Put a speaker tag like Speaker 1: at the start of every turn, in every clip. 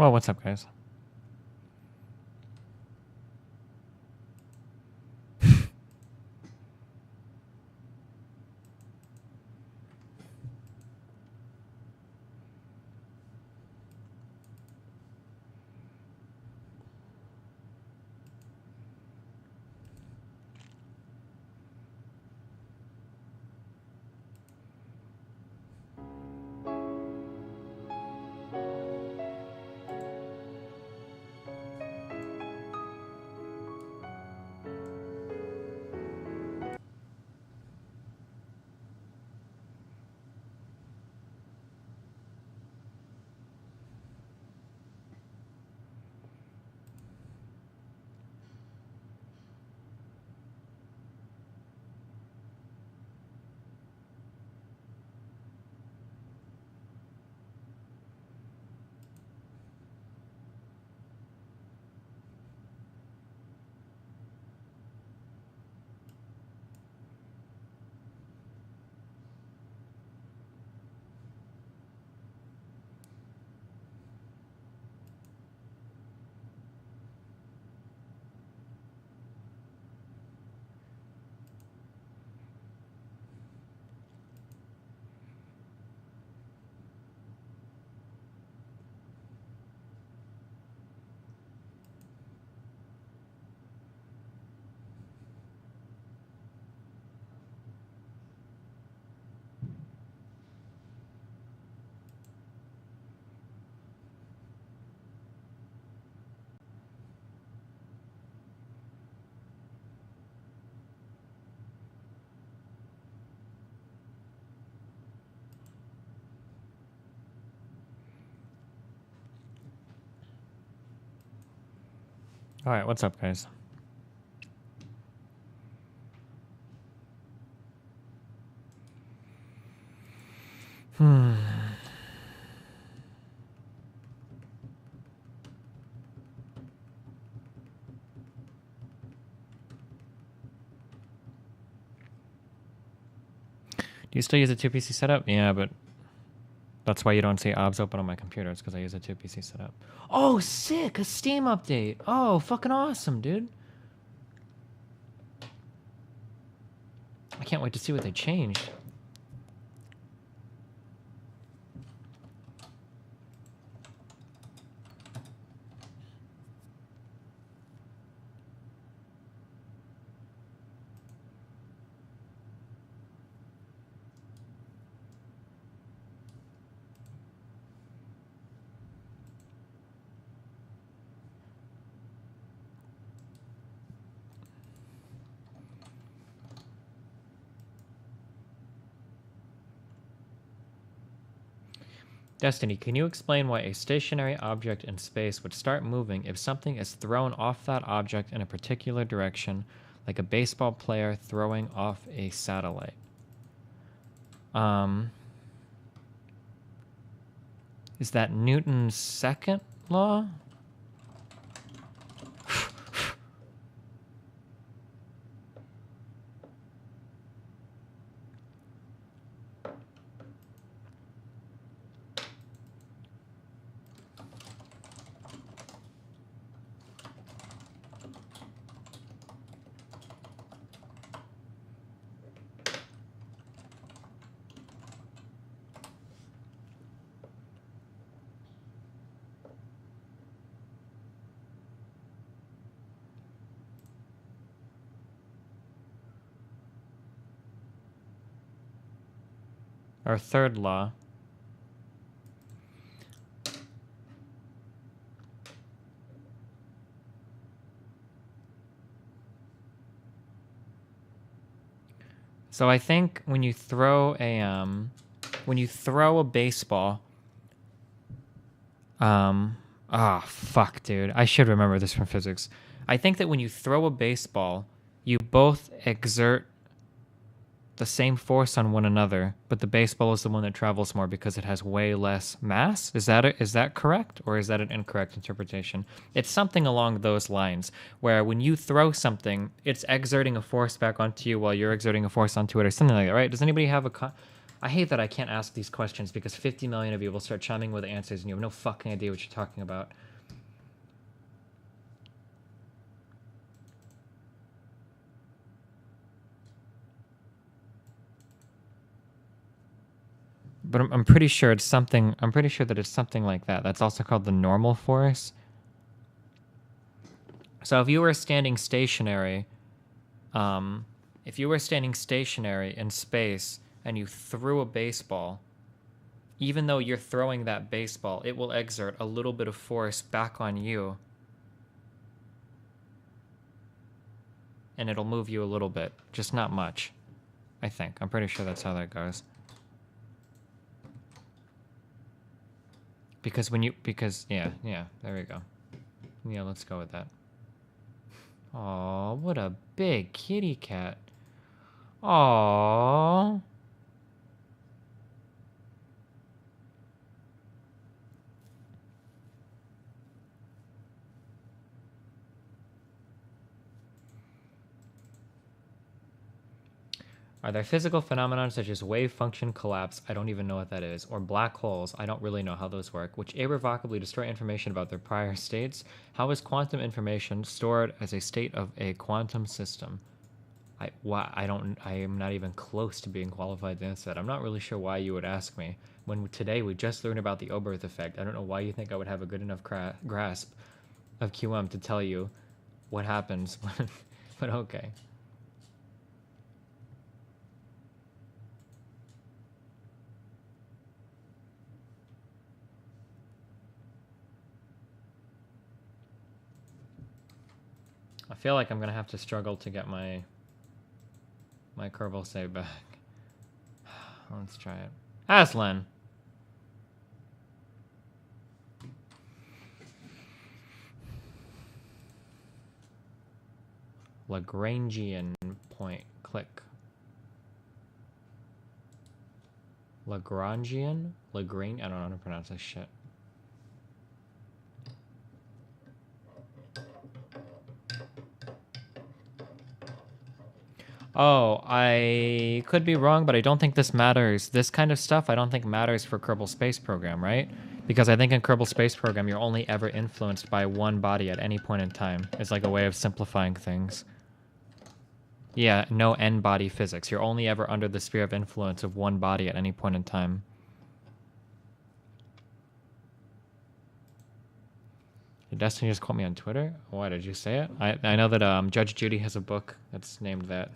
Speaker 1: Well, what's up, guys? All right, what's up, guys? Do you still use a 2PC setup? Yeah, but that's why you don't see OBS open on my computer. It's because I use a 2PC setup. Oh, sick! A Steam update! Oh, fucking awesome, dude. I can't wait to see what they changed. Destiny, can you explain why a stationary object in space would start moving if something is thrown off that object in a particular direction, like a baseball player throwing off a satellite? Is that Newton's second law? Our third law. So I think when you throw a baseball, fuck, dude. I should remember this from physics. I think that when you throw a baseball, you both exert the same force on one another, but the baseball is the one that travels more because it has way less mass. Is that correct, or is that an incorrect interpretation? It's something along those lines, where when you throw something, it's exerting a force back onto you while you're exerting a force onto it, or something like that, right? Does anybody have I hate that I can't ask these questions because 50 million of you will start chiming with answers and you have no fucking idea what you're talking about. But I'm pretty sure it's something. I'm pretty sure that it's something like that. That's also called the normal force. So if you were standing stationary, in space and you threw a baseball, even though you're throwing that baseball, it will exert a little bit of force back on you, and it'll move you a little bit, just not much. I think. I'm pretty sure that's how that goes. Because yeah, there we go. Yeah, let's go with that. Aw, what a big kitty cat. Aw. Are there physical phenomena such as wave function collapse, I don't even know what that is, or black holes, I don't really know how those work, which irrevocably destroy information about their prior states? How is quantum information stored as a state of a quantum system? I am not even close to being qualified to answer that. I'm not really sure why you would ask me. When today we just learned about the Oberth effect, I don't know why you think I would have a good enough grasp of QM to tell you what happens when, but okay. I feel like I'm gonna have to struggle to get my Kerbal save back. Let's try it. Aslan! Lagrangian point. Click. Lagrangian? I don't know how to pronounce this shit. Oh, I could be wrong, but I don't think this matters. This kind of stuff I don't think matters for Kerbal Space Program, right? Because I think in Kerbal Space Program, you're only ever influenced by one body at any point in time. It's like a way of simplifying things. Yeah, no n-body physics. You're only ever under the sphere of influence of one body at any point in time. Did Destiny just quote me on Twitter? Why did you say it? I know that Judge Judy has a book that's named that.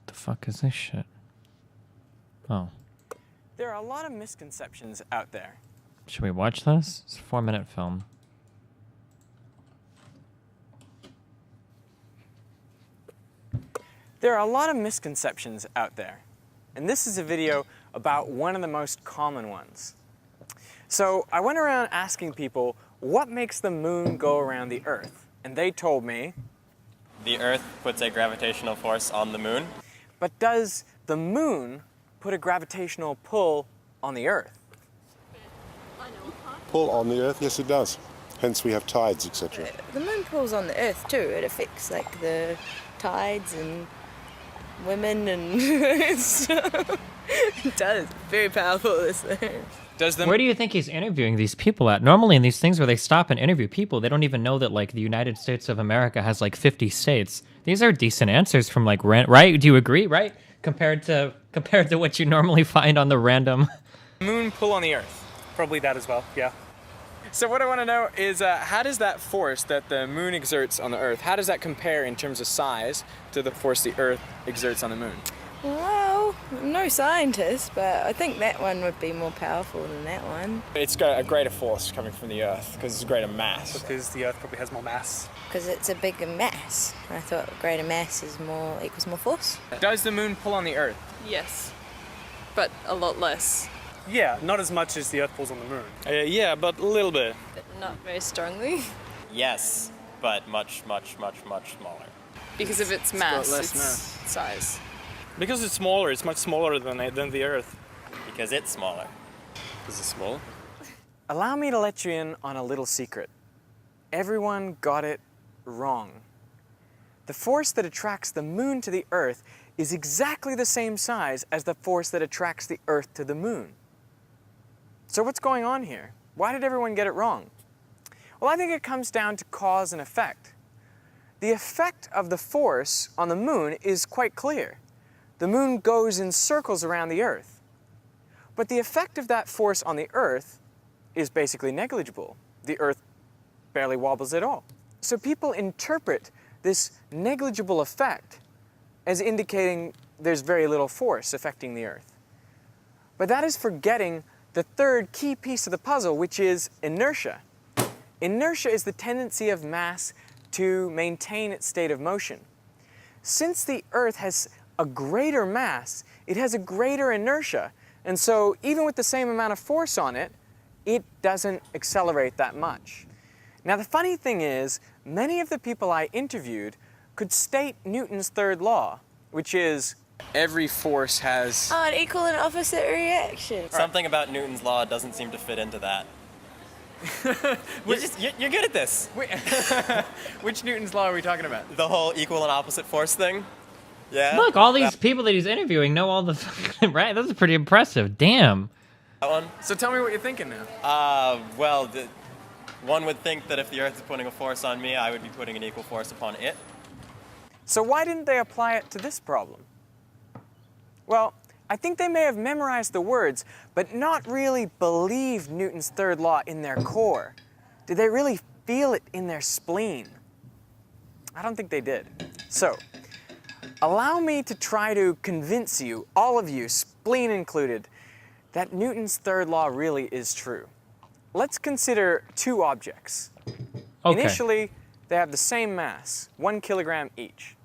Speaker 1: The fuck is this shit? Oh.
Speaker 2: There are a lot of misconceptions out there.
Speaker 1: Should we watch this? It's a 4-minute film.
Speaker 2: There are a lot of misconceptions out there. And this is a video about one of the most common ones. So I went around asking people, what makes the moon go around the Earth? And they told me,
Speaker 3: the Earth puts a gravitational force on the moon.
Speaker 2: But does the moon put a gravitational pull on the Earth?
Speaker 4: Pull on the Earth? Yes, it does. Hence we have tides, etc.
Speaker 5: The moon pulls on the Earth too. It affects like the tides and women and it does. Very powerful, this thing.
Speaker 1: Where do you think he's interviewing these people at? Normally in these things where they stop and interview people, they don't even know that like the United States of America has like 50 states. These are decent answers from like right? Do you agree? Right? Compared to what you normally find on the random.
Speaker 2: Moon pull on the Earth.
Speaker 6: Probably that as well, yeah.
Speaker 2: So what I want to know is how does that force that the moon exerts on the Earth, how does that compare in terms of size to the force the Earth exerts on the moon?
Speaker 5: Well, I'm no scientist, but I think that one would be more powerful than that one.
Speaker 2: It's got a greater force coming from the Earth because it's a greater mass.
Speaker 6: Because the Earth probably has more mass.
Speaker 5: Because it's a bigger mass. I thought greater mass is more equals more force.
Speaker 2: Does the moon pull on the Earth?
Speaker 7: Yes, but a lot less.
Speaker 6: Yeah, not as much as the Earth pulls on the moon.
Speaker 2: Yeah, but a little bit.
Speaker 7: But not very strongly.
Speaker 3: Yes, but much, much, much, much smaller.
Speaker 7: Because of its
Speaker 2: got
Speaker 7: mass,
Speaker 2: less
Speaker 7: its
Speaker 2: mass.
Speaker 7: size.
Speaker 6: Because it's smaller, it's much smaller than the Earth.
Speaker 3: Because it's smaller.
Speaker 6: Is it small?
Speaker 2: Allow me to let you in on a little secret. Everyone got it wrong. The force that attracts the moon to the Earth is exactly the same size as the force that attracts the Earth to the moon. So what's going on here? Why did everyone get it wrong? Well, I think it comes down to cause and effect. The effect of the force on the moon is quite clear. The moon goes in circles around the Earth. But the effect of that force on the Earth is basically negligible. The Earth barely wobbles at all. So people interpret this negligible effect as indicating there's very little force affecting the Earth. But that is forgetting the third key piece of the puzzle, which is inertia. Inertia is the tendency of mass to maintain its state of motion. Since the Earth has a greater mass, it has a greater inertia, and so even with the same amount of force on it, it doesn't accelerate that much. Now the funny thing is, many of the people I interviewed could state Newton's third law, which is every force has...
Speaker 5: Oh, an equal and opposite reaction.
Speaker 3: Something about Newton's law doesn't seem to fit into that. You're good at this.
Speaker 2: Which Newton's law are we talking about?
Speaker 3: The whole equal and opposite force thing. Yeah.
Speaker 1: Look, all these people that he's interviewing know all the right. That's pretty impressive. Damn.
Speaker 3: That one.
Speaker 2: So tell me what you're thinking now.
Speaker 3: Well, one would think that if the Earth is putting a force on me, I would be putting an equal force upon it.
Speaker 2: So why didn't they apply it to this problem? Well, I think they may have memorized the words, but not really believed Newton's third law in their core. Did they really feel it in their spleen? I don't think they did. So, allow me to try to convince you, all of you, spleen included, that Newton's third law really is true. Let's consider two objects.
Speaker 1: Okay.
Speaker 2: Initially, they have the same mass, 1 kilogram each.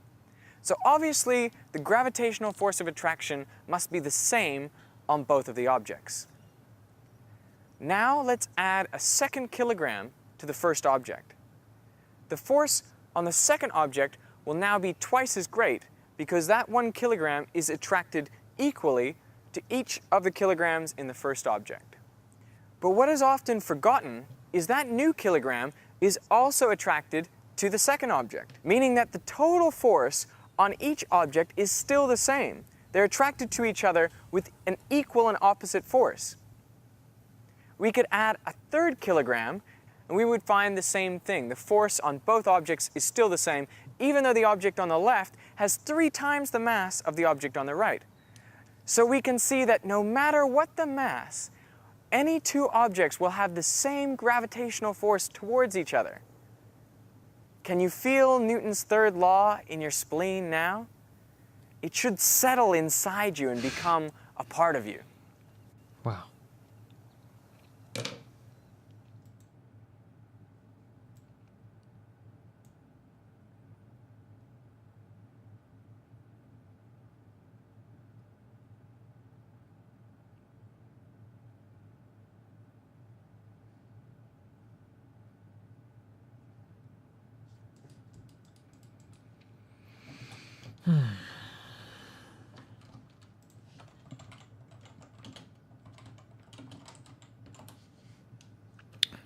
Speaker 2: So obviously, the gravitational force of attraction must be the same on both of the objects. Now let's add a second kilogram to the first object. The force on the second object will now be twice as great because that 1 kilogram is attracted equally to each of the kilograms in the first object. But what is often forgotten is that new kilogram is also attracted to the second object, meaning that the total force on each object is still the same. They're attracted to each other with an equal and opposite force. We could add a third kilogram and we would find the same thing. The force on both objects is still the same, even though the object on the left has 3 times the mass of the object on the right. So we can see that no matter what the mass, any two objects will have the same gravitational force towards each other. Can you feel Newton's third law in your spleen now? It should settle inside you and become a part of you.
Speaker 1: Wow.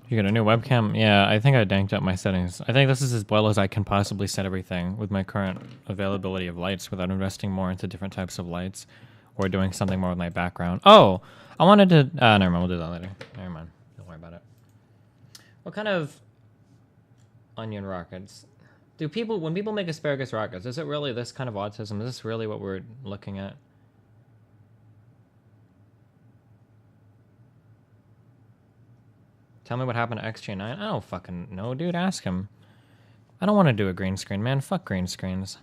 Speaker 1: You got a new webcam? Yeah, I think I danked up my settings. I think this is as well as I can possibly set everything with my current availability of lights without investing more into different types of lights or doing something more with my background. Oh, I wanted to... never mind, we'll do that later. Never mind. Don't worry about it. What kind of onion rockets? Do people... When people make asparagus rockets, is it really this kind of autism? Is this really what we're looking at? Tell me what happened to XJ9. I don't fucking know, dude. Ask him. I don't want to do a green screen, man. Fuck green screens.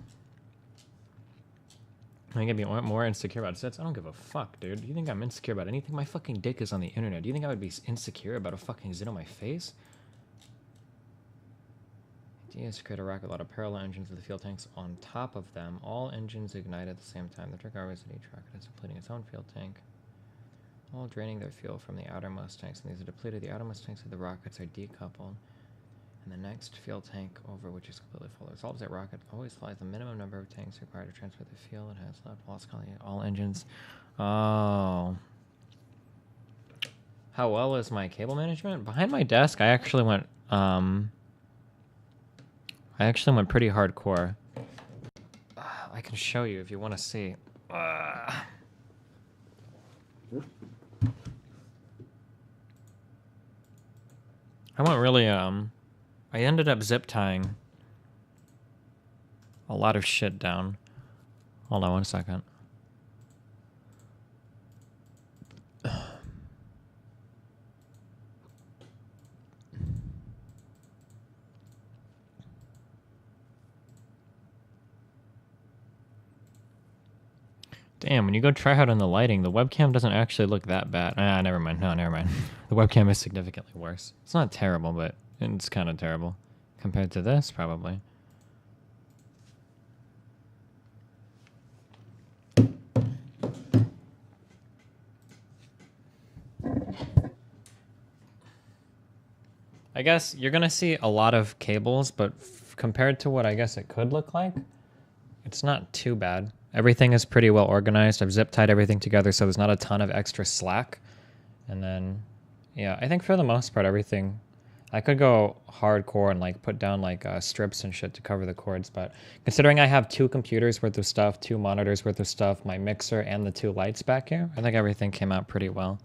Speaker 1: Am I gonna be more insecure about sets? I don't give a fuck, dude. You think I'm insecure about anything? My fucking dick is on the internet. Do you think I would be insecure about a fucking zit on my face? Idea is to create a rocket with a lot of parallel engines with the fuel tanks on top of them. All engines ignite at the same time. The trick always at each rocket is depleting its own fuel tank, all draining their fuel from the outermost tanks. And these are depleted. The outermost tanks of the rockets are decoupled. And the next fuel tank over, which is completely full. The result is that rocket always flies the minimum number of tanks required to transfer the fuel it has left. Lost all engines. Oh. How well is my cable management? Behind my desk, I actually went pretty hardcore. I can show you if you want to see. I went really I ended up zip tying a lot of shit down. Hold on one second. Damn, when you go try out on the lighting, the webcam doesn't actually look that bad. Ah, never mind. No, never mind. The webcam is significantly worse. It's not terrible, but it's kind of terrible. Compared to this, probably. I guess you're going to see a lot of cables, but compared to what I guess it could look like, it's not too bad. Everything is pretty well organized. I've zip tied everything together so there's not a ton of extra slack. And then, yeah, I think for the most part, everything... I could go hardcore and like put down like strips and shit to cover the cords, but considering I have 2 computers worth of stuff, 2 monitors worth of stuff, my mixer, and the 2 lights back here, I think everything came out pretty well.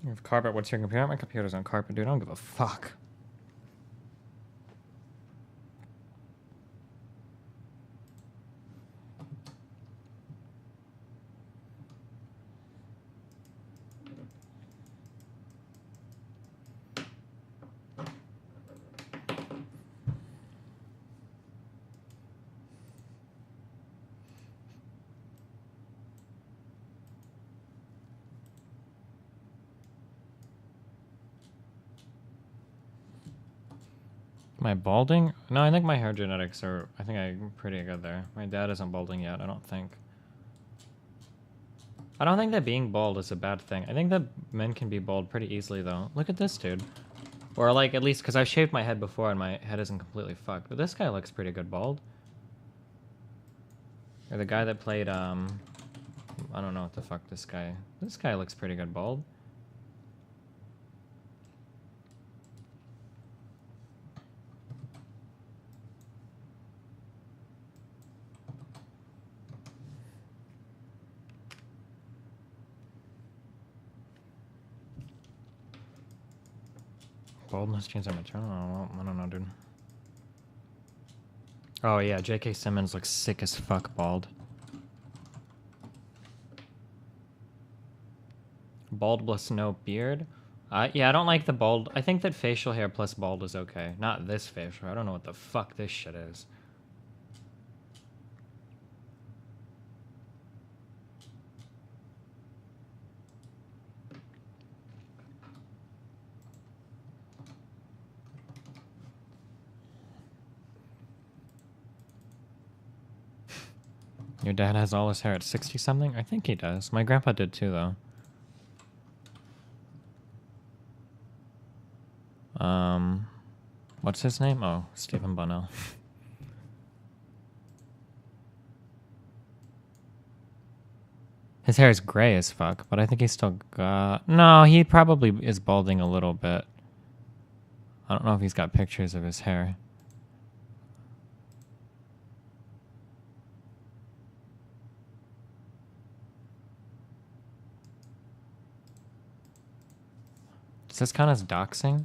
Speaker 1: You have carpet. What's your computer? My computer's on carpet, dude. I don't give a fuck. Am I balding? No, I think my hair genetics are... I think I'm pretty good there. My dad isn't balding yet, I don't think. I don't think that being bald is a bad thing. I think that men can be bald pretty easily, though. Look at this dude. Or, like, at least... Because I've shaved my head before and my head isn't completely fucked. But this guy looks pretty good bald. Or the guy that played, I don't know what the fuck this guy... This guy looks pretty good bald. Baldness change that maternal? Oh, I don't know, dude. Oh yeah, J.K. Simmons looks sick as fuck bald. Bald plus no beard? Yeah, I don't like the bald. I think that facial hair plus bald is okay. Not this facial. I don't know what the fuck this shit is. Your dad has all his hair at 60-something? I think he does. My grandpa did too, though. What's his name? Oh, Stephen Bunnell. His hair is gray as fuck, but I think he's still got... No, he probably is balding a little bit. I don't know if he's got pictures of his hair. Does this count as doxing?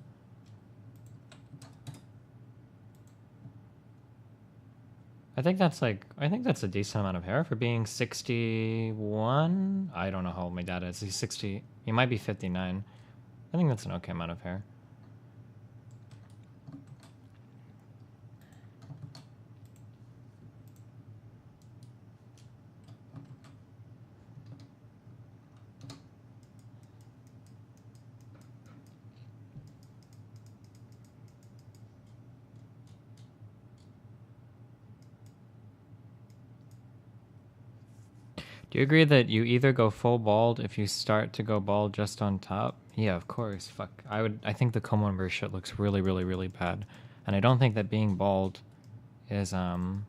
Speaker 1: I think that's a decent amount of hair for being 61. I don't know how old my dad is. He's 60. He might be 59. I think that's an okay amount of hair. Do you agree that you either go full bald if you start to go bald just on top? Yeah, of course. Fuck. I think the comb over shit looks really, really, really bad. And I don't think that being bald is bad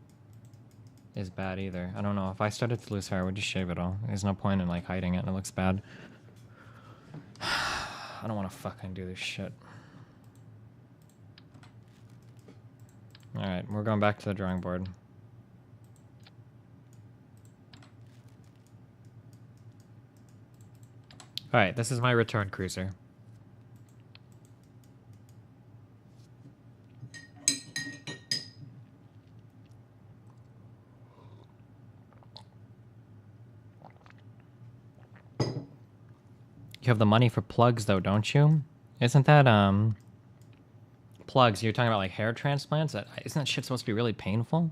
Speaker 1: either. I don't know. If I started to lose hair, I would just shave it all. There's no point in like hiding it and it looks bad. I don't want to fucking do this shit. Alright, we're going back to the drawing board. Alright, this is my return cruiser. You have the money for plugs though, don't you? Isn't that, plugs, you're talking about like hair transplants? Isn't that shit supposed to be really painful?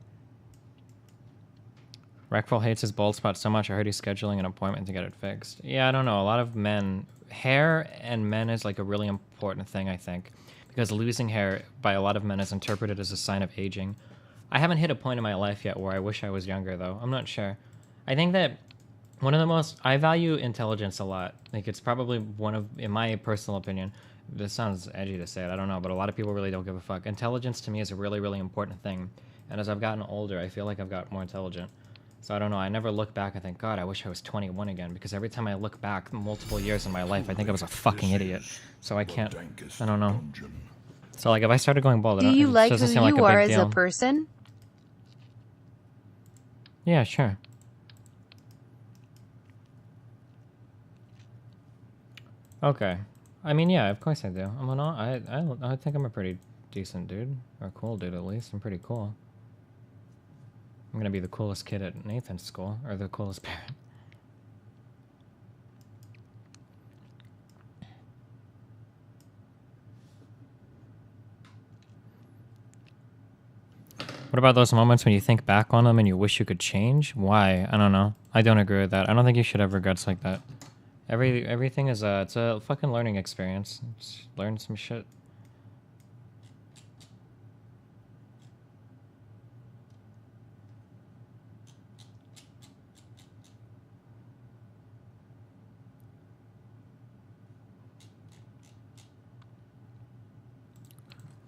Speaker 1: Rackfall hates his bald spot so much, I heard he's scheduling an appointment to get it fixed. Yeah, I don't know. A lot of men... Hair and men is like a really important thing, I think. Because losing hair by a lot of men is interpreted as a sign of aging. I haven't hit a point in my life yet where I wish I was younger, though. I'm not sure. I think that one of the most... I value intelligence a lot. Like, it's probably one of... In my personal opinion... This sounds edgy to say it, I don't know, but a lot of people really don't give a fuck. Intelligence to me is a really, really important thing. And as I've gotten older, I feel like I've got more intelligent. So I don't know, I never look back and think, God, I wish I was 21 again, because every time I look back multiple years in my life, I think I was a fucking idiot. So I can't, I don't know. So like, if I started going bald,
Speaker 8: Do you like who
Speaker 1: like
Speaker 8: you are as
Speaker 1: deal.
Speaker 8: a person?
Speaker 1: Yeah, sure. Okay. I mean, yeah, of course I do. I think I'm a pretty decent dude, or cool dude at least. I'm pretty cool. I'm gonna be the coolest kid at Nathan's school, or the coolest parent. What about those moments when you think back on them and you wish you could change? Why? I don't know. I don't agree with that. I don't think you should have regrets like that. Everything is it's a fucking learning experience. Just learn some shit.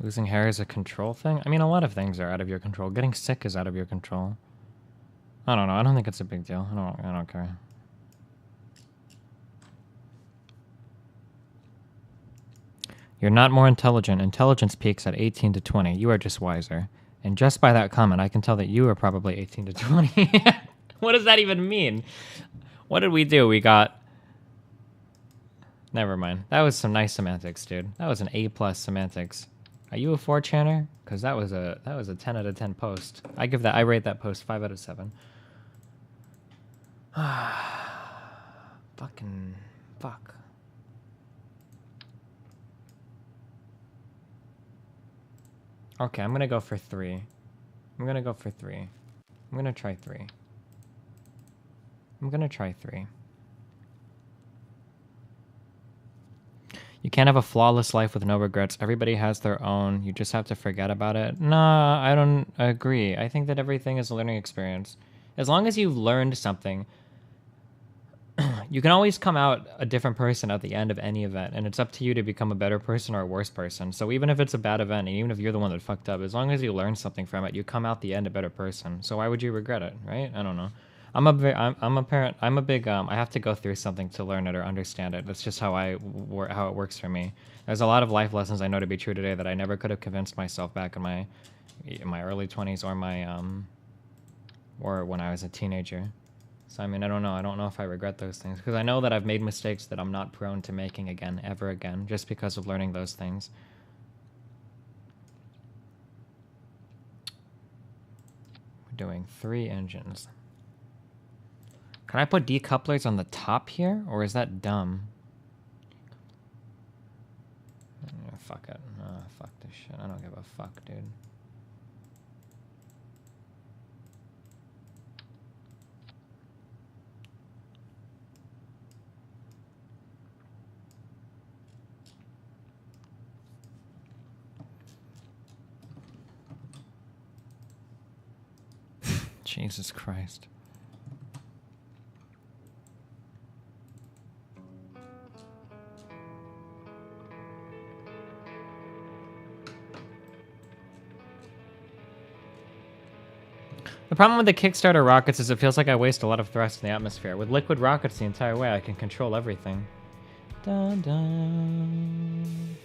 Speaker 1: Losing hair is a control thing? I mean, a lot of things are out of your control. Getting sick is out of your control. I don't know. I don't think it's a big deal. I don't care. You're not more intelligent. Intelligence peaks at 18 to 20. You are just wiser. And just by that comment, I can tell that you are probably 18 to 20. What does that even mean? What did we do? We got... Never mind. That was some nice semantics, dude. That was an A+ semantics. Are you a 4chaner? Because that was a 10 out of 10 post. I rate that post 5 out of 7. Fucking fuck. Okay, I'm gonna go for 3. I'm gonna go for 3. I'm gonna try 3. I'm gonna try 3. You can't have a flawless life with no regrets. Everybody has their own. You just have to forget about it. Nah, I don't agree. I think that everything is a learning experience. As long as you've learned something, you can always come out a different person at the end of any event, and it's up to you to become a better person or a worse person. So even if it's a bad event, and even if you're the one that fucked up, as long as you learn something from it, you come out the end a better person. So why would you regret it, right? I don't know. I'm a parent. I'm a big. I have to go through something to learn it or understand it. That's just how how it works for me. There's a lot of life lessons I know to be true today that I never could have convinced myself back in my early 20s or my or when I was a teenager. So I mean, I don't know. I don't know if I regret those things because I know that I've made mistakes that I'm not prone to making again, ever again, just because of learning those things. We're doing 3 engines. Can I put decouplers on the top here, or is that dumb? Fuck it. Fuck this shit. I don't give a fuck, dude. Jesus Christ. The problem with the Kickstarter rockets is it feels like I waste a lot of thrust in the atmosphere. With liquid rockets the entire way, I can control everything. Dun, dun.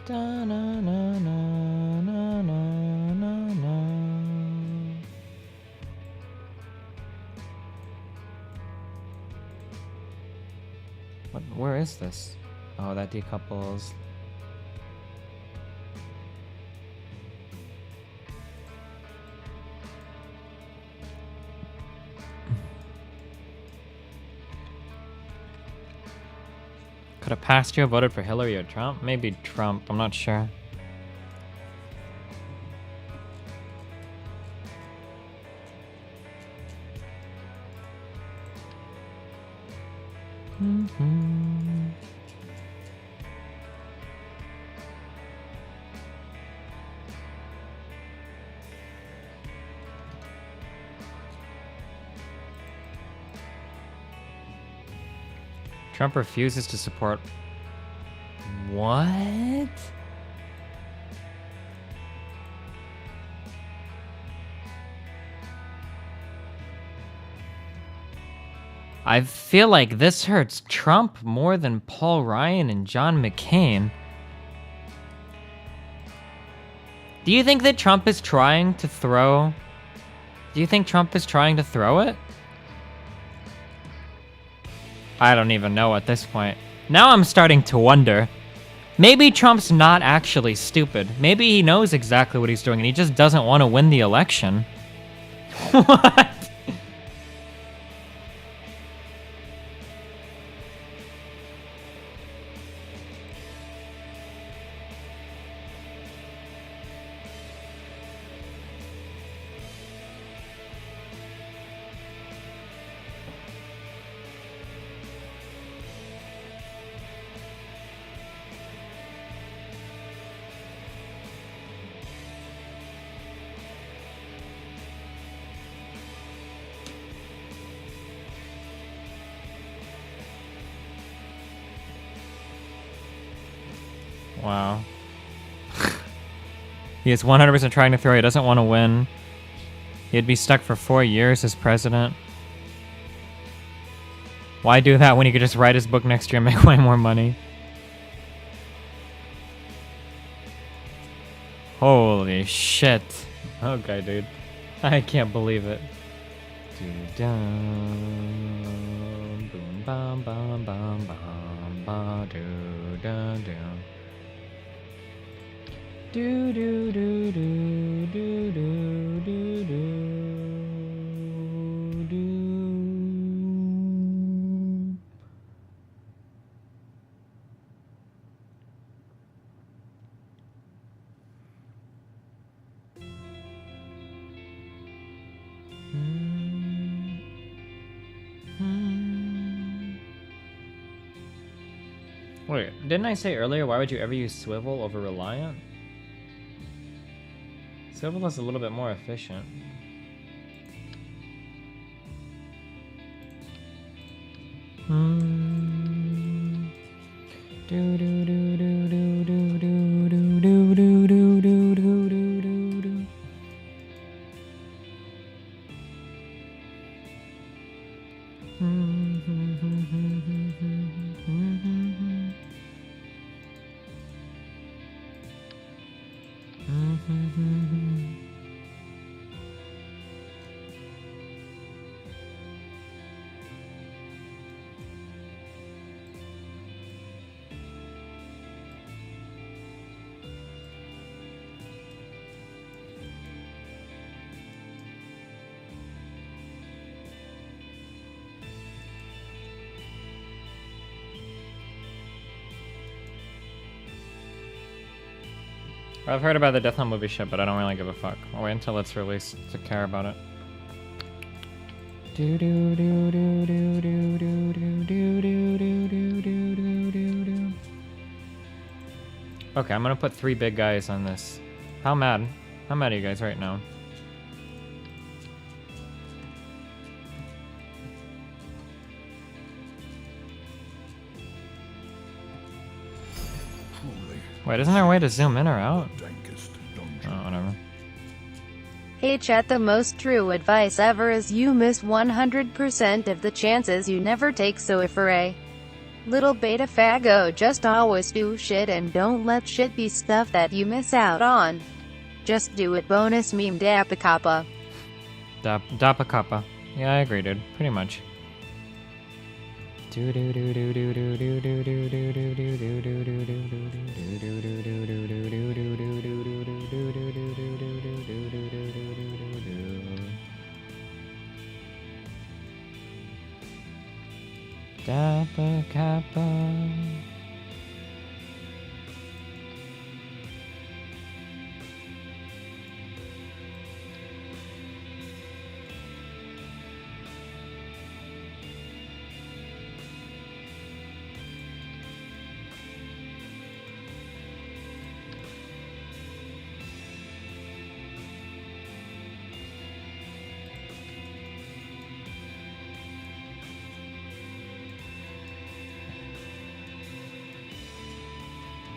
Speaker 1: Dun, na, na, na, na, na, na, na. Where is this? Oh, that decouples. Could have passed you voted for Hillary or Trump? Maybe Trump, I'm not sure. Trump refuses to support... What? I feel like this hurts Trump more than Paul Ryan and John McCain. Do you think that Trump is trying to throw... Do you think Trump is trying to throw it? I don't even know at this point. Now I'm starting to wonder. Maybe Trump's not actually stupid. Maybe he knows exactly what he's doing and he just doesn't want to win the election. What? Wow. He is 100% trying to throw. He doesn't want to win. He'd be stuck for 4 years as president. Why do that when he could just write his book next year and make way more money? Holy shit. Okay, dude. I can't believe it. Doo-dum, boom, bum, bum, bum, bum, ba, doo, dum, dum. Do do do do do do do do do. Wait, didn't I say earlier why would you ever use swivel over Reliant? Swivel is a little bit more efficient. Do do do do do do do do do do do do do do do. I've heard about the Death Note movie shit, but I don't really give a fuck. I'll wait until it's released to care about it. Okay, I'm gonna put 3 big guys on this. How mad? How mad are you guys right now? Wait, isn't there a way to zoom in or out? Oh, whatever.
Speaker 8: Hey chat, the most true advice ever is you miss 100% of the chances you never take, so if you're a little beta fago, just always do shit and don't let shit be stuff that you miss out on. Just do it. Bonus meme Dappa Kappa.
Speaker 1: Dappa Kappa. Yeah, I agree, dude. Pretty much. Dappa Kappa.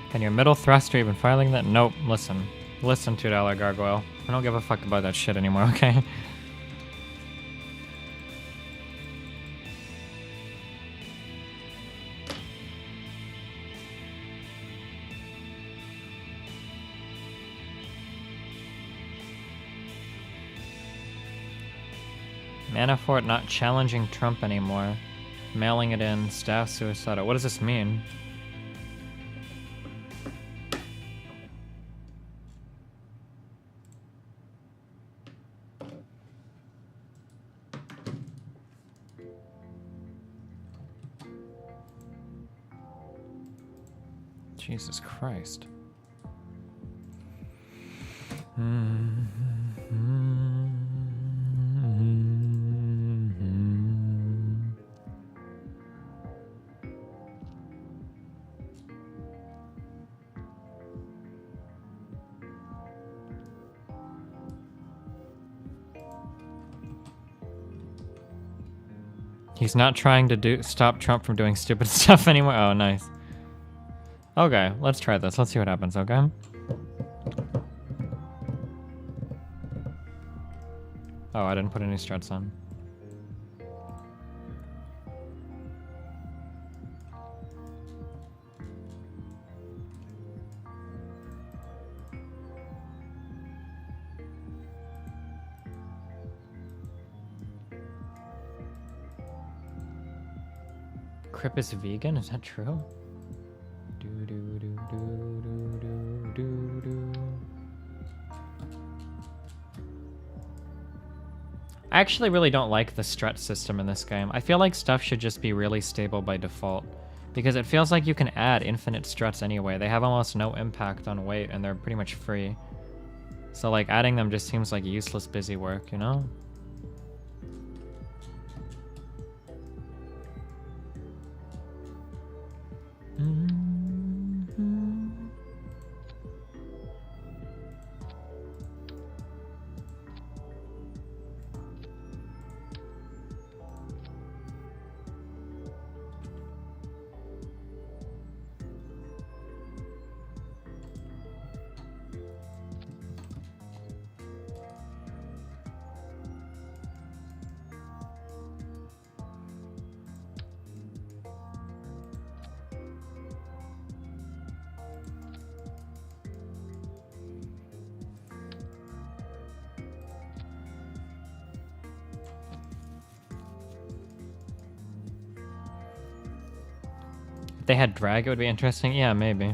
Speaker 1: Can your middle thruster even filing that? Nope. Listen. Listen, $2 gargoyle. I don't give a fuck about that shit anymore, okay? Manafort not challenging Trump anymore. Mailing it in. Staff suicidal. What does this mean? Jesus Christ. He's not trying to stop Trump from doing stupid stuff anymore. Oh, nice. Okay, let's try this. Let's see what happens, okay? Oh, I didn't put any struts on. Crip is vegan? Is that true? I actually really don't like the strut system in this game. I feel like stuff should just be really stable by default, because it feels like you can add infinite struts anyway. They have almost no impact on weight and they're pretty much free. So like adding them just seems like useless busy work, you know? If they had drag, it would be interesting. Yeah, maybe.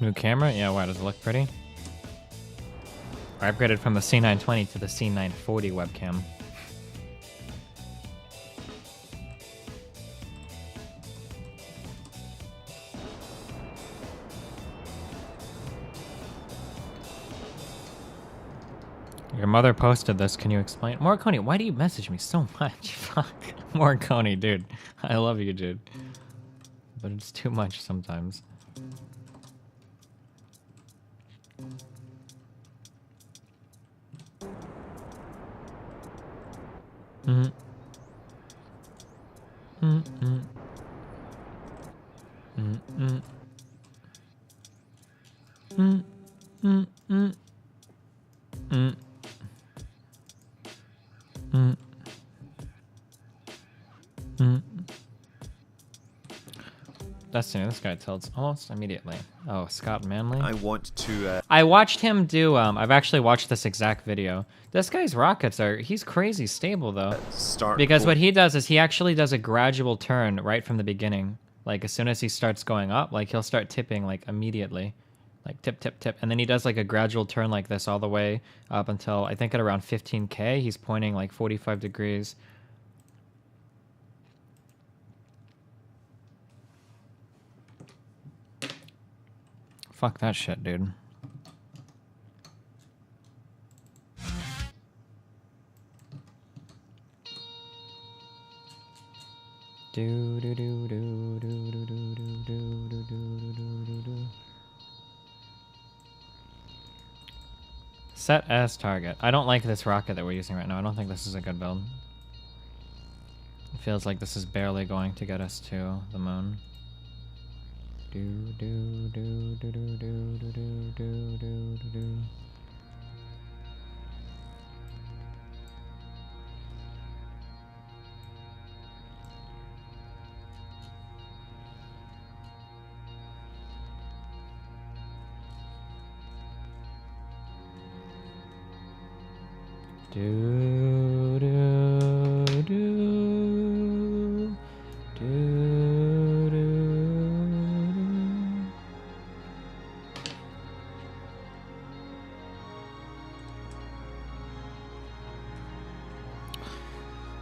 Speaker 1: New camera? Yeah, why? Does it look pretty? I upgraded from the C920 to the C940 webcam. Your mother posted this. Can you explain? Morricone, why do you message me so much? Fuck. Morricone, dude. I love you, dude. But it's too much sometimes. Mm-hmm. Mm-hmm. Mm-hmm. Mm-hmm. Mm-hmm. Mm. Mm. Destiny, this guy tilts almost immediately. Oh, Scott Manley.
Speaker 9: I want to.
Speaker 1: I watched him do. I've actually watched this exact video. This guy's rockets he's crazy stable though. Because what he does is he actually does a gradual turn right from the beginning. Like as soon as he starts going up, like he'll start tipping like immediately. Like tip, tip, tip. And then he does like a gradual turn like this all the way up until I think at around 15K, he's pointing like 45 degrees. Fuck that shit, dude. Do do do do do do do do do do do do. Set as target. I don't like this rocket that we're using right now. I don't think this is a good build. It feels like this is barely going to get us to the moon. Do do do do do do do do do do do. Do do do do do.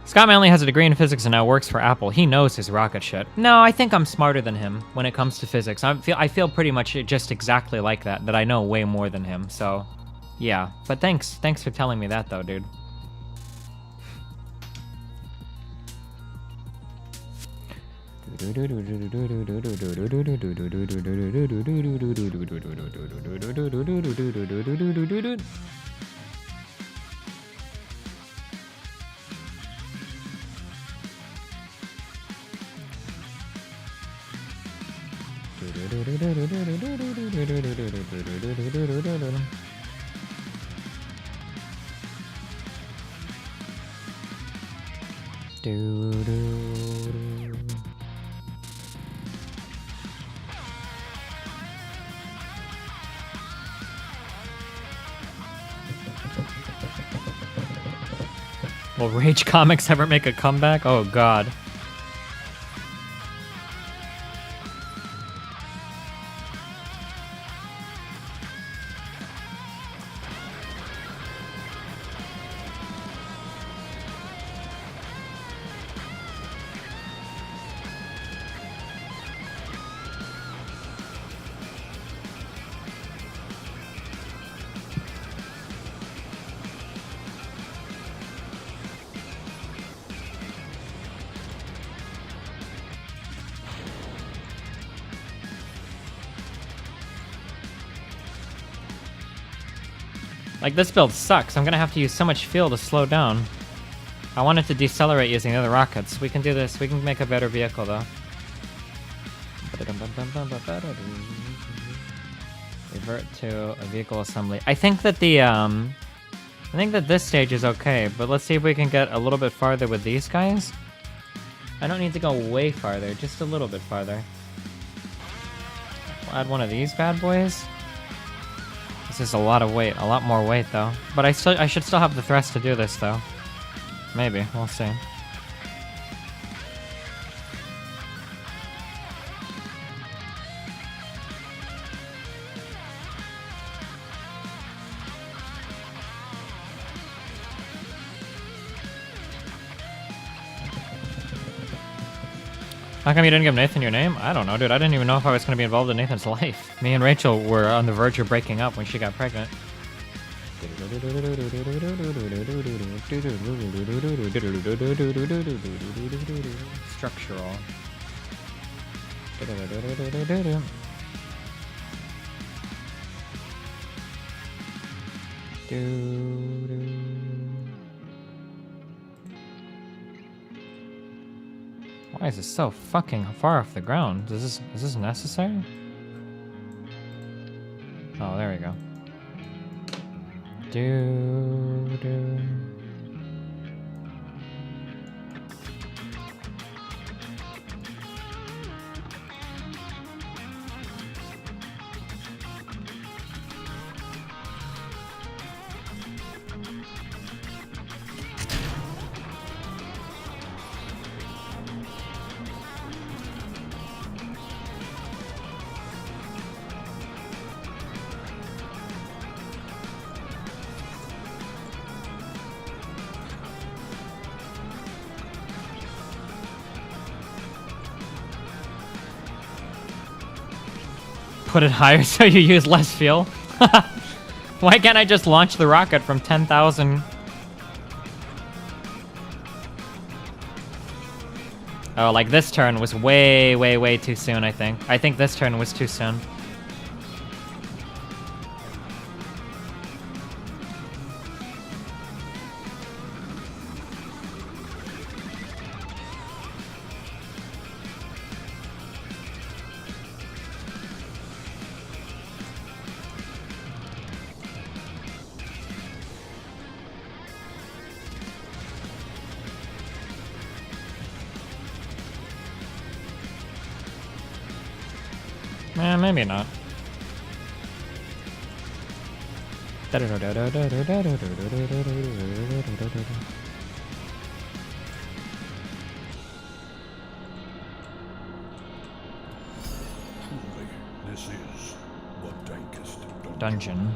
Speaker 1: Scott Manley has a degree in physics and now works for Apple. He knows his rocket shit. No, I think I'm smarter than him when it comes to physics. I feel pretty much just exactly like that I know way more than him. So, yeah. But thanks for telling me that though, dude. Will Rage Comics ever make a comeback? Oh god. Like, this build sucks. I'm gonna have to use so much fuel to slow down. I wanted to decelerate using the other rockets. We can do this. We can make a better vehicle, though. Revert to a vehicle assembly. I think that this stage is okay, but let's see if we can get a little bit farther with these guys. I don't need to go way farther, just a little bit farther. We'll add one of these bad boys. This is a lot of weight, a lot more weight though. But I should still have the thrust to do this though. Maybe, we'll see. How come you didn't give Nathan your name? I don't know, dude. I didn't even know if I was going to be involved in Nathan's life. Me and Rachel were on the verge of breaking up when she got pregnant. Structural. Why is this so fucking far off the ground? Is this necessary? Oh, there we go. Do. Put it higher so you use less fuel? Why can't I just launch the rocket from 10,000? Oh, like this turn was way, way, way too soon, I think. I think this turn was too soon. Maybe not.
Speaker 10: This is the dankest
Speaker 1: Dungeon.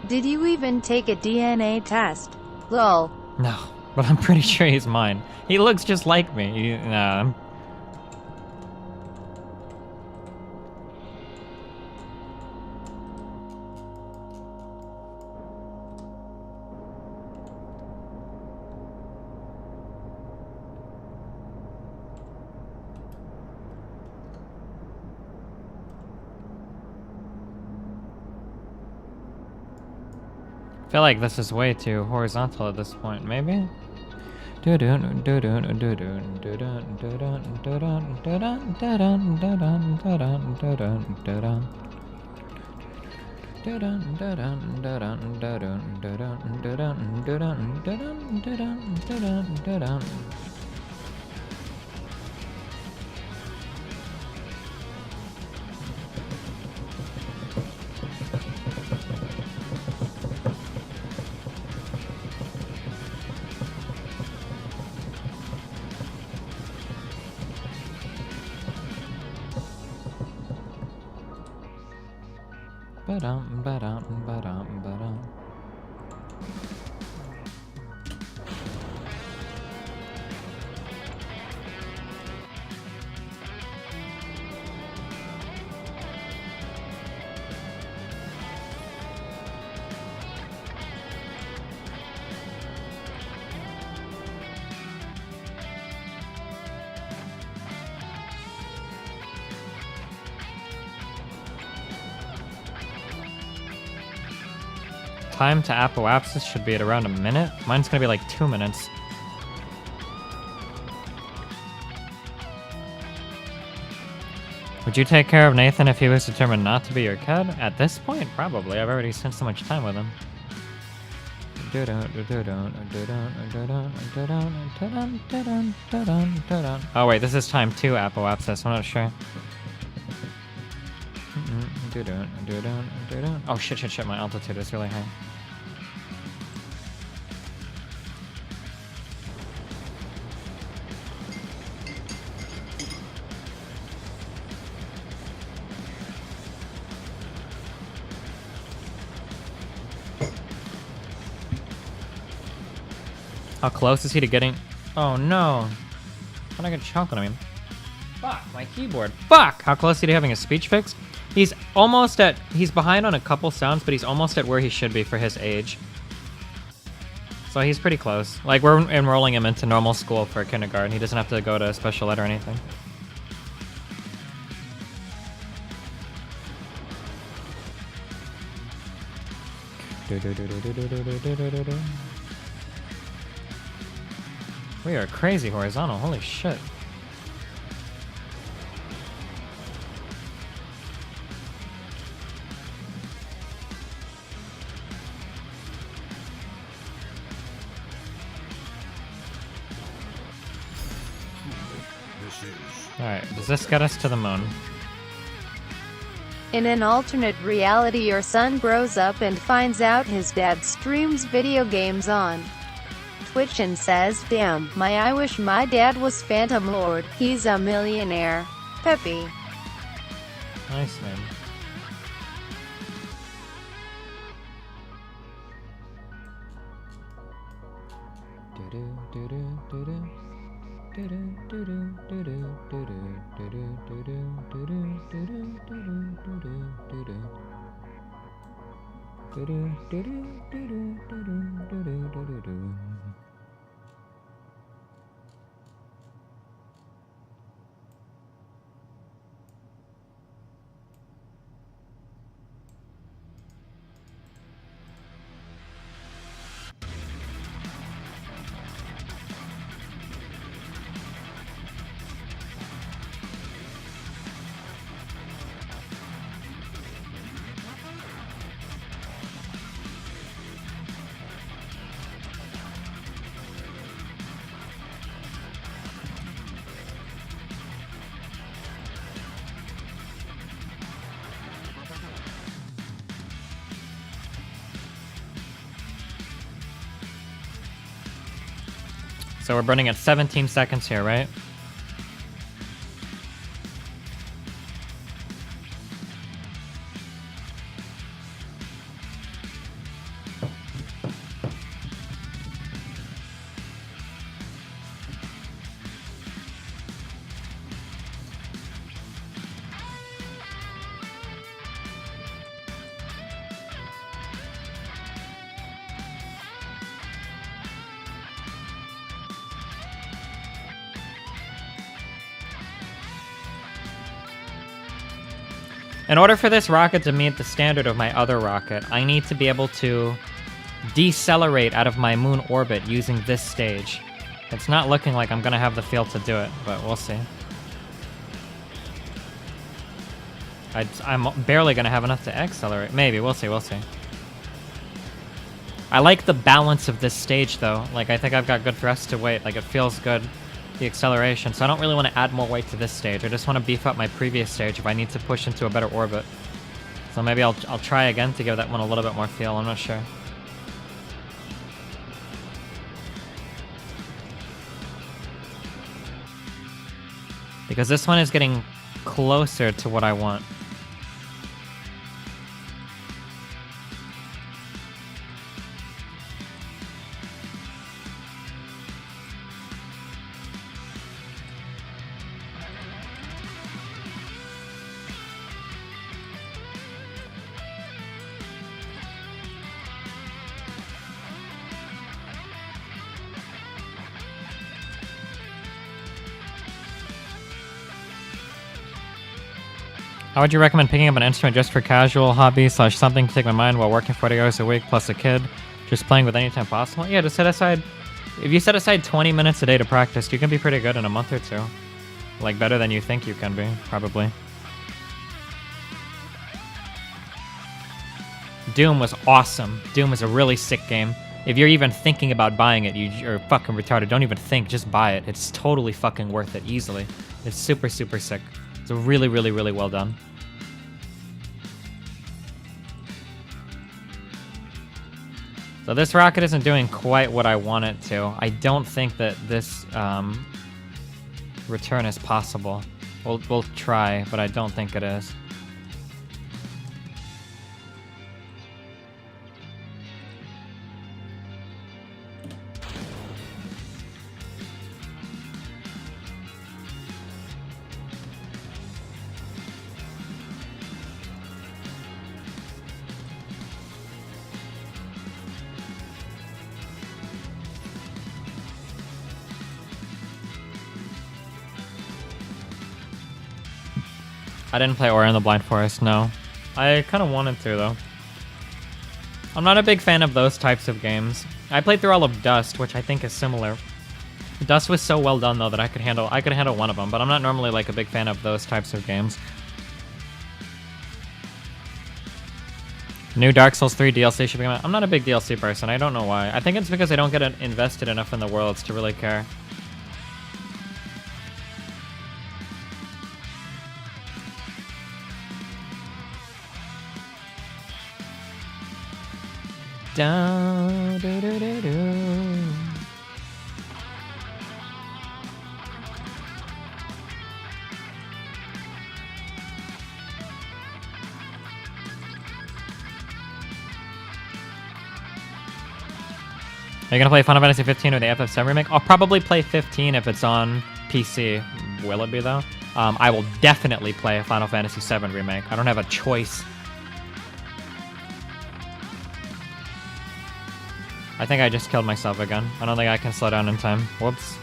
Speaker 8: Did you even take a DNA test? Lol.
Speaker 1: No, but I'm pretty sure he's mine. He looks just like me. Nah, I feel like this is way too horizontal at this point, maybe? Time to apoapsis should be at around a minute. Mine's gonna be like 2 minutes. Would you take care of Nathan if he was determined not to be your kid? At this point, probably. I've already spent so much time with him. Oh wait, this is time 2 apoapsis. I'm not sure. Oh shit, my altitude is really high. How close is he to getting... Oh no! How did I get chocolate on him? Fuck, my keyboard. Fuck! How close is he to having a speech fix? He's behind on a couple sounds, but he's almost at where he should be for his age. So he's pretty close. Like, we're enrolling him into normal school for kindergarten. He doesn't have to go to special ed or anything. We are crazy horizontal, holy shit.
Speaker 10: This is
Speaker 1: Alright, does this get us to the moon?
Speaker 8: In an alternate reality, your son grows up and finds out his dad streams video games on Twitch and says, "Damn, I wish my dad was Phantom Lord, he's a millionaire." Peppy.
Speaker 1: Nice name. So we're burning at 17 seconds here, right? In order for this rocket to meet the standard of my other rocket, I need to be able to decelerate out of my moon orbit using this stage. It's not looking like I'm gonna have the field to do it, but we'll see. I'm barely gonna have enough to accelerate. Maybe, we'll see, we'll see. I like the balance of this stage though. Like, I think I've got good thrust to weight. Like, it feels good, the acceleration. So I don't really want to add more weight to this stage. I just want to beef up my previous stage if I need to push into a better orbit. So maybe I'll try again to give that one a little bit more feel. I'm not sure. Because this one is getting closer to what I want. How would you recommend picking up an instrument just for casual hobby / something to take my mind while working 40 hours a week plus a kid? Just playing with any time possible? Yeah, just set aside... If you set aside 20 minutes a day to practice, you can be pretty good in a month or two. Like, better than you think you can be, probably. Doom was awesome. Doom was a really sick game. If you're even thinking about buying it, you're fucking retarded. Don't even think, just buy it. It's totally fucking worth it, easily. It's super, super sick. It's really, really, really well done. So this rocket isn't doing quite what I want it to. I don't think that this return is possible. We'll try, but I don't think it is. I didn't play Ori and the Blind Forest, no. I kind of wanted to, though. I'm not a big fan of those types of games. I played through all of Dust, which I think is similar. Dust was so well done, though, that I could handle one of them, but I'm not normally, like, a big fan of those types of games. New Dark Souls 3 DLC should be coming out. I'm not a big DLC person. I don't know why. I think it's because I don't get invested enough in the worlds to really care. Da, do, do, do, do. Are you gonna play Final Fantasy 15 or the FF7 remake? I'll probably play 15 if it's on PC. Will it be though? I will definitely play a Final Fantasy 7 remake. I don't have a choice. I think I just killed myself again. I don't think I can slow down in time. Whoops.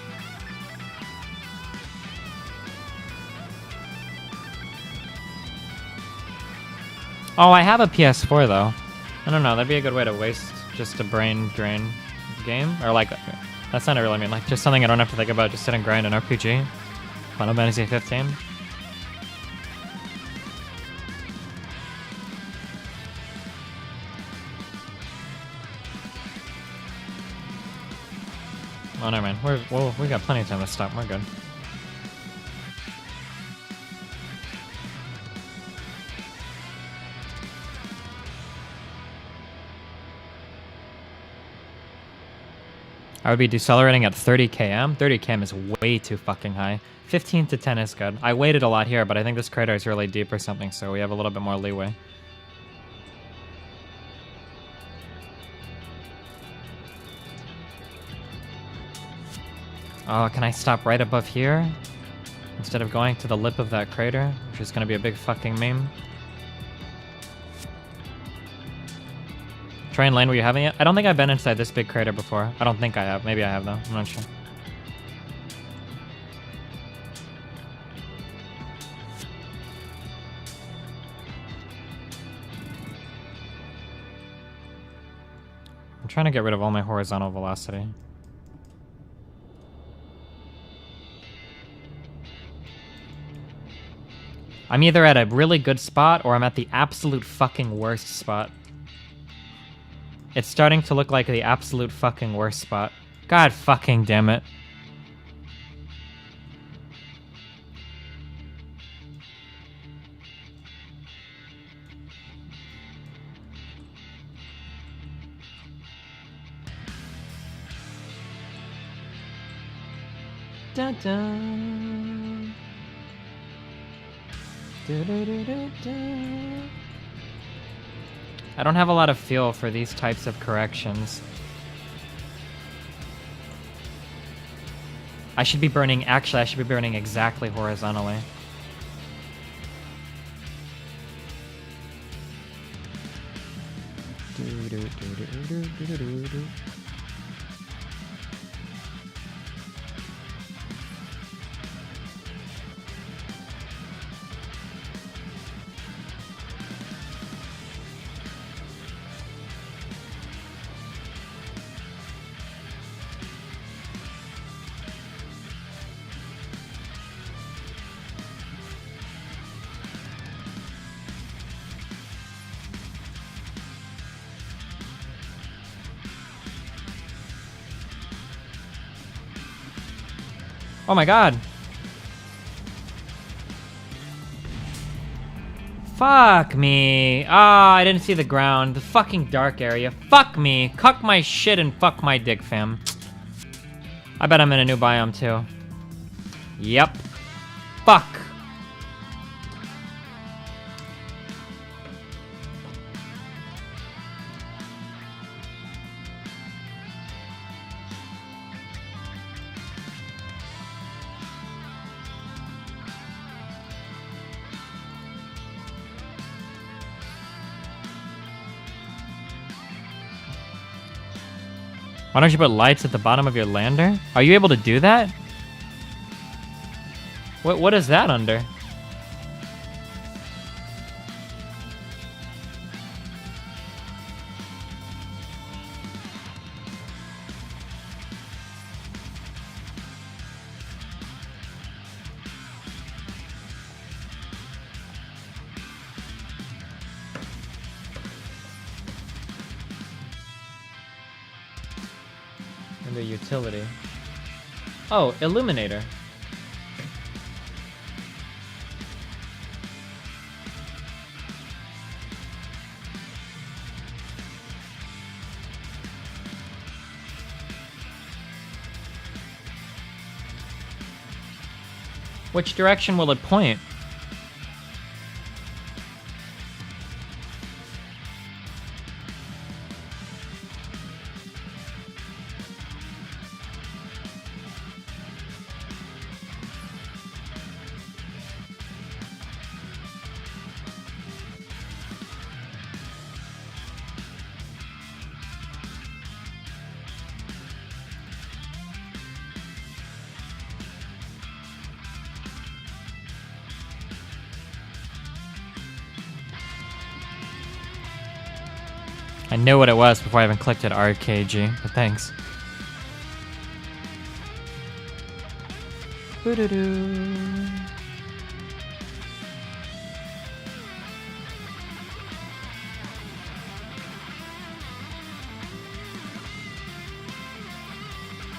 Speaker 1: Oh, I have a PS4 though. I don't know, that'd be a good way to waste just a brain drain game. Or like, that's not really mean, like just something I don't have to think about, just sit and grind an RPG. Final Fantasy 15. Oh no, man. We got plenty of time to stop. We're good. I would be decelerating at 30 km. 30 km is way too fucking high. 15 to 10 is good. I waited a lot here, but I think this crater is really deep or something, so we have a little bit more leeway. Oh, can I stop right above here? Instead of going to the lip of that crater, which is gonna be a big fucking meme. Try and land where you haven't yet? I don't think I've been inside this big crater before. I don't think I have. Maybe I have though. I'm not sure. I'm trying to get rid of all my horizontal velocity. I'm either at a really good spot or I'm at the absolute fucking worst spot. It's starting to look like the absolute fucking worst spot. God fucking damn it. Dun dun. Do, do, do, do, do. I don't have a lot of feel for these types of corrections. I should be burning exactly horizontally. Do, do, do, do, do, do, do, do. Oh my god. Fuck me. Ah, I didn't see the ground. The fucking dark area. Fuck me. Cuck my shit and fuck my dick, fam. I bet I'm in a new biome too. Yep. Fuck. Why don't you put lights at the bottom of your lander? Are you able to do that? What is that under? Maybe a utility. Oh, illuminator. Which direction will it point? I knew what it was before I even clicked it, RKG, but thanks. Boo-doo-doo.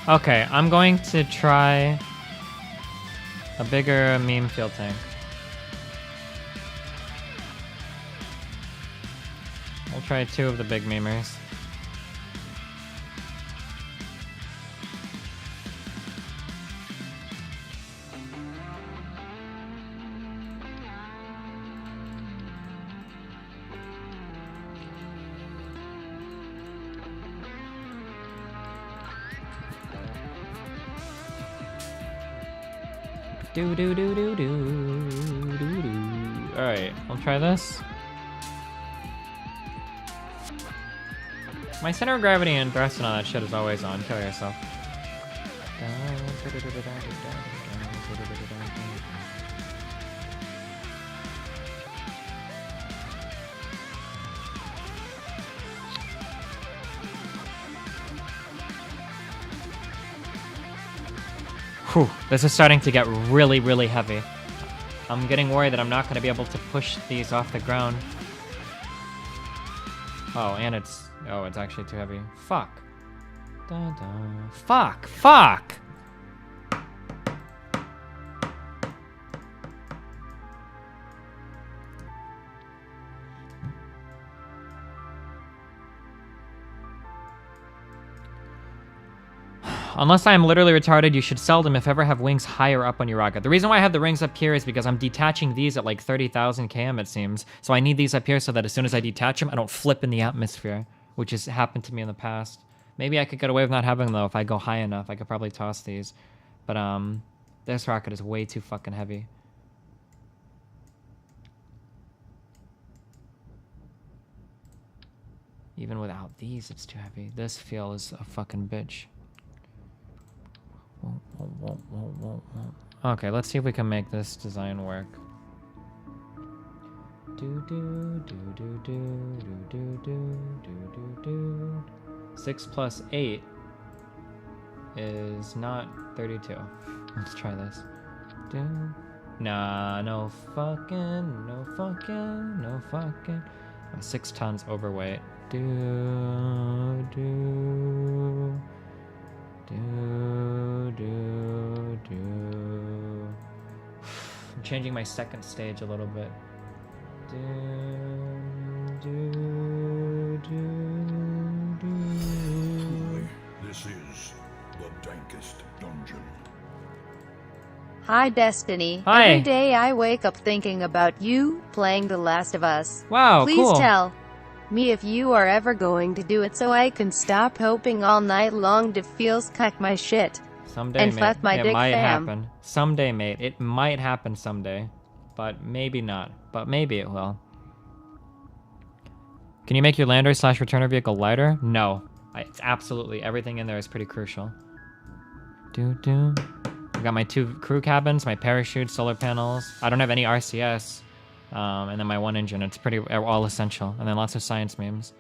Speaker 1: Okay, I'm going to try a bigger meme fuel tank. I'll try 2 of the big memers. Do do do do do do do. All right, I'll try this. My center of gravity and thrust and all that shit is always on. Kill yourself. Whew, this is starting to get really, really heavy. I'm getting worried that I'm not going to be able to push these off the ground. Oh, and it's actually too heavy. Fuck. Dun, dun. Fuck. Fuck. Unless I am literally retarded, you should seldom, if ever, have wings higher up on your rocket. The reason why I have the rings up here is because I'm detaching these at like 30,000 km, it seems. So I need these up here so that as soon as I detach them, I don't flip in the atmosphere, which has happened to me in the past. Maybe I could get away with not having them, though. If I go high enough, I could probably toss these. But this rocket is way too fucking heavy. Even without these, it's too heavy. This fuel is a fucking bitch. Okay, let's see if we can make this design work. 6 plus 8 is not 32. Let's try this. Nah, no fucking, no fucking, no fucking. I'm 6 tons overweight. I'm changing my second stage a little bit.
Speaker 10: Truly, this is the dankest dungeon.
Speaker 8: Hi, Destiny.
Speaker 1: Hi.
Speaker 8: Every day I wake up thinking about you playing The Last of Us.
Speaker 1: Wow,
Speaker 8: Please
Speaker 1: cool.
Speaker 8: tell me if you are ever going to do it so I can stop hoping all night long to feels cuck my shit.
Speaker 1: Someday,
Speaker 8: And
Speaker 1: mate.
Speaker 8: fuck my
Speaker 1: It
Speaker 8: dick
Speaker 1: might
Speaker 8: fam.
Speaker 1: happen. Someday, mate. It might happen someday. But maybe not. But maybe it will. Can you make your lander / returner vehicle lighter? No. It's absolutely, everything in there is pretty crucial. I got my 2 crew cabins, my parachute, solar panels. I don't have any RCS. And then my 1 engine. It's pretty all essential. And then lots of science memes.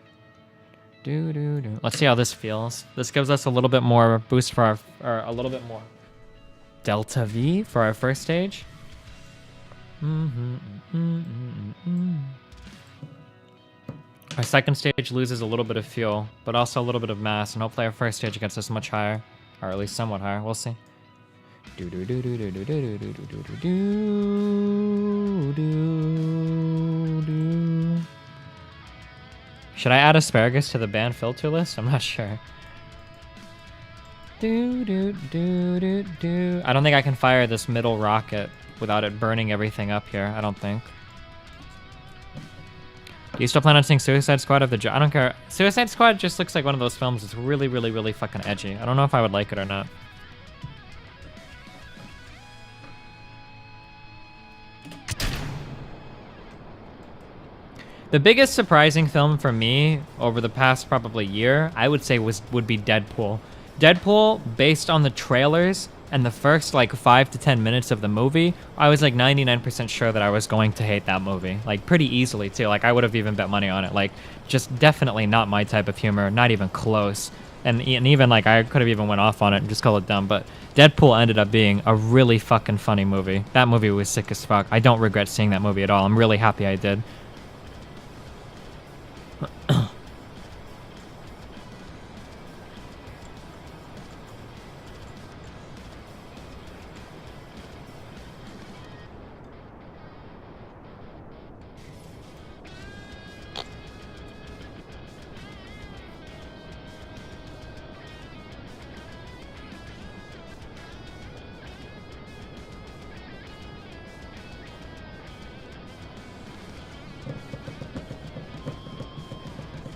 Speaker 1: Let's see how this feels. This gives us a little bit more boost for our, or a little bit more Delta V for our first stage. Our second stage loses a little bit of fuel, but also a little bit of mass, and hopefully our first stage gets us much higher, or at least somewhat higher. We'll see. Should I add asparagus to the banned filter list? I'm not sure. I don't think I can fire this middle rocket without it burning everything up here. I don't think. Do you still plan on seeing Suicide Squad of the I don't care. Suicide Squad just looks like one of those films that's really, really, really fucking edgy. I don't know if I would like it or not. The biggest surprising film for me over the past probably year, I would say would be Deadpool. Deadpool, based on the trailers and the first like 5 to 10 minutes of the movie, I was like 99% sure that I was going to hate that movie. Like pretty easily too. Like I would have even bet money on it. Like just definitely not my type of humor, not even close. And even like I could have even went off on it and just called it dumb. But Deadpool ended up being a really fucking funny movie. That movie was sick as fuck. I don't regret seeing that movie at all. I'm really happy I did.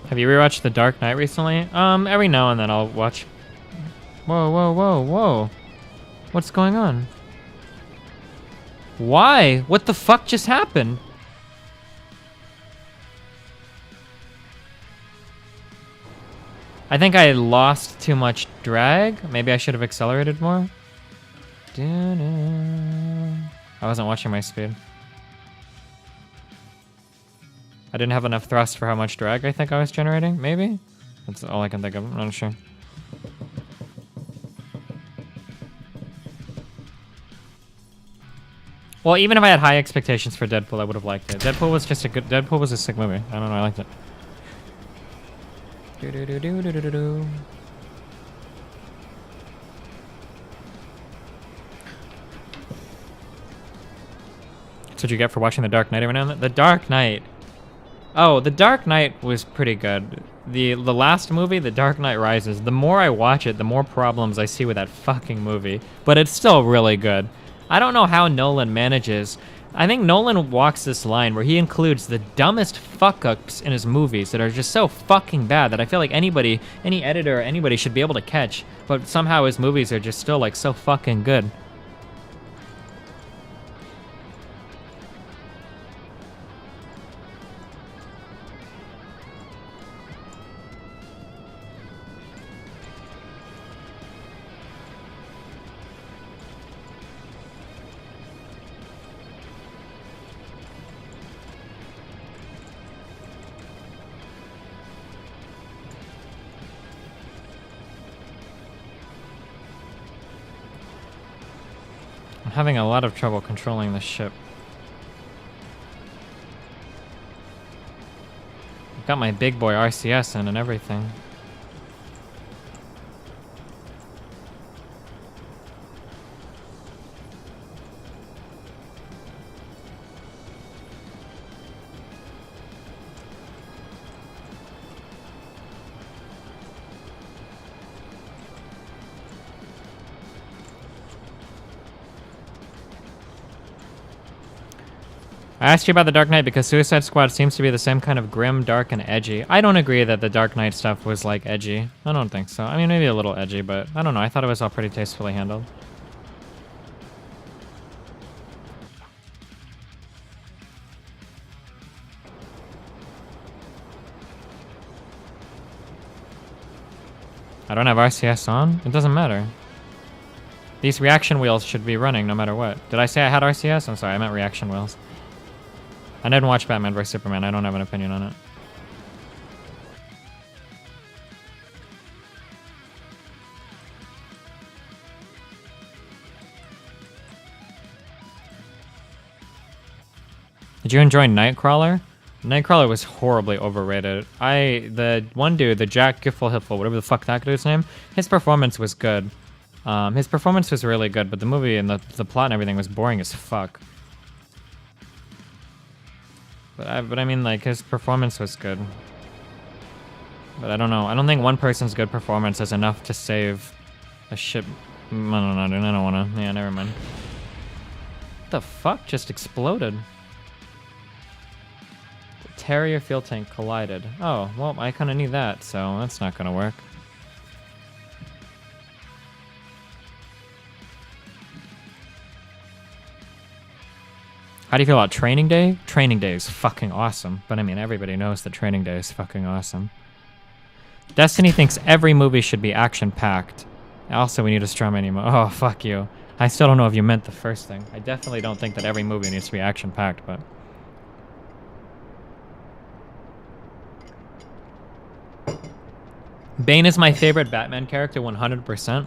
Speaker 1: Have you rewatched The Dark Knight recently? Every now and then I'll watch. Whoa, whoa, whoa, whoa. What's going on? Why? What the fuck just happened? I think I lost too much drag. Maybe I should have accelerated more. I wasn't watching my speed. I didn't have enough thrust for how much drag I think I was generating, maybe? That's all I can think of, I'm not sure. Well, even if I had high expectations for Deadpool, I would have liked it. Deadpool was a sick movie. I don't know, I liked it. That's what you get for watching The Dark Knight every now and then. The Dark Knight. Oh, The Dark Knight was pretty good. The last movie, The Dark Knight Rises, the more I watch it, the more problems I see with that fucking movie. But it's still really good. I don't know how Nolan manages. I think Nolan walks this line where he includes the dumbest fuck-ups in his movies that are just so fucking bad that I feel like anybody, any editor or anybody should be able to catch. But somehow his movies are just still like so fucking good. I'm having a lot of trouble controlling this ship. I've got my big boy RCS in and everything. I asked you about The Dark Knight because Suicide Squad seems to be the same kind of grim, dark, and edgy. I don't agree that the Dark Knight stuff was, like, edgy. I don't think so. I mean, maybe a little edgy, but I don't know. I thought it was all pretty tastefully handled. I don't have RCS on? It doesn't matter. These reaction wheels should be running no matter what. Did I say I had RCS? I'm sorry, I meant reaction wheels. I didn't watch Batman vs Superman. I don't have an opinion on it. Did you enjoy Nightcrawler? Nightcrawler was horribly overrated. The one dude, the Jack Gyllenhaal, whatever the fuck that dude's name, his performance was good. His performance was really good, but the movie and the plot and everything was boring as fuck. But I mean, like, his performance was good. But I don't know. I don't think one person's good performance is enough to save a ship. I don't know, dude. I don't wanna. Yeah, never mind. What the fuck just exploded? The Terrier fuel tank collided. Oh, well, I kinda need that, so that's not gonna work. How do you feel about Training Day? Training Day is fucking awesome. But I mean, everybody knows that Training Day is fucking awesome. Destiny thinks every movie should be action-packed. Also, we need a Strum anymore. Oh, fuck you. I still don't know if you meant the first thing. I definitely don't think that every movie needs to be action-packed, but... Bane is my favorite Batman character, 100%.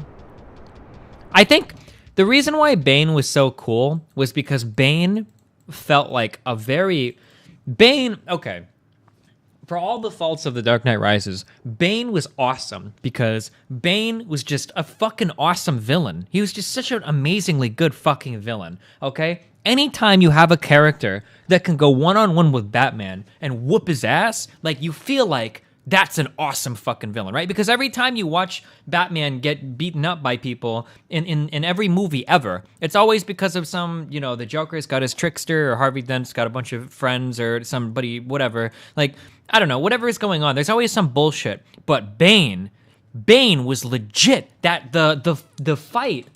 Speaker 1: I think the reason why Bane was so cool was because Bane felt like a very... Bane... Okay. For all the faults of The Dark Knight Rises, Bane was awesome because Bane was just a fucking awesome villain. He was just such an amazingly good fucking villain, okay? Anytime you have a character that can go one-on-one with Batman and whoop his ass, like, you feel like that's an awesome fucking villain, right? Because every time you watch Batman get beaten up by people in every movie ever, it's always because of some, you know, the Joker's got his trickster, or Harvey Dent's got a bunch of friends, or somebody, whatever. Like, I don't know, whatever is going on. There's always some bullshit. But Bane was legit. That the fight.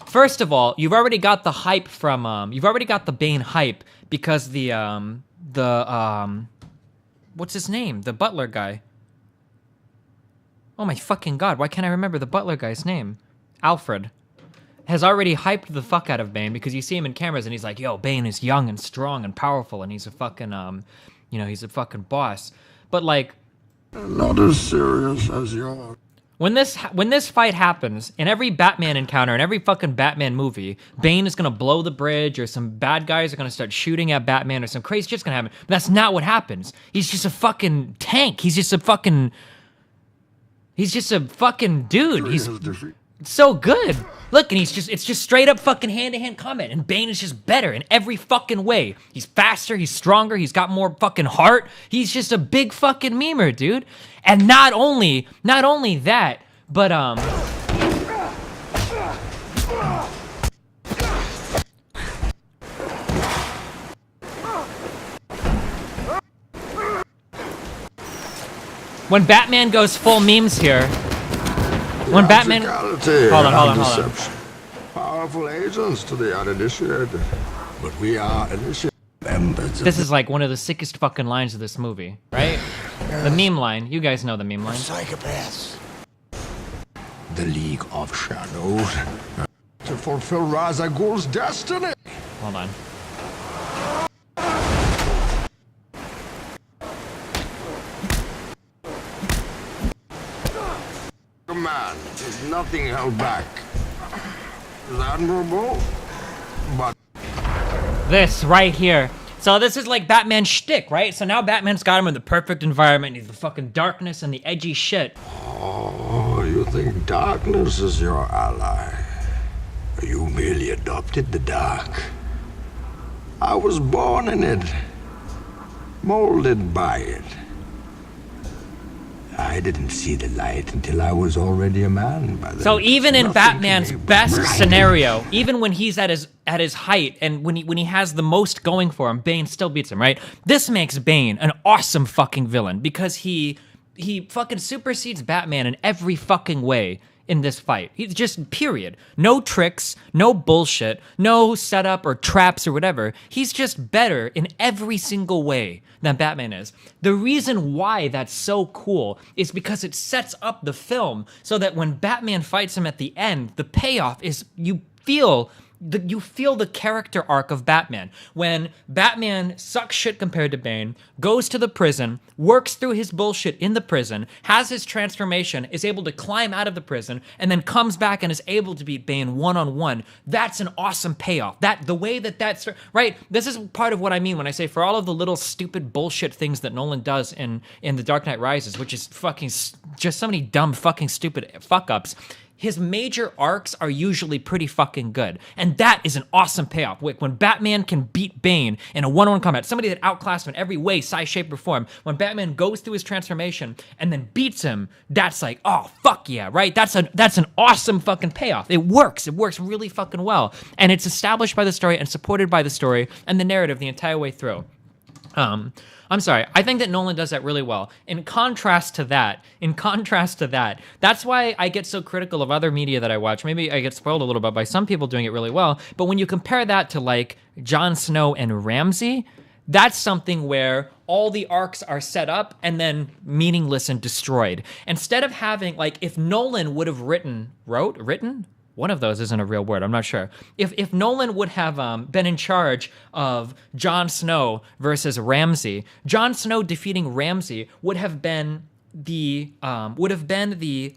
Speaker 1: First of all, you've already got the hype from you've already got the Bane hype because the what's his name? The butler guy. Oh my fucking god, why can't I remember the butler guy's name? Alfred has already hyped the fuck out of Bane because you see him in cameras and he's like, yo, Bane is young and strong and powerful and he's a fucking, you know, he's a fucking boss. But like...
Speaker 10: Not as serious as yours.
Speaker 1: When this fight happens, in every Batman encounter, in every fucking Batman movie, Bane is gonna blow the bridge or some bad guys are gonna start shooting at Batman or some crazy shit's gonna happen. But that's not what happens. He's just a fucking tank. He's just a fucking dude. He's so good. Look, and it's just straight up fucking hand-to-hand combat, and Bane is just better in every fucking way. He's faster, he's stronger, he's got more fucking heart. He's just a big fucking memer, dude. And not only that, but when Batman goes full memes here, when Batman... Hold on.
Speaker 10: Powerful agents to the uninitiated, but we are initiated members.
Speaker 1: This is like one of the sickest fucking lines of this movie, right? Yes. The meme line. You guys know the meme line.
Speaker 10: Psychopaths. The League of Shadows. To fulfill Ra's al Ghul's destiny.
Speaker 1: Hold on.
Speaker 10: Man, there's nothing held back. It's admirable, but...
Speaker 1: This right here. So this is like Batman's shtick, right? So now Batman's got him in the perfect environment. He's the fucking darkness and the edgy shit.
Speaker 10: Oh, you think darkness is your ally? You merely adopted the dark. I was born in it, molded by it. I didn't see the light until I was already a man.
Speaker 1: So even in Batman's best scenario, even when he's at his height and when he has the most going for him, Bane still beats him, right? This makes Bane an awesome fucking villain because he fucking supersedes Batman in every fucking way in this fight. He's just, period. No tricks, no bullshit, no setup or traps or whatever. He's just better in every single way than Batman is. The reason why that's so cool is because it sets up the film so that when Batman fights him at the end, the payoff is you feel you feel the character arc of Batman. When Batman sucks shit compared to Bane, goes to the prison, works through his bullshit in the prison, has his transformation, is able to climb out of the prison, and then comes back and is able to beat Bane one-on-one. That's an awesome payoff. The way that's right. This is part of what I mean when I say for all of the little stupid bullshit things that Nolan does in The Dark Knight Rises, which is fucking just so many dumb fucking stupid fuck ups. His major arcs are usually pretty fucking good. And that is an awesome payoff. When Batman can beat Bane in a one-on-one combat, somebody that outclassed him in every way, size, shape, or form, when Batman goes through his transformation and then beats him, that's like, oh, fuck yeah, right? That's an awesome fucking payoff. It works. It works really fucking well. And it's established by the story and supported by the story and the narrative the entire way through. I'm sorry. I think that Nolan does that really well. In contrast to that, that's why I get so critical of other media that I watch. Maybe I get spoiled a little bit by some people doing it really well. But when you compare that to like Jon Snow and Ramsay, that's something where all the arcs are set up and then meaningless and destroyed. Instead of having, like, if Nolan would have written? One of those isn't a real word, I'm not sure. If Nolan would have been in charge of Jon Snow versus Ramsay, Jon Snow defeating Ramsay would have been the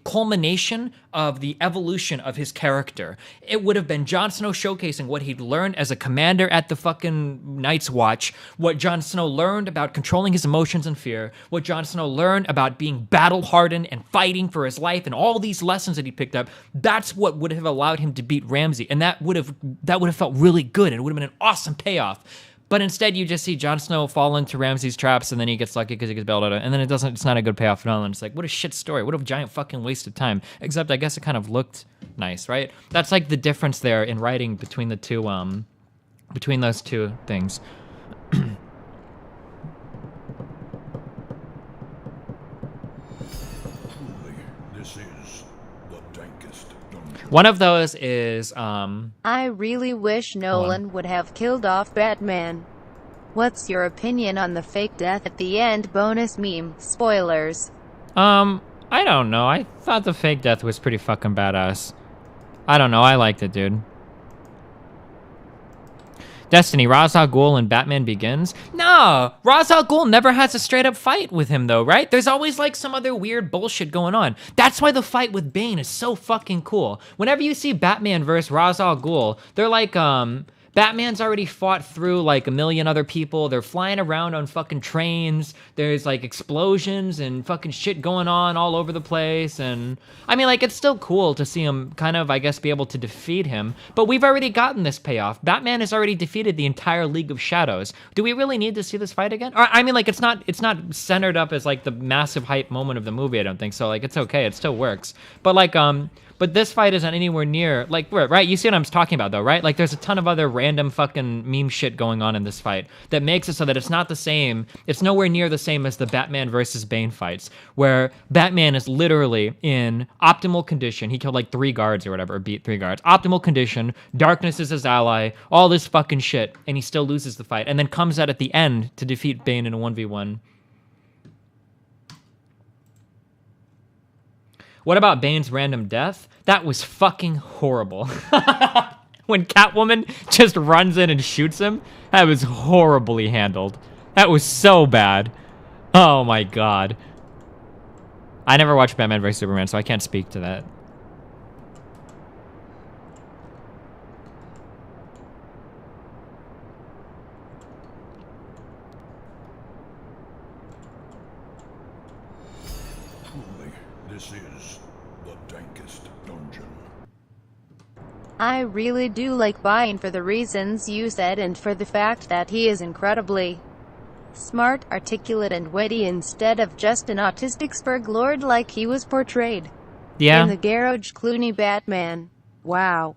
Speaker 1: culmination of the evolution of his character. It would have been Jon Snow showcasing what he'd learned as a commander at the fucking Night's Watch, what Jon Snow learned about controlling his emotions and fear, what Jon Snow learned about being battle-hardened and fighting for his life, and all these lessons that he picked up. That's what would have allowed him to beat Ramsay, and that would have felt really good, and it would have been an awesome payoff. But instead, you just see Jon Snow fall into Ramsay's traps, and then he gets lucky because he gets bailed out. And then it's not a good payoff at all. And it's like, what a shit story. What a giant fucking waste of time. Except I guess it kind of looked nice, right? That's like the difference there in writing between the two, between those two things.
Speaker 10: This is the dankest dungeon.
Speaker 1: One of those is,
Speaker 8: I really wish Nolan would have killed off Batman. What's your opinion on the fake death at the end bonus meme? Spoilers.
Speaker 1: I don't know. I thought the fake death was pretty fucking badass. I don't know. I liked it, dude. Destiny, Ra's al Ghul and Batman Begins? No, Ra's al Ghul never has a straight up fight with him though, right? There's always like some other weird bullshit going on. That's why the fight with Bane is so fucking cool. Whenever you see Batman versus Ra's al Ghul, they're like, Batman's already fought through like a million other people. They're flying around on fucking trains. There's like explosions and fucking shit going on all over the place. And I mean, like, it's still cool to see him kind of, I guess, be able to defeat him. But we've already gotten this payoff. Batman has already defeated the entire League of Shadows. Do we really need to see this fight again? Or, I mean, like, it's not centered up as like the massive hype moment of the movie. I don't think so. Like, it's okay. It still works. But like, but this fight isn't anywhere near, like, right? You see what I'm talking about, though, right? Like, there's a ton of other random fucking meme shit going on in this fight that makes it so that it's not the same. It's nowhere near the same as the Batman versus Bane fights, where Batman is literally in optimal condition. He killed, like, 3 guards or whatever, or beat 3 guards. Optimal condition. Darkness is his ally. All this fucking shit. And he still loses the fight. And then comes out at the end to defeat Bane in a 1v1. What about Bane's random death? That was fucking horrible. When Catwoman just runs in and shoots him, that was horribly handled. That was so bad. Oh my god. I never watched Batman vs Superman, so I can't speak to that.
Speaker 10: This is the dankest dungeon.
Speaker 8: I really do like Bane for the reasons you said and for the fact that he is incredibly smart, articulate, and witty instead of just an autistic Spurglord like he was portrayed in the Garage Clooney Batman. Wow.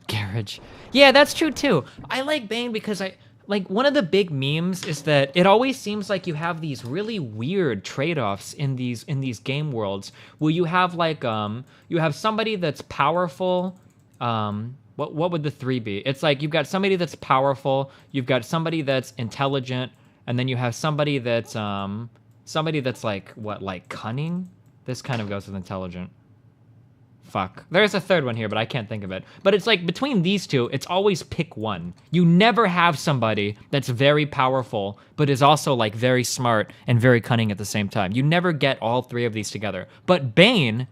Speaker 1: Garage. Yeah, that's true too. I like Bane because like, one of the big memes is that it always seems like you have these really weird trade-offs in these game worlds where you have like you have somebody that's powerful. What would the 3 be? It's like you've got somebody that's powerful, you've got somebody that's intelligent, and then you have somebody that's like what, like cunning? This kind of goes with intelligent. Fuck. There's a third one here, but I can't think of it. But it's like between these two, it's always pick one. You never have somebody that's very powerful, but is also like very smart and very cunning at the same time. You never get all three of these together. But Bane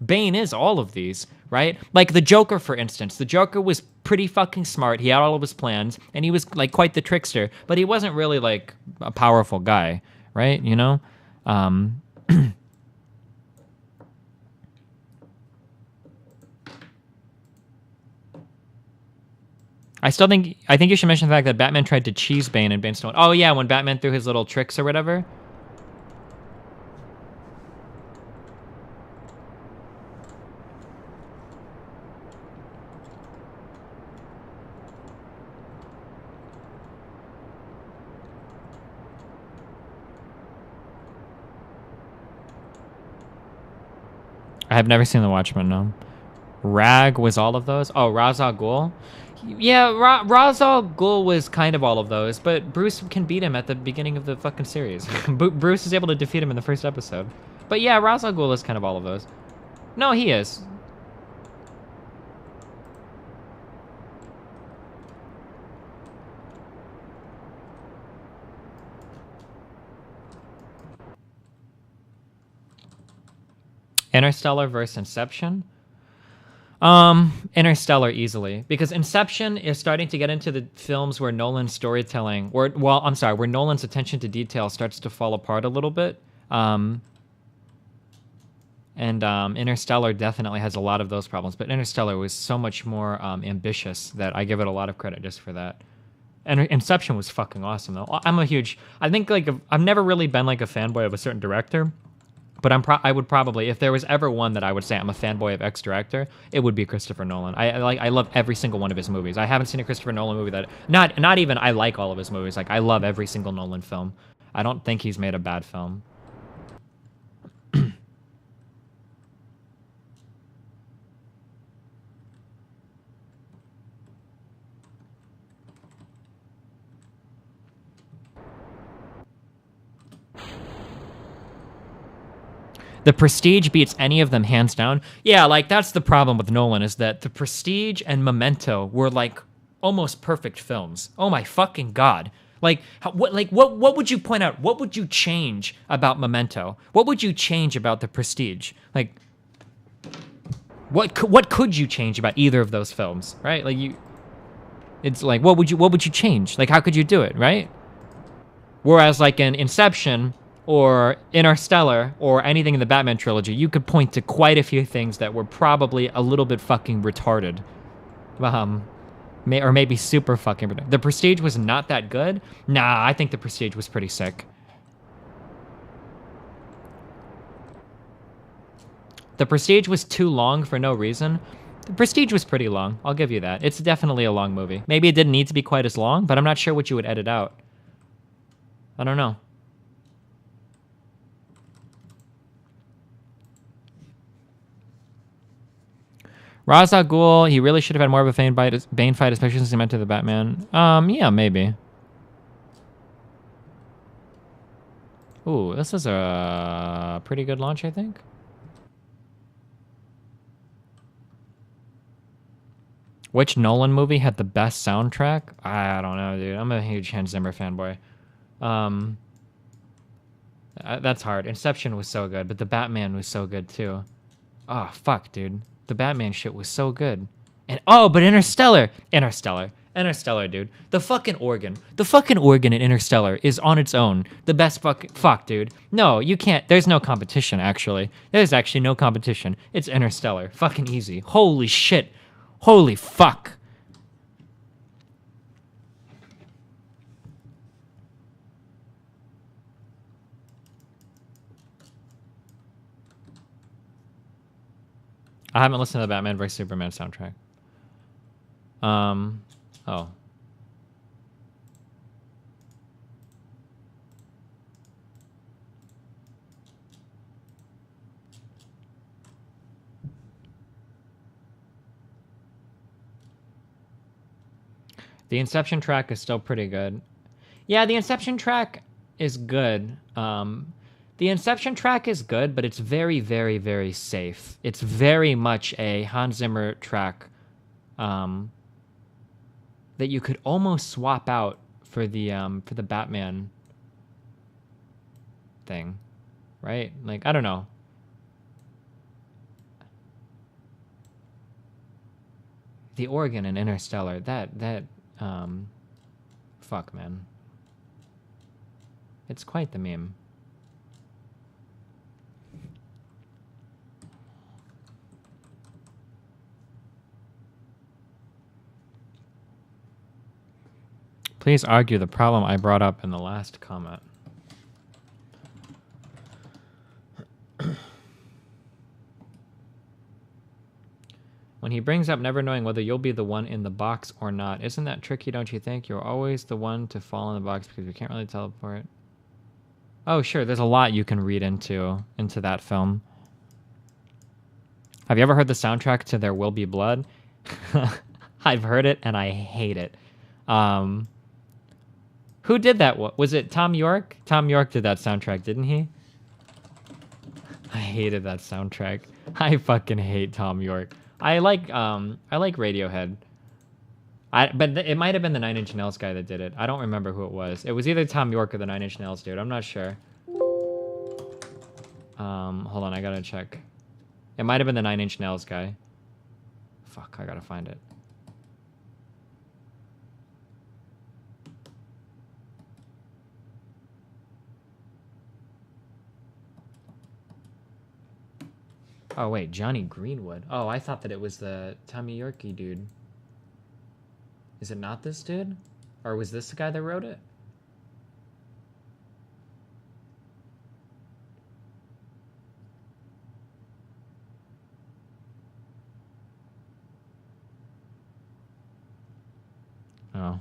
Speaker 1: is all of these, right? Like the Joker, for instance. The Joker was pretty fucking smart. He had all of his plans, and he was like quite the trickster, but he wasn't really like a powerful guy, right? You know? I think you should mention the fact that Batman tried to cheese Bane and Bane still went, oh yeah, when Batman threw his little tricks or whatever. I have never seen The Watchmen, no. Rag was all of those? Oh, Ra's al Ghul? Yeah, Ra's al Ghul was kind of all of those, but Bruce can beat him at the beginning of the fucking series. Bruce is able to defeat him in the first episode. But yeah, Ra's al Ghul is kind of all of those. No, he is. Interstellar versus Inception? Interstellar easily, because Inception is starting to get into the films where Nolan's storytelling, where Nolan's attention to detail starts to fall apart a little bit. Interstellar definitely has a lot of those problems, but Interstellar was so much more ambitious that I give it a lot of credit just for that. And Inception was fucking awesome though. I've never really been like a fanboy of a certain director. But I would probably, if there was ever one that I would say I'm a fanboy of X director, it would be Christopher Nolan. I love every single one of his movies. I haven't seen a Christopher Nolan movie that not even I like all of his movies. Like I love every single Nolan film. I don't think he's made a bad film. The Prestige beats any of them hands down. Yeah, like that's the problem with Nolan, is that The Prestige and Memento were like almost perfect films. Oh my fucking god. What would you point out? What would you change about Memento? What would you change about The Prestige? Like what could you change about either of those films, right? It's like what would you change? Like how could you do it, right? Whereas like in Inception or Interstellar, or anything in the Batman trilogy, you could point to quite a few things that were probably a little bit fucking retarded. Or maybe super fucking retarded. The Prestige was not that good? Nah, I think The Prestige was pretty sick. The Prestige was too long for no reason. The Prestige was pretty long, I'll give you that. It's definitely a long movie. Maybe it didn't need to be quite as long, but I'm not sure what you would edit out. I don't know. Ra's al Ghul, he really should have had more of a Bane fight, especially since he meant to the Batman. Yeah, maybe. Ooh, this is a pretty good launch, I think. Which Nolan movie had the best soundtrack? I don't know, dude. I'm a huge Hans Zimmer fanboy. That's hard. Inception was so good, but the Batman was so good too. Oh, fuck, dude. The Batman shit was so good. And but Interstellar, dude. The fucking organ in Interstellar is on its own the best fuck, dude. No, you can't. There's no competition, actually. There's actually no competition. It's Interstellar. Fucking easy. Holy shit. Holy fuck. I haven't listened to the Batman vs Superman soundtrack. Oh. The Inception track is still pretty good. Yeah, the Inception track is good. The Inception track is good, but it's very, very, very safe. It's very much a Hans Zimmer track that you could almost swap out for the Batman thing, right? Like, I don't know. The organ in Interstellar, fuck, man. It's quite the meme. Please argue the problem I brought up in the last comment. When he brings up never knowing whether you'll be the one in the box or not, isn't that tricky, don't you think? You're always the one to fall in the box because you can't really teleport. Oh, sure, there's a lot you can read into that film. Have you ever heard the soundtrack to There Will Be Blood? I've heard it, and I hate it. Who did that? Was it Tom York? Tom York did that soundtrack, didn't he? I hated that soundtrack. I fucking hate Tom York. I like Radiohead. But it might have been the Nine Inch Nails guy that did it. I don't remember who it was. It was either Tom York or the Nine Inch Nails dude. I'm not sure. Hold on, I gotta check. It might have been the Nine Inch Nails guy. Fuck, I gotta find it. Oh, wait, Johnny Greenwood. Oh, I thought that it was the Tommy Yorkie dude. Is it not this dude? Or was this the guy that wrote it? Oh.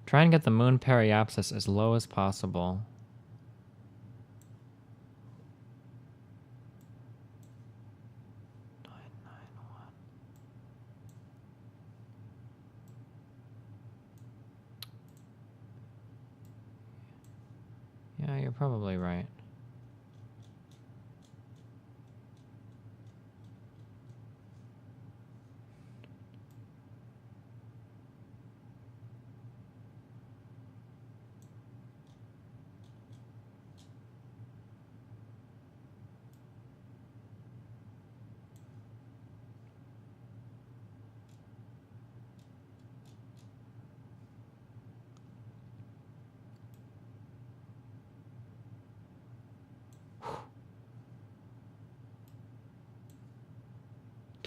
Speaker 1: Try and get the moon periapsis as low as possible. Yeah, you're probably right.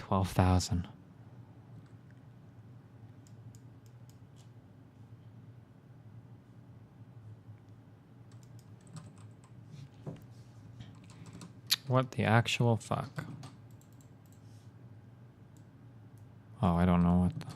Speaker 1: $12,000. What the actual fuck? Oh, I don't know what the...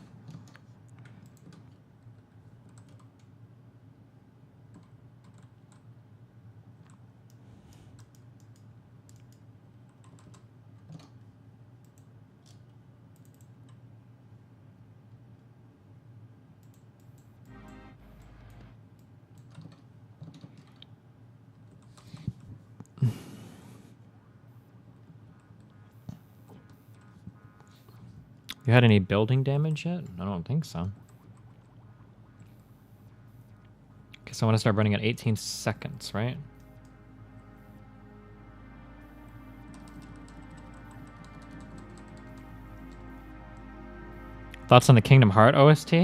Speaker 1: You had any building damage yet? I don't think so. Okay, so I want to start running at 18 seconds, right? Thoughts on the Kingdom Hearts OST?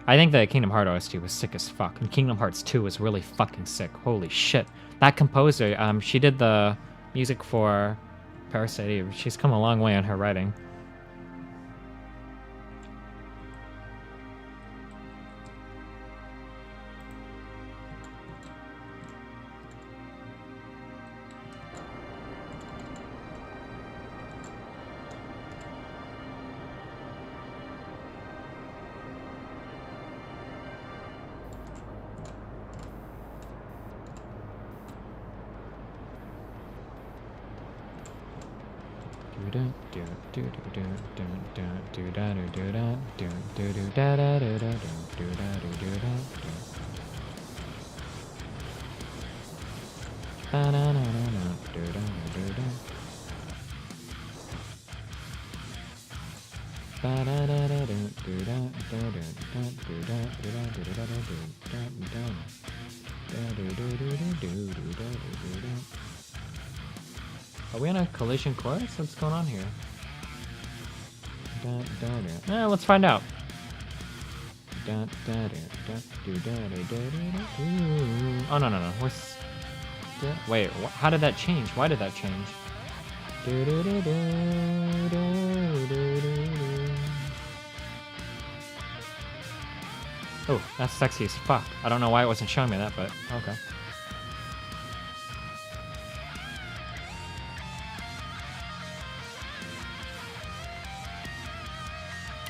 Speaker 1: I think the Kingdom Hearts OST was sick as fuck. And Kingdom Hearts 2 was really fucking sick. Holy shit. That composer, she did the music for Parasite Eve. She's come a long way on her writing. Are we on a collision course? What's going on here? Let's find out. Oh, no. Wait, how did that change? Why did that change? Oh, that's sexy as fuck. I don't know why it wasn't showing me that, but okay.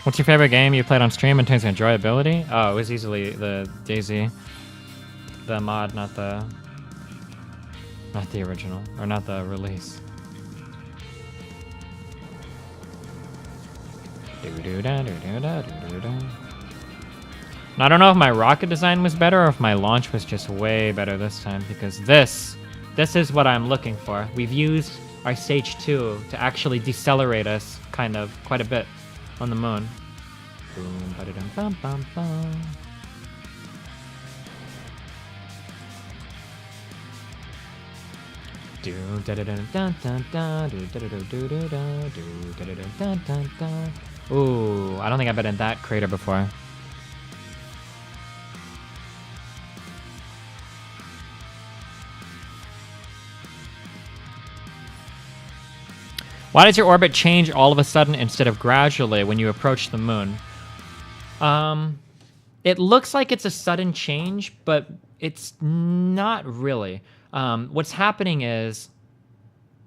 Speaker 1: What's your favorite game you played on stream in terms of enjoyability? Oh, it was easily the DayZ. The mod, not the original, or not the release. Now, I don't know if my rocket design was better or if my launch was just way better this time, because this is what I'm looking for. We've used our stage 2 to actually decelerate us quite a bit on the moon. Boom, ba-da-dum, bum, bum, bum. Do da da da dun dun dun do da da do do do da do da da dun dun dun. Ooh, I don't think I've been in that crater before. Why does your orbit change all of a sudden instead of gradually when you approach the moon? It looks like it's a sudden change, but it's not really. What's happening is,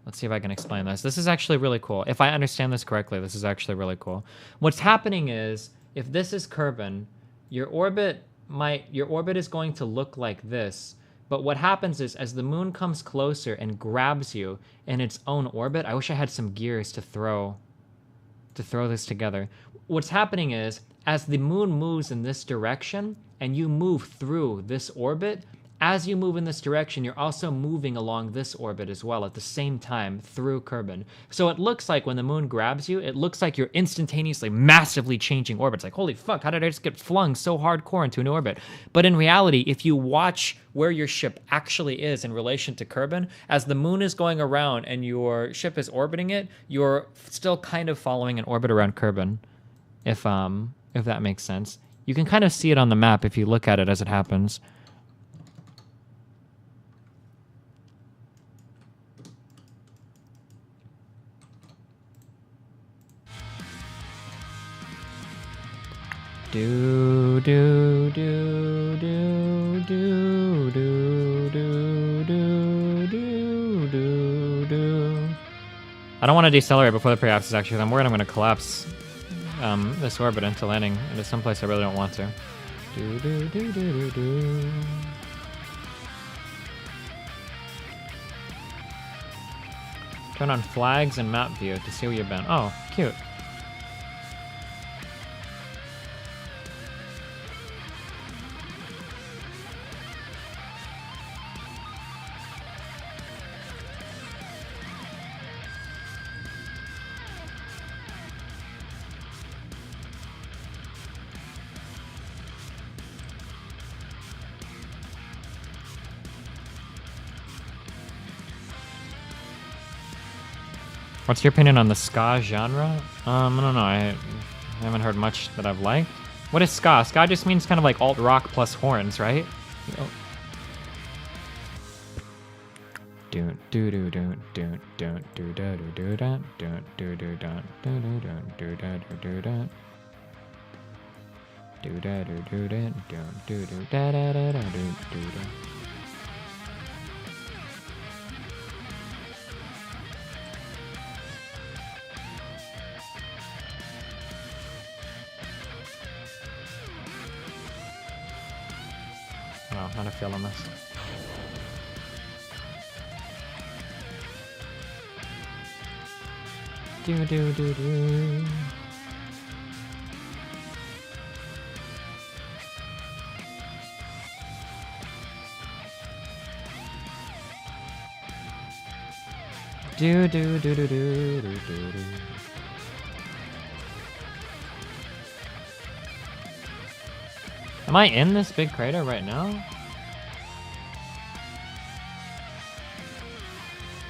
Speaker 1: let's see if I can explain this. This is actually really cool. If I understand this correctly, this is actually really cool. What's happening is, if this is Kerbin, your orbit is going to look like this. But what happens is, as the moon comes closer and grabs you in its own orbit, I wish I had some gears to throw this together. What's happening is, as the moon moves in this direction and you move through this orbit, as you move in this direction, you're also moving along this orbit as well at the same time through Kerbin. So it looks like when the moon grabs you, it looks like you're instantaneously massively changing orbits. Like, holy fuck, how did I just get flung so hardcore into an orbit? But in reality, if you watch where your ship actually is in relation to Kerbin, as the moon is going around and your ship is orbiting it, you're still kind of following an orbit around Kerbin, if that makes sense. You can kind of see it on the map if you look at it as it happens. Do do do do do do do do do do do. I don't want to decelerate before the pre-ops is actually. I'm worried I'm going to collapse this orbit into landing into someplace I really don't want to. Do do do do do do. Turn on flags and map view to see where you've been. Oh, cute. What's your opinion on the ska genre? I don't know. I haven't heard much that I've liked. What is ska? Ska just means kind of like alt rock plus horns, right? Do do do do do do do do do do do do do do do do do do do da do do da do do da da da da do do da. Oh, not a feel on this. Do do do do. Do do do do do do do do. Am I in this big crater right now?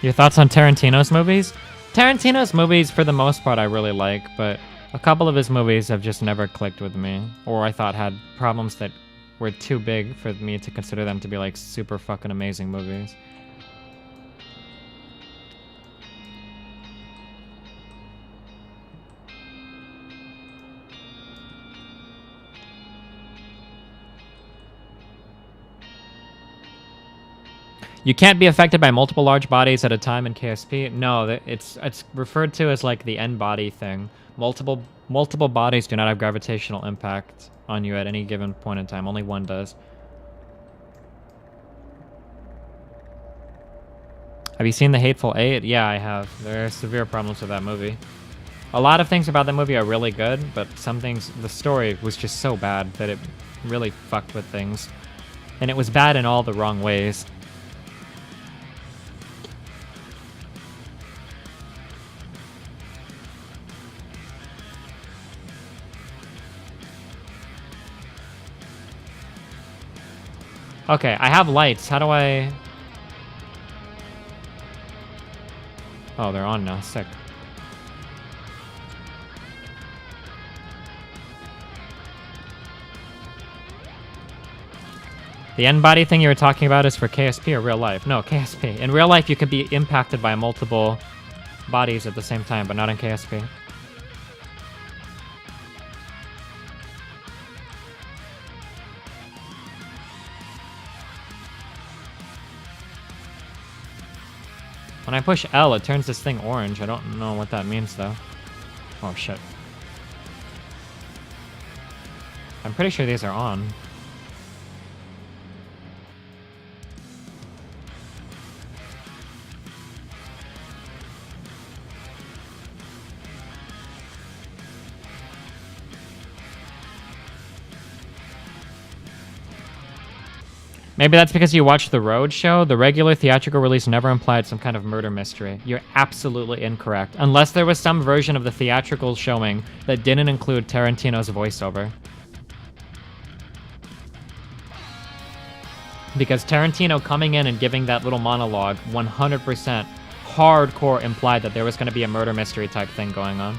Speaker 1: Your thoughts on Tarantino's movies? Tarantino's movies, for the most part, I really like, but a couple of his movies have just never clicked with me, or I thought had problems that were too big for me to consider them to be like super fucking amazing movies. You can't be affected by multiple large bodies at a time in KSP. No, it's referred to as like the n-body thing. Multiple bodies do not have gravitational impact on you at any given point in time. Only one does. Have you seen The Hateful Eight? Yeah, I have. There are severe problems with that movie. A lot of things about that movie are really good, but some things, the story was just so bad that it really fucked with things. And it was bad in all the wrong ways. Okay, I have lights. How do I... Oh, they're on now. Sick. The n-body thing you were talking about is for KSP or real life? No, KSP. In real life, you could be impacted by multiple bodies at the same time, but not in KSP. When I push L, it turns this thing orange. I don't know what that means, though. Oh, shit. I'm pretty sure these are on. Maybe that's because you watched The Road show. The regular theatrical release never implied some kind of murder mystery. You're absolutely incorrect. Unless there was some version of the theatrical showing that didn't include Tarantino's voiceover. Because Tarantino coming in and giving that little monologue 100% hardcore implied that there was going to be a murder mystery type thing going on.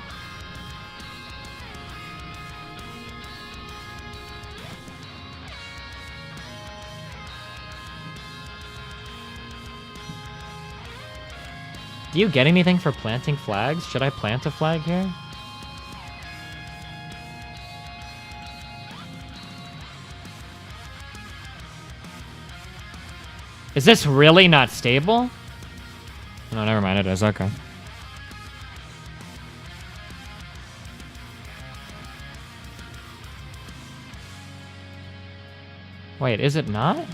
Speaker 1: Do you get anything for planting flags? Should I plant a flag here? Is this really not stable? No, never mind, it is. Okay. Wait, is it not?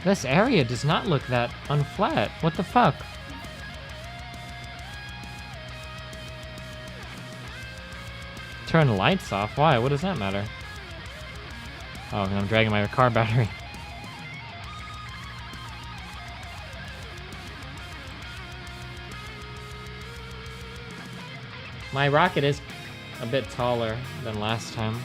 Speaker 1: This area does not look that unflat. What the fuck? Turn the lights off? Why? What does that matter? Oh, I'm dragging my car battery. My rocket is a bit taller than last time.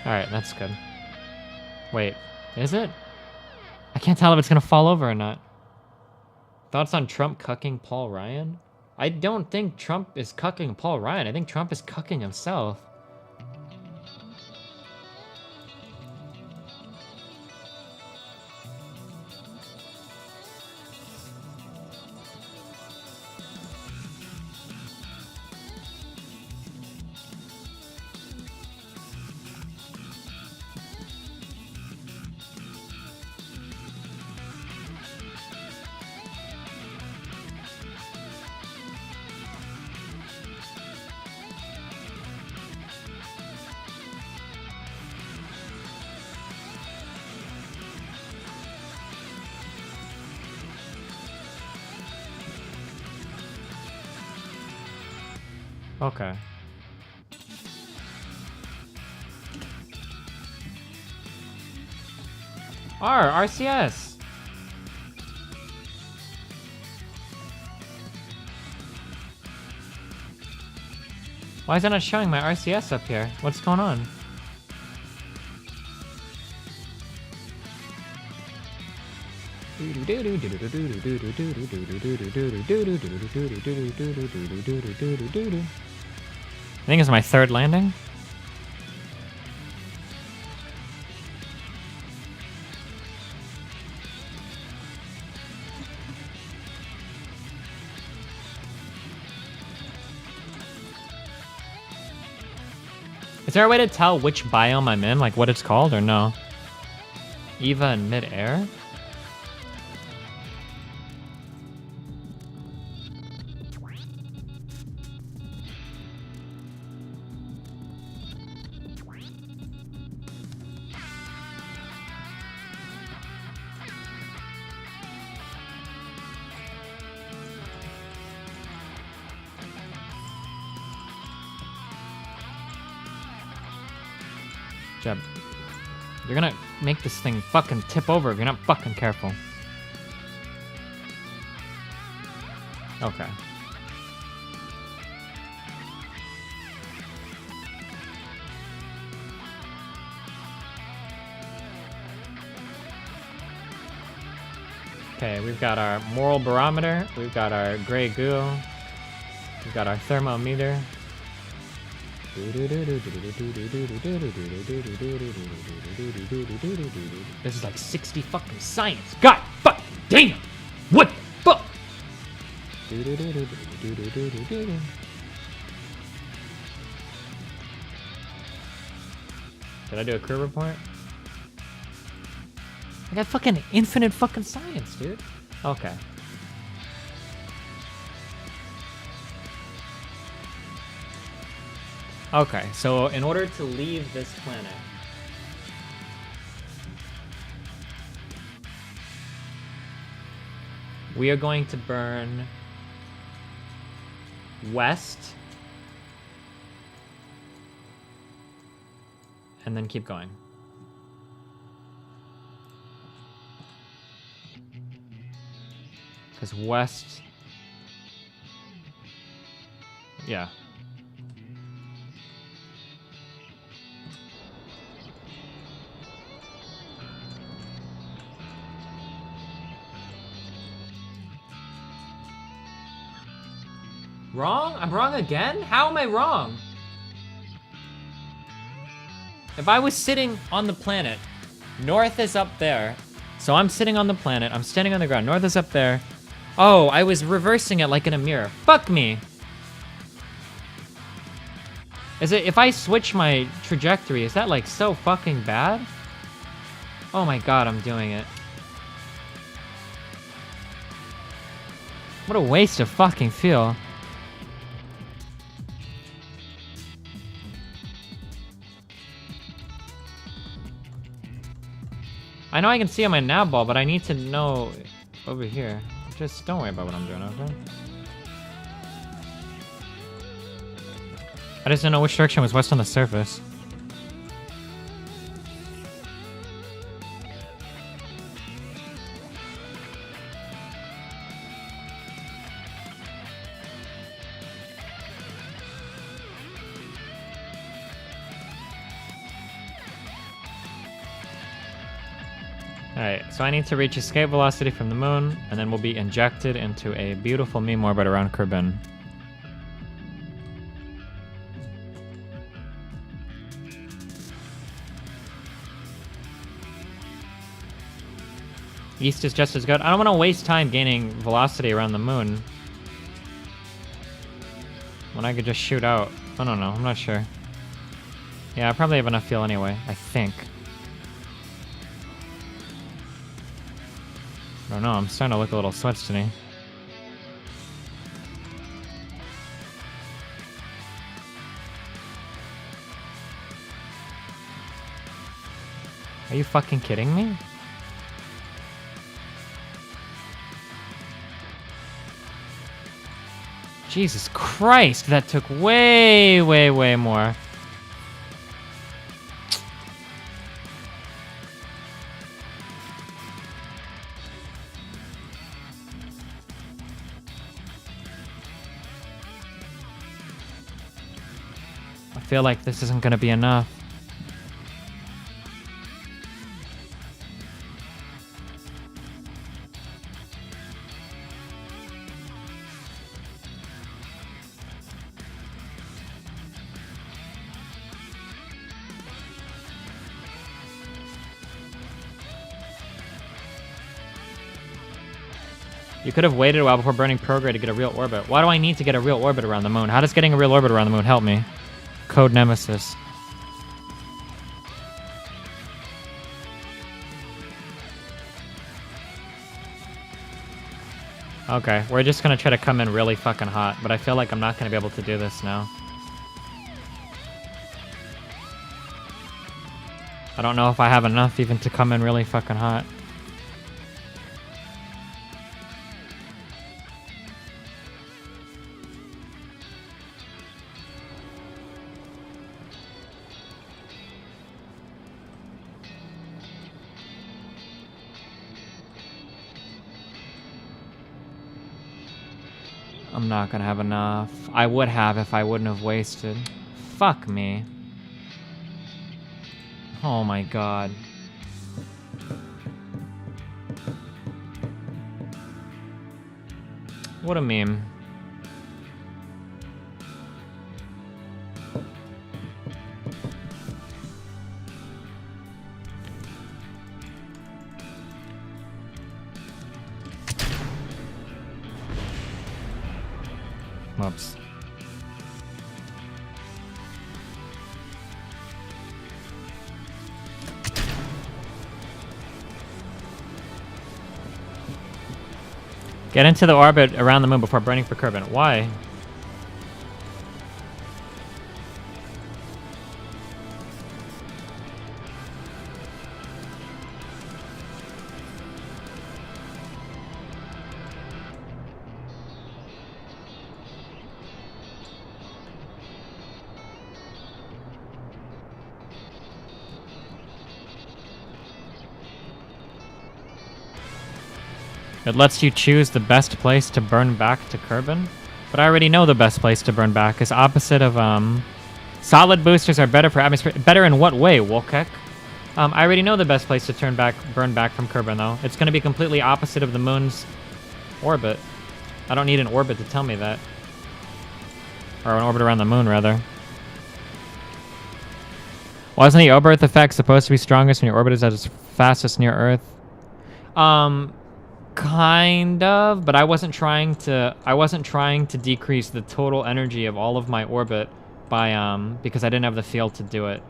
Speaker 1: Alright, that's good. Wait, is it? I can't tell if it's gonna fall over or not. Thoughts on Trump cucking Paul Ryan? I don't think Trump is cucking Paul Ryan. I think Trump is cucking himself. Okay. RCS. Why is it not showing my RCS up here? What's going on? I think it's my third landing. Is there a way to tell which biome I'm in, like what it's called, or no? Eva in mid-air? Jeb, you're gonna make this thing fucking tip over if you're not fucking careful. Okay. Okay, we've got our moral barometer, we've got our gray goo, we've got our thermometer. This is like 60 fucking science. God fucking damn! What the fuck? Did I do a crew report? I got fucking infinite fucking science, dude. Okay. Okay, so in order to leave this planet, we are going to burn west and then keep going. Because west... Yeah. Wrong? I'm wrong again? How am I wrong? If I was sitting on the planet, north is up there. So I'm sitting on the planet, I'm standing on the ground, north is up there. Oh, I was reversing it like in a mirror. Fuck me. Is it, if I switch my trajectory, is that like so fucking bad? Oh my god, I'm doing it. What a waste of fucking fuel. I know I can see on my nav ball, but I need to know over here. Just don't worry about what I'm doing, okay? I just didn't know which direction was west on the surface. Alright, so I need to reach escape velocity from the moon, and then we'll be injected into a beautiful meme orbit around Kerbin. East is just as good. I don't want to waste time gaining velocity around the moon when I could just shoot out. I don't know, I'm not sure. Yeah, I probably have enough fuel anyway, I think. I don't know, I'm starting to look a little switched to me. Are you fucking kidding me? Jesus Christ, that took way, way, way more. I feel like this isn't gonna be enough. You could have waited a while before burning Prograde to get a real orbit. Why do I need to get a real orbit around the moon? How does getting a real orbit around the moon help me? Code Nemesis. Okay, we're just gonna try to come in really fucking hot, but I feel like I'm not gonna be able to do this now. I don't know if I have enough even to come in really fucking hot. I'm not gonna have enough. I would have if I wouldn't have wasted. Fuck me. Oh my god. What a meme. Whoops. Get into the orbit around the moon before burning for Kerbin. Why? It lets you choose the best place to burn back to Kerbin. But I already know the best place to burn back is opposite of, solid boosters are better for atmosphere. Better in what way, Wolkek? I already know the best place to burn back from Kerbin, though. It's going to be completely opposite of the moon's orbit. I don't need an orbit to tell me that. Or an orbit around the moon, rather. Wasn't the Oberth effect supposed to be strongest when your orbit is at its fastest near Earth? Kind of, but I wasn't trying to decrease the total energy of all of my orbit by because I didn't have the field to do it.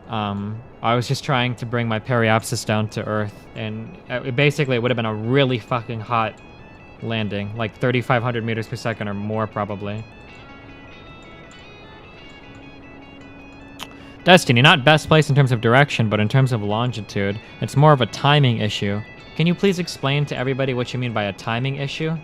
Speaker 1: I was just trying to bring my periapsis down to Earth, and basically it would have been a really fucking hot landing, like 3,500 meters per second or more probably. Destiny, not best place in terms of direction, but in terms of longitude. It's more of a timing issue. Can you please explain to everybody what you mean by a timing issue?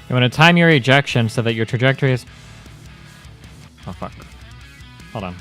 Speaker 1: You want to time your ejection so that your trajectory is... Oh, fuck. Hold on.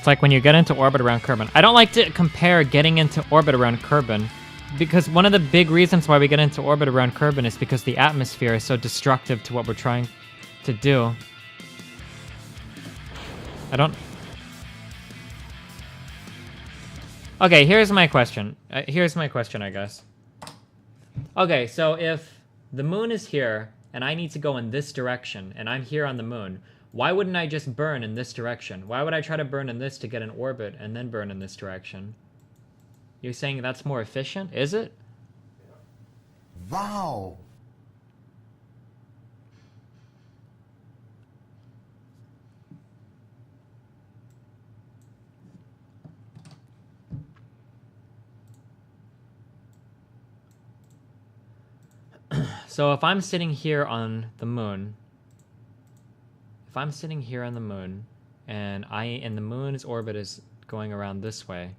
Speaker 1: It's like when you get into orbit around Kerbin. I don't like to compare getting into orbit around Kerbin, because one of the big reasons why we get into orbit around Kerbin is because the atmosphere is so destructive to what we're trying to do. I don't... Okay, here's my question. I guess. Okay, so if the moon is here, and I need to go in this direction, and I'm here on the moon, why wouldn't I just burn in this direction? Why would I try to burn in this to get an orbit, and then burn in this direction? You're saying that's more efficient? Is it?
Speaker 10: Wow.
Speaker 1: So if I'm sitting here on the moon, and the moon's orbit is going around this way,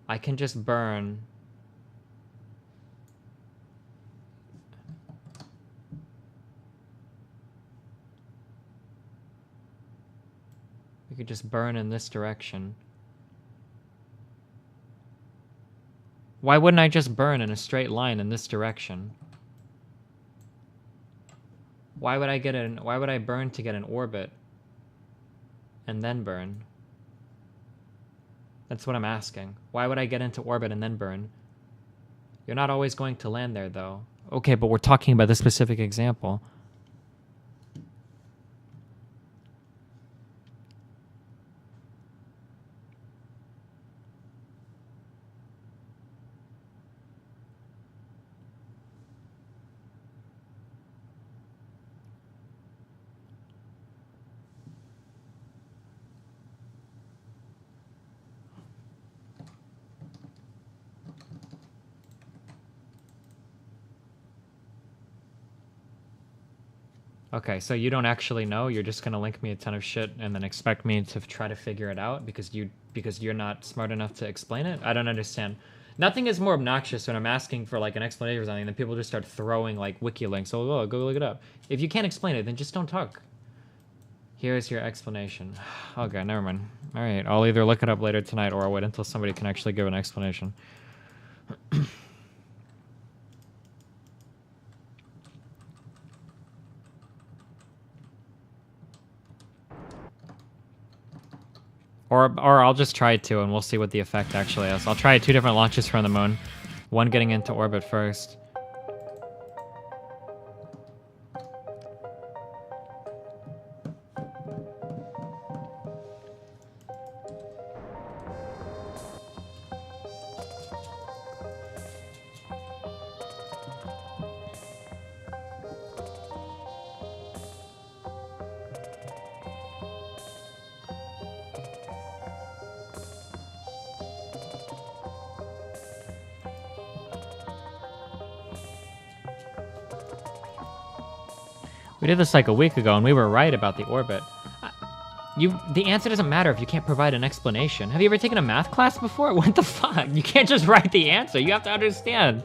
Speaker 1: I can just burn we could just burn in this direction. Why wouldn't I just burn in a straight line in this direction? Why would I burn to get an orbit and then burn? That's what I'm asking. Why would I get into orbit and then burn? You're not always going to land there, though. Okay, but we're talking about this specific example. Okay, so you don't actually know. You're just gonna link me a ton of shit and then expect me to try to figure it out because you're not smart enough to explain it? I don't understand. Nothing is more obnoxious when I'm asking for like an explanation or something, then people just start throwing like wiki links. Oh, go look it up. If you can't explain it, then just don't talk. Here's your explanation. Okay, never mind. All right, I'll either look it up later tonight or I'll wait until somebody can actually give an explanation. Or I'll just try it too, and we'll see what the effect actually is. I'll try 2 different launches from the moon. One getting into orbit first. We did this like a week ago, and we were right about the orbit. The answer doesn't matter if you can't provide an explanation. Have you ever taken a math class before? What the fuck? You can't just write the answer. You have to understand.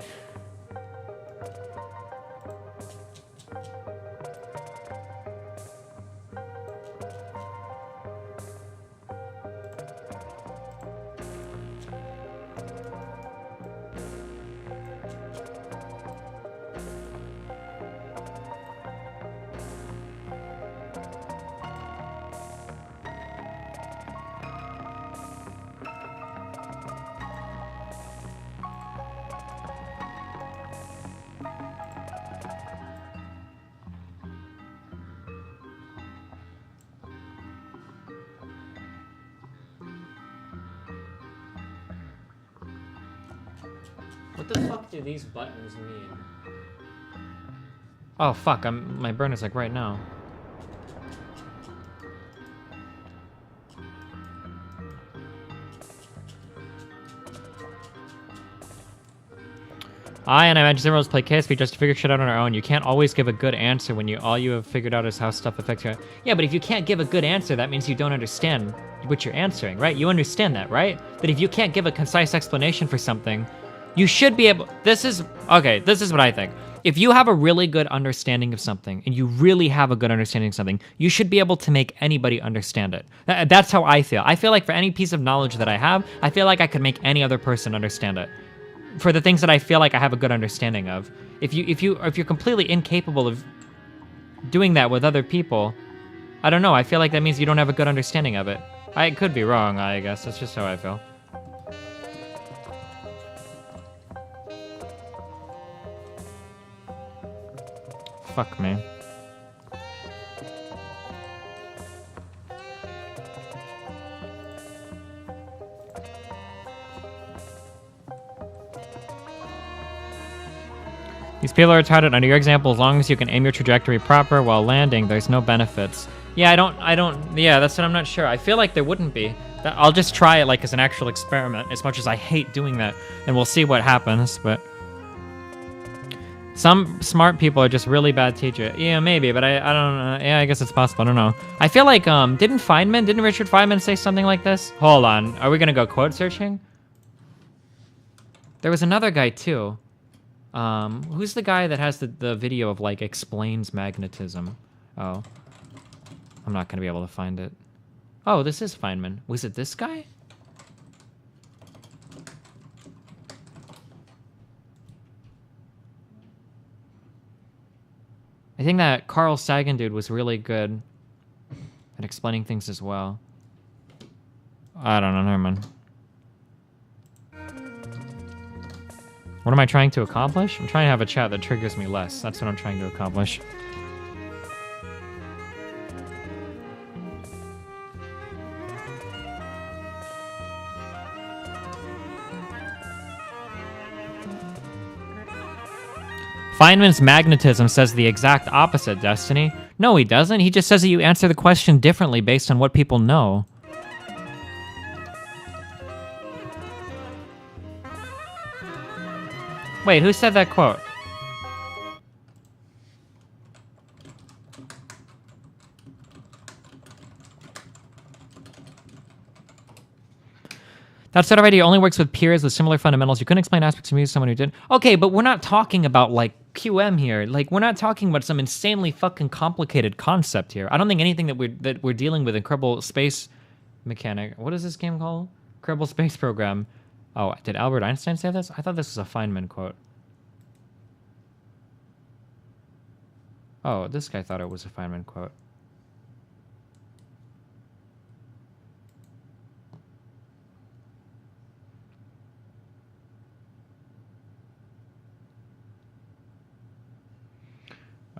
Speaker 1: What the fuck do these buttons mean? Oh fuck, my burn is like right now. I and I imagine Zimmerals play KSP just to figure shit out on our own. You can't always give a good answer when all you have figured out is how stuff affects you. Yeah, but if you can't give a good answer, that means you don't understand what you're answering, right? You understand that, right? That if you can't give a concise explanation for something, you should be able... This is what I think. if you have a really good understanding of something, and you really have a good understanding of something, you should be able to make anybody understand it. That's how I feel. I feel like for any piece of knowledge that I have, I feel like I could make any other person understand it. For the things that I feel like I have a good understanding of. If you're completely incapable of doing that with other people, I don't know. I feel like that means you don't have a good understanding of it. I could be wrong, I guess. That's just how I feel. Fuck me. These people are retarded. Under your example, as long as you can aim your trajectory proper while landing, there's no benefits. Yeah, yeah, that's what I'm not sure. I feel like there wouldn't be. I'll just try it like as an actual experiment, as much as I hate doing that, and we'll see what happens, but... Some smart people are just really bad teachers. Yeah, maybe, but I don't know. Yeah, I guess it's possible. I don't know. I feel like, didn't Richard Feynman say something like this? Hold on. Are we gonna go quote searching? There was another guy, too. Who's the guy that has the video of, like, explains magnetism? Oh. I'm not gonna be able to find it. Oh, this is Feynman. Was it this guy? I think that Carl Sagan dude was really good at explaining things as well. I don't know, never mind. What am I trying to accomplish? I'm trying to have a chat that triggers me less. That's what I'm trying to accomplish. Feynman's magnetism says the exact opposite, Destiny. No, he doesn't. He just says that you answer the question differently based on what people know. Wait, who said that quote? That set of idea only works with peers with similar fundamentals. You couldn't explain aspects of music to someone who did. Okay, but we're not talking about, like, QM here. Like, we're not talking about some insanely fucking complicated concept here. I don't think anything that we're dealing with in Kerbal Space Mechanic... What is this game called? Kerbal Space Program. Oh, did Albert Einstein say this? I thought this was a Feynman quote. Oh, this guy thought it was a Feynman quote.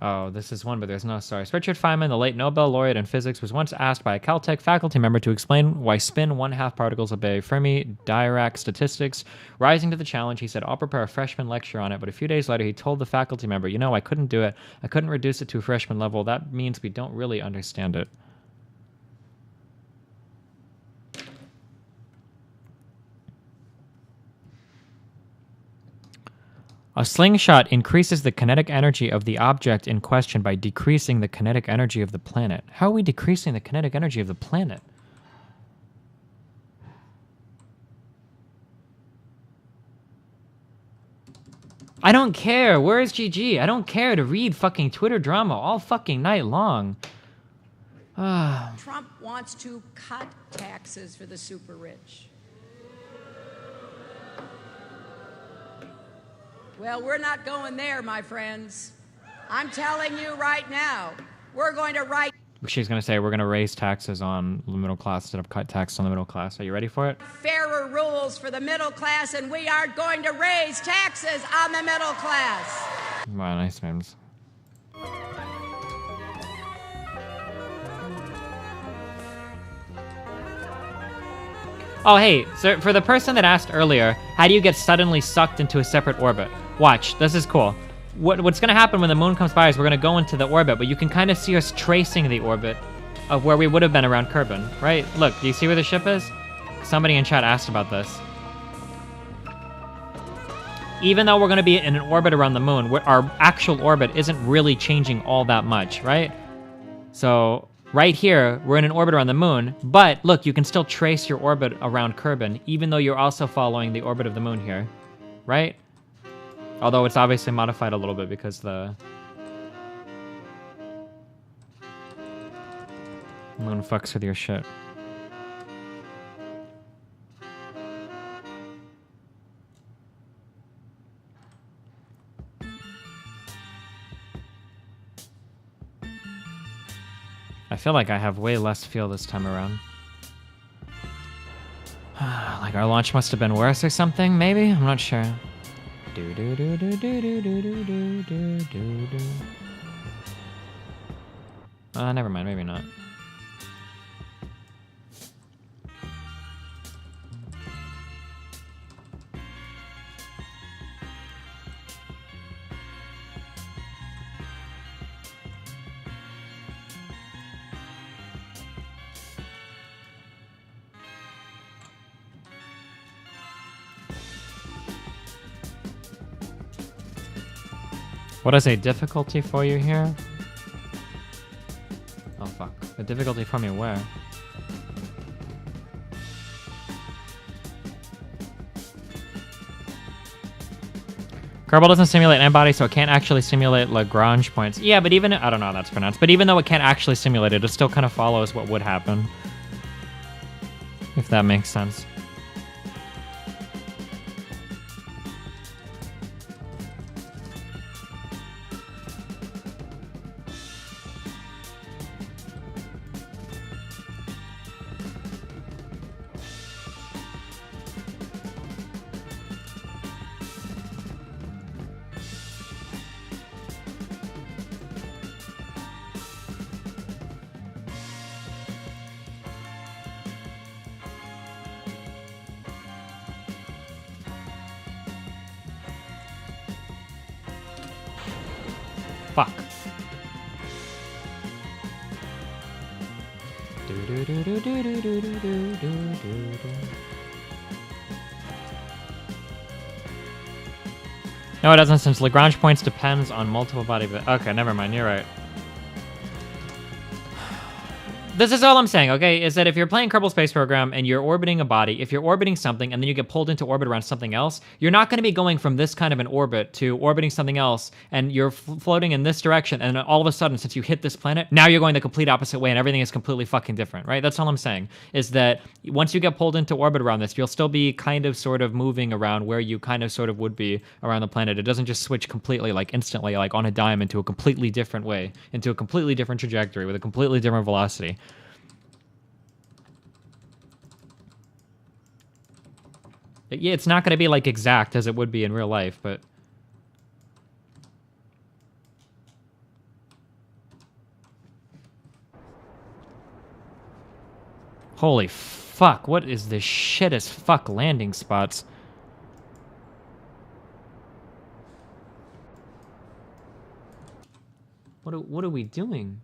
Speaker 1: Oh, this is one, but there's no stars. Richard Feynman, the late Nobel laureate in physics, was once asked by a Caltech faculty member to explain why spin one-half particles obey Fermi-Dirac statistics. Rising to the challenge, he said, I'll prepare a freshman lecture on it, but a few days later he told the faculty member, you know, I couldn't do it. I couldn't reduce it to a freshman level. That means we don't really understand it. A slingshot increases the kinetic energy of the object in question by decreasing the kinetic energy of the planet. How are we decreasing the kinetic energy of the planet? I don't care. Where is GG? I don't care to read fucking Twitter drama all fucking night long.
Speaker 9: Trump wants to cut taxes for the super rich. Well, we're not going there, my friends. I'm telling you right now, we're going to write...
Speaker 1: She's going to say we're going to raise taxes on the middle class instead of cut taxes on the middle class. Are you ready for it?
Speaker 9: Fairer rules for the middle class, and we are going to raise taxes on the middle class.
Speaker 1: Wow, nice memes. Oh, hey, so for the person that asked earlier, how do you get suddenly sucked into a separate orbit? Watch, this is cool. What's going to happen when the moon comes by is we're going to go into the orbit, but you can kind of see us tracing the orbit of where we would have been around Kerbin, right? Look, do you see where the ship is? Somebody in chat asked about this. Even though we're going to be in an orbit around the moon, our actual orbit isn't really changing all that much, right? So... right here, we're in an orbit around the moon, but look, you can still trace your orbit around Kerbin, even though you're also following the orbit of the moon here, right? Although it's obviously modified a little bit because the moon fucks with your shit. I feel like I have way less feel this time around. Like our launch must have been worse or something, maybe? I'm not sure. Never mind, maybe not. What is a difficulty for you here? Oh fuck. The difficulty for me where? Kerbal doesn't simulate n-body, so it can't actually simulate Lagrange points. Yeah, but even... I don't know how that's pronounced. But even though it can't actually simulate it, it still kind of follows what would happen. If that makes sense. Fuck. No, it doesn't, since Lagrange points depends on multiple body... Okay, never mind, you're right. This is all I'm saying, okay, is that if you're playing Kerbal Space Program and you're orbiting a body, if you're orbiting something and then you get pulled into orbit around something else, you're not going to be going from this kind of an orbit to orbiting something else, and you're floating in this direction, and all of a sudden, since you hit this planet, now you're going the complete opposite way, and everything is completely fucking different, right? That's all I'm saying, is that once you get pulled into orbit around this, you'll still be kind of sort of moving around where you kind of sort of would be around the planet. It doesn't just switch completely, like instantly, like on a dime into a completely different way, into a completely different trajectory with a completely different velocity. Yeah, it's not going to be like exact as it would be in real life, but... Holy fuck, what is this shit as fuck landing spots? What are we doing?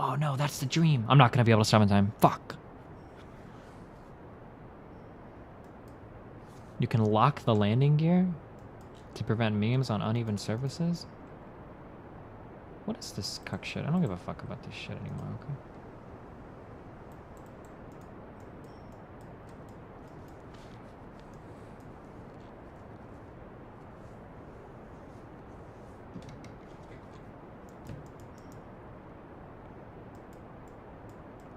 Speaker 1: Oh no, that's the dream. I'm not gonna be able to stop in time. Fuck. You can lock the landing gear to prevent memes on uneven surfaces? What is this cuck shit? I don't give a fuck about this shit anymore, okay?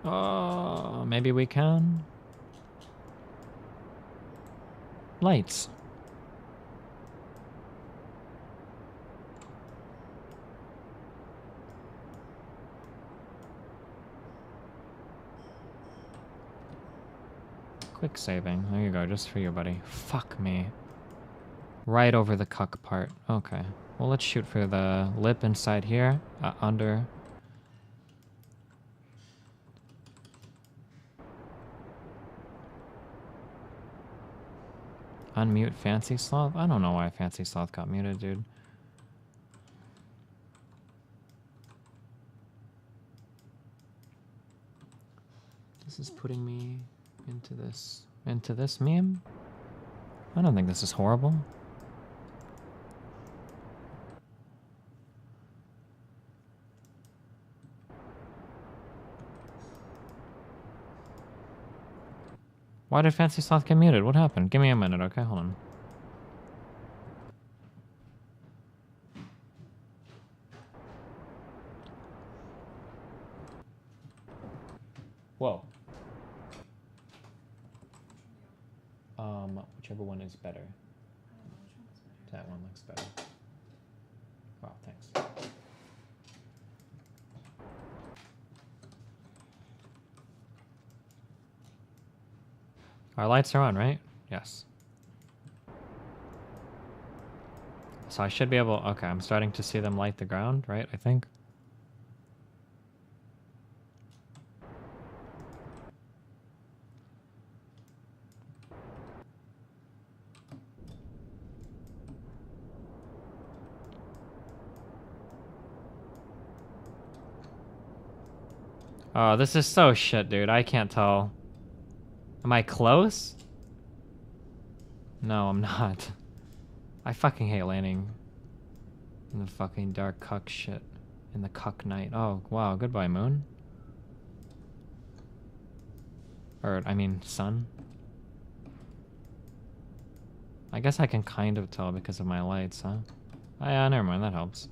Speaker 1: Oh, maybe we can. Lights. Quick saving. There you go, just for you, buddy. Fuck me. Right over the cuck part. Okay. Well, let's shoot for the lip inside here. Under... Unmute Fancy Sloth? I don't know why Fancy Sloth got muted, dude. This is putting me into this meme? I don't think this is horrible. Why did Fancy Sloth get muted? What happened? Give me a minute, okay? Hold on. Whoa. Whichever one is better. That one looks better. Wow, thanks. Our lights are on, right? Yes. So I should be able... Okay, I'm starting to see them light the ground, right? I think. Oh, this is so shit, dude. I can't tell. Am I close? No, I'm not. I fucking hate landing in the fucking dark cuck shit. In the cuck night. Oh, wow. Goodbye, moon. Or, I mean, sun. I guess I can kind of tell because of my lights, huh? Oh, yeah, never mind. That helps.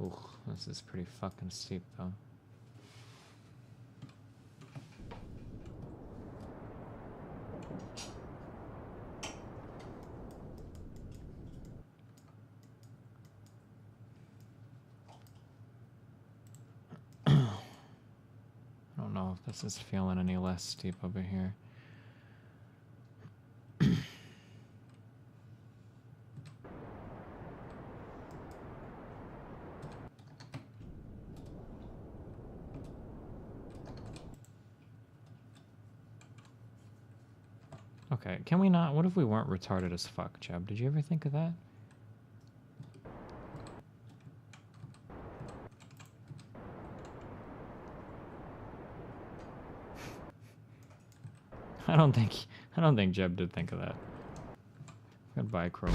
Speaker 1: Ooh, this is pretty fucking steep, though. I don't know if this is feeling any less steep over here. Okay, can we not? What if we weren't retarded as fuck, Jeb? Did you ever think of that? I don't think Jeb did think of that. Goodbye, Crowboy.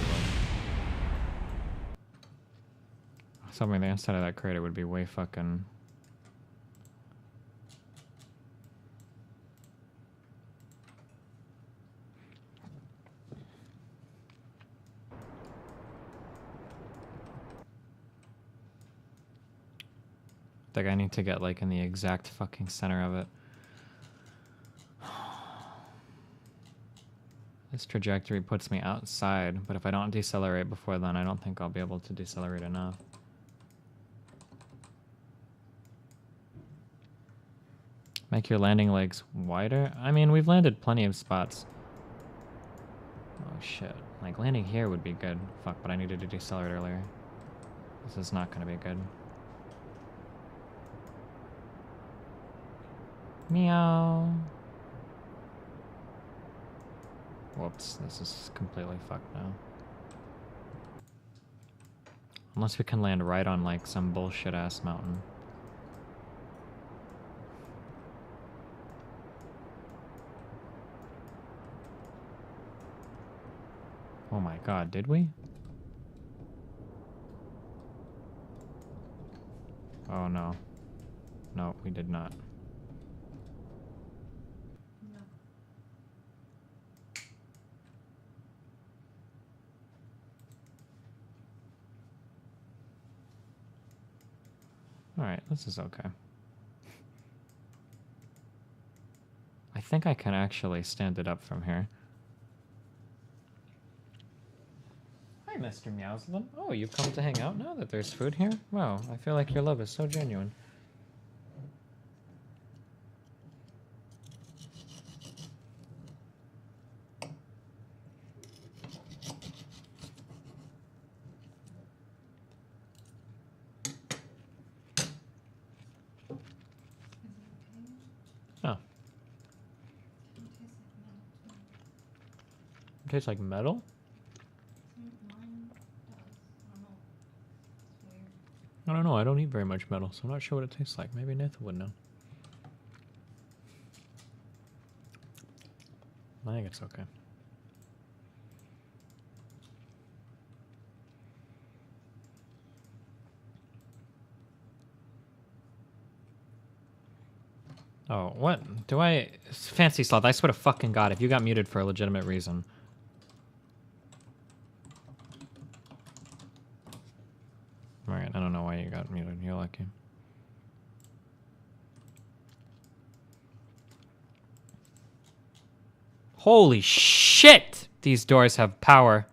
Speaker 1: Something the inside of that crater would be way fucking... Like, I need to get, like, in the exact fucking center of it. This trajectory puts me outside, but if I don't decelerate before then, I don't think I'll be able to decelerate enough. Make your landing legs wider? I mean, we've landed plenty of spots. Oh, shit. Like, landing here would be good. Fuck, but I needed to decelerate earlier. This is not gonna be good. Meow. Whoops, this is completely fucked now. Unless we can land right on, like, some bullshit-ass mountain. Oh my god, did we? Oh no. No, we did not. Alright, this is okay. I think I can actually stand it up from here. Hi, Mr. Meowsland. Oh, you've come to hang out now that there's food here? Wow, I feel like your love is so genuine. Oh. It tastes like metal? I don't know, I don't eat very much metal, so I'm not sure what it tastes like. Maybe Nathan would know. I think it's okay. Oh, what? Do I... Fancy Sloth, I swear to fucking God, if you got muted for a legitimate reason. Alright, I don't know why you got muted. You're lucky. Holy shit! These doors have power.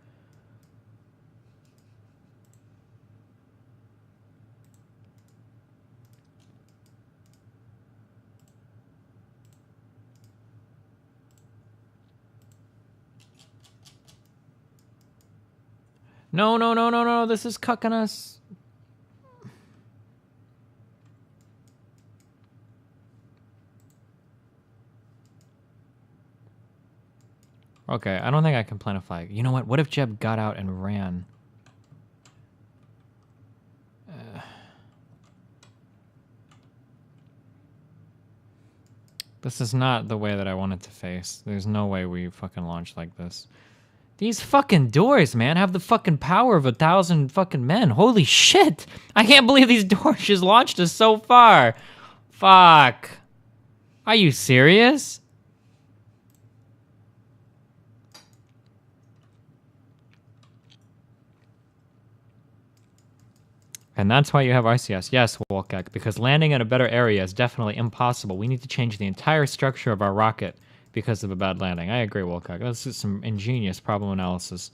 Speaker 1: No, no, no, no, no, this is cucking us. Okay, I don't think I can plant a flag. You know what? What if Jeb got out and ran? This is not the way that I wanted to face. There's no way we fucking launch like this. These fucking doors, man, have the fucking power of 1,000 fucking men. Holy shit! I can't believe these doors just launched us so far. Fuck. Are you serious? And that's why you have RCS. Yes, Wolkek, because landing in a better area is definitely impossible. We need to change the entire structure of our rocket because of a bad landing. I agree, Wolkek. This is some ingenious problem analysis.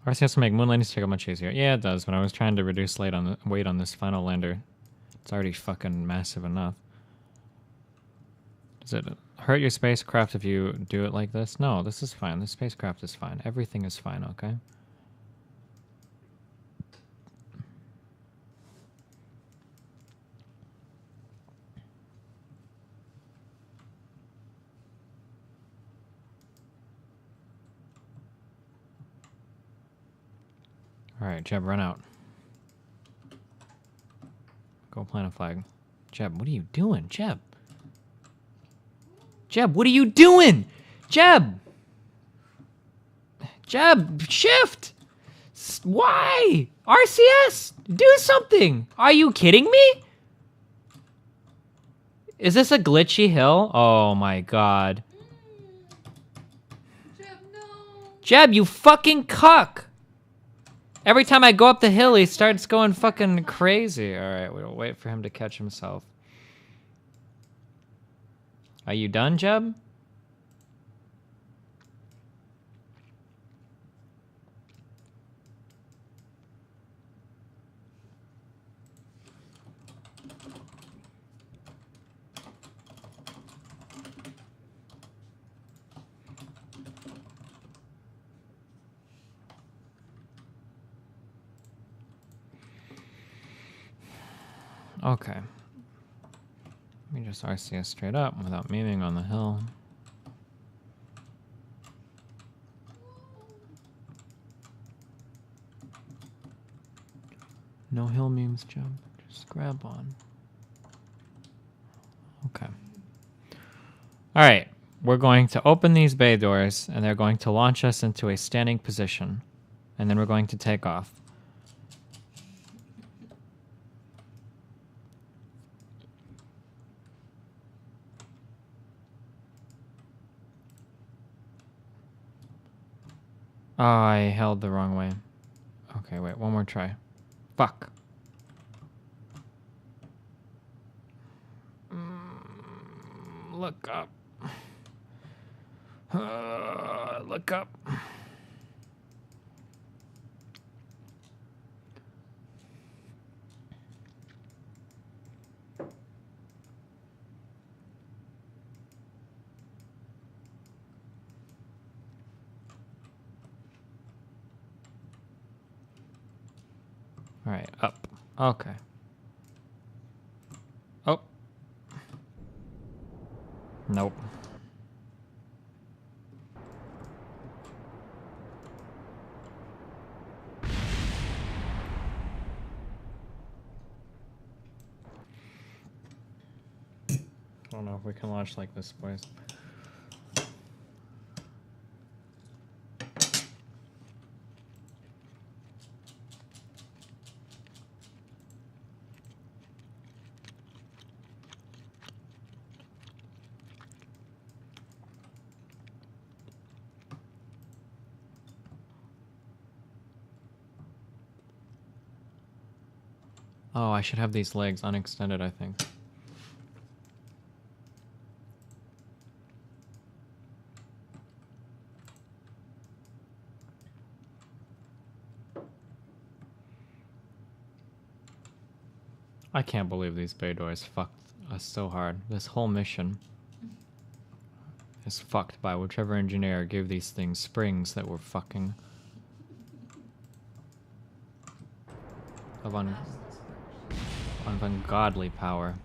Speaker 1: RCS will make moon landings take up much easier. Yeah, it does. When I was trying to reduce weight on this final lander, it's already fucking massive enough. Does it hurt your spacecraft if you do it like this? No, this is fine. The spacecraft is fine. Everything is fine, okay? Alright, Jeb, run out. Go plant a flag. Jeb, what are you doing? Jeb! Jeb, what are you doing? Jeb! Jeb, shift! Why? RCS! Do something! Are you kidding me? Is this a glitchy hill? Oh my god. Jeb, no! Jeb, you fucking cuck! Every time I go up the hill, he starts going fucking crazy. Alright, we'll wait for him to catch himself. Are you done, Jeb? Okay. Let me just RCS straight up without memeing on the hill. No hill memes, Jeb. Just grab on. Okay. Alright. We're going to open these bay doors, and they're going to launch us into a standing position. And then we're going to take off. Oh, I held the wrong way. Okay, wait, one more try. Fuck. Look up. Look up. All right, up. Okay. Oh. Nope. I don't know if we can launch like this, boys. Oh, I should have these legs unextended, I think. I can't believe these bay doors fucked us so hard. This whole mission is fucked by whichever engineer gave these things springs that were fucking of ungodly power.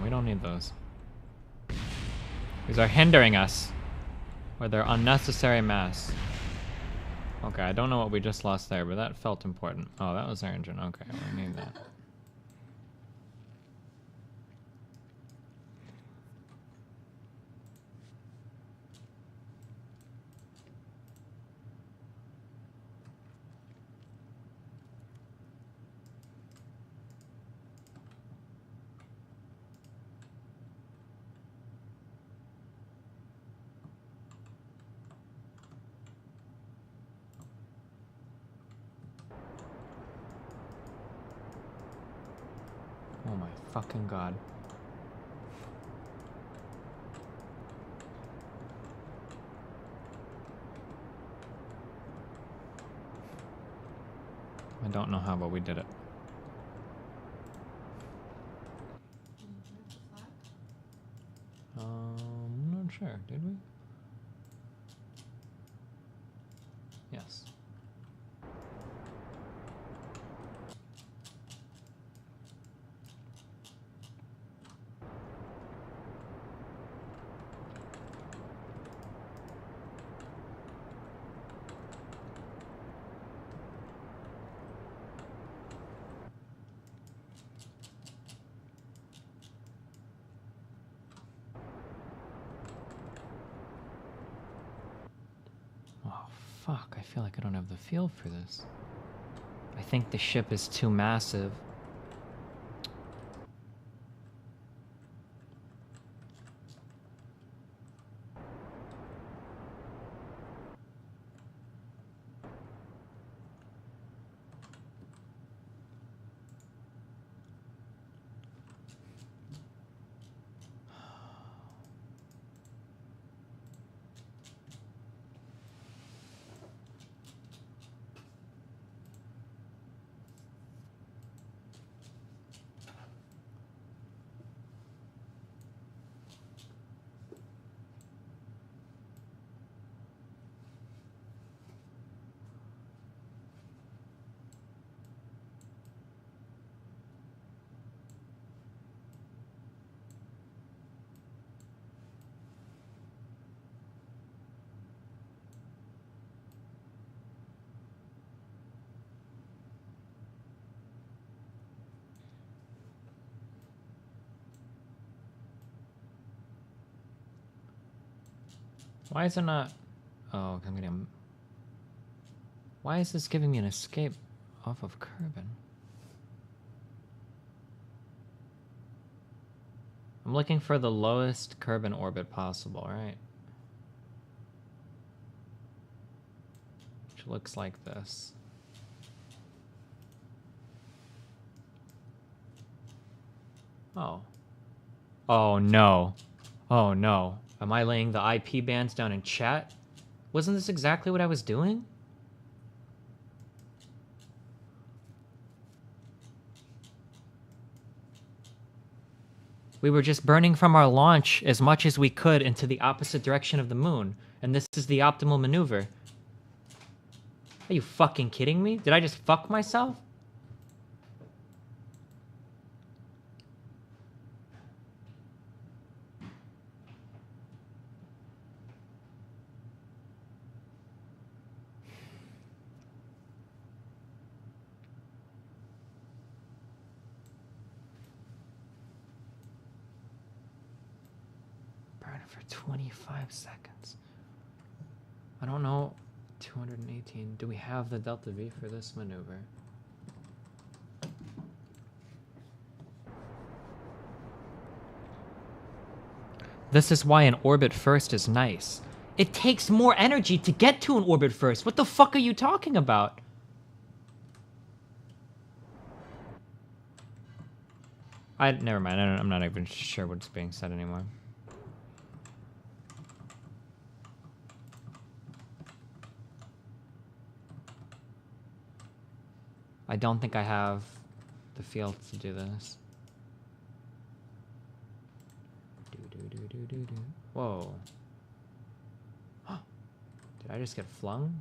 Speaker 1: We don't need those. These are hindering us. Or they're unnecessary mass. Okay, I don't know what we just lost there, but that felt important. Oh, that was our engine. Okay, we need that. Oh my fucking god. I don't know how, but we did it. I'm not sure. Did we? Yes. Fuck, I feel like I don't have the feel for this. I think the ship is too massive. Why is it not... Oh, I'm getting... Why is this giving me an escape off of Kerbin? I'm looking for the lowest Kerbin orbit possible, right? Which looks like this. Oh. Oh no. Oh no. Am I laying the IP bands down in chat? Wasn't this exactly what I was doing? We were just burning from our launch as much as we could into the opposite direction of the moon, and this is the optimal maneuver. Are you fucking kidding me? Did I just fuck myself? for 25 seconds. I don't know. 218. Do we have the Delta V for this maneuver? This is why an orbit first is nice. It takes more energy to get to an orbit first. What the fuck are you talking about? Never mind. I'm not even sure what's being said anymore. I don't think I have the feel to do this. Whoa. Did I just get flung?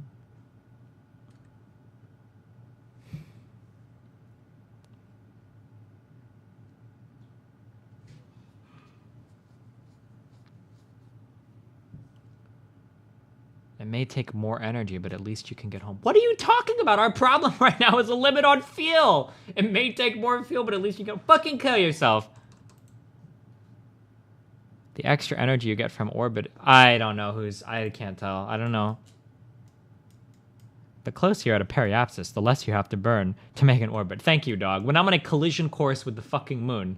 Speaker 1: It may take more energy, but at least you can get home. What are you talking about? Our problem right now is a limit on fuel. It may take more fuel, but at least you can fucking kill yourself. The extra energy you get from orbit. I don't know who's... I can't tell. I don't know. The closer you're at a periapsis, the less you have to burn to make an orbit. Thank you, dog. When I'm on a collision course with the fucking moon,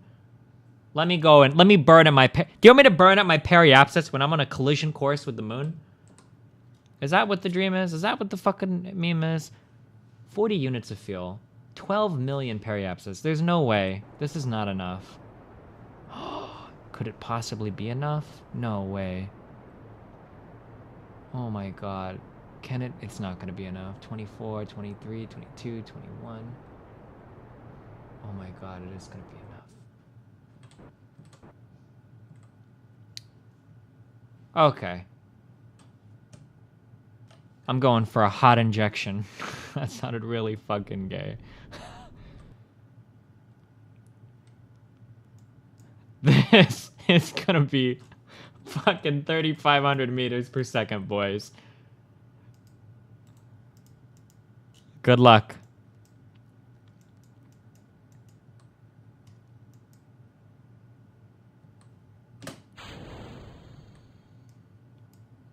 Speaker 1: let me go and... Let me burn at my... Do you want me to burn at my periapsis when I'm on a collision course with the moon? Is that what the dream is? Is that what the fucking meme is? 40 units of fuel. 12 million periapsis. There's no way. This is not enough. Could it possibly be enough? No way. Oh my god. Can it? It's not going to be enough. 24, 23, 22, 21. Oh my god, it is going to be enough. Okay. I'm going for a hot injection. That sounded really fucking gay. This is gonna be fucking 3,500 meters per second, boys. Good luck.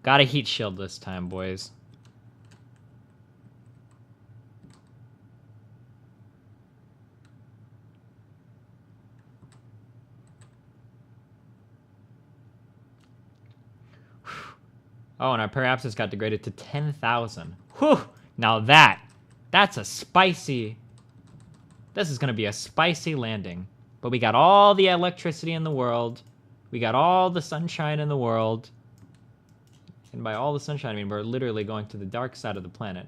Speaker 1: Gotta heat shield this time, boys. Oh, and our periapsis got degraded to 10,000. Whew! Now that's a spicy... This is going to be a spicy landing. But we got all the electricity in the world. We got all the sunshine in the world. And by all the sunshine, I mean we're literally going to the dark side of the planet.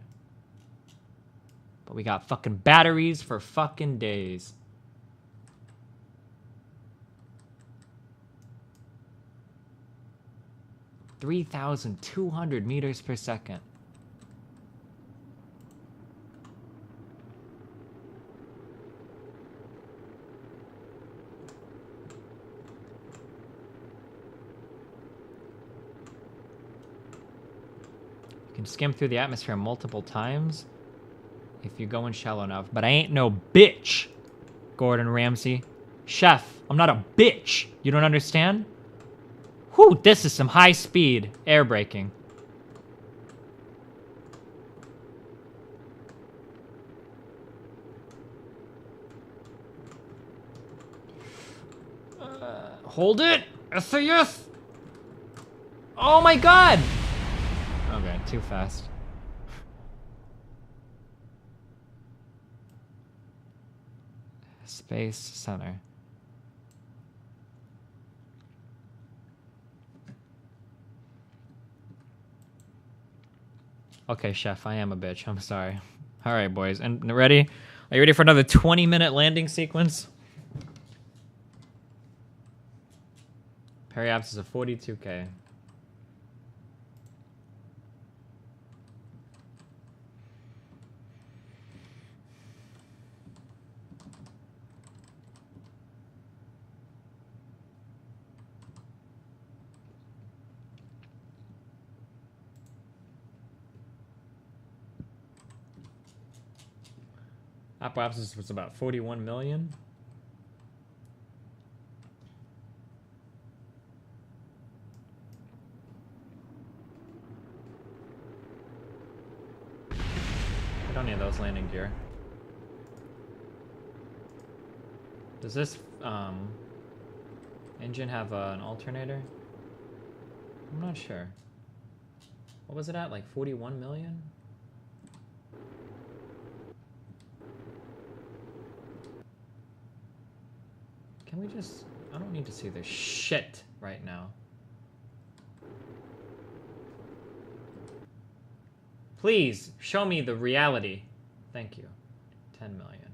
Speaker 1: But we got fucking batteries for fucking days. $3,200 meters per second. You can skim through the atmosphere multiple times if you go in shallow enough. But I ain't no bitch, Gordon Ramsay. Chef, I'm not a bitch. You don't understand? Whew, this is some high-speed air braking. Hold it! SAS! Oh my god! Okay, too fast. Space Center. Okay, Chef, I am a bitch. I'm sorry. All right, boys. And ready? Are you ready for another 20-minute landing sequence? Periapsis of 42K. Apoapsis was about 41 million. its landing gear. Does this engine have an alternator? I'm not sure. What was it at? Like 41 million? Can we just... I don't need to see this shit right now. Please, show me the reality. Thank you. 10 million.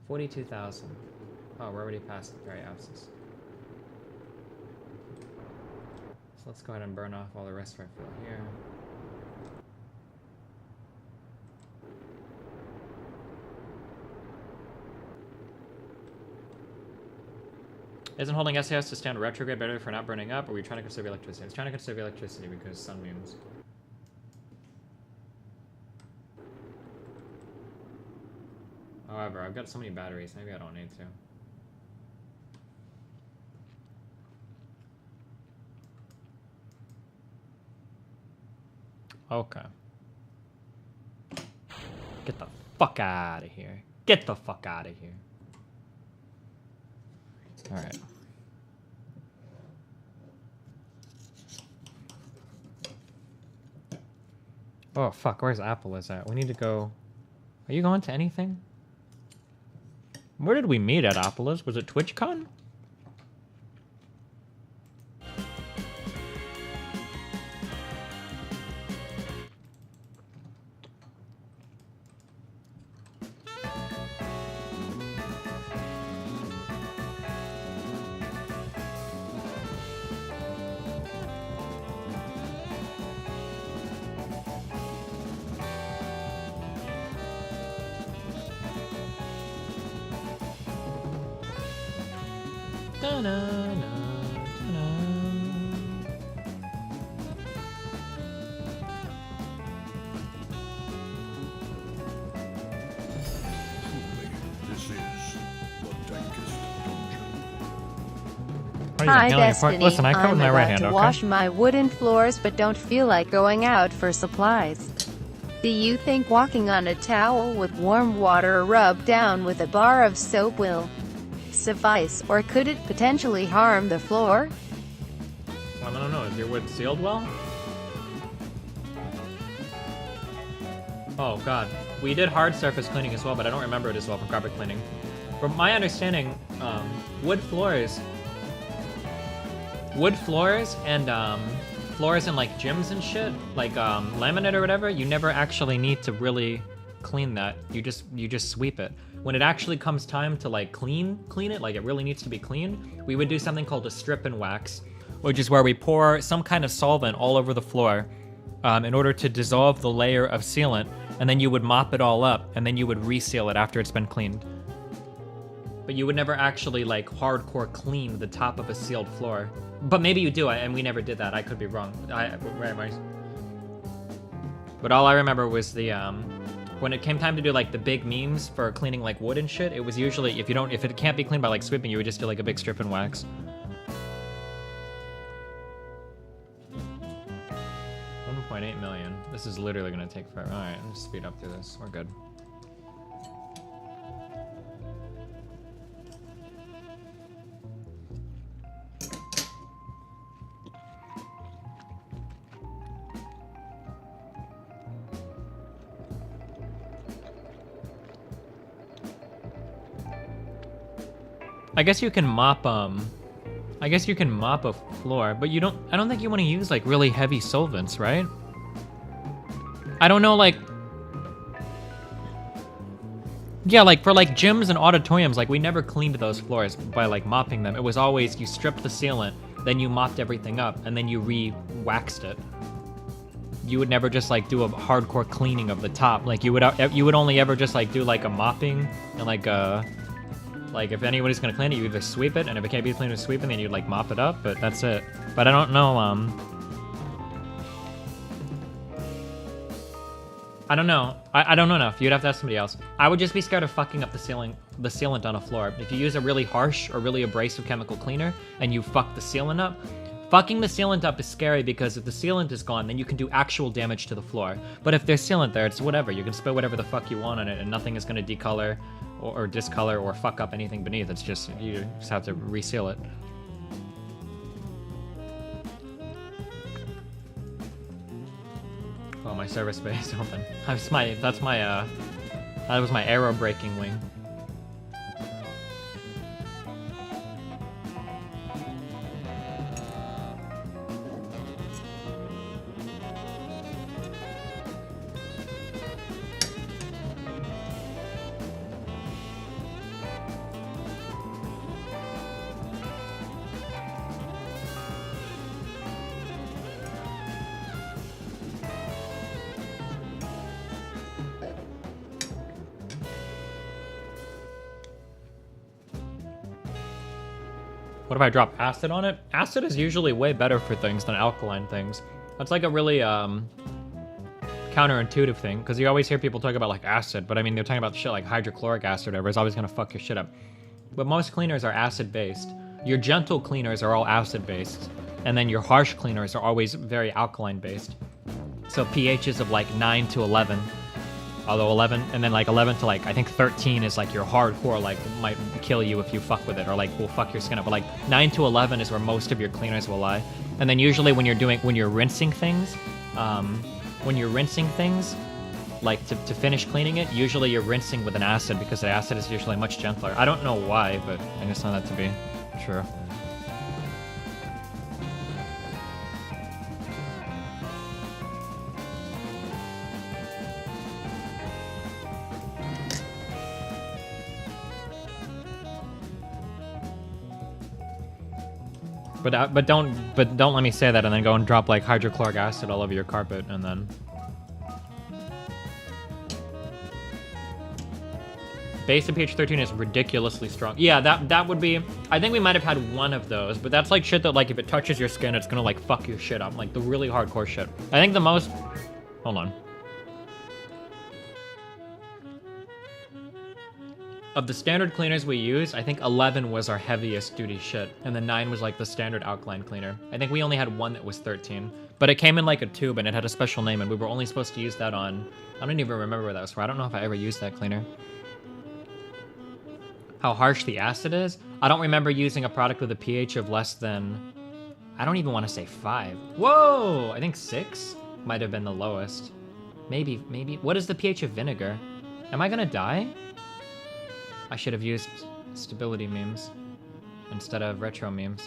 Speaker 1: 42,000. Oh, we're already past the very abscess. So let's go ahead and burn off all the rest of our fuel here. Isn't holding SAS to stand retrograde better for not burning up, or are we trying to conserve electricity? I was trying to conserve electricity because sunbeams. However, I've got so many batteries, maybe I don't need to. Okay. Get the fuck out of here. Get the fuck out of here. Alright. Oh fuck, where's Apple is at? We need to go... Are you going to anything? Where did we meet at Apollos? Was it TwitchCon?
Speaker 8: Hi, Destiny.
Speaker 1: Listen, I covered
Speaker 8: I'm
Speaker 1: my right
Speaker 8: about
Speaker 1: hand,
Speaker 8: to
Speaker 1: okay?
Speaker 8: wash my wooden floors but don't feel like going out for supplies. Do you think walking on a towel with warm water rubbed down with a bar of soap will suffice, or could it potentially harm the floor?
Speaker 1: I don't know, is your wood sealed well? Oh god. We did hard surface cleaning as well, but I don't remember it as well from carpet cleaning. From my understanding, wood floors and floors in like gyms and shit, like laminate or whatever, you never actually need to really clean that. You just sweep it. When it actually comes time to like clean it, like it really needs to be cleaned, we would do something called a strip and wax, which is where we pour some kind of solvent all over the floor in order to dissolve the layer of sealant, and then you would mop it all up, and then you would reseal it after it's been cleaned. But you would never actually like hardcore clean the top of a sealed floor. But maybe you do, and we never did that. I could be wrong. But all I remember was the when it came time to do like the big memes for cleaning like wood and shit, it was usually if it can't be cleaned by like sweeping, you would just do like a big strip and wax. 1.8 million. This is literally gonna take forever. All right, let's speed up through this. We're good. I guess you can mop a floor, but I don't think you want to use like really heavy solvents, right? I don't know, like, yeah, like for like gyms and auditoriums, like we never cleaned those floors by like mopping them. It was always you stripped the sealant, then you mopped everything up, and then you re-waxed it. You would never just like do a hardcore cleaning of the top. Like you would only ever just like do like a mopping and like if anybody's gonna clean it, you either sweep it, and if it can't be cleaned with sweeping, then you like mop it up, but that's it. But I don't know, I don't know. I don't know enough. You'd have to ask somebody else. I would just be scared of fucking up the sealant on a floor. If you use a really harsh or really abrasive chemical cleaner and you fuck the sealant up, Fucking the sealant up is scary because if the sealant is gone, then you can do actual damage to the floor. But if there's sealant there, it's whatever. You can spit whatever the fuck you want on it and nothing is going to decolor or discolor or fuck up anything beneath. It's just, you just have to reseal it. Oh, my service bay is open. That was my arrow breaking wing. What if I drop acid on it? Acid is usually way better for things than alkaline things. That's like a really counterintuitive thing, because you always hear people talk about like acid, but I mean they're talking about shit like hydrochloric acid or whatever. It's always gonna fuck your shit up. But most cleaners are acid based. Your gentle cleaners are all acid based, and then your harsh cleaners are always very alkaline based. So pHs of like 9 to 11. Although 11, and then like 11 to like, I think 13 is like your hardcore, like might kill you if you fuck with it, or like will fuck your skin up. But like 9 to 11 is where most of your cleaners will lie. And then usually when you're rinsing things, like to finish cleaning it, usually you're rinsing with an acid because the acid is usually much gentler. I don't know why, but I just know that to be true. But don't let me say that and then go and drop like hydrochloric acid all over your carpet and then. Base of pH 13 is ridiculously strong. Yeah, that would be. I think we might have had one of those, but that's like shit that like if it touches your skin, it's gonna like fuck your shit up, like the really hardcore shit. I think the most. Hold on. Of the standard cleaners we use, I think 11 was our heaviest duty shit, and then 9 was like the standard alkaline cleaner. I think we only had one that was 13, but it came in like a tube and it had a special name, and we were only supposed to use that on, I don't even remember where that was for. I don't know if I ever used that cleaner. How harsh the acid is? I don't remember using a product with a pH of less than, I don't even want to say 5. Whoa, I think 6 might have been the lowest. Maybe, what is the pH of vinegar? Am I gonna die? I should have used stability memes instead of retro memes.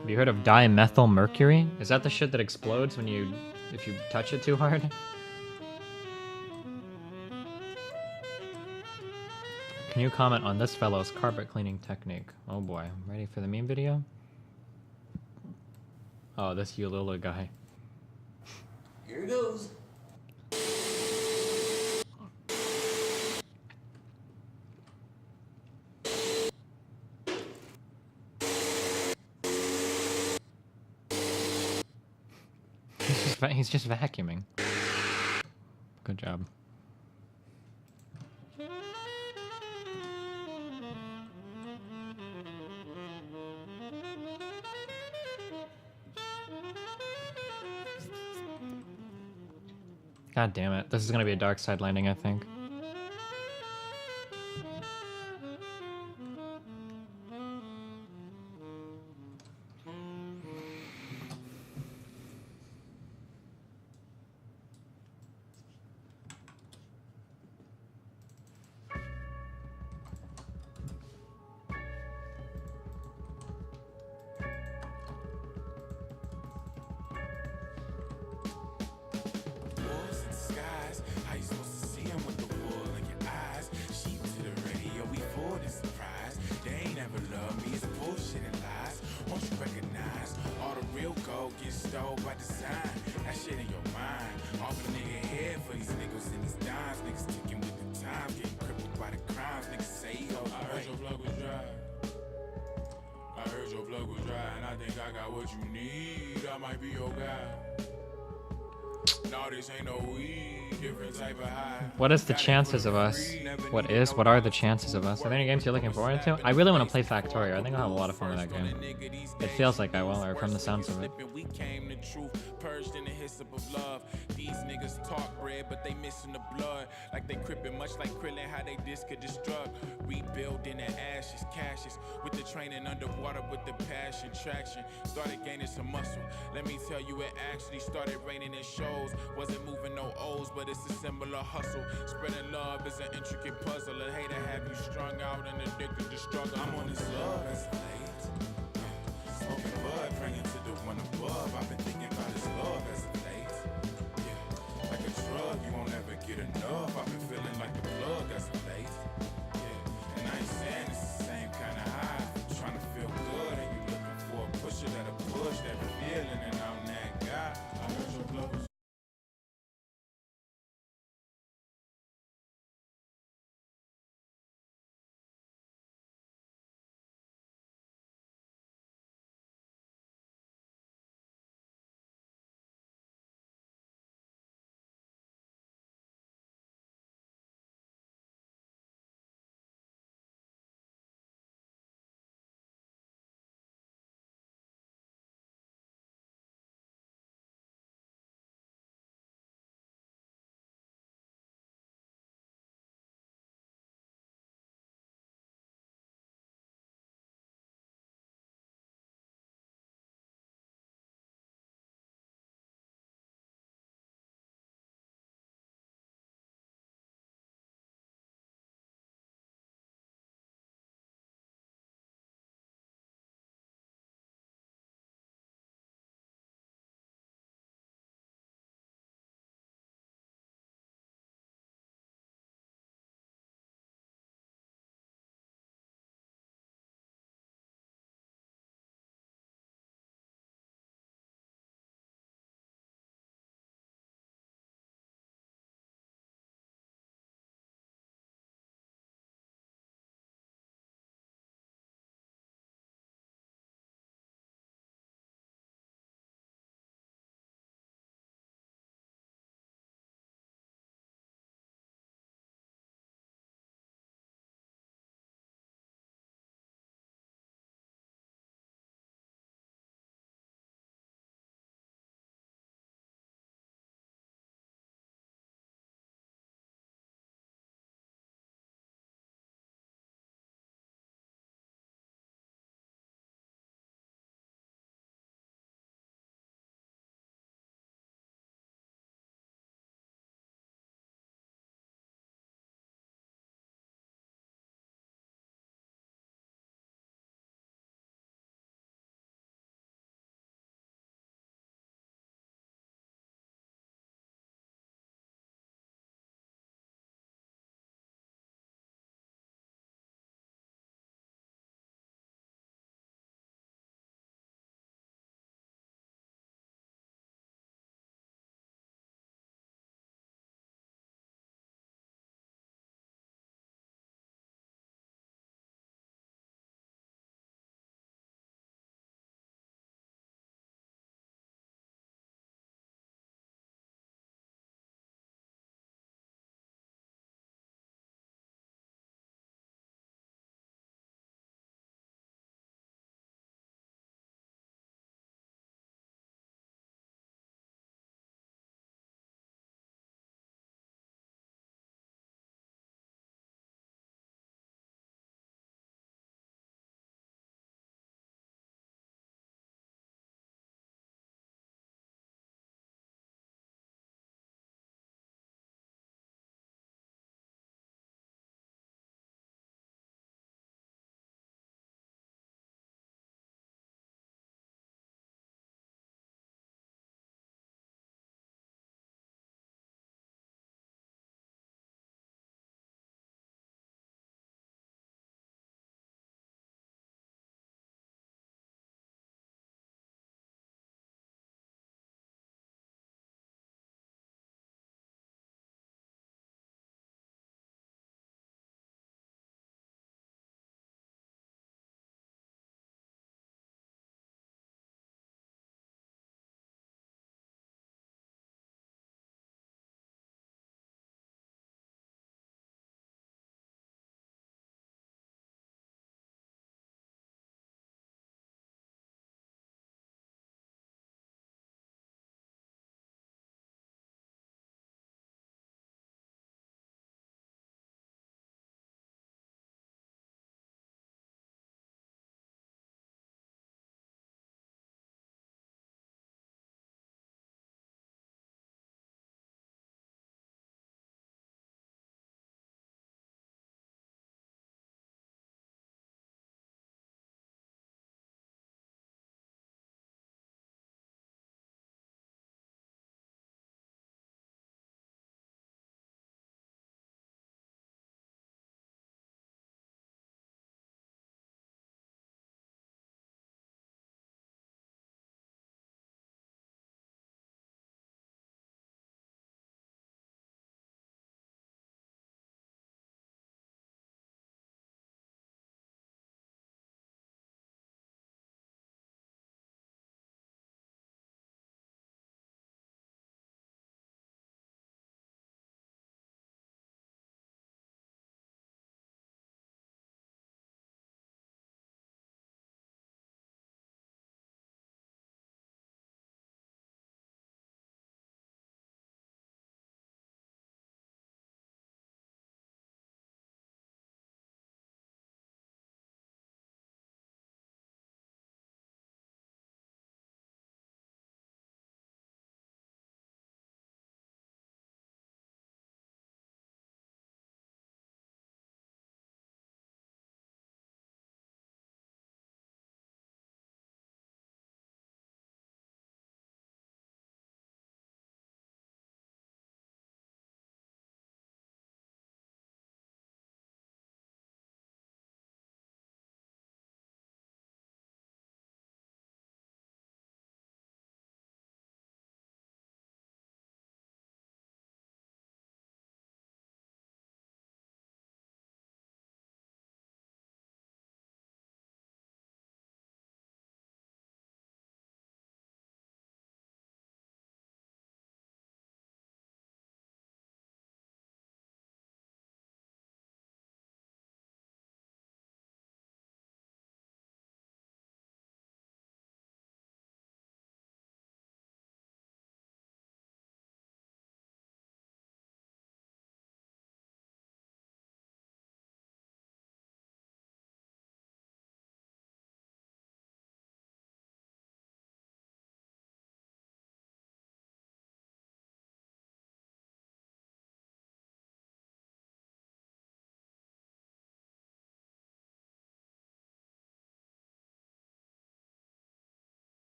Speaker 1: Have you heard of dimethyl mercury? Is that the shit that explodes when if you touch it too hard? Can you comment on this fellow's carpet cleaning technique? Oh boy, ready for the meme video? Oh, this Ulula guy.
Speaker 11: Here it goes.
Speaker 1: He's just vacuuming. Good job. God damn it. This is gonna be a dark side landing, I think. What is the chances of us? What are the chances of us? Are there any games you're looking forward to? I really want to play Factorio. I think I'll have a lot of fun with that game. It feels like I will, or from the sounds of it.
Speaker 12: These niggas talk bread, but they missing the blood. Like they crippin', much like Krillin, how they disc could destruct. Rebuilding the ashes, caches. With the training underwater with the passion, traction. Started gaining some muscle. Let me tell you, it actually started raining in shows. Wasn't moving no O's, but it's a symbol of hustle. Spreading love is an intricate puzzle. I hate to have you strung out and addicted to struggle. I'm on this love as late. Smoking bud, praying to the one above. I've been thinking about this love as of late. Yeah, like a drug, you won't ever get enough. I've been feeling like the plug as of late. Yeah, and I ain't saying it's the same kind of high. Trying to feel good, and you looking for a pusher that'll push that feeling, and I'm that guy. I heard your blow.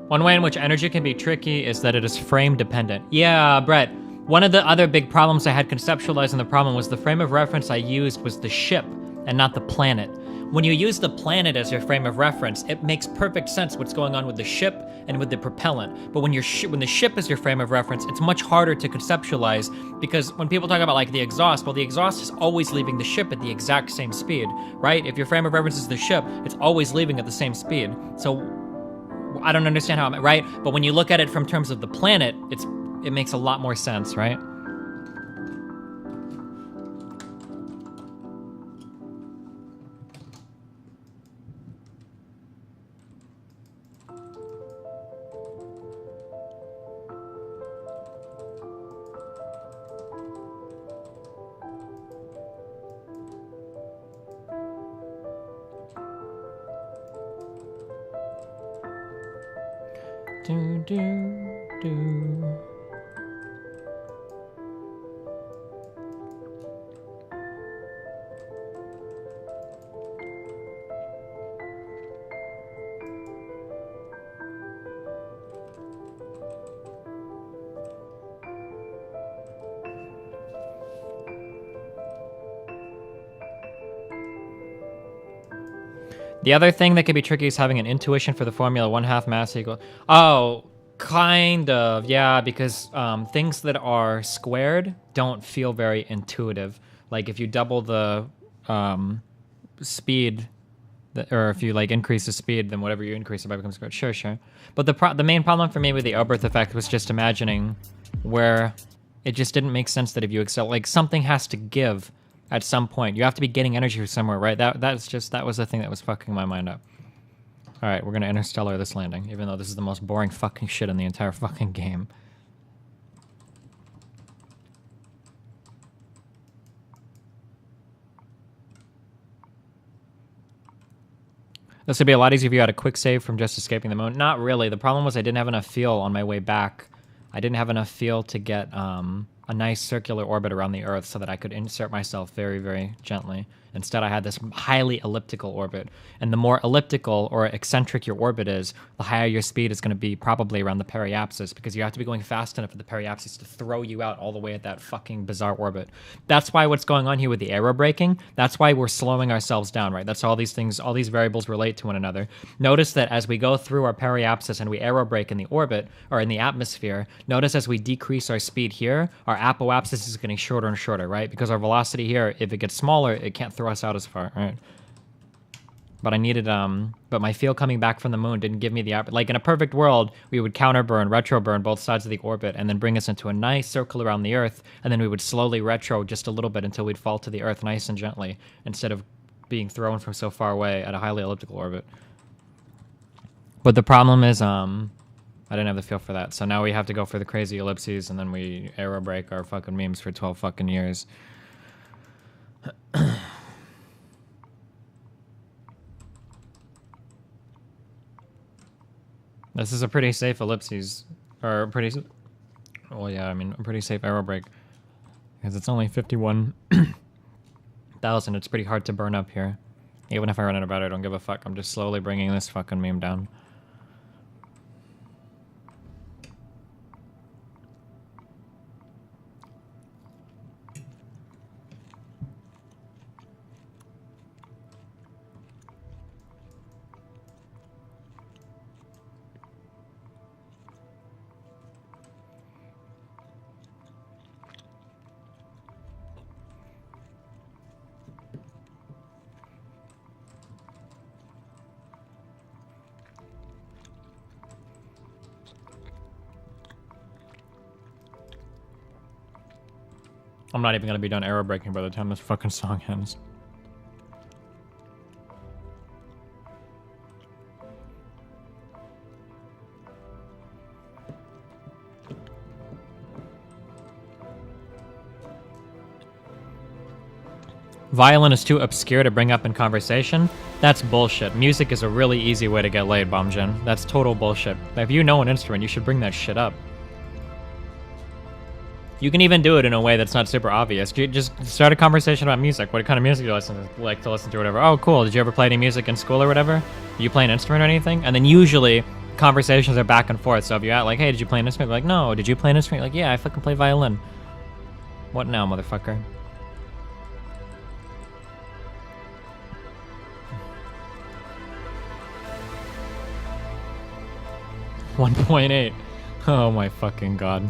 Speaker 1: One way in which energy can be tricky is that it is frame dependent. Yeah, Brett. One of the other big problems I had conceptualizing the problem was the frame of reference I used was the ship and not the planet. When you use the planet as your frame of reference, it makes perfect sense what's going on with the ship and with the propellant. But when when the ship is your frame of reference, it's much harder to conceptualize because when people talk about like the exhaust, well, the exhaust is always leaving the ship at the exact same speed, right? If your frame of reference is the ship, it's always leaving at the same speed. So I don't understand how I'm right, but when you look at it from terms of the planet, it makes a lot more sense, right? Do, do, do. The other thing that could be tricky is having an intuition for the formula 1/2 mass equal. Oh, kind of, yeah, because things that are squared don't feel very intuitive. Like if you double the speed, or if you like increase the speed, then whatever you increase it by becomes squared. Sure, sure. But the main problem for me with the Oberth effect was just imagining where it just didn't make sense that if you excel, like something has to give at some point. You have to be getting energy from somewhere, right? That was the thing that was fucking my mind up. All right, we're gonna interstellar this landing, even though this is the most boring fucking shit in the entire fucking game. This would be a lot easier if you had a quick save from just escaping the moon. Not really. The problem was I didn't have enough fuel on my way back. I didn't have enough fuel to get a nice circular orbit around the Earth so that I could insert myself very, very gently. Instead, I had this highly elliptical orbit. And the more elliptical or eccentric your orbit is, the higher your speed is going to be probably around the periapsis, because you have to be going fast enough for the periapsis to throw you out all the way at that fucking bizarre orbit. That's why what's going on here with the aerobraking, that's why we're slowing ourselves down, right? That's how all these things, all these variables relate to one another. Notice that as we go through our periapsis and we aerobrake in the orbit, or in the atmosphere, notice as we decrease our speed here, our apoapsis is getting shorter and shorter, right? Because our velocity here, if it gets smaller, it can't throw us out as far, right? But I needed, but my field coming back from the moon didn't give me the, like in a perfect world, we would counterburn, retroburn both sides of the orbit and then bring us into a nice circle around the Earth, and then we would slowly retro just a little bit until we'd fall to the Earth nice and gently, instead of being thrown from so far away at a highly elliptical orbit. But the problem is, I didn't have the feel for that, so now we have to go for the crazy ellipses, and then we aerobrake our fucking memes for 12 fucking years. This is a pretty safe ellipses, or pretty, well, yeah, I mean, a pretty safe aerobrake, because it's only 51,000. It's pretty hard to burn up here. Even if I run out of battery, I don't give a fuck. I'm just slowly bringing this fucking meme down. I'm not even gonna be done aerobraking by the time this fucking song ends. violin is too obscure to bring up in conversation. That's bullshit. Music is a really easy way to get laid, Bombjin. That's total bullshit. If you know an instrument, you should bring that shit up. You can even do it in a way that's not super obvious. You just start a conversation about music. What kind of music do you like to listen to, or whatever? Oh, cool. Did you ever play any music in school or whatever? Do you play an instrument or anything? And then usually conversations are back and forth. So if you're at like, hey, did you play an instrument? They're like, no. Did you play an instrument? You're like, yeah, I fucking play violin. What now, motherfucker? $1.8. Oh my fucking god.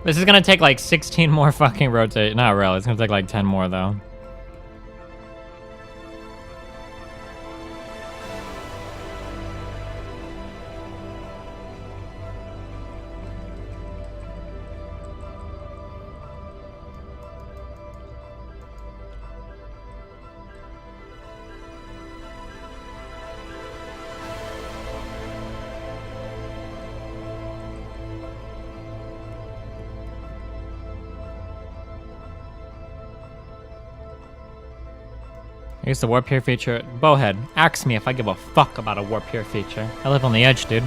Speaker 1: This is gonna take like 16 more fucking rotate. Not really, it's gonna take like 10 more though. Here's the warp here feature. Bowhead, ask me if I give a fuck about a warp here feature. I live on the edge, dude.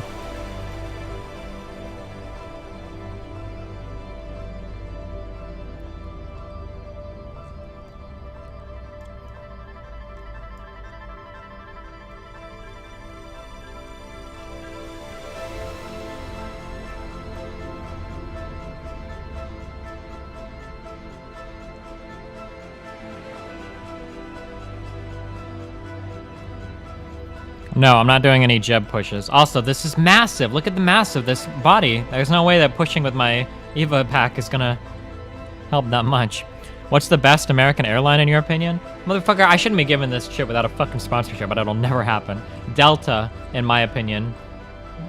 Speaker 1: No, I'm not doing any Jeb pushes. Also, this is massive. Look at the mass of this body. There's no way that pushing with my Eva pack is gonna help that much. What's the best American airline in your opinion? Motherfucker, I shouldn't be giving this shit without a fucking sponsorship, but it'll never happen. Delta, in my opinion,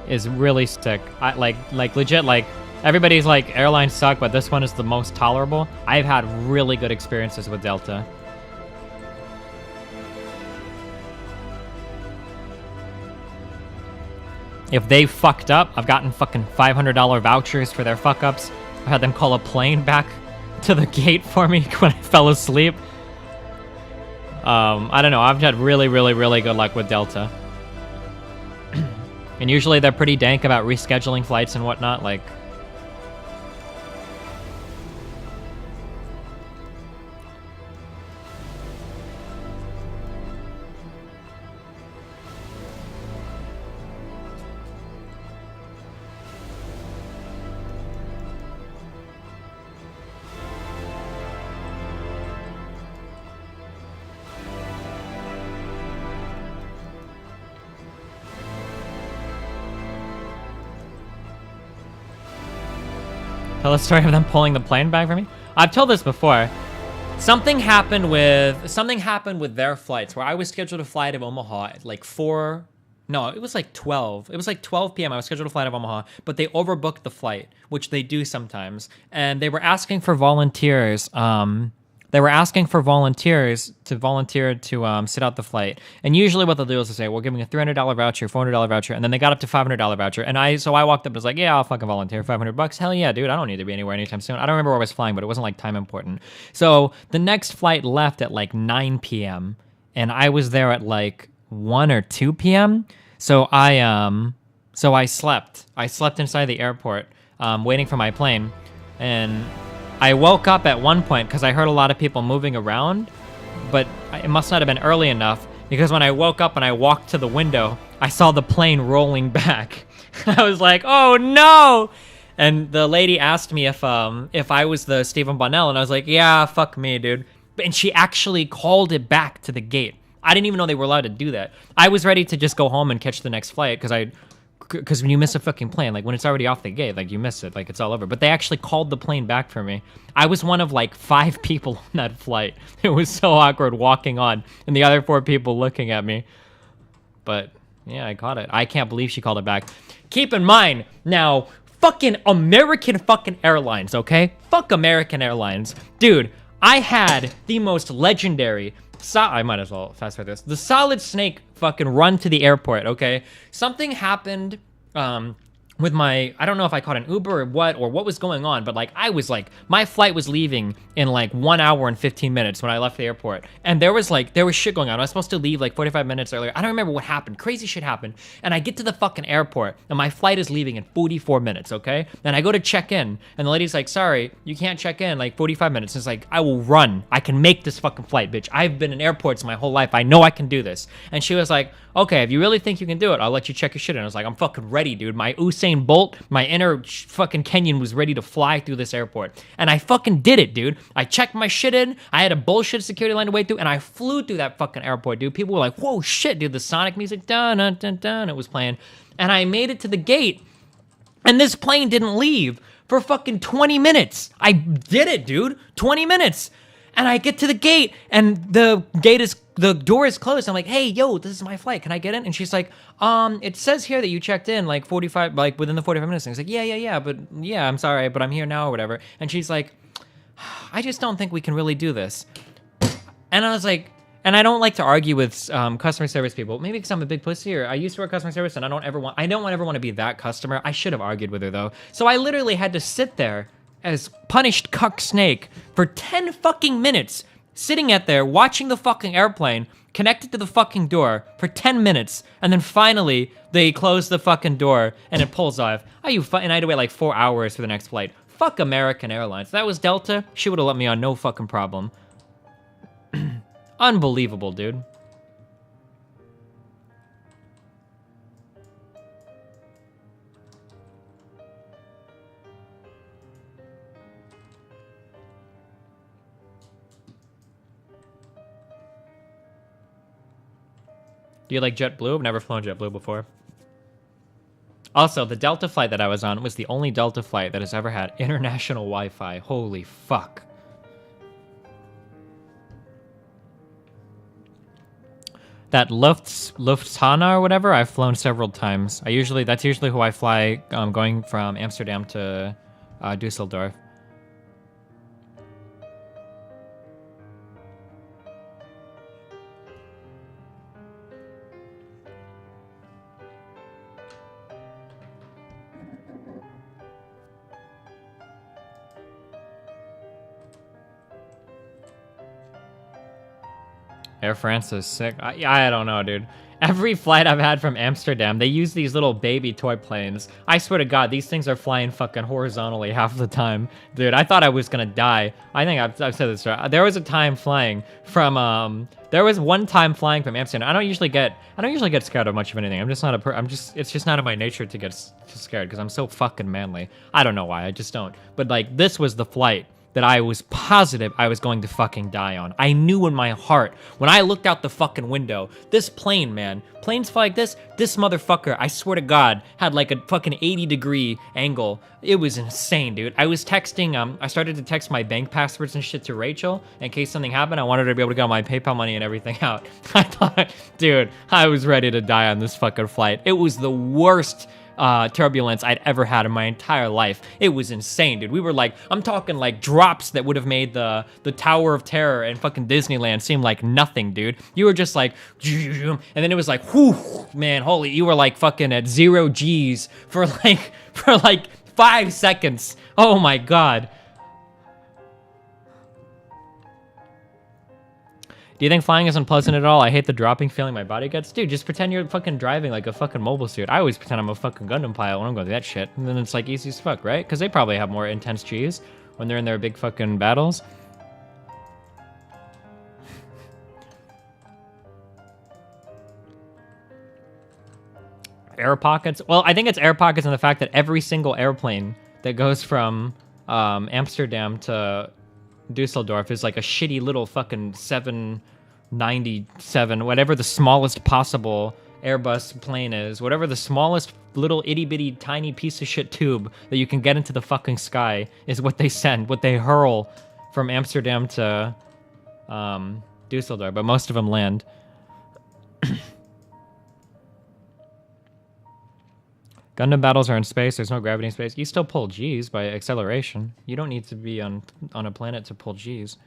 Speaker 1: is really sick. Like legit, like, everybody's like, airlines suck, but this one is the most tolerable. I've had really good experiences with Delta. If they fucked up, I've gotten fucking $500 vouchers for their fuck-ups. I had them call a plane back to the gate for me when I fell asleep. I don't know. I've had really, really, really good luck with Delta. And usually they're pretty dank about rescheduling flights and whatnot. Like, tell the story of them pulling the plane back for me. I've told this before. Something happened with their flights where I was scheduled to fly to Omaha at like 4. No, it was like 12. It was like 12 p.m. I was scheduled to fly to Omaha, but they overbooked the flight, which they do sometimes. And they were asking for volunteers. They were asking for volunteers to volunteer to sit out the flight. And usually what they'll do is they'll say, we're giving a $300 voucher, $400 voucher, and then they got up to $500 voucher. And so I walked up and was like, yeah, I'll fucking volunteer, $500. Hell yeah, dude, I don't need to be anywhere anytime soon. I don't remember where I was flying, but it wasn't like time important. So the next flight left at like 9 p.m. and I was there at like 1 or 2 p.m. So I slept. I slept inside the airport, waiting for my plane. And I woke up at one point because I heard a lot of people moving around, but it must not have been early enough because when I woke up and I walked to the window, I saw the plane rolling back. I was like, oh no! And the lady asked me if I was the Stephen Bonnell, and I was like, yeah, fuck me, dude. And she actually called it back to the gate. I didn't even know they were allowed to do that. I was ready to just go home and catch the next flight because I because when you miss a fucking plane, like when it's already off the gate, like you miss it, like it's all over. But they actually called the plane back for me. I was one of like 5 people on that flight. It was so awkward walking on and the other 4 people looking at me. But yeah, I caught it. I can't believe she called it back. Keep in mind, now, fucking American fucking Airlines, okay? Fuck American Airlines. Dude, I had the most legendary... I might as well fast forward this. The Solid Snake fucking run to the airport, okay? Something happened with my... I don't know if I caught an Uber or what was going on, but like I was like... My flight was leaving in like 1 hour and 15 minutes when I left the airport. And there was shit going on. I was supposed to leave like 45 minutes earlier. I don't remember what happened. Crazy shit happened. And I get to the fucking airport and my flight is leaving in 44 minutes, okay? And I go to check in and the lady's like, sorry, you can't check in like 45 minutes. It's like, I will run. I can make this fucking flight, bitch. I've been in airports my whole life. I know I can do this. And she was like, okay, if you really think you can do it, I'll let you check your shit in. I was like, I'm fucking ready, dude. My Usain Bolt, my inner fucking Kenyan was ready to fly through this airport. And I fucking did it, dude. I checked my shit in. I had a bullshit security line to wait through, and I flew through that fucking airport, dude. People were like, whoa, shit, dude. The Sonic music, dun, dun, dun, dun, it was playing. And I made it to the gate, and this plane didn't leave for fucking 20 minutes. I did it, dude. 20 minutes. And I get to the gate, and the door is closed. I'm like, hey, yo, this is my flight. Can I get in? And she's like, it says here that you checked in like within the 45 minutes. And I was like, yeah, but yeah, I'm sorry, but I'm here now or whatever. And she's like, I just don't think we can really do this. And I was like, and I don't like to argue with customer service people, maybe because I'm a big pussy, or I used to work customer service, and I don't ever want to be that customer. I should have argued with her though. So I literally had to sit there as punished cuck snake for 10 fucking minutes, sitting at there watching the fucking airplane connected to the fucking door for 10 minutes, and then finally they close the fucking door and it pulls off. And I had to wait like 4 hours for the next flight. Fuck American Airlines. If that was Delta, she would have let me on no fucking problem. Unbelievable, dude. Do you like JetBlue? I've never flown JetBlue before. Also, the Delta flight that I was on was the only Delta flight that has ever had international Wi-Fi. Holy fuck. That Lufthansa or whatever, I've flown several times. That's usually who I fly going from Amsterdam to Dusseldorf. Air France is sick. I don't know, dude. Every flight I've had from Amsterdam, they use these little baby toy planes. I swear to God, these things are flying fucking horizontally half the time. Dude, I thought I was gonna die. I think I've said this right. There was one time flying from Amsterdam. I don't usually get scared of much of anything. It's just not in my nature to get scared because I'm so fucking manly. I don't know why, I just don't. But like, this was the flight that I was positive I was going to fucking die on. I knew in my heart, when I looked out the fucking window, this plane, man, planes fly like this motherfucker, I swear to God, had like a fucking 80-degree angle. It was insane, dude. I was texting, I started to text my bank passwords and shit to Rachel in case something happened. I wanted her to be able to get my PayPal money and everything out. I thought, dude, I was ready to die on this fucking flight. It was the worst turbulence I'd ever had in my entire life. It was insane, dude. We were like, I'm talking like drops that would have made the Tower of Terror in fucking Disneyland seem like nothing, dude. You were just like, and then it was like, whew, man, you were like fucking at 0 G's for like 5 seconds. Oh my God. Do you think flying is unpleasant at all? I hate the dropping feeling my body gets. Dude, just pretend you're fucking driving like a fucking mobile suit. I always pretend I'm a fucking Gundam pilot when I'm going through that shit. And then it's like easy as fuck, right? Because they probably have more intense G's when they're in their big fucking battles. Air pockets? Well, I think it's air pockets in the fact that every single airplane that goes from Amsterdam to Dusseldorf is like a shitty little fucking 797, whatever the smallest possible Airbus plane is, whatever the smallest little itty bitty tiny piece of shit tube that you can get into the fucking sky is what they send, what they hurl from Amsterdam to Dusseldorf, but most of them land. Gundam battles are in space. There's no gravity in space. You still pull G's by acceleration. You don't need to be on a planet to pull G's.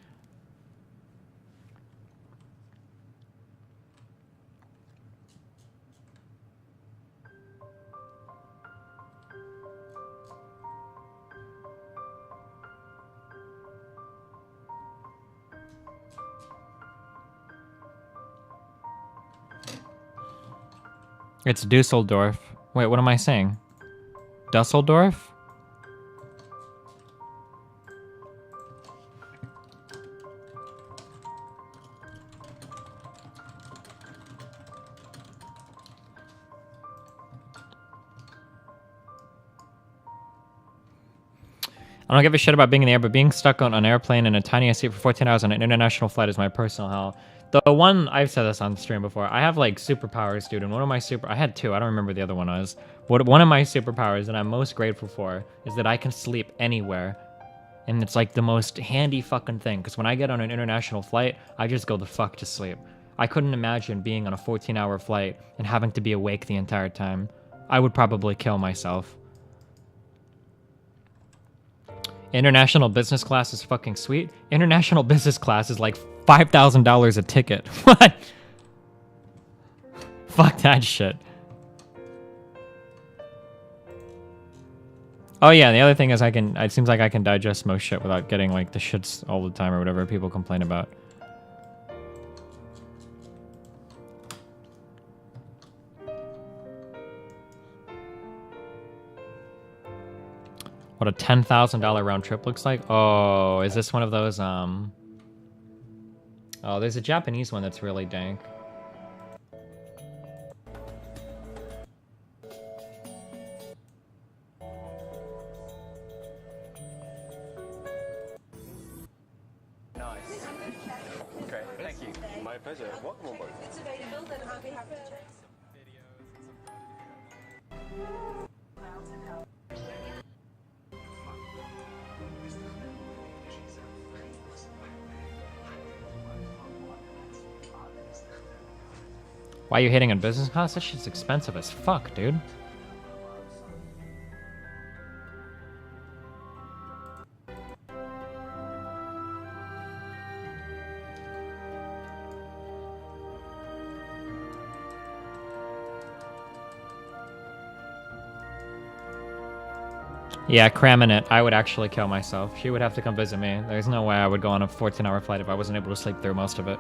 Speaker 1: It's Dusseldorf. Wait, what am I saying? Dusseldorf? I don't give a shit about being in the air, but being stuck on an airplane in a tiny seat for 14 hours on an international flight is my personal hell. The one, I've said this on stream before, I have like superpowers, dude, and one of my I had two, I don't remember the other one was. One of my superpowers that I'm most grateful for is that I can sleep anywhere. And it's like the most handy fucking thing, because when I get on an international flight, I just go the fuck to sleep. I couldn't imagine being on a 14-hour flight and having to be awake the entire time. I would probably kill myself. International business class is fucking sweet. International business class is like $5,000 a ticket. What? Fuck that shit. Oh yeah, the other thing is it seems like I can digest most shit without getting like the shits all the time or whatever people complain about. What a $10,000 round trip looks like? Oh, is this one of those, Oh, there's a Japanese one that's really dank.
Speaker 13: Nice. Okay, thank you. My pleasure. Welcome on board. It's available, then I'll be happy to check.
Speaker 1: Why are you hating on business class? That shit's expensive as fuck, dude. Yeah, cramming it. I would actually kill myself. She would have to come visit me. There's no way I would go on a 14-hour flight if I wasn't able to sleep through most of it.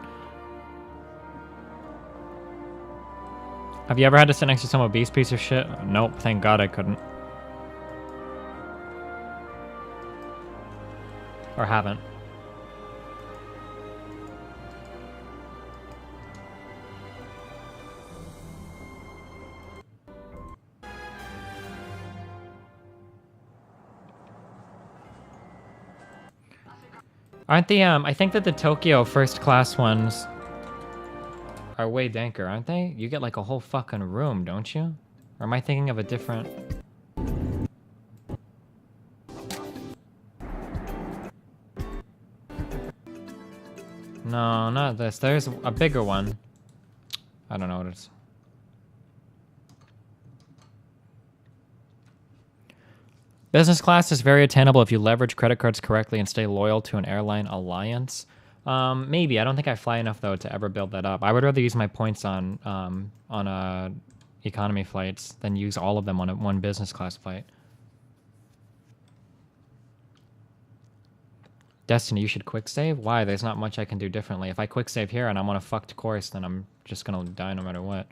Speaker 1: Have you ever had to sit next to some obese piece of shit? Nope, thank God I couldn't. Or haven't. Aren't the, I think that the Tokyo first class ones are way danker, aren't they? You get like a whole fucking room, don't you? Or am I thinking of a different... No, not this. There's a bigger one. I don't know what it is. Business class is very attainable if you leverage credit cards correctly and stay loyal to an airline alliance. Maybe. I don't think I fly enough, though, to ever build that up. I would rather use my points on economy flights than use all of them on one business class flight. Destiny, you should quick save? Why? There's not much I can do differently. If I quick save here and I'm on a fucked course, then I'm just gonna die no matter what.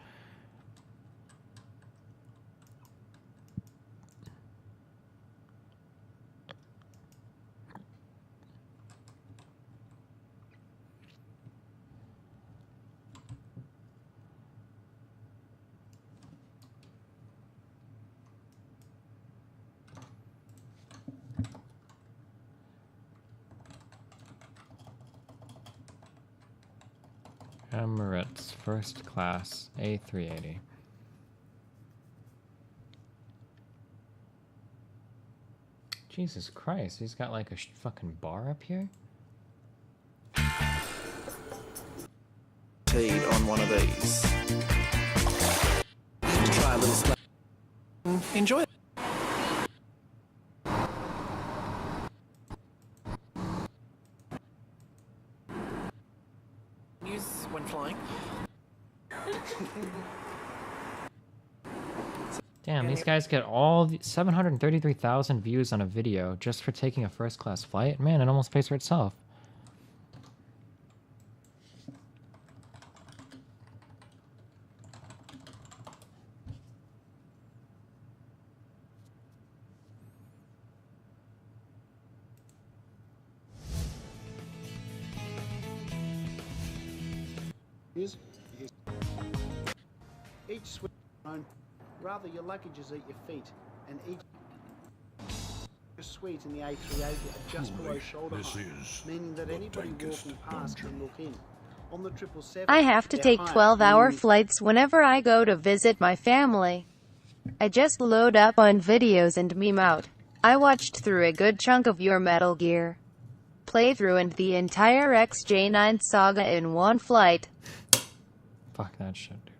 Speaker 1: Emirates first class A380. Jesus Christ, he's got like a fucking bar up here?
Speaker 14: On one of these. Try a little splash. Enjoy it. Use when flying.
Speaker 1: Damn, these guys get all 733,000 views on a video just for taking a first-class flight? Man, it almost pays for itself.
Speaker 15: Each suite rather your luggage is at your feet, and each suite in the A380 are just below shoulder height, meaning that anybody walking past can look in. On the 777,
Speaker 8: I have to take 12-hour flights whenever I go to visit my family. I just load up on videos and meme out. I watched through a good chunk of your Metal Gear playthrough and the entire XJ9 saga in one flight.
Speaker 1: Fuck that shit, dude.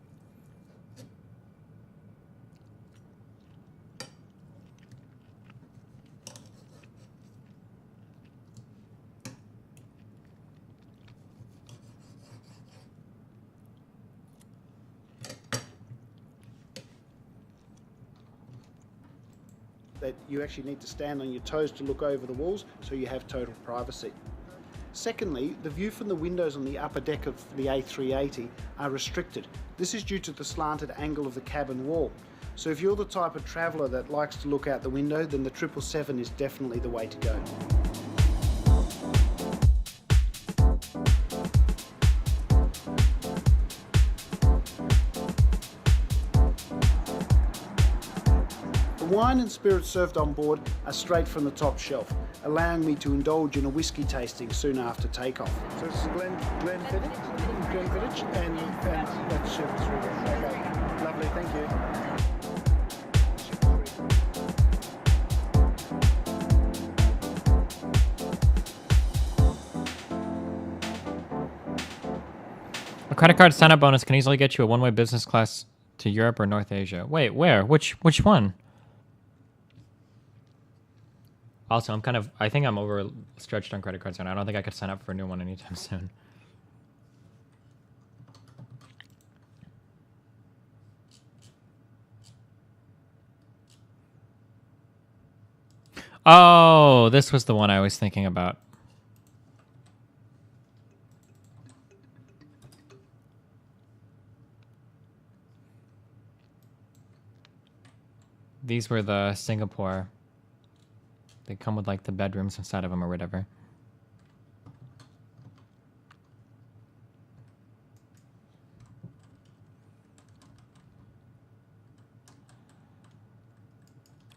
Speaker 15: that you actually need to stand on your toes to look over the walls, so you have total privacy. Secondly, the view from the windows on the upper deck of the A380 are restricted. This is due to the slanted angle of the cabin wall. So if you're the type of traveller that likes to look out the window, then the 777 is definitely the way to go. The wine and spirits served on board are straight from the top shelf, allowing me to indulge in a whiskey tasting soon after takeoff. So this is Glenfiddich, and that's service through there. Okay, lovely, thank you.
Speaker 1: A credit card sign-up bonus can easily get you a one-way business class to Europe or North Asia. Wait, where? Which one? Also, I think I'm overstretched on credit cards, and I don't think I could sign up for a new one anytime soon. Oh, this was the one I was thinking about. These were the Singapore. They come with like the bedrooms inside of them or whatever.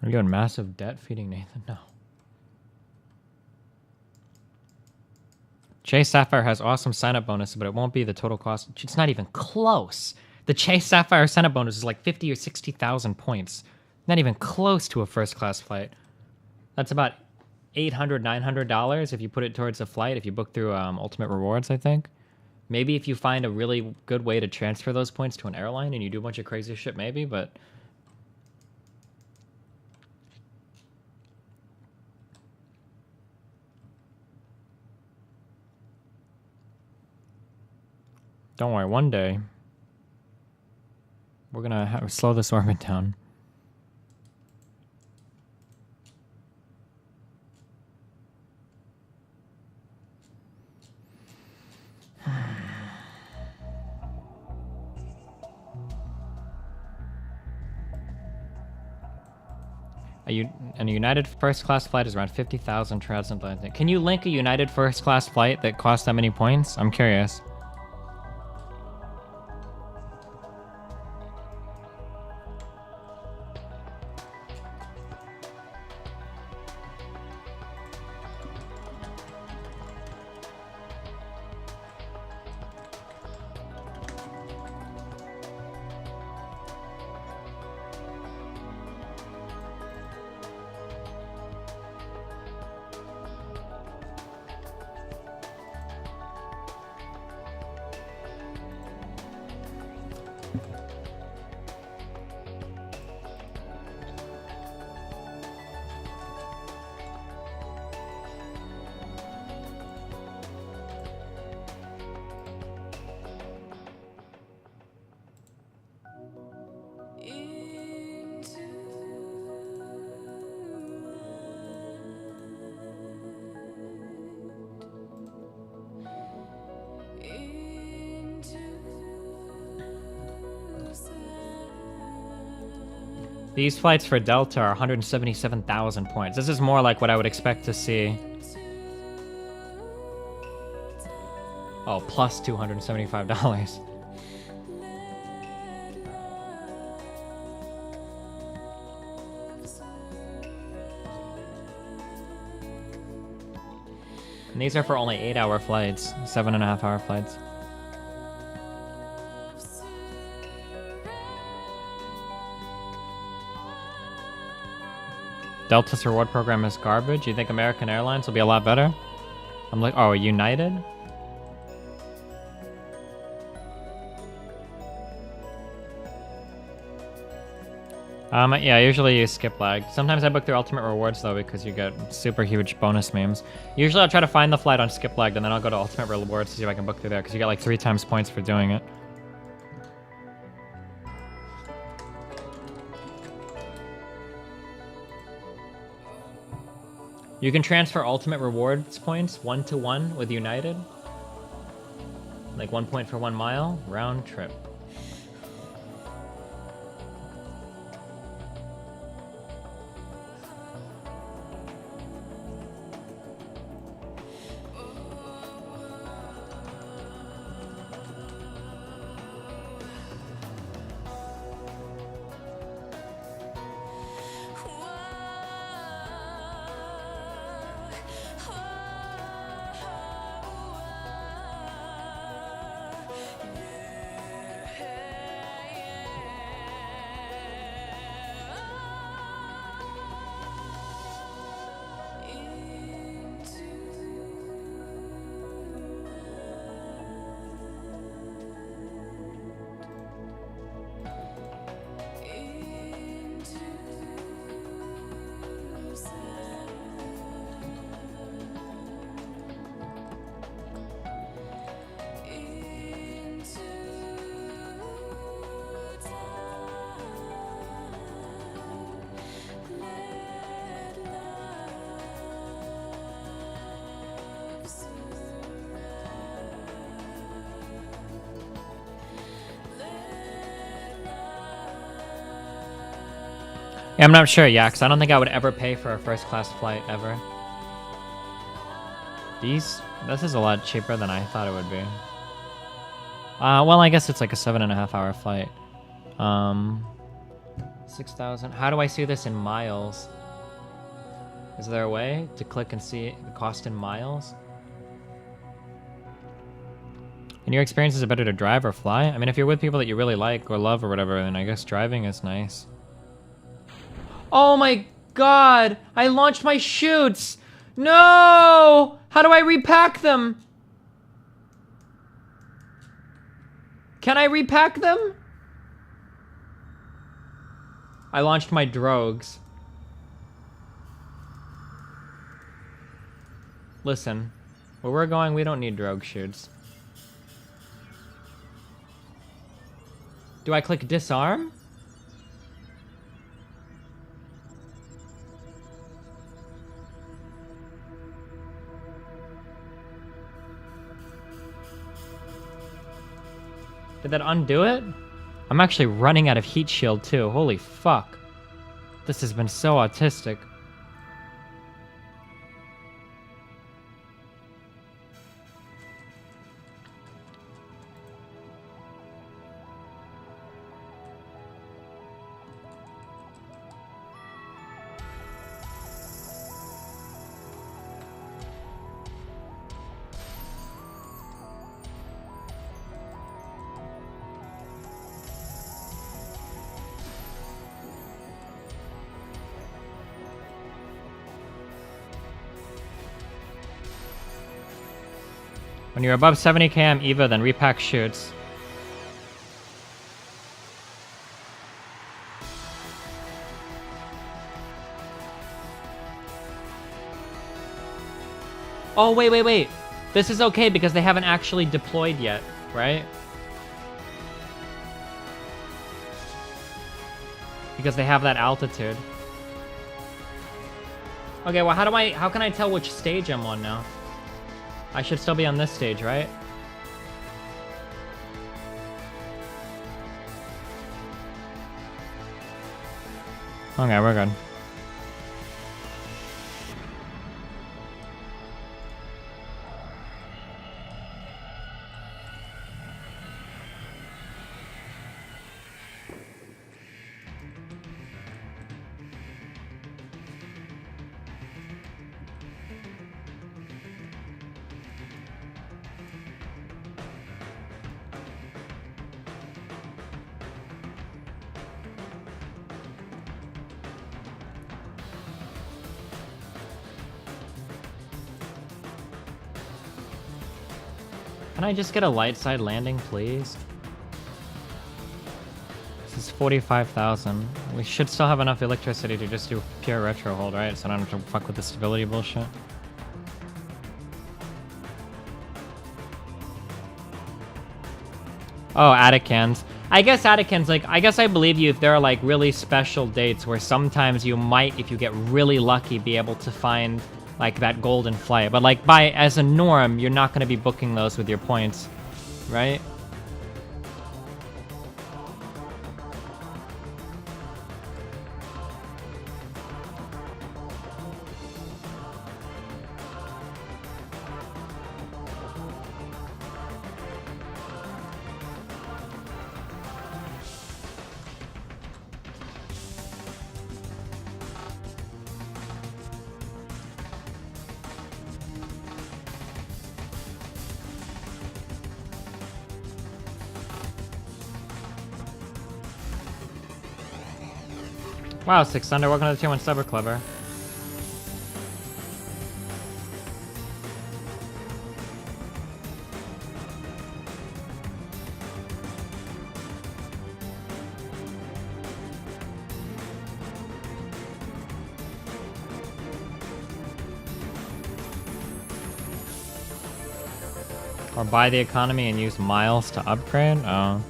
Speaker 1: Are you in massive debt feeding Nathan? No. Chase Sapphire has awesome sign-up bonus, but it won't be the total cost. It's not even close. The Chase Sapphire sign-up bonus is like 50 or 60,000 points. Not even close to a first-class flight. That's about $800, $900 if you put it towards a flight, if you book through Ultimate Rewards, I think. Maybe if you find a really good way to transfer those points to an airline and you do a bunch of crazy shit, maybe, but... Don't worry, one day we're gonna slow this orbit down. A United first class flight is around 50,000 transatlantic. Can you link a United first class flight that costs that many points? I'm curious. These flights for Delta are 177,000 points. This is more like what I would expect to see. Oh, plus $275. And these are for only 8-hour flights, 7.5-hour flights. Delta's reward program is garbage. You think American Airlines will be a lot better? I'm like, oh, United? Yeah, I usually use skip lag. Sometimes I book through Ultimate Rewards though because you get super huge bonus memes. Usually I'll try to find the flight on skip lag and then I'll go to Ultimate Rewards to see if I can book through there because you get like 3 times points for doing it. You can transfer Ultimate Rewards points 1-to-1 with United. Like 1 point for 1 mile, round trip. Yeah, I'm not sure, yeah, because I don't think I would ever pay for a first class flight ever. This is a lot cheaper than I thought it would be. Well, I guess it's like a 7.5-hour flight. 6,000. How do I see this in miles? Is there a way to click and see the cost in miles? In your experience, is it better to drive or fly? I mean, if you're with people that you really like or love or whatever, then I guess driving is nice. Oh my god! I launched my chutes! No! How do I repack them? Can I repack them? I launched my drogues. Listen, where we're going, we don't need drogue chutes. Do I click disarm? Did that undo it? I'm actually running out of heat shield too. Holy fuck. This has been so autistic. When you're above 70 km EVA, then repack chutes. Oh, wait. This is okay because they haven't actually deployed yet, right? Because they have that altitude. Okay, well, how can I tell which stage I'm on now? I should still be on this stage, right? Okay, we're good. Can I just get a light side landing, please? This is 45,000. We should still have enough electricity to just do pure retro hold, right? So I don't have to fuck with the stability bullshit. Oh, Atticans. I guess Atticans, like, I guess I believe you if there are, like, really special dates where sometimes you might, if you get really lucky, be able to find, like, that golden flight. But, like, as a norm, you're not going to be booking those with your points, right? Wow, 600, welcome to the 2-1 Stubber Clever. Or buy the economy and use miles to upgrade? Oh.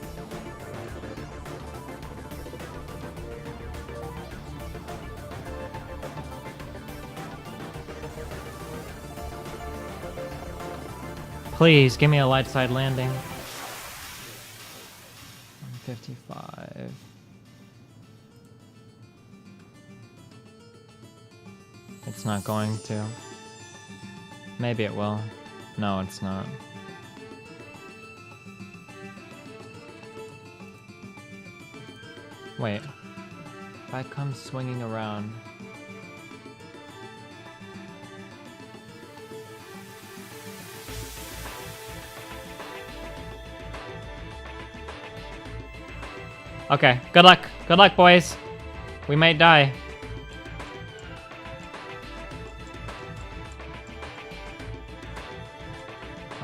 Speaker 1: Please, give me a light side landing. 155. It's not going to. Maybe it will. No, it's not. Wait. If I come swinging around... Okay, good luck. Good luck, boys. We might die.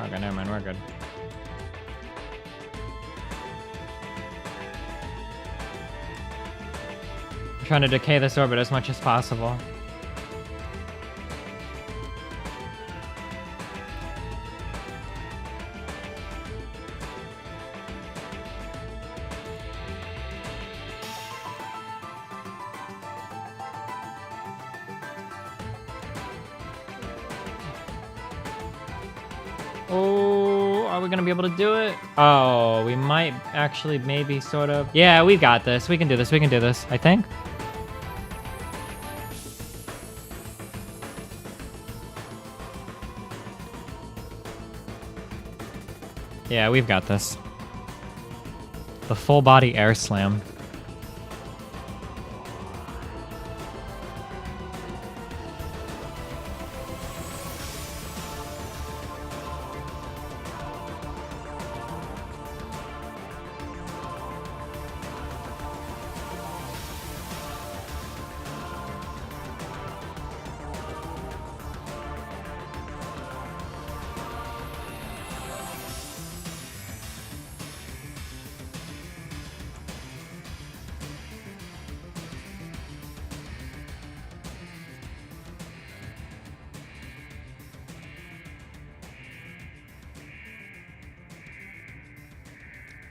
Speaker 1: Okay, never mind, we're good. I'm trying to decay this orbit as much as possible. Oh, are we gonna be able to do it? Oh, we might actually, maybe, sort of. Yeah, we got this. We can do this. We can do this, I think. Yeah, we've got this. The full body air slam.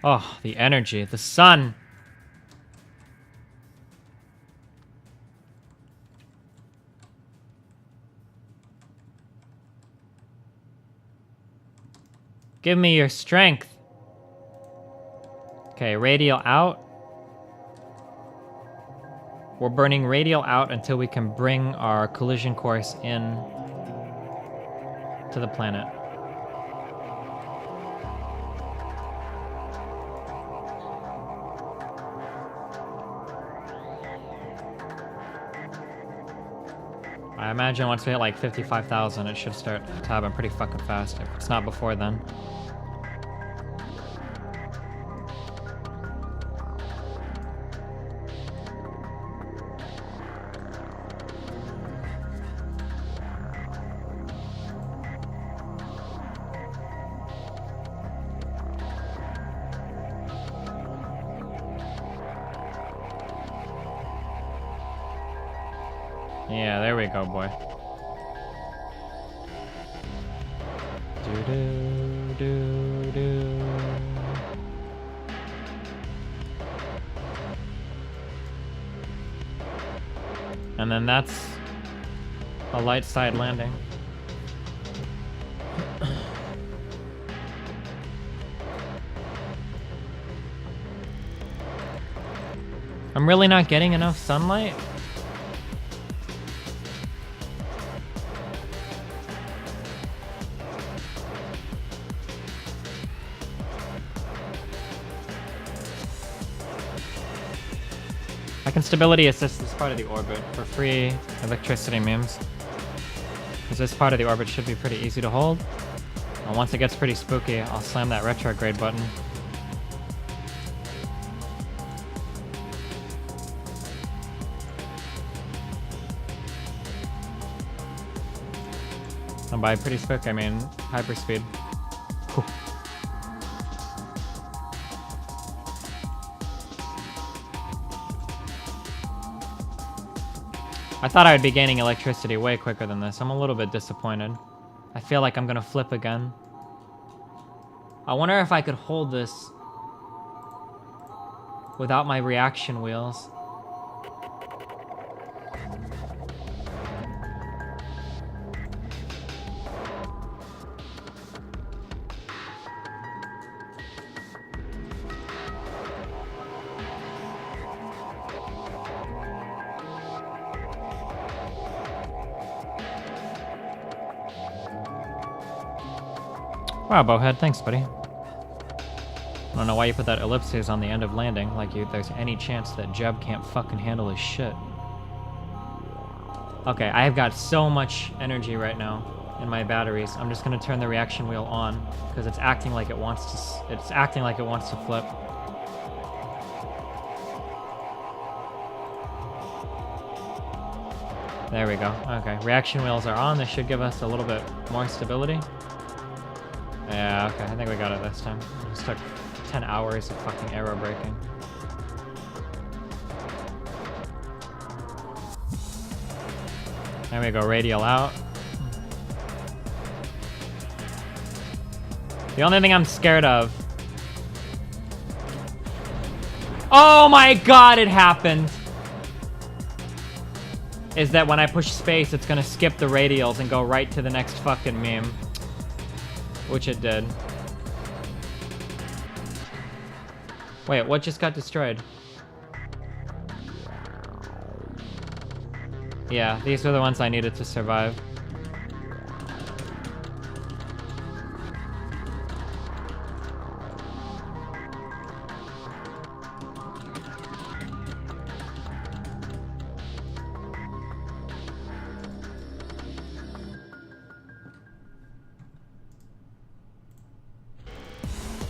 Speaker 1: Oh, the energy, the sun. Give me your strength. Okay, radial out. We're burning radial out until we can bring our collision course in to the planet. I imagine once we hit like 55,000, it should start to happen pretty fucking fast. If it's not before then. Yeah, there we go, boy. Do do do do. And then that's a light side landing. I'm really not getting enough sunlight. I can stability assist this part of the orbit for free electricity memes. Because this part of the orbit should be pretty easy to hold. And once it gets pretty spooky, I'll slam that retrograde button. And by pretty spooky, I mean hyperspeed. Whew. I thought I would be gaining electricity way quicker than this. I'm a little bit disappointed. I feel like I'm gonna flip again. I wonder if I could hold this without my reaction wheels. Wow, Bowhead, thanks, buddy. I don't know why you put that ellipses on the end of landing, like there's any chance that Jeb can't fucking handle his shit. Okay, I have got so much energy right now in my batteries. I'm just gonna turn the reaction wheel on because it's acting like it wants to. It's acting like it wants to flip. There we go. Okay, reaction wheels are on. This should give us a little bit more stability. Yeah, okay, I think we got it this time. It just took 10 hours of fucking aero braking. There we go, radial out. The only thing I'm scared of... Oh my god, it happened! Is that when I push space, it's gonna skip the radials and go right to the next fucking meme. Which it did. Wait, what just got destroyed? Yeah, these were the ones I needed to survive.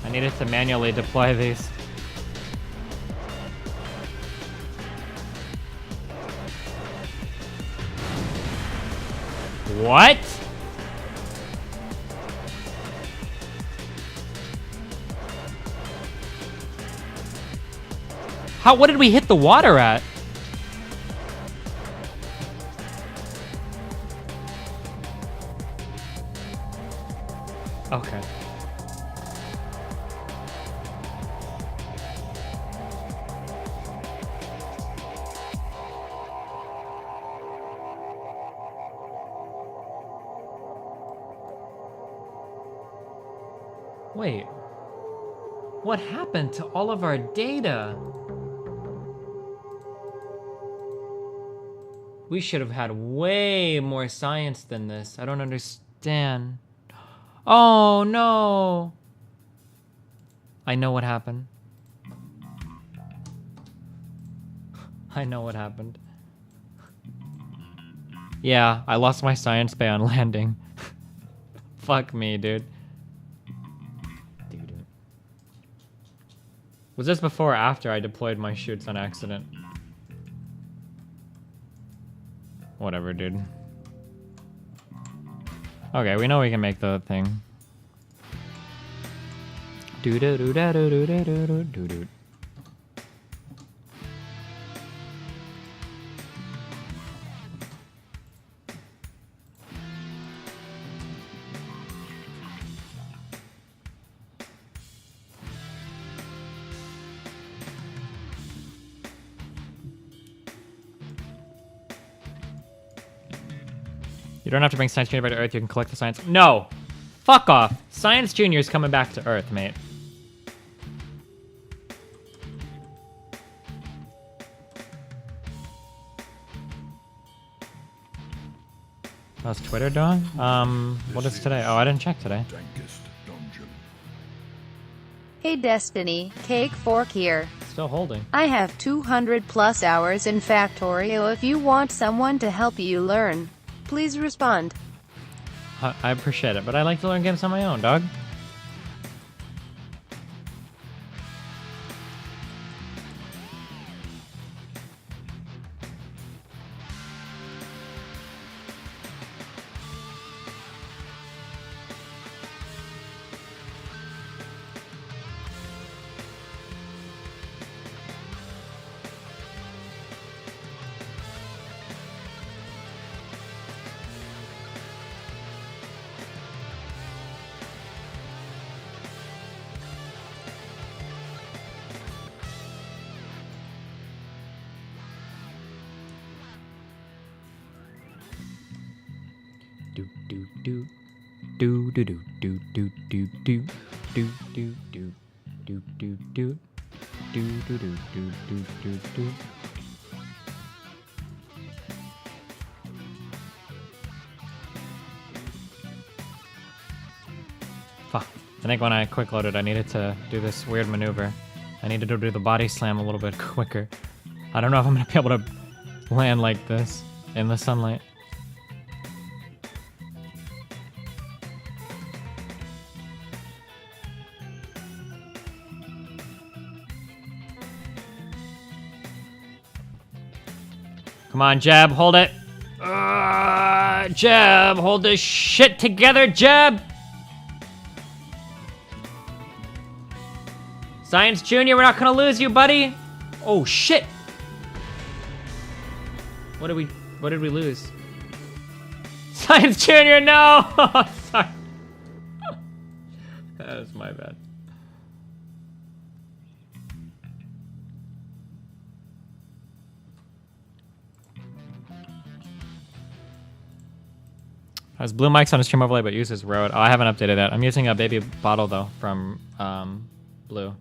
Speaker 1: I needed to manually deploy these. What? What did we hit the water at? Okay. Wait, what happened to all of our data? We should have had way more science than this. I don't understand. Oh, no. I know what happened. I know what happened. Yeah, I lost my science bay on landing. Fuck me, dude. Was this before or after I deployed my chutes on accident? Whatever, dude. Okay, we know we can make the thing. Do do do da do do do do do do. You don't have to bring Science Junior back to Earth, you can collect the science. No! Fuck off! Science Junior is coming back to Earth, mate. How's Twitter doing? What is today? Oh, I didn't check today.
Speaker 8: Hey Destiny, Cake Fork here.
Speaker 1: Still holding.
Speaker 8: I have 200 plus hours in Factorio. If you want someone to help you learn, please respond.
Speaker 1: I appreciate it, but I like to learn games on my own, dog. Do do do do do do do do do do do do do do do do do do do. Fuck. I think when I quick loaded I needed to do this weird maneuver. I needed to do the body slam a little bit quicker. I don't know if I'm gonna be able to land like this in the sunlight. Come on, Jeb, hold it. Jeb, hold this shit together, Jeb. Science Junior, we're not gonna lose you, buddy. Oh shit. What did we lose? Science Junior, no. Sorry. That was my bad. Has Blue Mics on his stream overlay but uses Rode. Oh, I haven't updated that. I'm using a baby bottle though from Blue.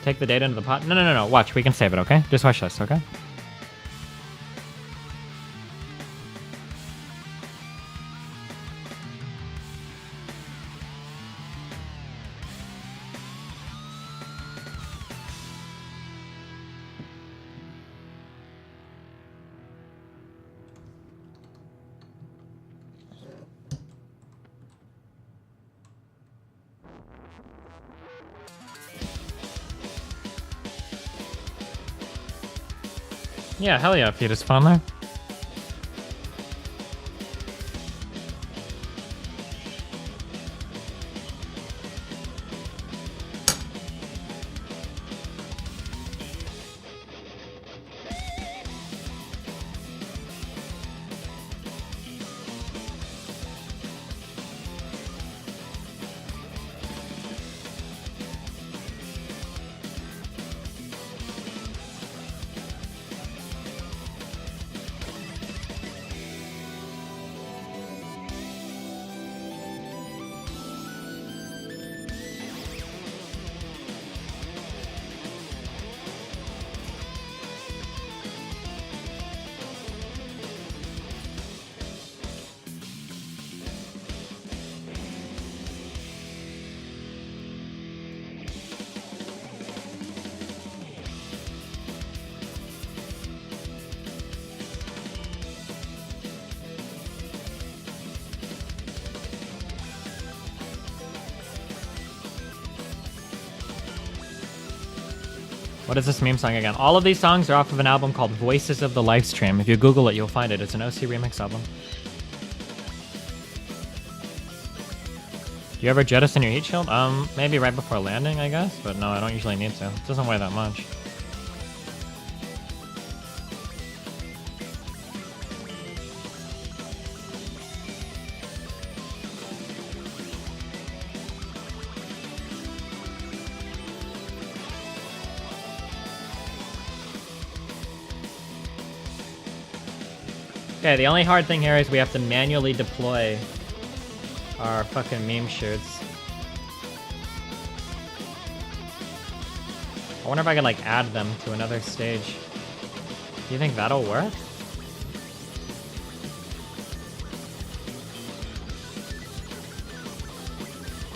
Speaker 1: Take the data into the pot. No. Watch, we can save it, okay? Just watch this, okay? Yeah, hell yeah, Pete, it's fun there. What is this meme song again? All of these songs are off of an album called Voices of the Livestream. If you Google it, you'll find it. It's an OC remix album. Do you ever jettison your heat shield? Maybe right before landing, I guess. But no, I don't usually need to. It doesn't weigh that much. Okay, the only hard thing here is we have to manually deploy our fucking meme shoots. I wonder if I could like add them to another stage. Do you think that'll work?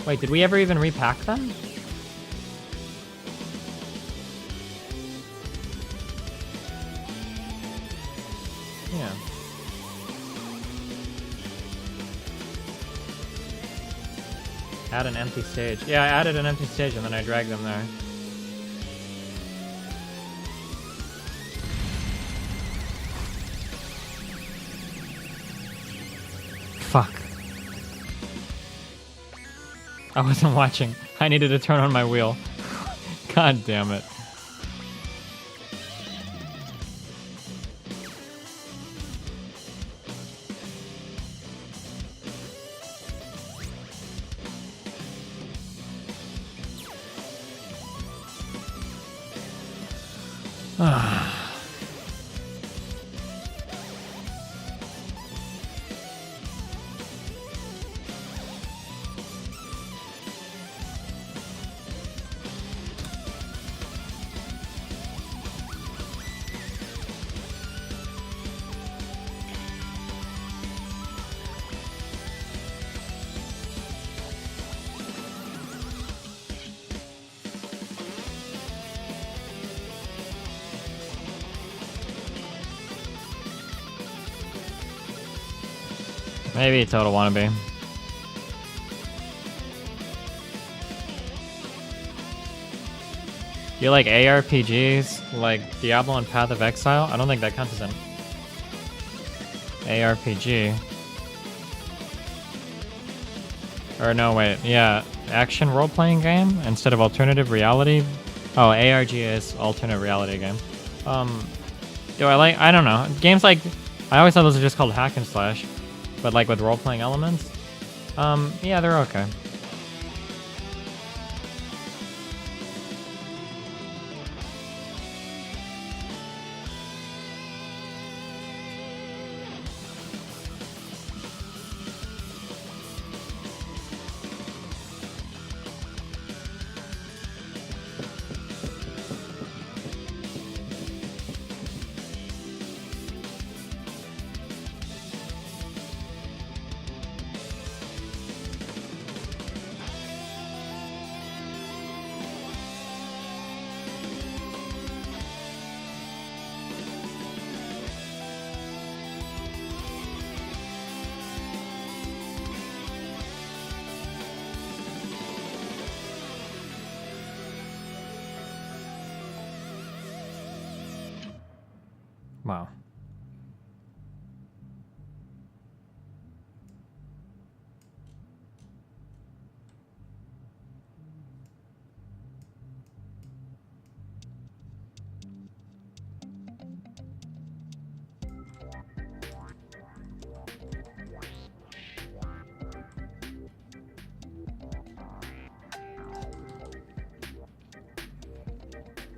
Speaker 1: Wait, did we ever even repack them? Yeah. Add an empty stage. Yeah, I added an empty stage and then I dragged them there. Fuck. I wasn't watching. I needed to turn on my wheel. God damn it. Maybe a total wannabe. You like ARPGs, like Diablo and Path of Exile? I don't think that counts as an ARPG. Or no, wait, yeah, action role-playing game instead of alternative reality. Oh, ARG is alternate reality game. Do I like? I don't know. Games like, I always thought those are just called hack and slash. But like with role-playing elements, yeah, they're okay. Wow.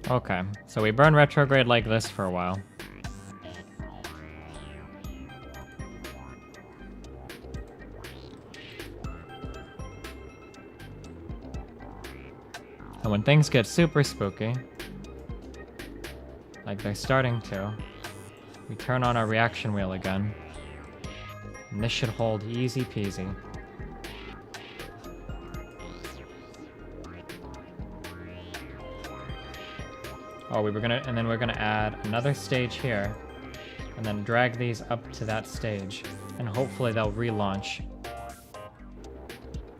Speaker 1: Okay, so we burn retrograde like this for a while. And when things get super spooky, like they're starting to, we turn on our reaction wheel again. And this should hold easy peasy. Oh, and then we're gonna add another stage here, and then drag these up to that stage, and hopefully they'll relaunch.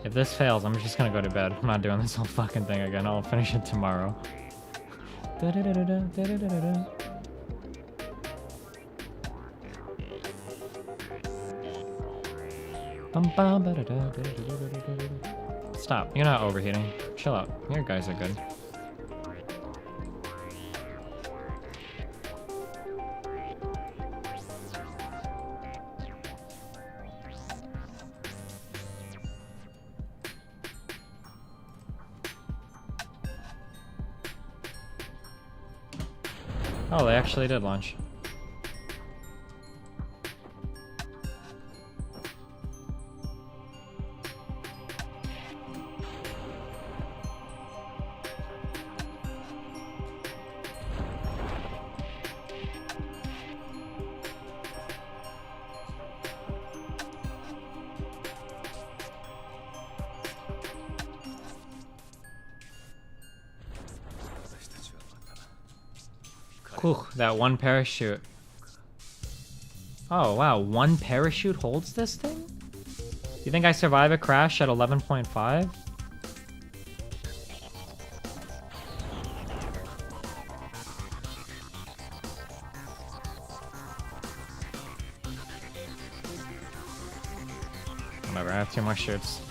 Speaker 1: If this fails, I'm just gonna go to bed. I'm not doing this whole fucking thing again. I'll finish it tomorrow. Stop. You're not overheating. Chill out. Your guys are good. Oh, they actually did launch. Whew, that one parachute. Oh wow, one parachute holds this thing? You think I survive a crash at 11.5? Whatever, I have 2 more shoots.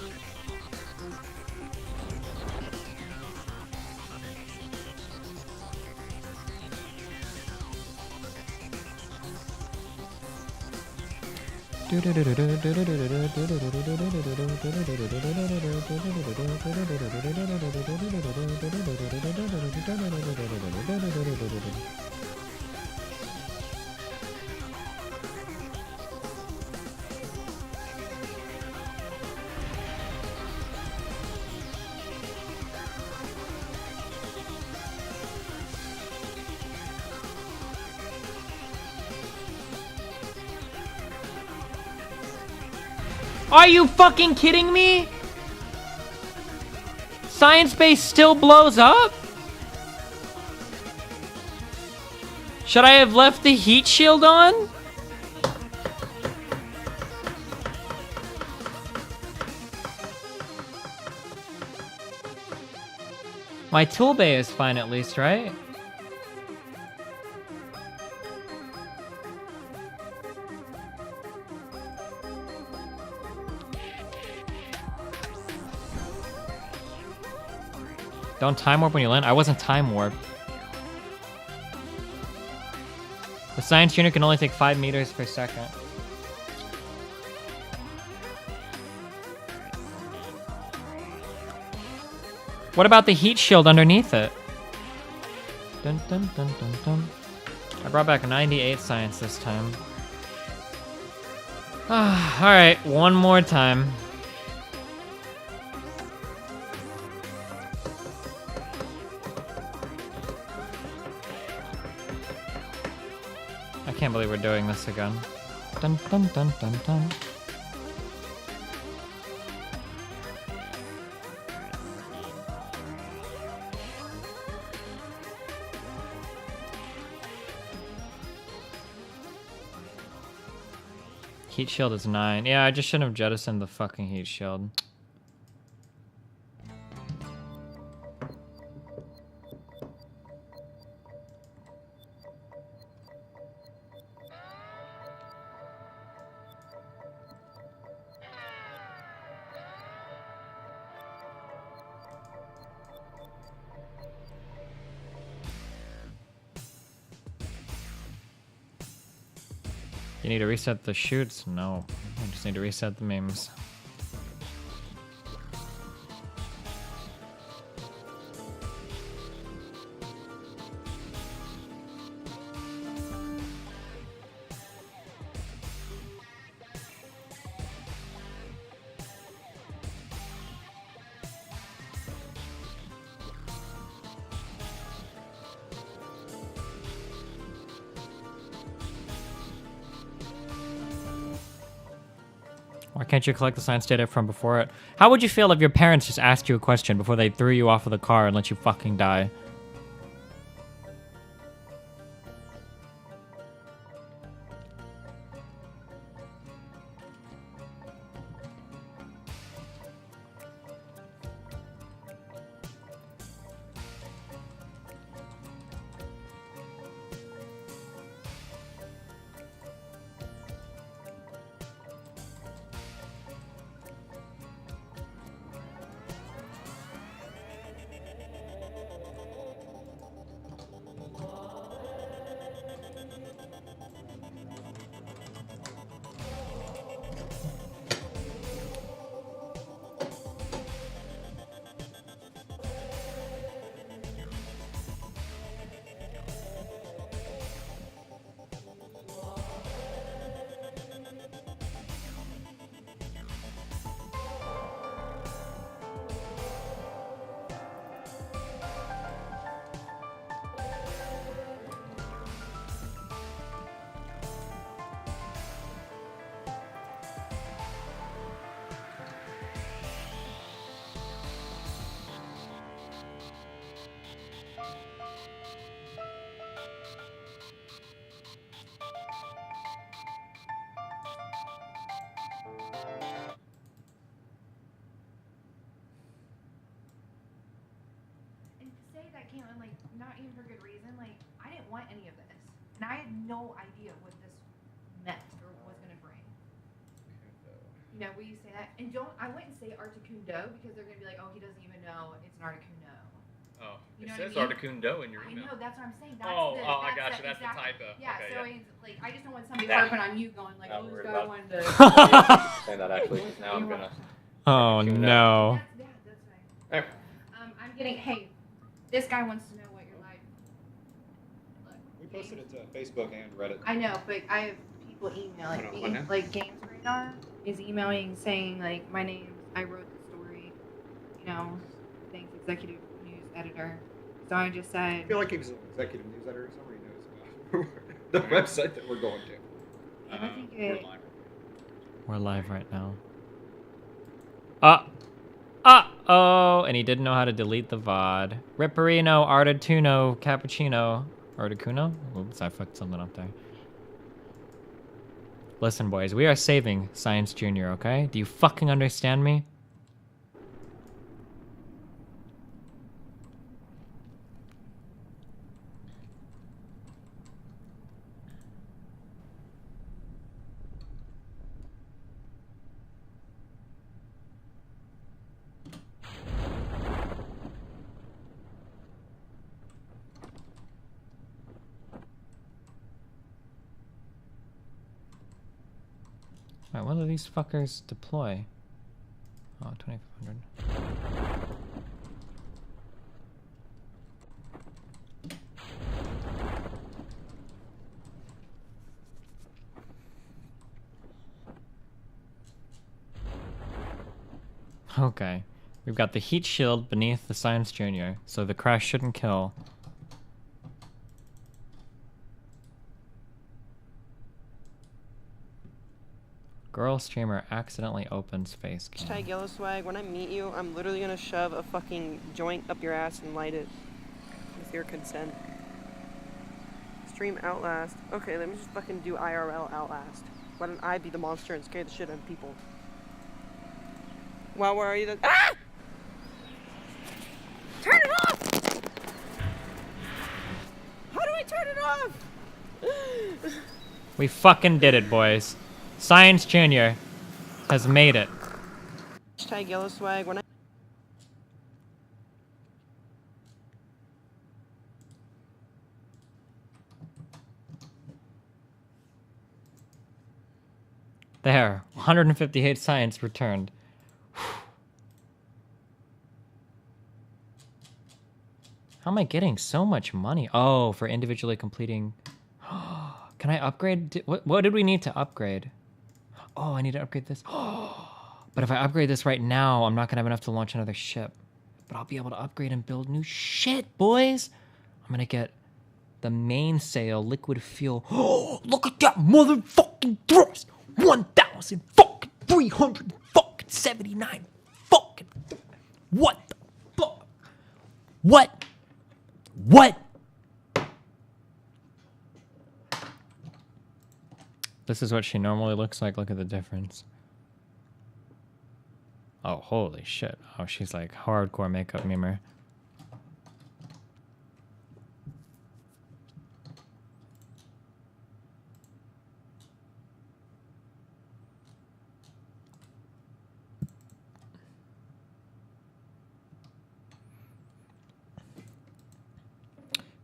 Speaker 1: Are you fucking kidding me? Science base still blows up? Should I have left the heat shield on? My tool bay is fine at least, right? Don't time warp when you land? I wasn't time warped. The science unit can only take 5 meters per second. What about the heat shield underneath it? Dun, dun, dun, dun, dun. I brought back 98 science this time. Alright, one more time. I can't believe we're doing this again. Dun dun dun dun dun. Heat shield is 9. Yeah, I just shouldn't have jettisoned the fucking heat shield. You need to reset the chutes? No. I just need to reset the memes. Why can't you collect the science data from before it? How would you feel if your parents just asked you a question before they threw you off of the car and let you fucking die?
Speaker 16: not even for good reason. Like, I didn't want any of this. And I had no idea what this meant or was going to bring. You know, will you say that? And I wouldn't say Articuno because they're going to be like, oh, he doesn't even know it's an Articuno.
Speaker 17: Oh,
Speaker 16: You
Speaker 17: it
Speaker 16: know
Speaker 17: says
Speaker 16: what I mean?
Speaker 17: Articuno in your
Speaker 16: I
Speaker 17: email.
Speaker 16: know, that's what I'm saying. That's
Speaker 17: I got you. That's the typo.
Speaker 16: Yeah,
Speaker 17: Okay,
Speaker 16: so
Speaker 17: yeah.
Speaker 16: it's like, I just don't want somebody
Speaker 17: That-
Speaker 16: harping on you going like,
Speaker 17: Not
Speaker 16: oh, this
Speaker 17: worried
Speaker 16: guy
Speaker 17: about
Speaker 16: wanted to...
Speaker 17: saying that actually. Now I'm gonna.
Speaker 1: Oh no.
Speaker 16: That's right. I'm getting, hey, this guy wants to know what your life...
Speaker 18: We posted it to Facebook and Reddit.
Speaker 16: I know, but I have people emailing
Speaker 18: Hold on,
Speaker 16: me,
Speaker 18: what now?
Speaker 16: like Games Radar is emailing saying like, my name, I wrote the story, you know, thanks executive news editor. So I just said...
Speaker 18: I feel like he was an executive news editor. Somebody knows about the website that we're going to.
Speaker 16: I think
Speaker 18: We're
Speaker 16: it...
Speaker 18: live.
Speaker 1: We're live right now. Oh, and he didn't know how to delete the VOD. Ripperino, Artituno, Cappuccino. Articuno? Oops, I fucked something up there. Listen, boys, we are saving Science Junior, okay? Do you fucking understand me? Alright, when do these fuckers deploy? Oh, 2500. Okay. We've got the heat shield beneath the Science Junior, so the crash shouldn't kill. Girl streamer accidentally opens face cam.
Speaker 19: Hashtag yellow swag. When I meet you, I'm literally gonna shove a fucking joint up your ass and light it with your consent. Stream Outlast. Okay, let me just fucking do IRL Outlast. Why don't I be the monster and scare the shit out of people? Wow, where are you? Ah! Turn it off! How do I turn it off?
Speaker 1: We fucking did it, boys. Science Junior has made it.
Speaker 19: Hashtag yellow swag. When I
Speaker 1: There, 158 science returned. How am I getting so much money? Oh, for individually completing. Can I upgrade? What did we need to upgrade? Oh, I need to upgrade this. But if I upgrade this right now, I'm not going to have enough to launch another ship. But I'll be able to upgrade and build new shit, boys. I'm going to get the mainsail liquid fuel. Oh, look at that motherfucking thrust. 1,379 fucking. What the fuck? What? What? This is what she normally looks like. Look at the difference. Oh, holy shit. Oh, she's like hardcore makeup memer.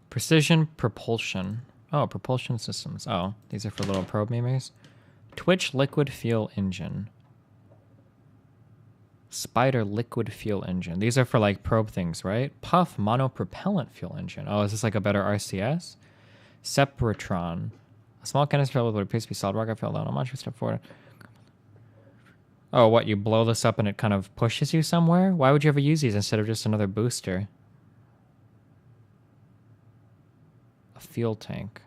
Speaker 1: Precision propulsion. Oh, propulsion systems. Oh, these are for little probe memers. Twitch liquid fuel engine. Spider liquid fuel engine. These are for like probe things, right? Puff monopropellant fuel engine. Oh, is this like a better RCS? Separatron. A small canister filled with what appears to be solid rocket filled down. I'm not sure. Step forward. Oh, what? You blow this up and it kind of pushes you somewhere? Why would you ever use these instead of just another booster? A fuel tank.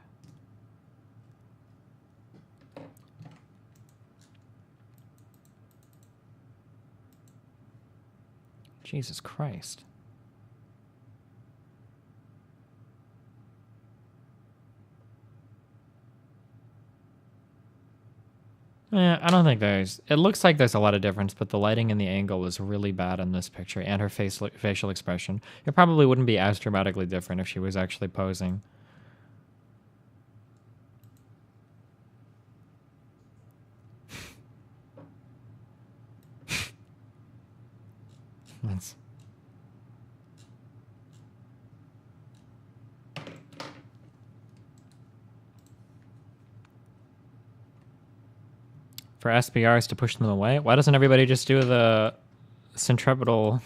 Speaker 1: Jesus Christ. I don't think there's... It looks like there's a lot of difference, but the lighting and the angle is really bad in this picture, and her facial expression. It probably wouldn't be as dramatically different if she was actually posing. That's... For SBRs to push them away? Why doesn't everybody just do the centripetal,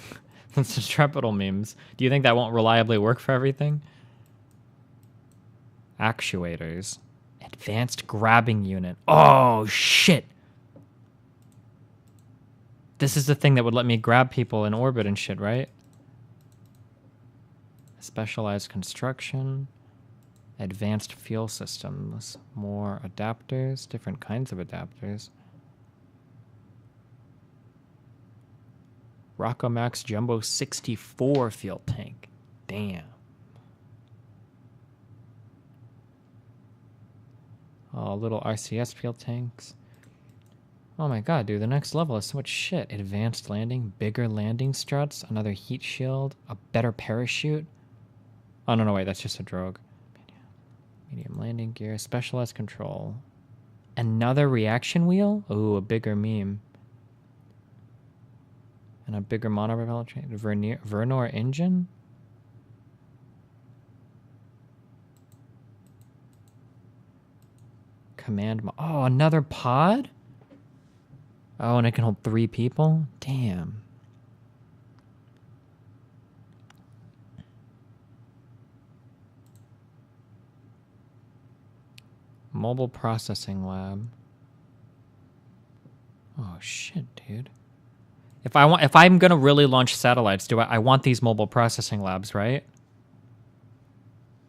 Speaker 1: the centripetal memes? Do you think that won't reliably work for everything? Actuators. Advanced grabbing unit. Oh, shit! This is the thing that would let me grab people in orbit and shit, right? Specialized construction. Advanced fuel systems. More adapters. Different kinds of adapters. Rockomax Jumbo 64 fuel tank. Damn. Oh, little RCS fuel tanks. Oh my god, dude, the next level is so much shit. Advanced landing, bigger landing struts, another heat shield, a better parachute. Oh, no, wait, that's just a drogue. Medium landing gear, specialized control. Another reaction wheel? Ooh, a bigger meme. And a bigger monopropellant train. Vernor engine? Oh, another pod? Oh, and it can hold 3 people? Damn. Mobile processing lab. Oh shit, dude. If I'm gonna really launch satellites, I want these mobile processing labs, right?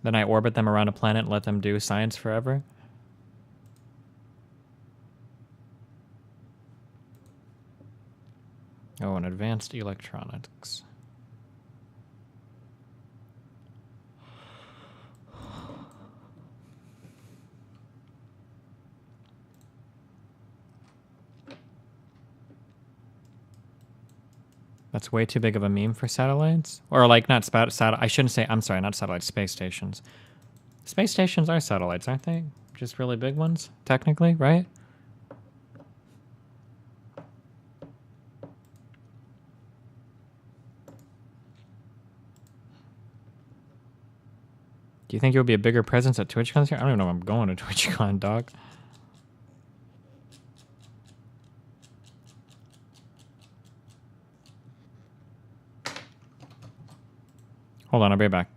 Speaker 1: Then I orbit them around a planet and let them do science forever? Oh, and advanced electronics. That's way too big of a meme for satellites? Or like, not I shouldn't say, I'm sorry, not satellites, space stations. Space stations are satellites, aren't they? Just really big ones, technically, right? Do you think it would be a bigger presence at TwitchCon this year? I don't even know if I'm going to TwitchCon, dog. Hold on, I'll be back.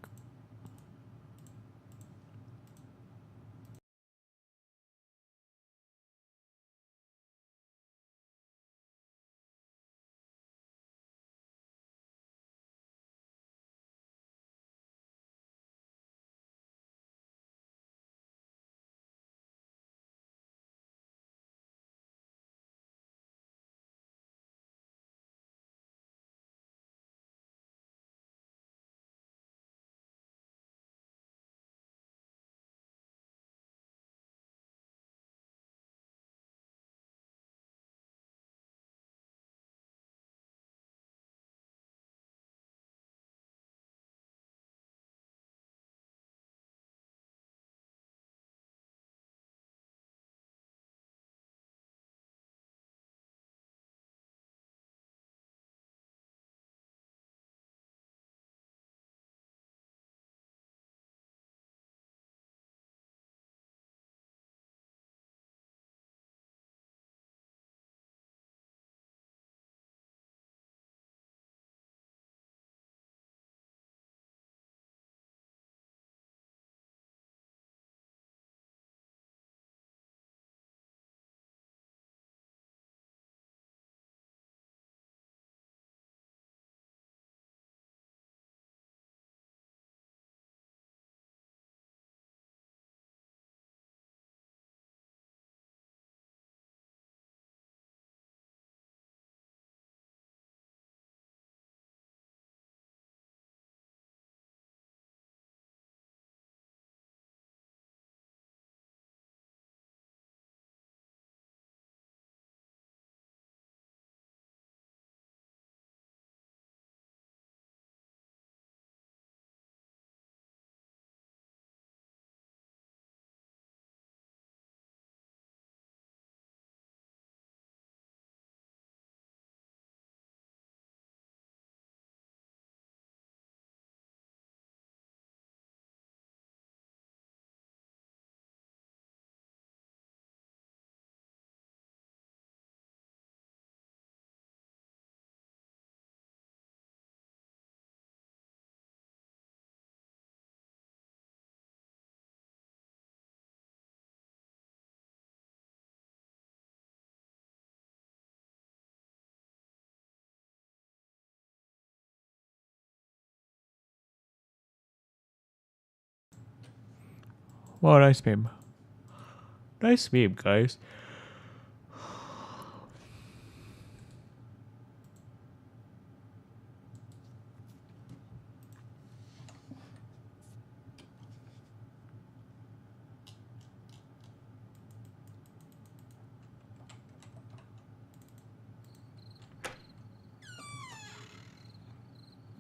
Speaker 1: Well, nice meme. Nice meme, guys.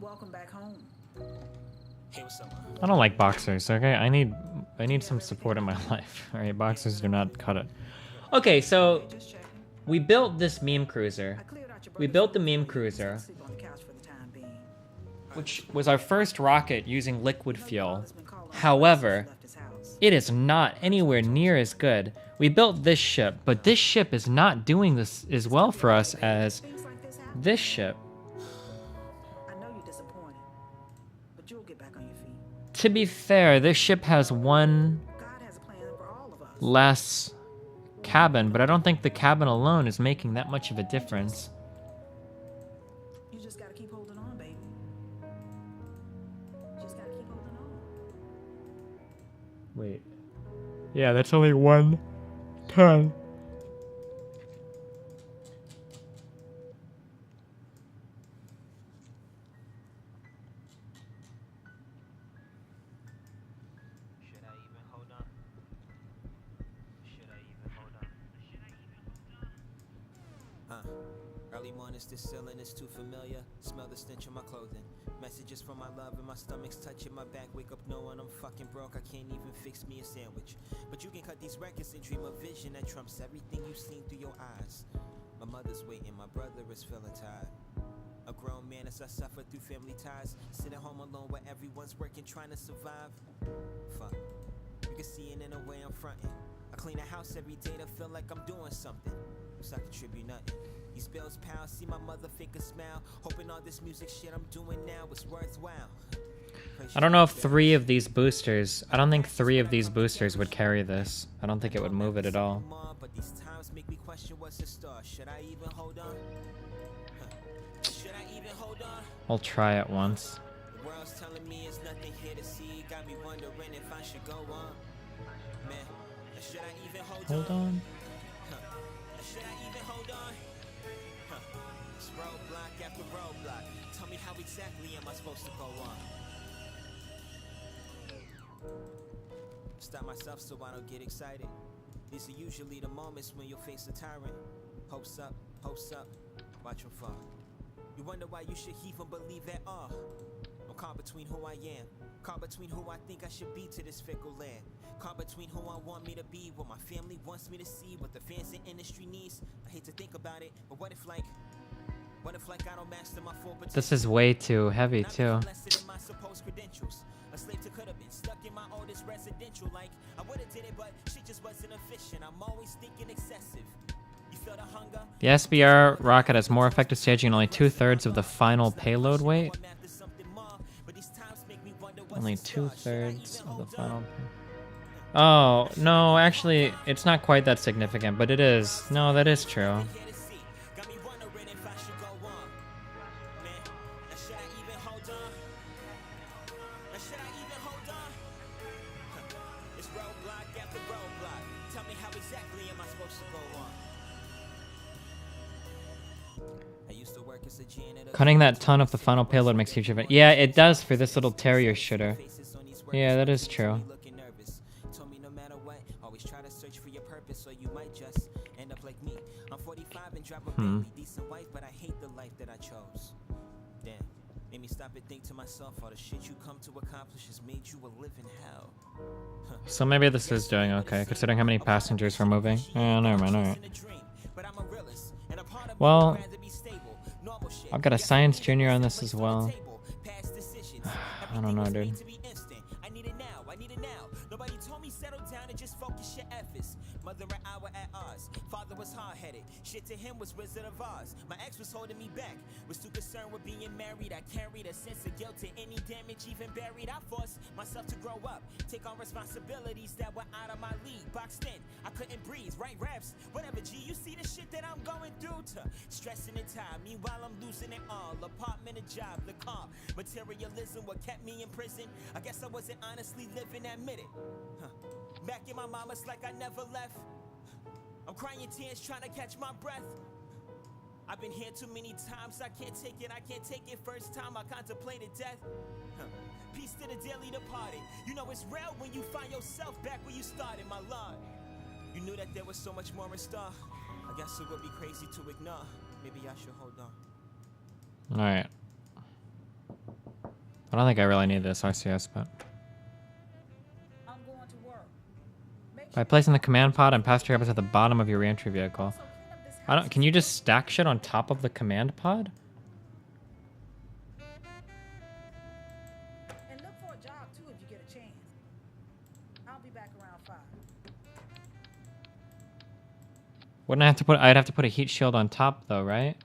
Speaker 9: Welcome back home.
Speaker 13: Hey, what's up?
Speaker 1: I don't like boxers, okay? I need some support in my life. Alright, boxers do not cut it. Okay, so we built this meme cruiser. We built the meme cruiser, which was our first rocket using liquid fuel. However, it is not anywhere near as good. We built this ship, but this ship is not doing this as well for us as this ship. To be fair, this ship has one less cabin, but I don't think the cabin alone is making that much of a difference.
Speaker 9: You just gotta keep holding on, baby. Just gotta keep holding on.
Speaker 1: Wait. Yeah, that's only 1 ton.
Speaker 13: Early mornings, this ceiling is too familiar. Smell the stench of my clothing. Messages from my love and my stomach's touching my back. Wake up knowing I'm fucking broke. I can't even fix me a sandwich. But you can cut these records and dream a vision that trumps everything you've seen through your eyes. My mother's waiting, my brother is feeling tired. A grown man as I suffer through family ties. Sit at home alone where everyone's working, trying to survive. Fuck. You can see it in the way I'm fronting. I clean the house every day to feel like I'm doing something. So I contribute nothing. These bills pal, see my mother fake a smile. Hoping all this music shit I'm doing now is worthwhile.
Speaker 1: I don't know if 3 of these boosters, I don't think 3 of these boosters would carry this. I don't think it would move it at all.
Speaker 13: But these times make me question what's the star. Should I even hold on? Should I even hold on?
Speaker 1: I'll try it once.
Speaker 13: The world's telling me there's nothing here to see. Got me wondering if I should go on. Man, should I even hold on? Should I even hold on? It's roadblock after roadblock. Tell me how exactly am I supposed to go on? Stop myself so I don't get excited. These are usually the moments when you'll face a tyrant. Hopes up, watch them fall. You wonder why you should even believe at all. I'm caught between who I am, caught between who I think I should be to this fickle land. Caught between who I want me to be, what my family wants me to see, what the fans and industry needs. I hate to think about it, but what if like I don't master my full potential?
Speaker 1: This is way too heavy too.
Speaker 13: A slave to could have been stuck in my oldest residential. Like I would have did it, but shit just wasn't efficient. I'm always thinking excessive. You feel the hunger?
Speaker 1: The SBR rocket has more effective staging and only 2/3 of the final payload weight. Only 2/3 of the final. Oh no, actually, it's not quite that significant, but it is. No, that is true. Cutting that ton of the final payload makes huge difference. Yeah, it does for this little terrier shitter. Yeah, that is true.
Speaker 13: Told me no matter what, always try to search for your purpose, or you might just end up like me. I'm 45 and drive a Bentley, decent wife, but I hate the life that I chose. Damn, made me stop and think to myself, all the shit you come to accomplish has made you a living hell.
Speaker 1: So maybe this is doing okay, considering how many passengers we're moving. Oh, never mind, alright. Well, I've got a science junior on this as well. I don't know, dude.
Speaker 13: I need it now. Nobody told me settle down and just focus your efforts. Mother an hour at ours. Father was hard-headed. Shit to him was Wizard of Oz. My ex was holding me back. Was too concerned with being married. I carried a sense of guilt to any damage even buried. I forced myself to grow up, take on responsibilities that were out of my league. Boxed in, I couldn't couldn't breathe, write raps, whatever. G, you see the shit that I'm going through to stressing and time. Meanwhile, I'm losing it all. Apartment, a job, the car, materialism, what kept me in prison. I guess I wasn't honestly living, admit it. Back in my mama's like I never left. I'm crying tears trying to catch my breath. I've been here too many times, I can't take it, I can't take it. First time I contemplated death. Peace to the dearly departed. You know it's real when you find yourself back where you started, my lord. You knew that there was so much more in store. I guess it would be crazy to ignore. Maybe I should hold on.
Speaker 1: Alright. I don't think I really need this RCS, but... By placing the command pod and pass your weapons at the bottom of your reentry vehicle. I don't. Can you just stack shit on top of the command pod?
Speaker 20: And look for a job too if you get a chance. I'll be back around 5.
Speaker 1: Wouldn't I have to put? I'd have to put a heat shield on top though, right?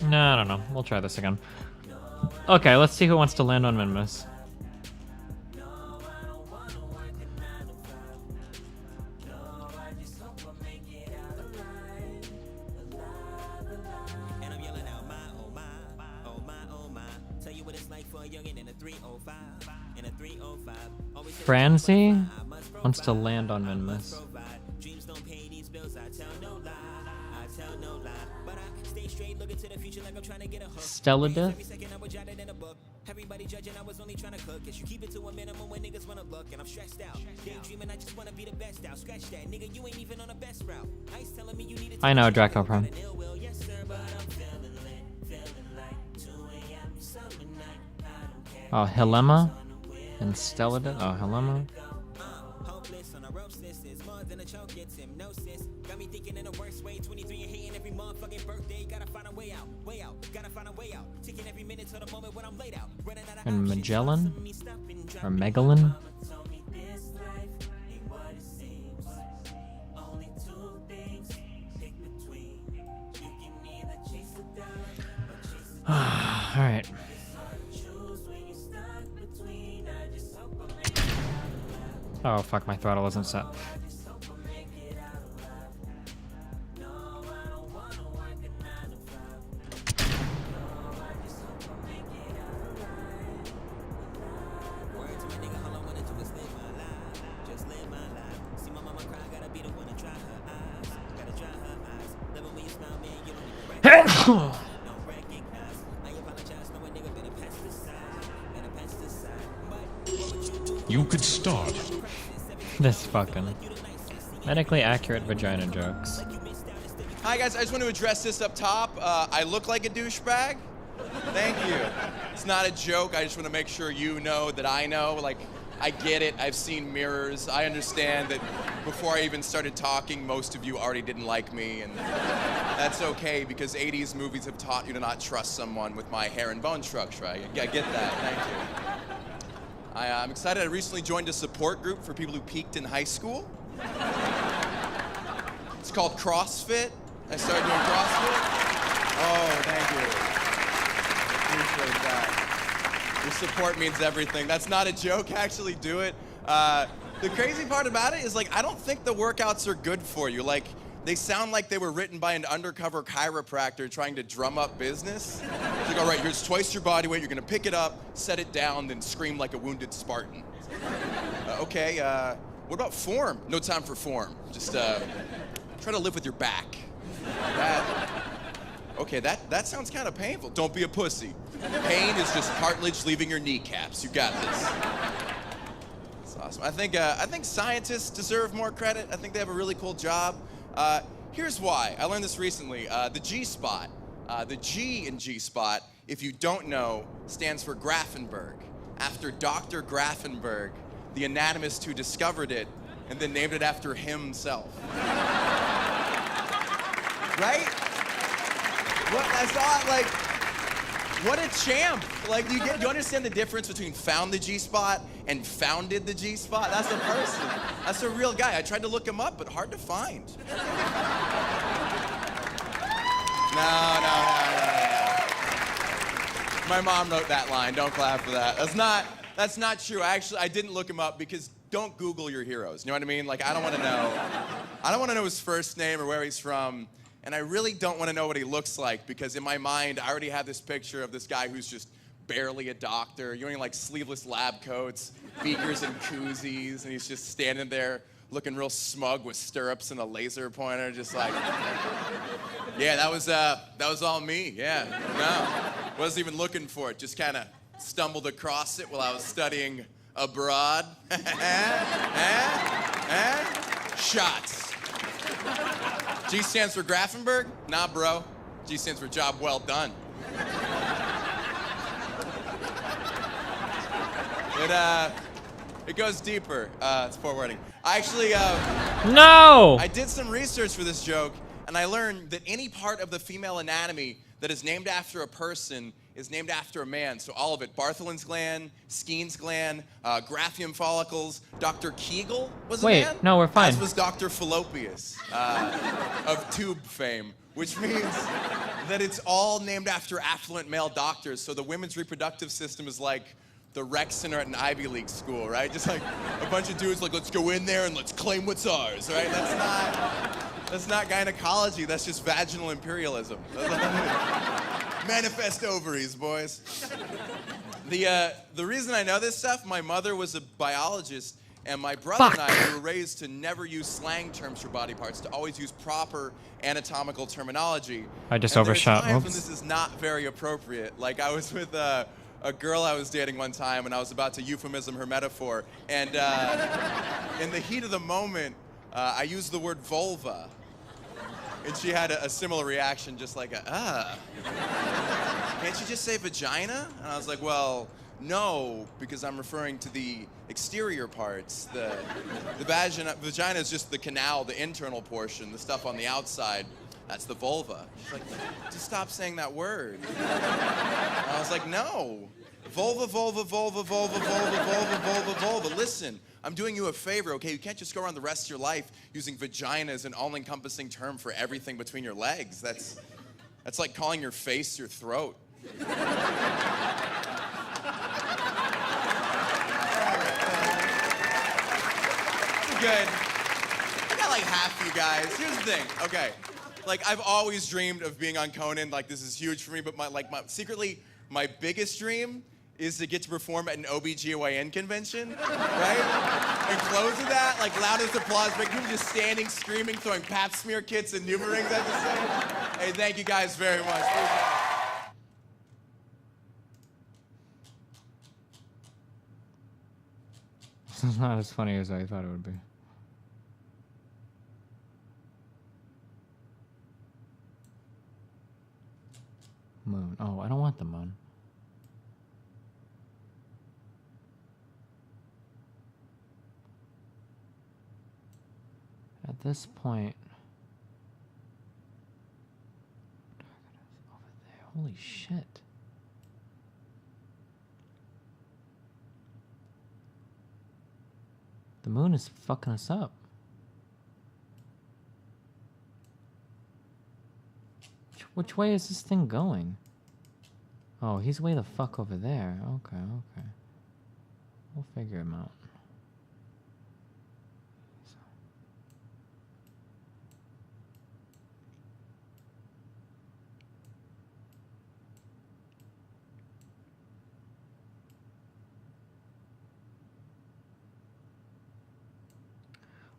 Speaker 1: No, I don't know. We'll try this again. Okay, let's see who wants to land on Minmus. Francie wants to land on Minmus. Stelladith?
Speaker 13: Everybody judging, I was only trying to cook. Guess you keep it to a minimum when niggas wanna look, and I'm stressed out. Daydreaming, I just wanna be the best out. Scratch that, nigga, you ain't even on the best route. Ice telling me you needed to.
Speaker 1: I know, Draco Prom.
Speaker 13: Yes, sir, but I'm feeling like 2 a.m. summer night. I don't care.
Speaker 1: Oh, Helema and Stelladith. Oh, Helema.
Speaker 13: Hopeless on a ropes, this is more than a choke, it's hypnosis. Got me thinking in the worst way. 23 and hating every motherfucking birthday. Gotta find a way out, gotta find a way out. Taking every minute to the moment when I'm laid out.
Speaker 1: And Magellan? Or Megalon? Alright. Oh fuck, my throttle isn't set.
Speaker 21: You could start.
Speaker 1: This fucking medically accurate vagina jokes.
Speaker 22: Hi guys, I just want to address this up top. I look like a douchebag. Thank you. It's not a joke. I just want to make sure you know that I know. Like, I get it. I've seen mirrors. I understand that before I even started talking, most of you already didn't like me, and that's okay because 80s movies have taught you to not trust someone with my hair and bone structure. I get that. Thank you. I'm excited. I recently joined a support group for people who peaked in high school. It's called CrossFit. I started doing CrossFit. Oh, thank you. Appreciate that. Your support means everything. That's not a joke. Actually do it. The crazy part about it is, like, I don't think the workouts are good for you. Like, they sound like they were written by an undercover chiropractor trying to drum up business. It's like, all right, here's twice your body weight. You're gonna pick it up, set it down, then scream like a wounded Spartan. Okay, what about form? No time for form. Just try to live with your back. Okay, that sounds kind of painful. Don't be a pussy. Pain is just cartilage leaving your kneecaps. You got this. That's awesome. I think scientists deserve more credit. I think they have a really cool job. Here's why. I learned this recently. The G-spot. The G in G-spot, if you don't know, stands for Grafenberg, after Dr. Grafenberg, the anatomist who discovered it and then named it after himself. right? What I saw, like, what a champ! Like, you understand the difference between found the G-spot and founded the G-spot? That's a person. That's a real guy. I tried to look him up, but hard to find. No. My mom wrote that line. Don't clap for that. That's not true. Actually, I didn't look him up because don't Google your heroes. You know what I mean? Like, I don't want to know. I don't want to know his first name or where he's from. And I really don't want to know what he looks like because in my mind, I already have this picture of this guy who's just barely a doctor. You're wearing like sleeveless lab coats, beakers and koozies, and he's just standing there looking real smug with stirrups and a laser pointer, just like, yeah, that was all me. Yeah, no, wasn't even looking for it. Just kind of stumbled across it while I was studying abroad. Shots. G stands for Grafenberg? Nah, bro. G stands for job well done. It goes deeper. It's forwarding. I actually,
Speaker 1: No!
Speaker 22: I did some research for this joke, and I learned that any part of the female anatomy that is named after a person is named after a man. So all of it. Bartholin's gland, Skeen's gland, Graphium follicles. Dr. Kegel was a man.
Speaker 1: Wait, no, we're fine.
Speaker 22: As was Dr. Fallopius of tube fame, which means that it's all named after affluent male doctors. So the women's reproductive system is like the rec center at an Ivy League school, right? Just like a bunch of dudes like, let's go in there and let's claim what's ours, right? That's not gynecology, that's just vaginal imperialism. Manifest ovaries, boys. The reason I know this stuff, my mother was a biologist, and my brother and I were raised to never use slang terms for body parts, to always use proper anatomical terminology.
Speaker 1: I just
Speaker 22: and
Speaker 1: overshot.
Speaker 22: There's times when this is not very appropriate. Like I was with a girl I was dating one time, and I was about to euphemism her metaphor, and in the heat of the moment, I used the word vulva. And she had a similar reaction, just like, can't you just say vagina? And I was like, well, no, because I'm referring to the exterior parts. The vagina is just the canal, the internal portion, the stuff on the outside. That's the vulva. She's like, just stop saying that word. And I was like, no. Vulva, vulva, vulva, vulva, vulva, vulva, vulva, vulva. Listen, I'm doing you a favor, okay? You can't just go around the rest of your life using vagina as an all-encompassing term for everything between your legs. That's like calling your face your throat. Good. I got like half you guys. Here's the thing, okay? Like, I've always dreamed of being on Conan. Like, this is huge for me, but secretly, my biggest dream is to get to perform at an OBGYN convention, right? And close to that, like loudest applause, but people just standing, screaming, throwing pap smear kits and pneumo rings at the stage. Hey, thank you guys very much.
Speaker 1: This is not as funny as I thought it would be. Moon. Oh, I don't want the moon. At this point, over there. Holy shit. The moon is fucking us up. Which way is this thing going? Oh, he's way the fuck over there. Okay, okay. We'll figure him out.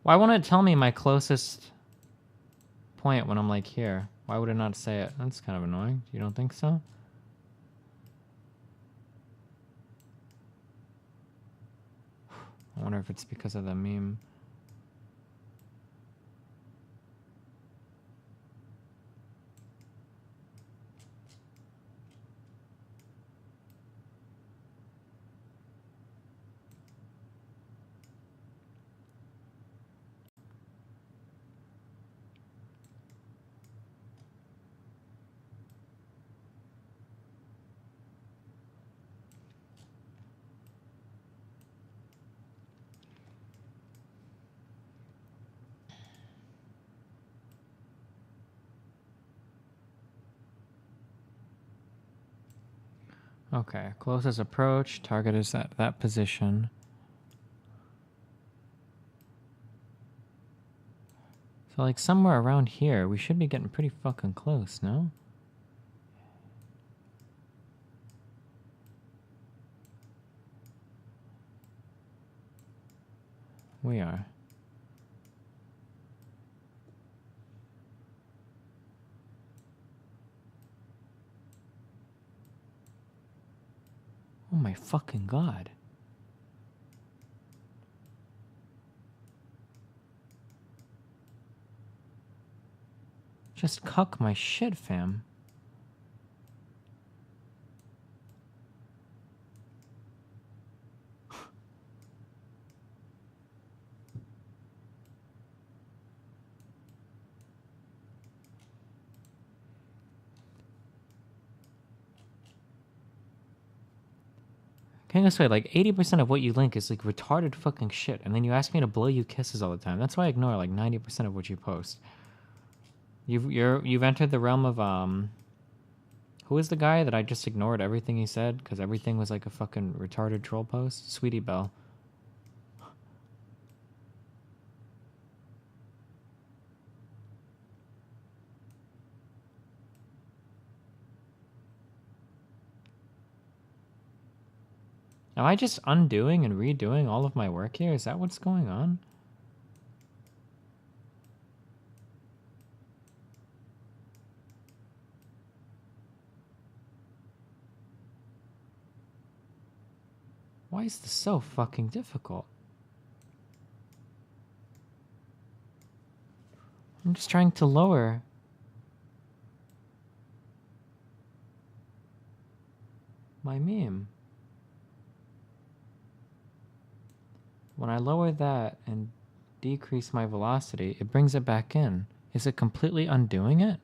Speaker 1: Why won't it tell me my closest point when I'm like here? Why would it not say it? That's kind of annoying. You don't think so? I wonder if it's because of the meme. Okay, closest approach. Target is at that position. So like somewhere around here, we should be getting pretty fucking close, no? We are. Oh my fucking god. Just cuck my shit, fam. Can I say, like, 80% of what you link is, like, retarded fucking shit, and then you ask me to blow you kisses all the time. That's why I ignore, like, 90% of what you post. You've entered the realm of, who is the guy that I just ignored everything he said, because everything was, like, a fucking retarded troll post? Sweetie Belle. Am I just undoing and redoing all of my work here? Is that what's going on? Why is this so fucking difficult? I'm just trying to lower. My meme. When I lower that and decrease my velocity, it brings it back in. Is it completely undoing it?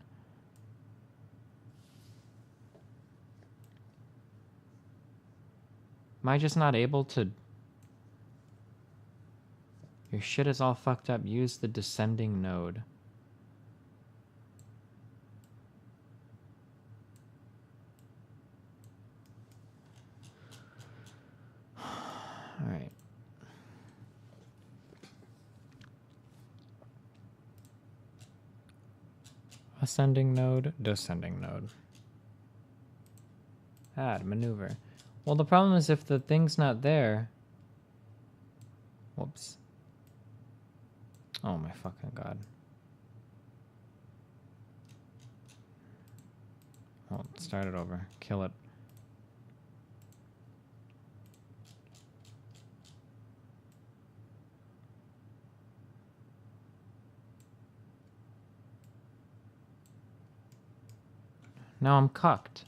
Speaker 1: Am I just not able to... Your shit is all fucked up. Use the descending node. Alright. Ascending node, descending node. Add maneuver. Well, the problem is if the thing's not there... Whoops. Oh my fucking god. Oh, start it over. Kill it. Now I'm cucked.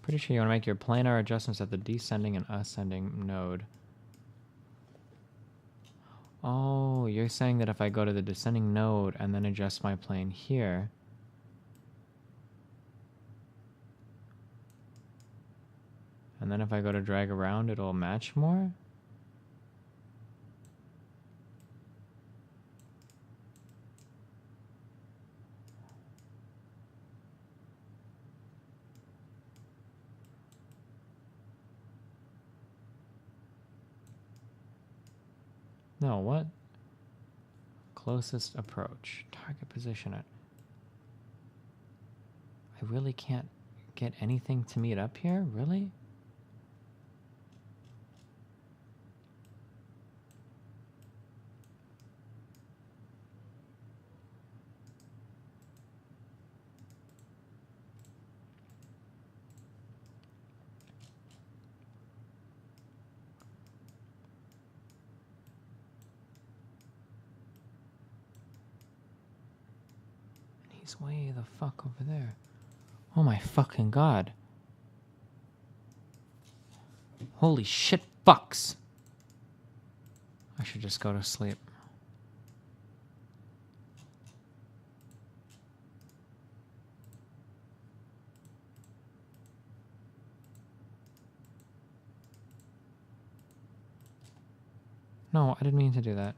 Speaker 1: Pretty sure you want to make your planar adjustments at the descending and ascending node. Oh, you're saying that if I go to the descending node and then adjust my plane here... And then if I go to drag around, it'll match more? No, what? Closest approach. Target position it. I really can't get anything to meet up here? Really? He's way the fuck over there. Oh my fucking god. Holy shit, fucks. I should just go to sleep. No, I didn't mean to do that.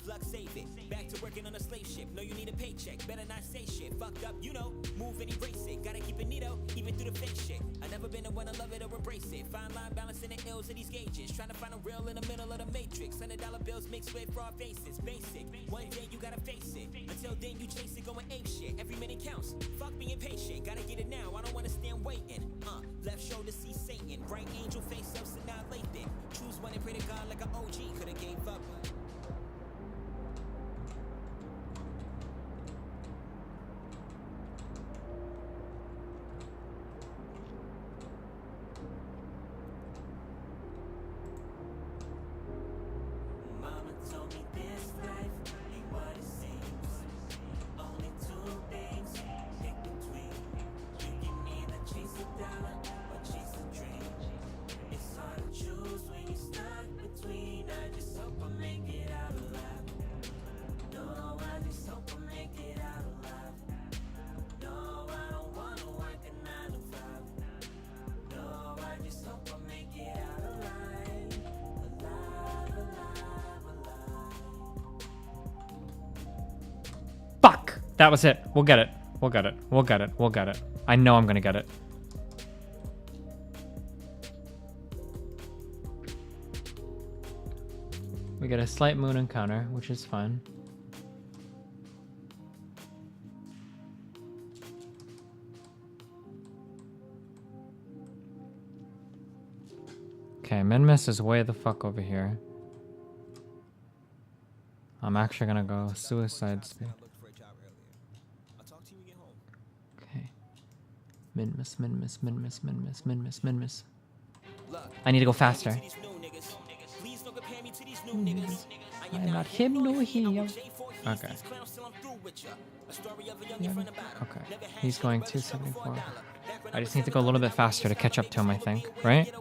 Speaker 13: Flux save it. Back to working on a slave ship. No, you need a paycheck. Better not say shit. Fucked up, you know. Move and erase it. Gotta keep it neato, even through the fake shit. I never been the one to love it or embrace it. Fine line balancing the ills of these gauges. Trying to find a real in the middle of the matrix. $100 bills mixed with raw faces. Basic. One day you gotta face it. Until then you chase it, going ape shit. Every minute counts. Fuck being patient. Gotta get it now. I don't wanna stand waiting. Left shoulder see Satan. Right angel face up, so now Lathan. Choose one and pray to God like an OG. Could've gave up.
Speaker 1: Fuck! That was it. We'll get it. We'll get it. We'll get it. We'll get it. I know I'm gonna get it. We get a slight moon encounter, which is fun. Okay, Minmus is way the fuck over here. I'm actually gonna go suicide speed. Okay. Minmus. I need to go faster. I'm not him nor he. Okay. Okay. He's going 274. I just need to go a little bit faster to catch up to him, I think. Right?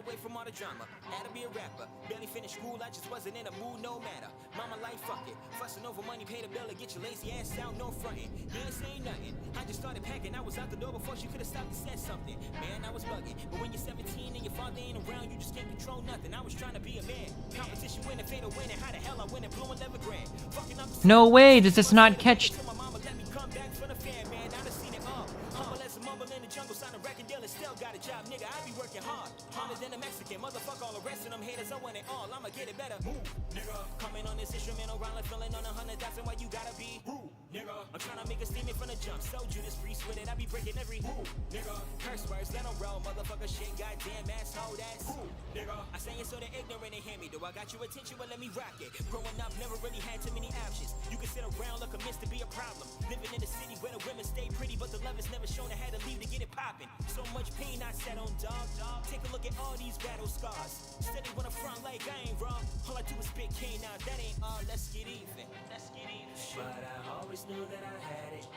Speaker 13: Mama like fuck it, fussing over money, pay the bill and get your lazy ass out, no frontin'. You ain't saying nothing. I just started packing, I was out the door before she could've stopped and said something. Man, I was bugging, but when you're 17 and your father ain't around, you just can't control nothing. I was trying to be a man. Competition winning, fatal winning. How the hell I win it, blowing $11,000. Fucking up.
Speaker 1: No way, does this not catch?
Speaker 13: Mama let me come back for the fan, man. I done seen it all. Humble as a mumble in the jungle, sign a record deal and still got a job, nigga. I be working hard. Harder than a Mexican, motherfucker. All the rest of them haters, I want it all. I'ma get it better. Move, nigga. Coming on this instrumental, round like feeling on 100,000. Why you gotta be? Move, nigga. I'm trying to make a statement from the jump. So Judas Priest with it, I be breaking every move, nigga. Curse words, let them roll, motherfucker. Shit, goddamn asshole, that's move, nigga. I say it so they ignorant and hear me. Do I got your attention? Well, let me rock it. Growing up, never really had too many options. You can sit around like a mist to be a problem. Living in a city where the women stay pretty, but the love is never shown. I had to leave to get it popping. So much pain I sat on, dog. Take a look at all these battle scars. Steady when I'm front like I ain't wrong. All I do is spit cane now. That ain't all. Let's get even. Let's get even. But I always knew that I had it.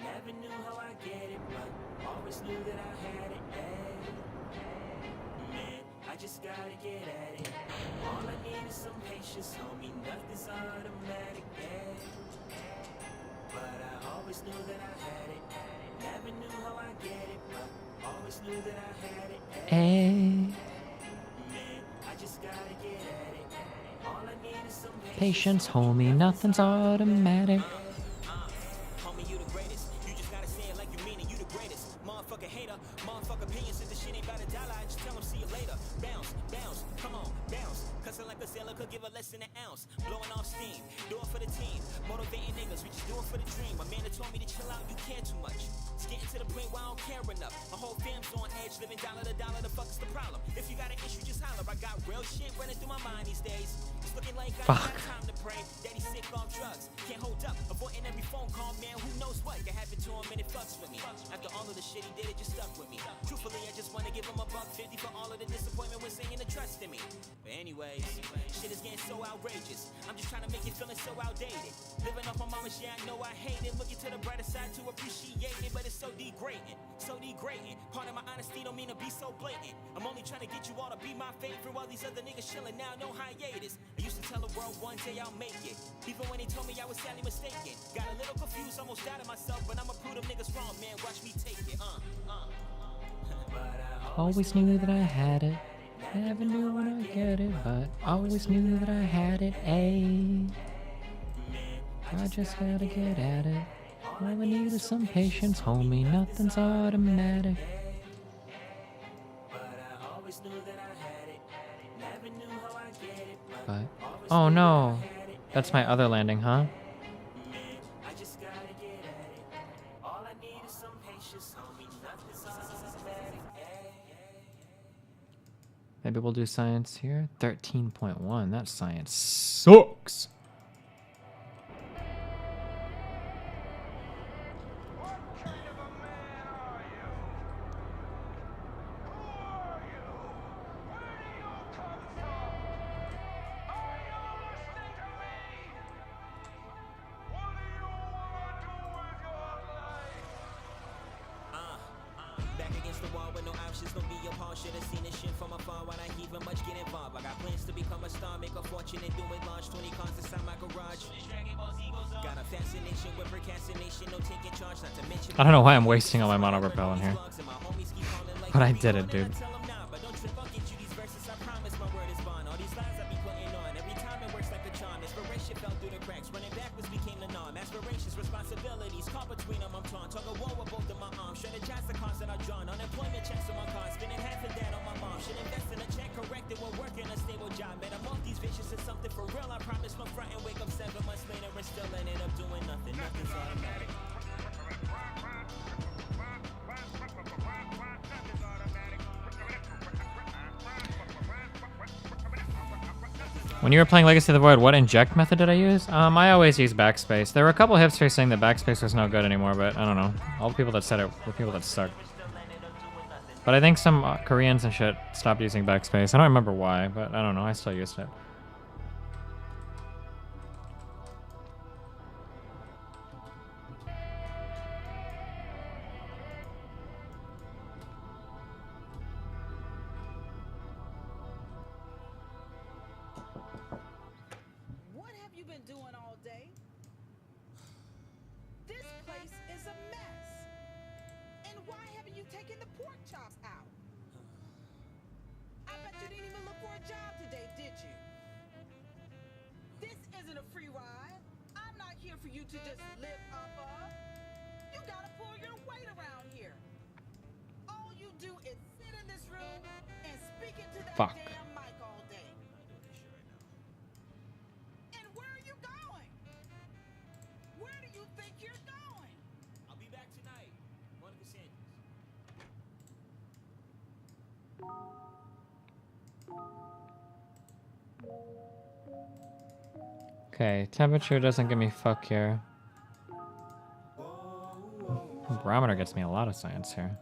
Speaker 13: Never knew how I get it, but always knew that I had it. Man, I just gotta get at it. All I need is some patience, homie. Nothing's automatic. But always knew that I had it. Never knew how I get it, but always knew that I had it.
Speaker 1: Hey.
Speaker 13: Man, I just gotta get at it. All I need is some
Speaker 1: Patience, homie, nothing's automatic.
Speaker 13: Homie, you the greatest. You just gotta say it like you mean it. You the greatest. Motherfucker hater. Motherfucker opinion. Since the shit ain't about a dollar, I just tell him see you later. Bounce, bounce, come on, bounce. Cussing like a sailor could give a less than an ounce. Blowing off steam, do it for the team. Motivating niggas, we just do it for the dream. My man that told me to chill out, you care too much. It's getting to the point where I don't care enough. My whole fam's on edge, living dollar to dollar. The fuck is the problem? If you got an issue, just holler. I got real shit running through my mind these days. It's looking like I ain't got time to pray. Daddy's sick off drugs, can't hold up. Avoiding every phone call, man. Who knows what could happen to him and it fucks with me. After all of the shit he did, it just stuck with me. Truthfully, I just wanna give him $150 for all of the disappointment when saying the trust in me. But anyways, shit is getting so outrageous. I'm just trying to make it feeling so outdated. Living off my mama's shit, I know I hate it. Looking to the brighter side to appreciate it, but it's so degrading, so degrading. Part of my honesty don't mean to be so blatant. I'm only trying to get you all to be my favorite while these other niggas chilling now, no hiatus. I used to tell the world one day I'll make it, even when they told me I was sadly mistaken. Got a little confused, almost doubted myself, but I'ma prove them niggas wrong, man. Watch me take it,
Speaker 1: Always knew that I had it. Never knew when I get it, but always knew that I had it. Ayy. I just gotta get at it. All I need is some patience, homie. Nothing's automatic. But oh no, that's my other landing, huh? Maybe we'll do science here. 13.1. That science sucks.
Speaker 13: Back against the wall with no options, don't be your pawn. Should've seen this shit from afar when I even much get involved. I got plans to become a star, make a fortune, and do it large. 20 cars inside my garage. Got a fascination with procrastination, no taking charge, not to mention.
Speaker 1: I don't know why I'm wasting all my mono repel in here, but I did it, dude. Aspirations, responsibilities, caught between them, I'm torn. Tug of war with both of my arms. Strategize the cars that I've drawn. Unemployment checks on my car. Spending half of that on my mom. Should invest in a check, correct it while working a stable job. Man, I'm off these vicious is something for real. I promise no front and wake up 7 months later and still ended up doing nothing. Nothing's automatic. When you were playing Legacy of the Void, what inject method did I use? I always use backspace. There were a couple hipsters saying that backspace was no good anymore, but I don't know. All the people that said it were people that sucked. But I think some Koreans and shit stopped using backspace. I don't remember why, but I don't know. I still used it. Fuck.
Speaker 9: And where are you going? Where do you think you're going?
Speaker 13: I'll be back tonight. 100%.
Speaker 1: Okay, temperature doesn't give me fuck here. Barometer gets me a lot of science here.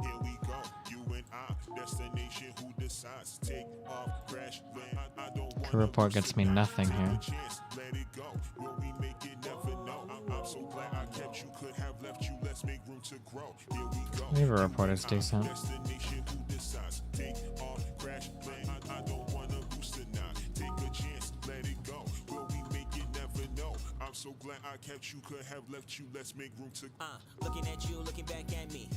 Speaker 4: Here we go, you and I, destination who decides to take off, crash, land. I don't
Speaker 1: Crew report gets me nothing here.
Speaker 4: let it go. Will we make it? Never know. I'm so glad I kept you, could have left you. Let's make room to grow. Here we go.
Speaker 1: Lever report is decent.
Speaker 4: Destination who decides to take off, crash, land. I don't wanna lose tonight. Take a chance, let it go. Will we make it? Never know. I'm so glad I kept you, could have left you, let's make room to
Speaker 13: Looking at you, looking back at me.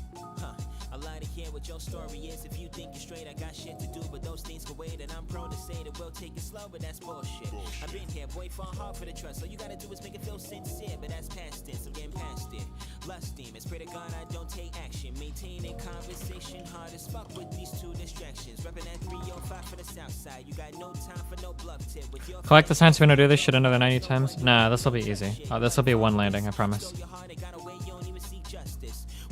Speaker 13: I like to hear what your story is. If you think you're straight, I got shit to do, but those things can wait. And I'm prone to say that we'll take it slow, but that's bullshit. I've been here, boy, fought hard for the trust. All you gotta do is make it feel sincere, but that's past tense. I'm getting past it. Lust demons, pray to God I don't take action. Maintaining conversation, hard as fuck with these two distractions. Reppin' that 305 for the south side. You got no time for no bluff tip with your
Speaker 1: Collect the science. We're gonna do this shit another 90 times. Nah, this will be easy. This will be one landing, I promise.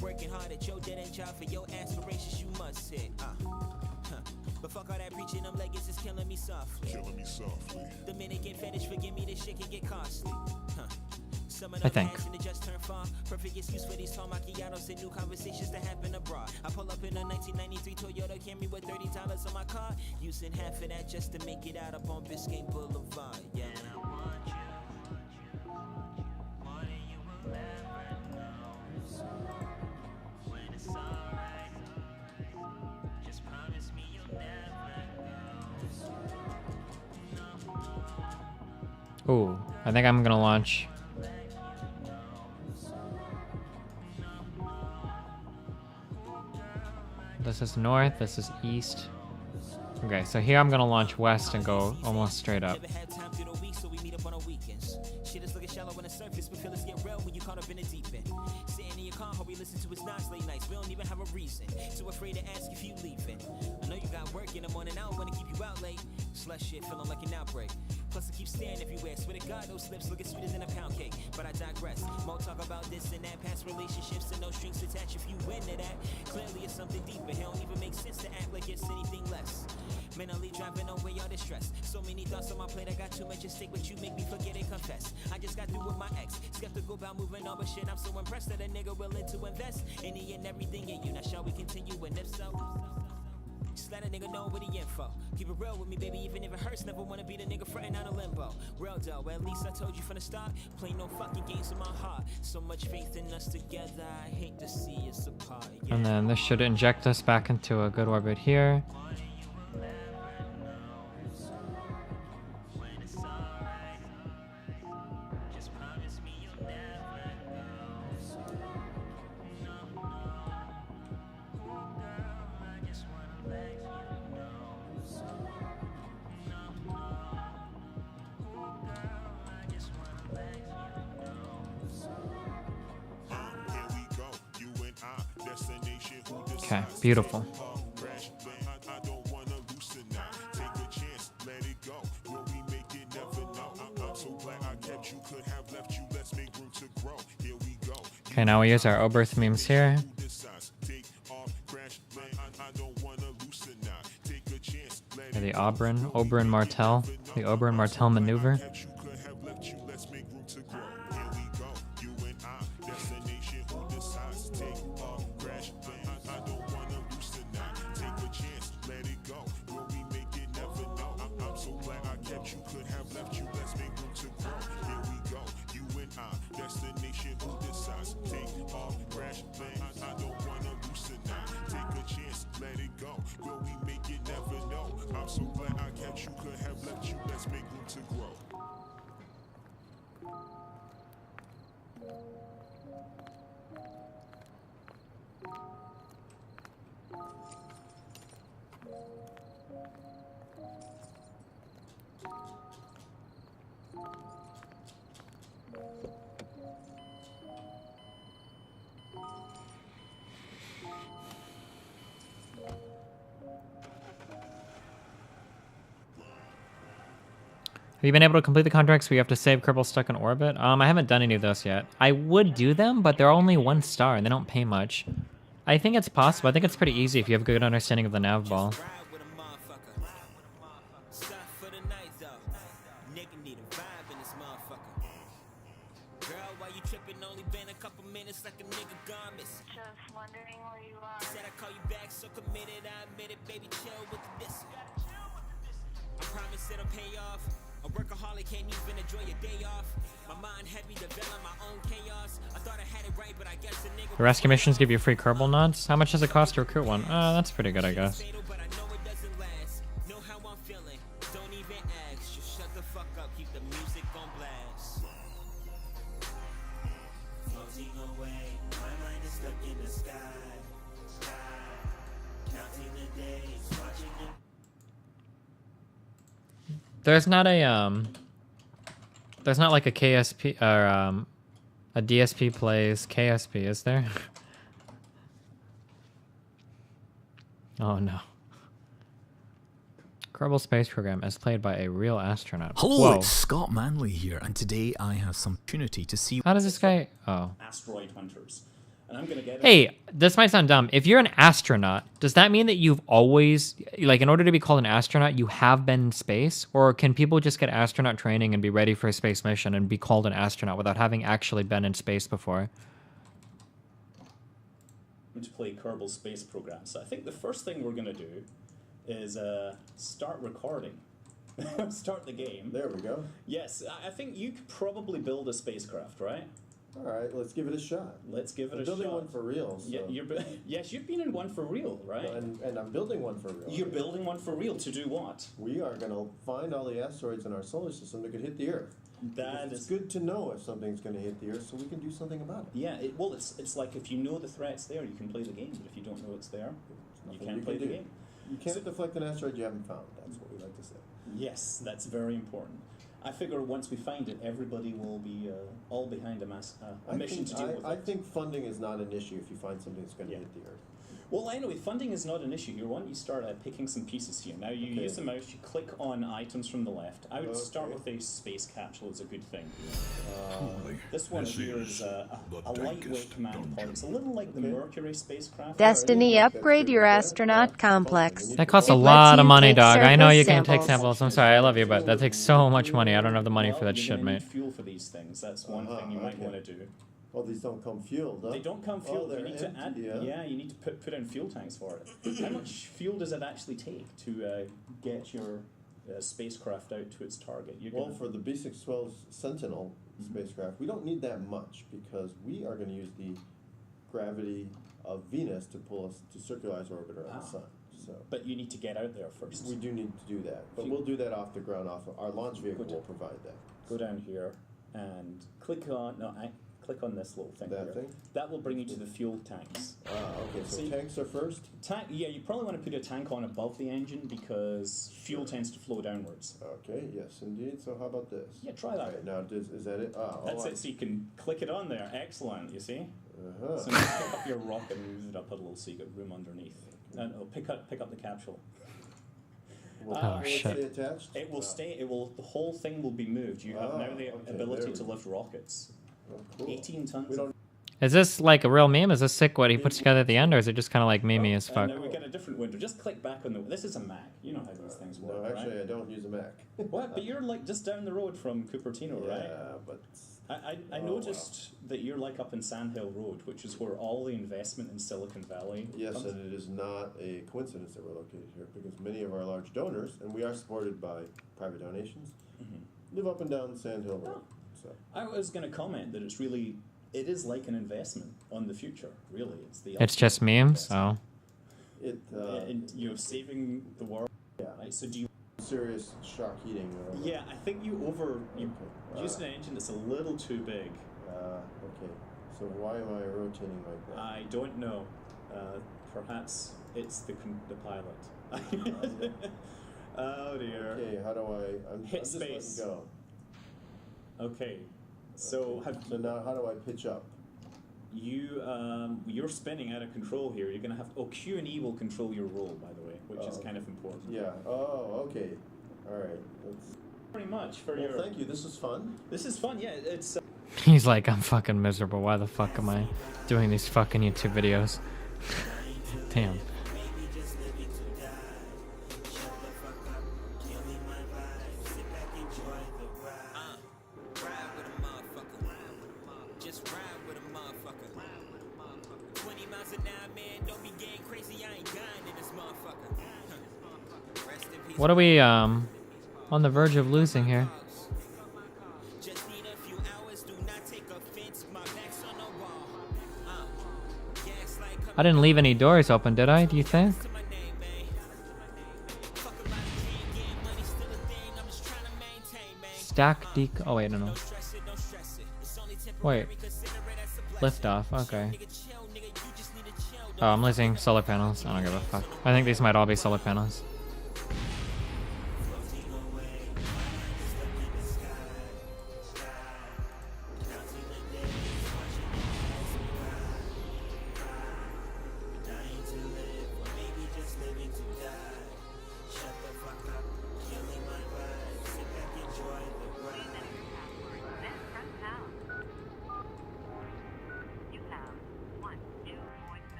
Speaker 13: Working hard at your dead end job for your aspirations, you must hit. But fuck all that preaching, them leggings is killing me softly.
Speaker 4: Killing me softly.
Speaker 13: Dominican fetish, forgive me, this shit can get costly. Some of
Speaker 1: I
Speaker 13: them
Speaker 1: think.
Speaker 13: passion to just turn far. Perfect excuse for these tall macchiatos and new conversations that happen abroad. I pull up in a 1993 Toyota Camry with $30 on my car. Using half of that just to make it out up on Biscayne Boulevard. Yeah. And I want you, more than you will ever know. When it's alright, just promise me you'll never go.
Speaker 1: Ooh, I think I'm gonna launch. This is north, this is east. Okay, so here I'm gonna launch west and go almost straight up.
Speaker 13: Shit is looking shallow on the surface, but feelings get real when you caught up in the deep end. Sitting in your car, how we listen to his nights, late nights. We don't even have a reason. Too afraid to ask if you leaving. I know you got work in the morning, I don't wanna keep you out late. Slush shit, feeling like an outbreak. Plus I keep staring everywhere. Swear to God, those lips looking sweeter than a pound cake. But I digress. More talk about this and that, past relationships and no strings attached. If you into that, clearly it's something deeper. It don't even make sense to act like it's anything less. Mentally driving away all the stress. So many thoughts on my plate, I got too much at stake, but you make me forget and confess. I just got through with my ex. Skeptical about moving on, but shit, I'm so impressed that a nigga willing to invest any and everything in you. Now shall we continue? And if so, just let a nigga know what the info. Keep it real with me, baby, even if it hurts. Never wanna be the nigga frontin' out of limbo. Real though, at least I told you from the start. Play no fucking games in my heart. So much faith in us together, I hate to see us apart. Yeah.
Speaker 1: And then this should inject us back into a good orbit here. Okay, beautiful. Okay, now we use our Oberth memes here. The Oberyn Martell, the Oberyn Martell maneuver. Have you been able to complete the contracts where you have to save Kerbal stuck in orbit? I haven't done any of those yet. I would do them, but they're only 1 star and they don't pay much. I think it's possible. I think it's pretty easy if you have a good understanding of the nav ball. The rescue missions give you free Kerbal nods. How much does it cost to recruit one? That's pretty good, I guess. There's not like a KSP or a DSP plays KSP, is there? Oh no. Kerbal Space Program is played by a real astronaut.
Speaker 6: Hello,
Speaker 1: Whoa.
Speaker 6: it's Scott Manley here, and today I have some opportunity to see.
Speaker 1: How does this guy? Oh.
Speaker 7: Asteroid hunters. And I'm gonna get
Speaker 1: Hey, this might sound dumb. If you're an astronaut, does that mean that you've always, like, in order to be called an astronaut, you have been in space? Or can people just get astronaut training and be ready for a space mission and be called an astronaut without having actually been in space before?
Speaker 7: to play Kerbal Space Program. So I think the first thing we're gonna do is start recording. Start the game.
Speaker 23: There we go.
Speaker 7: Yes, I think you could probably build a spacecraft, right?
Speaker 23: All right, let's give it a shot.
Speaker 7: Let's give it
Speaker 23: I'm
Speaker 7: a
Speaker 23: building
Speaker 7: shot.
Speaker 23: one for real. So.
Speaker 7: Yeah, yes, you've been in one for real, right?
Speaker 23: And I'm building one for real.
Speaker 7: You're building one for real to do what?
Speaker 23: We are going to find all the asteroids in our solar system that could hit the Earth.
Speaker 7: That
Speaker 23: it's good to know if something's going to hit the Earth so we can do something about it.
Speaker 7: Yeah, well, it's like if you know the threat's there, you can play the game. But if you don't know it's there, you can't play the game.
Speaker 23: You can't deflect an asteroid you haven't found. That's what we like to say.
Speaker 7: Yes, that's very important. I figure once we find it, everybody will be all behind a mission to deal with it.
Speaker 23: I think funding is not an issue if you find something that's going to hit the Earth.
Speaker 7: Well, anyway, funding is not an issue. You want you start picking some pieces here. Now you use the mouse, you click on items from the left. I would start with a space capsule. It's a good thing. This one here is a lightweight command pod. It's a little like the Mercury spacecraft.
Speaker 8: Destiny, upgrade your astronaut complex.
Speaker 1: That costs a
Speaker 8: It lets
Speaker 1: lot
Speaker 8: you
Speaker 1: of money,
Speaker 8: take
Speaker 1: dog. I know
Speaker 8: surface
Speaker 1: you can take
Speaker 8: samples.
Speaker 1: samples. I'm sorry, I love you, but that takes so much money. I don't have the money for that
Speaker 7: You're
Speaker 1: shit,
Speaker 7: gonna
Speaker 1: mate.
Speaker 7: need fuel for these things. That's one thing you might want to do.
Speaker 23: Oh, these don't come fueled, huh?
Speaker 7: They don't come fueled.
Speaker 23: they're
Speaker 7: You need to add.
Speaker 23: empty,
Speaker 7: Yeah, you need to put in fuel tanks for it. How much fuel does it actually take to get your spacecraft out to its target?
Speaker 23: Well, for the B612 Sentinel spacecraft, we don't need that much because we are going to use the gravity of Venus to pull us to circularize orbit around the Sun. So,
Speaker 7: but you need to get out there first.
Speaker 23: We do need to do that, but we'll do that off the ground. Our launch vehicle will provide that.
Speaker 7: Go down here and click on click on this little thing. That thing. That will bring you to the fuel tanks.
Speaker 23: Ah, okay. So tanks are first.
Speaker 7: Yeah, you probably want to put a tank on above the engine because fuel tends to flow downwards.
Speaker 23: Okay. Yes, indeed. So how about this?
Speaker 7: Yeah, try that.
Speaker 23: Okay, now, is that it?
Speaker 7: That's it. So you can click it on there. Excellent. You see.
Speaker 23: Uh-huh.
Speaker 7: So now pick up your rocket and move it up a little so you get room underneath. And pick up the capsule.
Speaker 1: Oh, shit.
Speaker 23: Stay attached?
Speaker 7: It will stay. It will. The whole thing will be moved. You have now the ability to lift rockets. 18 tons.
Speaker 1: Is this like a real meme? Is this sick what he puts together at the end, or is it just kind of like memey as fuck?
Speaker 7: Now we get a different window. Just click back on the. This is a Mac. You know how these things work,
Speaker 23: No, actually,
Speaker 7: right?
Speaker 23: I don't use a Mac.
Speaker 7: What? But you're like just down the road from Cupertino, right?
Speaker 23: Yeah, but
Speaker 7: I noticed that you're like up in Sand Hill Road, which is where all the investment in Silicon Valley.
Speaker 23: Yes,
Speaker 7: comes.
Speaker 23: and it is not a coincidence that we're located here because many of our large donors, and we are supported by private donations, live up and down Sand Hill Road. So
Speaker 7: I was going to comment that it is like an investment on the future. Really, it's the.
Speaker 1: It's just memes. Oh.
Speaker 7: And you're saving the world.
Speaker 23: Yeah.
Speaker 7: Right. So do you?
Speaker 23: Serious shock heating.
Speaker 7: Yeah, I think you used an engine that's a little too big.
Speaker 23: Okay. So why am I rotating like that?
Speaker 7: I don't know. Perhaps it's the pilot. Oh dear.
Speaker 23: Okay, how do I'm
Speaker 7: hit
Speaker 23: just
Speaker 7: space?
Speaker 23: letting go.
Speaker 7: Okay. So
Speaker 23: now how do I pitch up?
Speaker 7: You're spinning out of control here. You're gonna have Q and E will control your roll, by the way, which is kind of important.
Speaker 23: Yeah. Oh, okay. All right. That's
Speaker 7: pretty much for your.
Speaker 23: Thank you. This is fun.
Speaker 7: This is fun. Yeah, it's.
Speaker 1: He's like, I'm fucking miserable. Why the fuck am I doing these fucking YouTube videos? Damn. What are we on the verge of losing here? I didn't leave any doors open, did I? Do you think? Stack dec. Oh wait, no. Wait. Lift off, okay. Oh, I'm losing solar panels. I don't give a fuck. I think these might all be solar panels.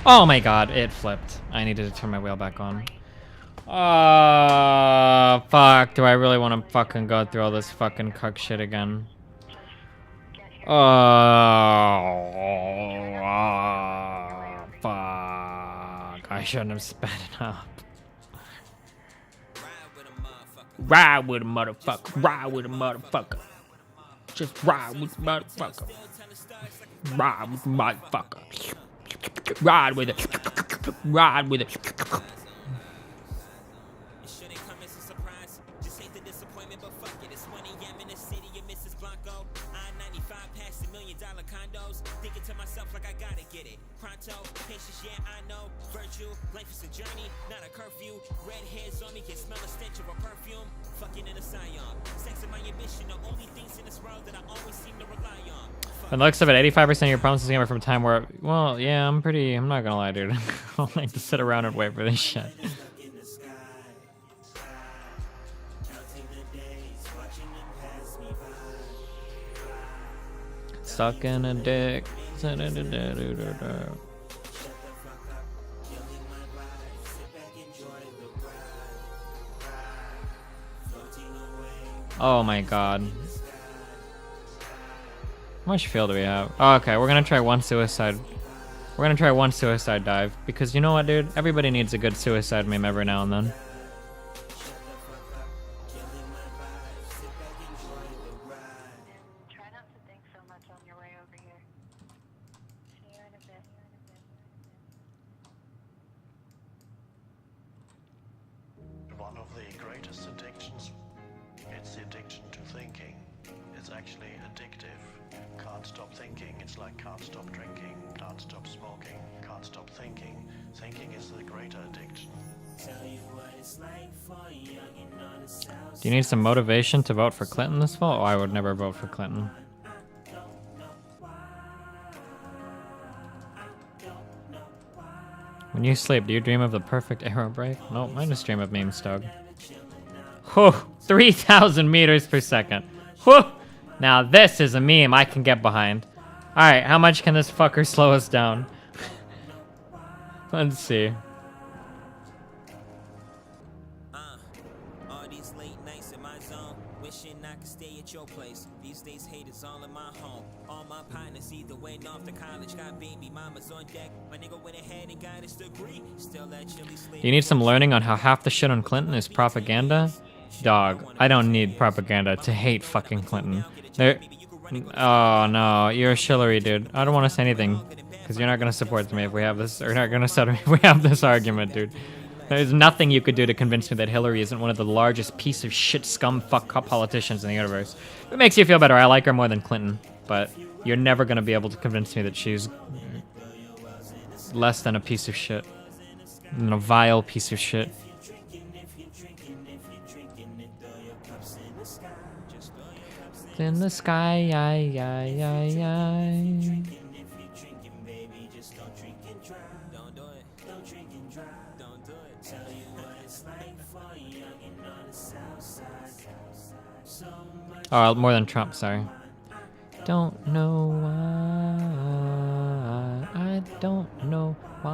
Speaker 1: Oh my god, it flipped. I needed to turn my wheel back on. Oh, fuck. Do I really want to fucking go through all this fucking cuck shit again? Oh, fuck. I shouldn't have sped it up. Ride with a motherfucker. Ride with a motherfucker. Just ride with a motherfucker. Ride with a motherfucker. Ride with it. Ride with it. Thinking to myself like I gotta get it. Pronto, patience, yeah, I know. Virtue, life is a journey, not a curfew. Red hairs on me can smell a stench of a perfume. Fucking in a scion. Sex and my ambition, the only things in this world that I always seem to rely on. From the looks of it, 85% of your problems is coming from a time where, well, yeah, I'm not gonna lie, dude. I don't like to sit around and wait for this shit. Sucking a dick. Oh my god. How much fuel do we have? Oh, okay, we're gonna try one suicide. We're gonna try one suicide dive. Because you know what, dude? Everybody needs a good suicide meme every now and then.
Speaker 2: One of the greatest addictions, it's the addiction to thinking. It's actually addictive. Can't stop thinking, it's like can't stop drinking, can't stop smoking, can't stop thinking. Thinking is the greater addiction.
Speaker 1: Do you need some motivation to vote for Clinton this fall? Oh, I would never vote for Clinton. When you sleep, do you dream of the perfect arrow break? Nope, I just dream of meme stug. Whew, 3,000 meters per second. Whew, now this is a meme I can get behind. Alright, how much can this fucker slow us down? Let's see.
Speaker 13: All these late nights in my zone, wishing I could stay at your place. These days hate is all in my home. All my partners either went off to college, got baby mamas on deck. My nigga went ahead and got his degree. Still that chilly sleep.
Speaker 1: You need some learning on how half the shit on Clinton is propaganda? Dog, I don't need propaganda to hate fucking Clinton. Oh no, you're a shillery, dude. I don't want to say anything because you're not gonna support me if we have this, or not gonna set me if we have this argument, dude. There's nothing you could do to convince me that Hillary isn't one of the largest piece of shit scum fuck politicians in the universe. It makes you feel better. I like her more than Clinton, but you're never gonna be able to convince me that she's less than a piece of shit, than a vile piece of shit. In the sky, Oh, more than Trump, sorry. Don't know why. I don't know why.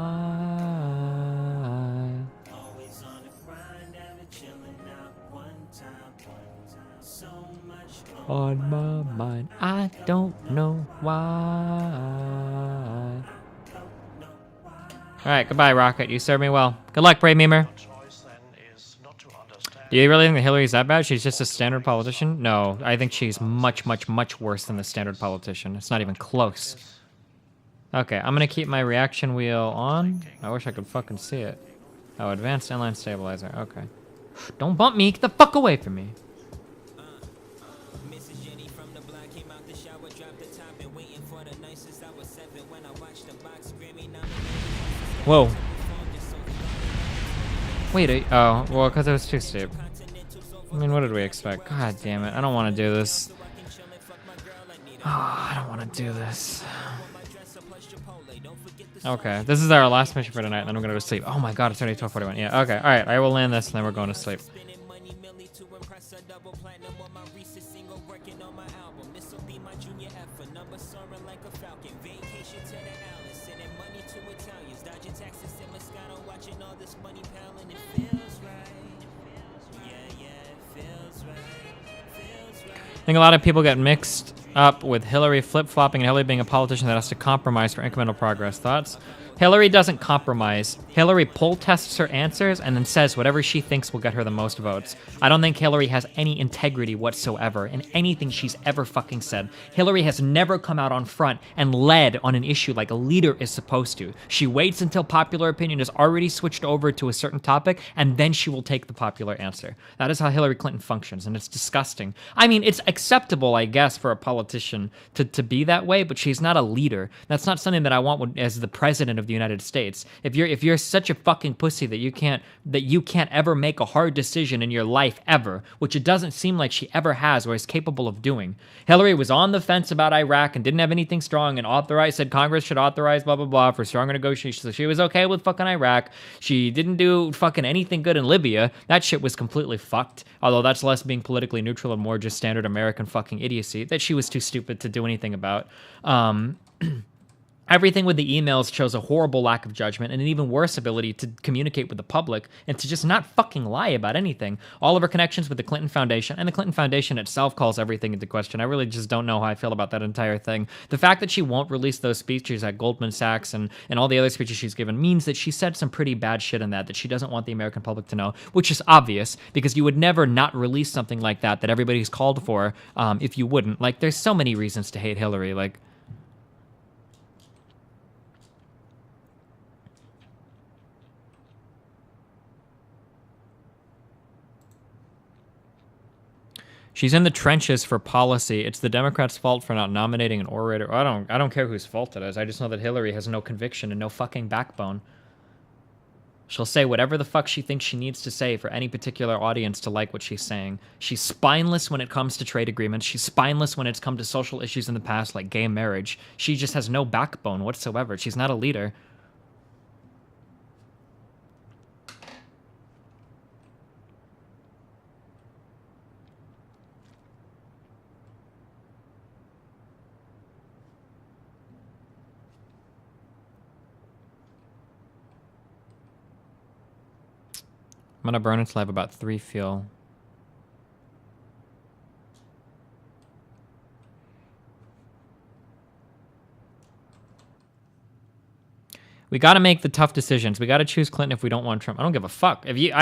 Speaker 1: On my mind, I don't know why. Alright, goodbye, Rocket. You served me well. Good luck, Brave Memer. Do you really think that Hillary's that bad? She's just a standard politician? No, I think she's much, much, much worse than the standard politician. It's not even close. Okay, I'm gonna keep my reaction wheel on. I wish I could fucking see it. Oh, advanced inline stabilizer. Okay. Don't bump me. Get the fuck away from me. Whoa. Wait, oh, well, because it was too steep. I mean, what did we expect? God damn it. I don't want to do this. Oh, I don't want to do this. Okay, this is our last mission for tonight, and then we're going to go to sleep. Oh my god, it's already 12:41. Yeah, okay, alright, I will land this, and then we're going to sleep. I think a lot of people get mixed up with Hillary flip-flopping and Hillary being a politician that has to compromise for incremental progress. Thoughts? Hillary doesn't compromise. Hillary poll tests her answers and then says whatever she thinks will get her the most votes. I don't think Hillary has any integrity whatsoever in anything she's ever fucking said. Hillary has never come out on front and led on an issue like a leader is supposed to. She waits until popular opinion is already switched over to a certain topic, and then she will take the popular answer. That is how Hillary Clinton functions, and it's disgusting. I mean, it's acceptable, I guess, for a politician to be that way, but she's not a leader. That's not something that I want as the president of the United States. If you're such a fucking pussy that you can't ever make a hard decision in your life ever, which it doesn't seem like she ever has or is capable of doing. Hillary was on the fence about Iraq and didn't have anything strong and said Congress should authorize blah blah blah for stronger negotiations. So she was okay with fucking Iraq. She didn't do fucking anything good in Libya. That shit was completely fucked. Although that's less being politically neutral and more just standard American fucking idiocy that she was too stupid to do anything about. Everything with the emails shows a horrible lack of judgment and an even worse ability to communicate with the public and to just not fucking lie about anything. All of her connections with the Clinton Foundation, and the Clinton Foundation itself calls everything into question. I really just don't know how I feel about that entire thing. The fact that she won't release those speeches at Goldman Sachs and all the other speeches she's given means that she said some pretty bad shit in that she doesn't want the American public to know, which is obvious because you would never not release something like that everybody's called for if you wouldn't. Like, there's so many reasons to hate Hillary. Like, she's in the trenches for policy. It's the Democrats' fault for not nominating an orator. I don't care whose fault it is. I just know that Hillary has no conviction and no fucking backbone. She'll say whatever the fuck she thinks she needs to say for any particular audience to like what she's saying. She's spineless when it comes to trade agreements. She's spineless when it's come to social issues in the past like gay marriage. She just has no backbone whatsoever. She's not a leader. I'm gonna burn until I have about 3 fuel. We gotta make the tough decisions. We gotta choose Clinton if we don't want Trump. I don't give a fuck. If you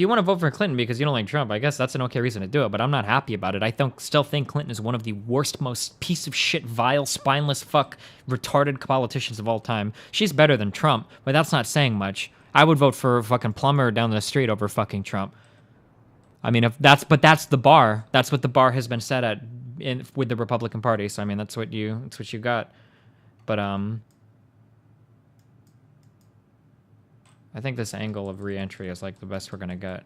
Speaker 1: want to vote for Clinton because you don't like Trump, I guess that's an okay reason to do it, but I'm not happy about it. I still think Clinton is one of the worst, most piece of shit, vile, spineless, fuck, retarded politicians of all time. She's better than Trump, but that's not saying much. I would vote for fucking Plummer down the street over fucking Trump. I mean, that's the bar. That's what the bar has been set at with the Republican Party. So I mean, that's what you got. But I think this angle of re-entry is like the best we're gonna get.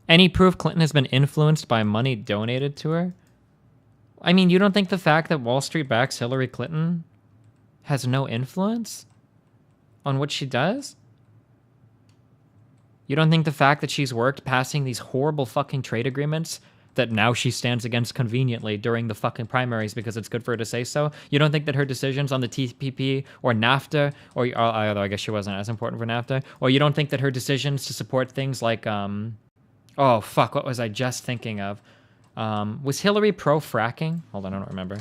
Speaker 1: Any proof Clinton has been influenced by money donated to her? I mean, you don't think the fact that Wall Street backs Hillary Clinton has no influence on what she does? You don't think the fact that she's worked passing these horrible fucking trade agreements that now she stands against conveniently during the fucking primaries because it's good for her to say so? You don't think that her decisions on the TPP or NAFTA, or although I guess she wasn't as important for NAFTA, or you don't think that her decisions to support things like oh, fuck, what was I just thinking of? Was Hillary pro-fracking? Hold on, I don't remember.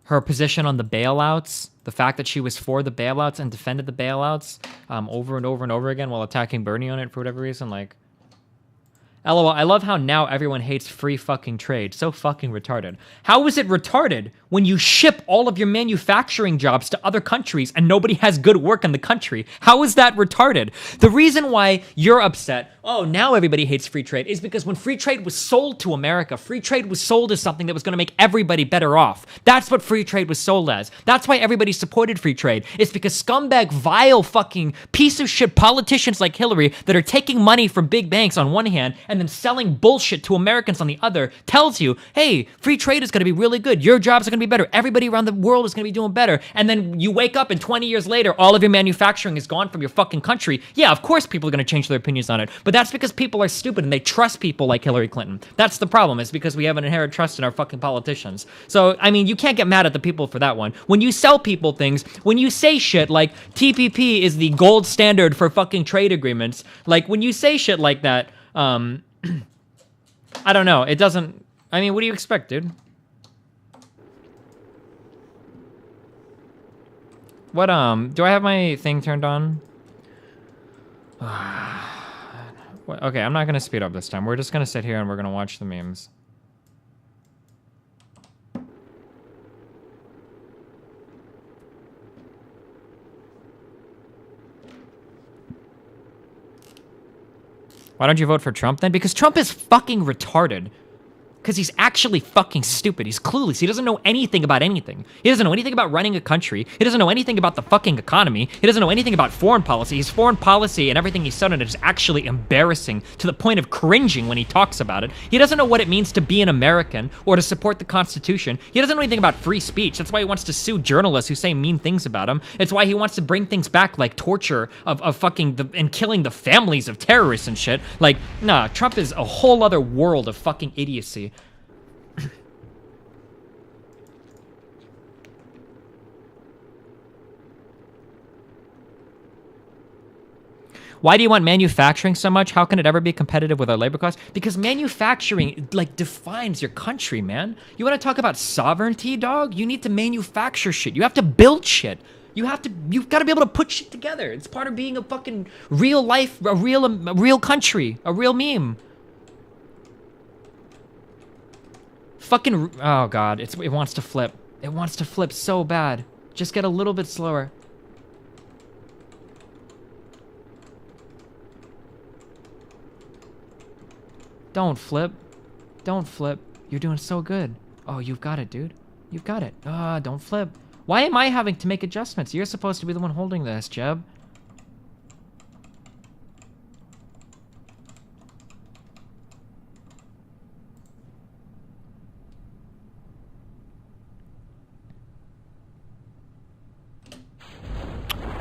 Speaker 1: Her position on the bailouts, the fact that she was for the bailouts and defended the bailouts over and over and over again while attacking Bernie on it for whatever reason, like... LOL, I love how now everyone hates free fucking trade. So fucking retarded. How is it retarded when you ship all of your manufacturing jobs to other countries and nobody has good work in the country? How is that retarded? The reason why you're upset, oh, now everybody hates free trade, is because when free trade was sold to America, free trade was sold as something that was going to make everybody better off. That's what free trade was sold as. That's why everybody supported free trade. It's because scumbag, vile, fucking piece of shit politicians like Hillary that are taking money from big banks on one hand and then selling bullshit to Americans on the other tells you, hey, free trade is going to be really good. Your jobs are going to be better. Everybody around the world is going to be doing better. And then you wake up and 20 years later, all of your manufacturing is gone from your fucking country. Yeah, of course people are going to change their opinions on it. But that's because people are stupid and they trust people like Hillary Clinton. That's the problem, is because we have an inherent trust in our fucking politicians. So, I mean, you can't get mad at the people for that one. When you sell people things, when you say shit like TPP is the gold standard for fucking trade agreements, like when you say shit like that, I don't know. It doesn't... I mean, what do you expect, dude? What, do I have my thing turned on? Okay, I'm not gonna speed up this time. We're just gonna sit here and we're gonna watch the memes. Why don't you vote for Trump then? Because Trump is fucking retarded. Because he's actually fucking stupid. He's clueless. He doesn't know anything about anything. He doesn't know anything about running a country. He doesn't know anything about the fucking economy. He doesn't know anything about foreign policy. His foreign policy and everything he's done is actually embarrassing to the point of cringing when he talks about it. He doesn't know what it means to be an American or to support the Constitution. He doesn't know anything about free speech. That's why he wants to sue journalists who say mean things about him. It's why he wants to bring things back like torture of fucking and killing the families of terrorists and shit. Like, nah, Trump is a whole other world of fucking idiocy. Why do you want manufacturing so much? How can it ever be competitive with our labor costs? Because manufacturing, like, defines your country, man. You want to talk about sovereignty, dog? You need to manufacture shit. You have to build shit. You've got to be able to put shit together. It's part of being a fucking real life, a real country, a real meme. Fucking, oh God, it wants to flip. It wants to flip so bad. Just get a little bit slower. Don't flip. Don't flip. You're doing so good. Oh, you've got it, dude. You've got it. Don't flip. Why am I having to make adjustments? You're supposed to be the one holding this, Jeb.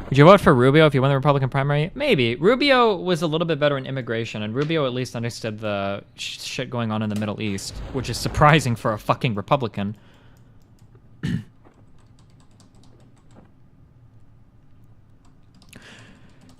Speaker 1: Would you vote for Rubio if you won the Republican primary? Maybe. Rubio was a little bit better in immigration, and Rubio at least understood the shit going on in the Middle East, which is surprising for a fucking Republican.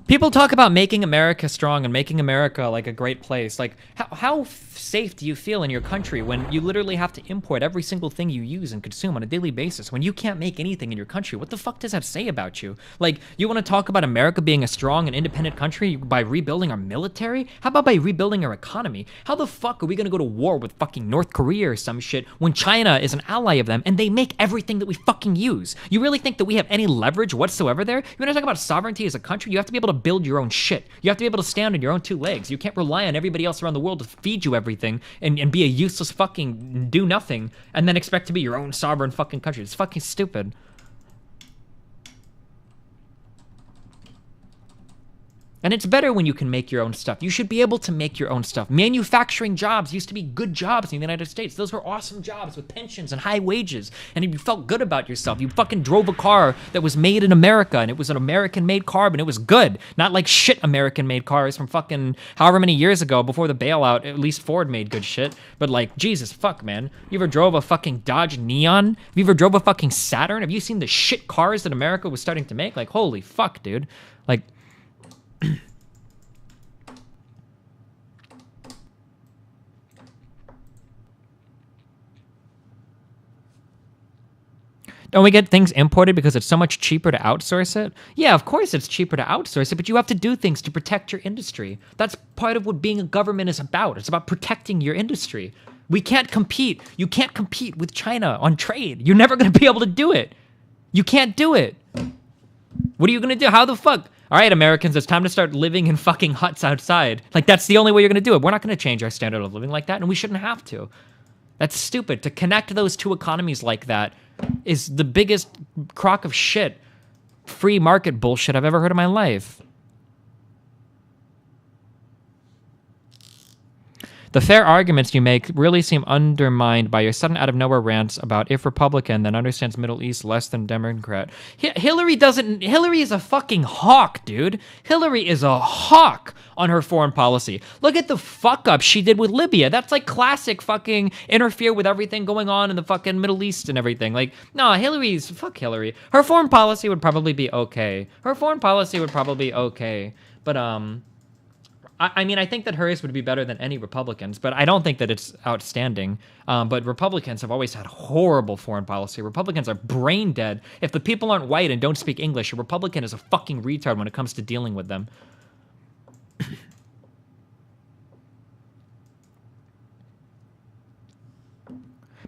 Speaker 1: People talk about making America strong and making America like a great place. Like, how safe do you feel in your country when you literally have to import every single thing you use and consume on a daily basis? When you can't make anything in your country, what the fuck does that say about you? Like, you want to talk about America being a strong and independent country by rebuilding our military? How about by rebuilding our economy? How the fuck are we going to go to war with fucking North Korea or some shit when China is an ally of them and they make everything that we fucking use? You really think that we have any leverage whatsoever there? You want to talk about sovereignty as a country? You have to be able to build your own shit. You have to be able to stand on your own two legs. You can't rely on everybody else around the world to feed you everything and be a useless fucking do nothing and then expect to be your own sovereign fucking country. It's fucking stupid. And it's better when you can make your own stuff. You should be able to make your own stuff. Manufacturing jobs used to be good jobs in the United States. Those were awesome jobs with pensions and high wages. And you felt good about yourself. You fucking drove a car that was made in America, and it was an American-made car, and it was good. Not like shit American-made cars from fucking however many years ago before the bailout. At least Ford made good shit. But like, Jesus fuck, man. You ever drove a fucking Dodge Neon? Have you ever drove a fucking Saturn? Have you seen the shit cars that America was starting to make? Like, holy fuck, dude. Like... Don't we get things imported because it's so much cheaper to outsource it? Yeah, of course it's cheaper to outsource it, but you have to do things to protect your industry. That's part of what being a government is about. It's about protecting your industry. We can't compete. You can't compete with China on trade. You're never going to be able to do it. You can't do it. What are you going to do? How the fuck? All right, Americans, it's time to start living in fucking huts outside. Like, that's the only way you're going to do it. We're not going to change our standard of living like that, and we shouldn't have to. That's stupid. To connect those two economies like that is the biggest crock of shit, free market bullshit I've ever heard in my life. The fair arguments you make really seem undermined by your sudden out-of-nowhere rants about if Republican then understands Middle East less than Democrat. Hillary is a fucking hawk, dude. Hillary is a hawk on her foreign policy. Look at the fuck-up she did with Libya. That's like classic fucking interfere with everything going on in the fucking Middle East and everything. Like, no, fuck Hillary. Her foreign policy would probably be okay. But, I mean, I think that hers would be better than any Republicans, but I don't think that it's outstanding. But Republicans have always had horrible foreign policy. Republicans are brain dead. If the people aren't white and don't speak English, a Republican is a fucking retard when it comes to dealing with them.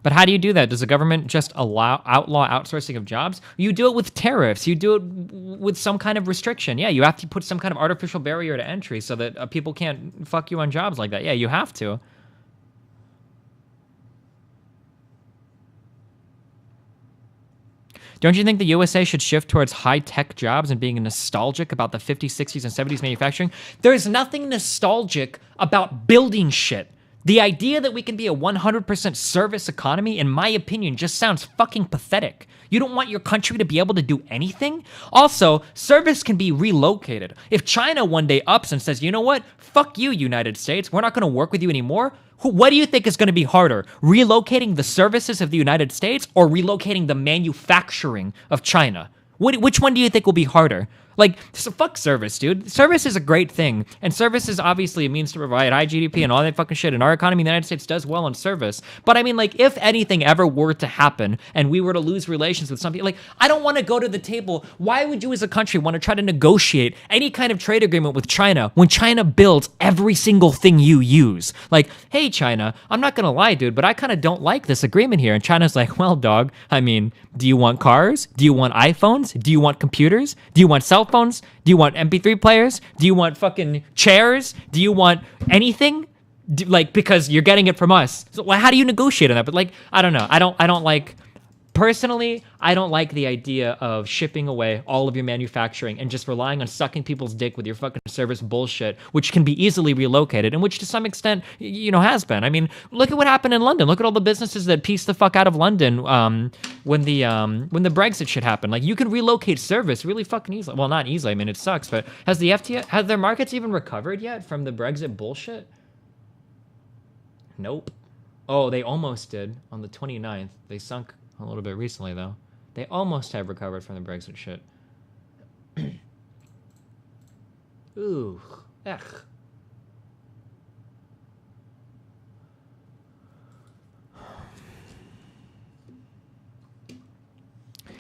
Speaker 1: But how do you do that? Does the government just outlaw outsourcing of jobs? You do it with tariffs. You do it with some kind of restriction. Yeah, you have to put some kind of artificial barrier to entry so that people can't fuck you on jobs like that. Yeah, you have to. Don't you think the USA should shift towards high-tech jobs and being nostalgic about the 50s, 60s, and 70s manufacturing? There's nothing nostalgic about building shit. The idea that we can be a 100% service economy, in my opinion, just sounds fucking pathetic. You don't want your country to be able to do anything? Also, service can be relocated. If China one day ups and says, you know what? Fuck you, United States. We're not going to work with you anymore. What do you think is going to be harder? Relocating the services of the United States or relocating the manufacturing of China? Which one do you think will be harder? Like, so fuck service, dude. Service is a great thing, and service is obviously a means to provide high GDP and all that fucking shit, and our economy in the United States does well on service. But I mean, like, if anything ever were to happen, and we were to lose relations with something, like, I don't want to go to the table. Why would you as a country want to try to negotiate any kind of trade agreement with China when China builds every single thing you use? Like, hey, China, I'm not going to lie, dude, but I kind of don't like this agreement here. And China's like, well, dog, I mean, do you want cars? Do you want iPhones? Do you want computers? Do you want cell phones? Do you want MP3 players? Do you want fucking chairs? Do you want anything? Because you're getting it from us. So how do you negotiate on that? But like, I don't know. I don't like, personally, I don't like the idea of shipping away all of your manufacturing and just relying on sucking people's dick with your fucking service bullshit, which can be easily relocated, and which to some extent, has been. I mean, look at what happened in London. Look at all the businesses that pieced the fuck out of London when the Brexit shit happened. Like, you can relocate service really fucking easily. Well, not easily. I mean, it sucks, but has their markets even recovered yet from the Brexit bullshit? Nope. Oh, they almost did on the 29th. They sunk a little bit recently, though. They almost have recovered from the Brexit shit. Ooh. Ugh.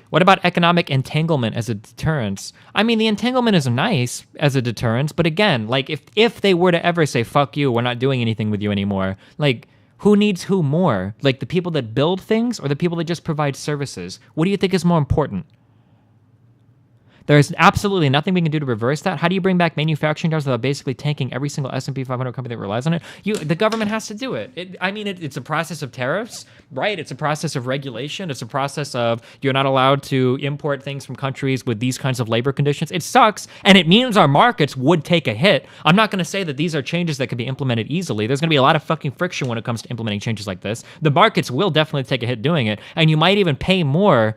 Speaker 1: What about economic entanglement as a deterrence? I mean, the entanglement is nice as a deterrence, but again, like, if they were to ever say, fuck you, we're not doing anything with you anymore, like, who needs who more? Like, the people that build things or the people that just provide services? What do you think is more important? There's absolutely nothing we can do to reverse that. How do you bring back manufacturing jobs without basically tanking every single S&P 500 company that relies on it? The government has to do it. It's a process of tariffs, right? It's a process of regulation. It's a process of you're not allowed to import things from countries with these kinds of labor conditions. It sucks, and it means our markets would take a hit. I'm not going to say that these are changes that can be implemented easily. There's going to be a lot of fucking friction when it comes to implementing changes like this. The markets will definitely take a hit doing it, and you might even pay more.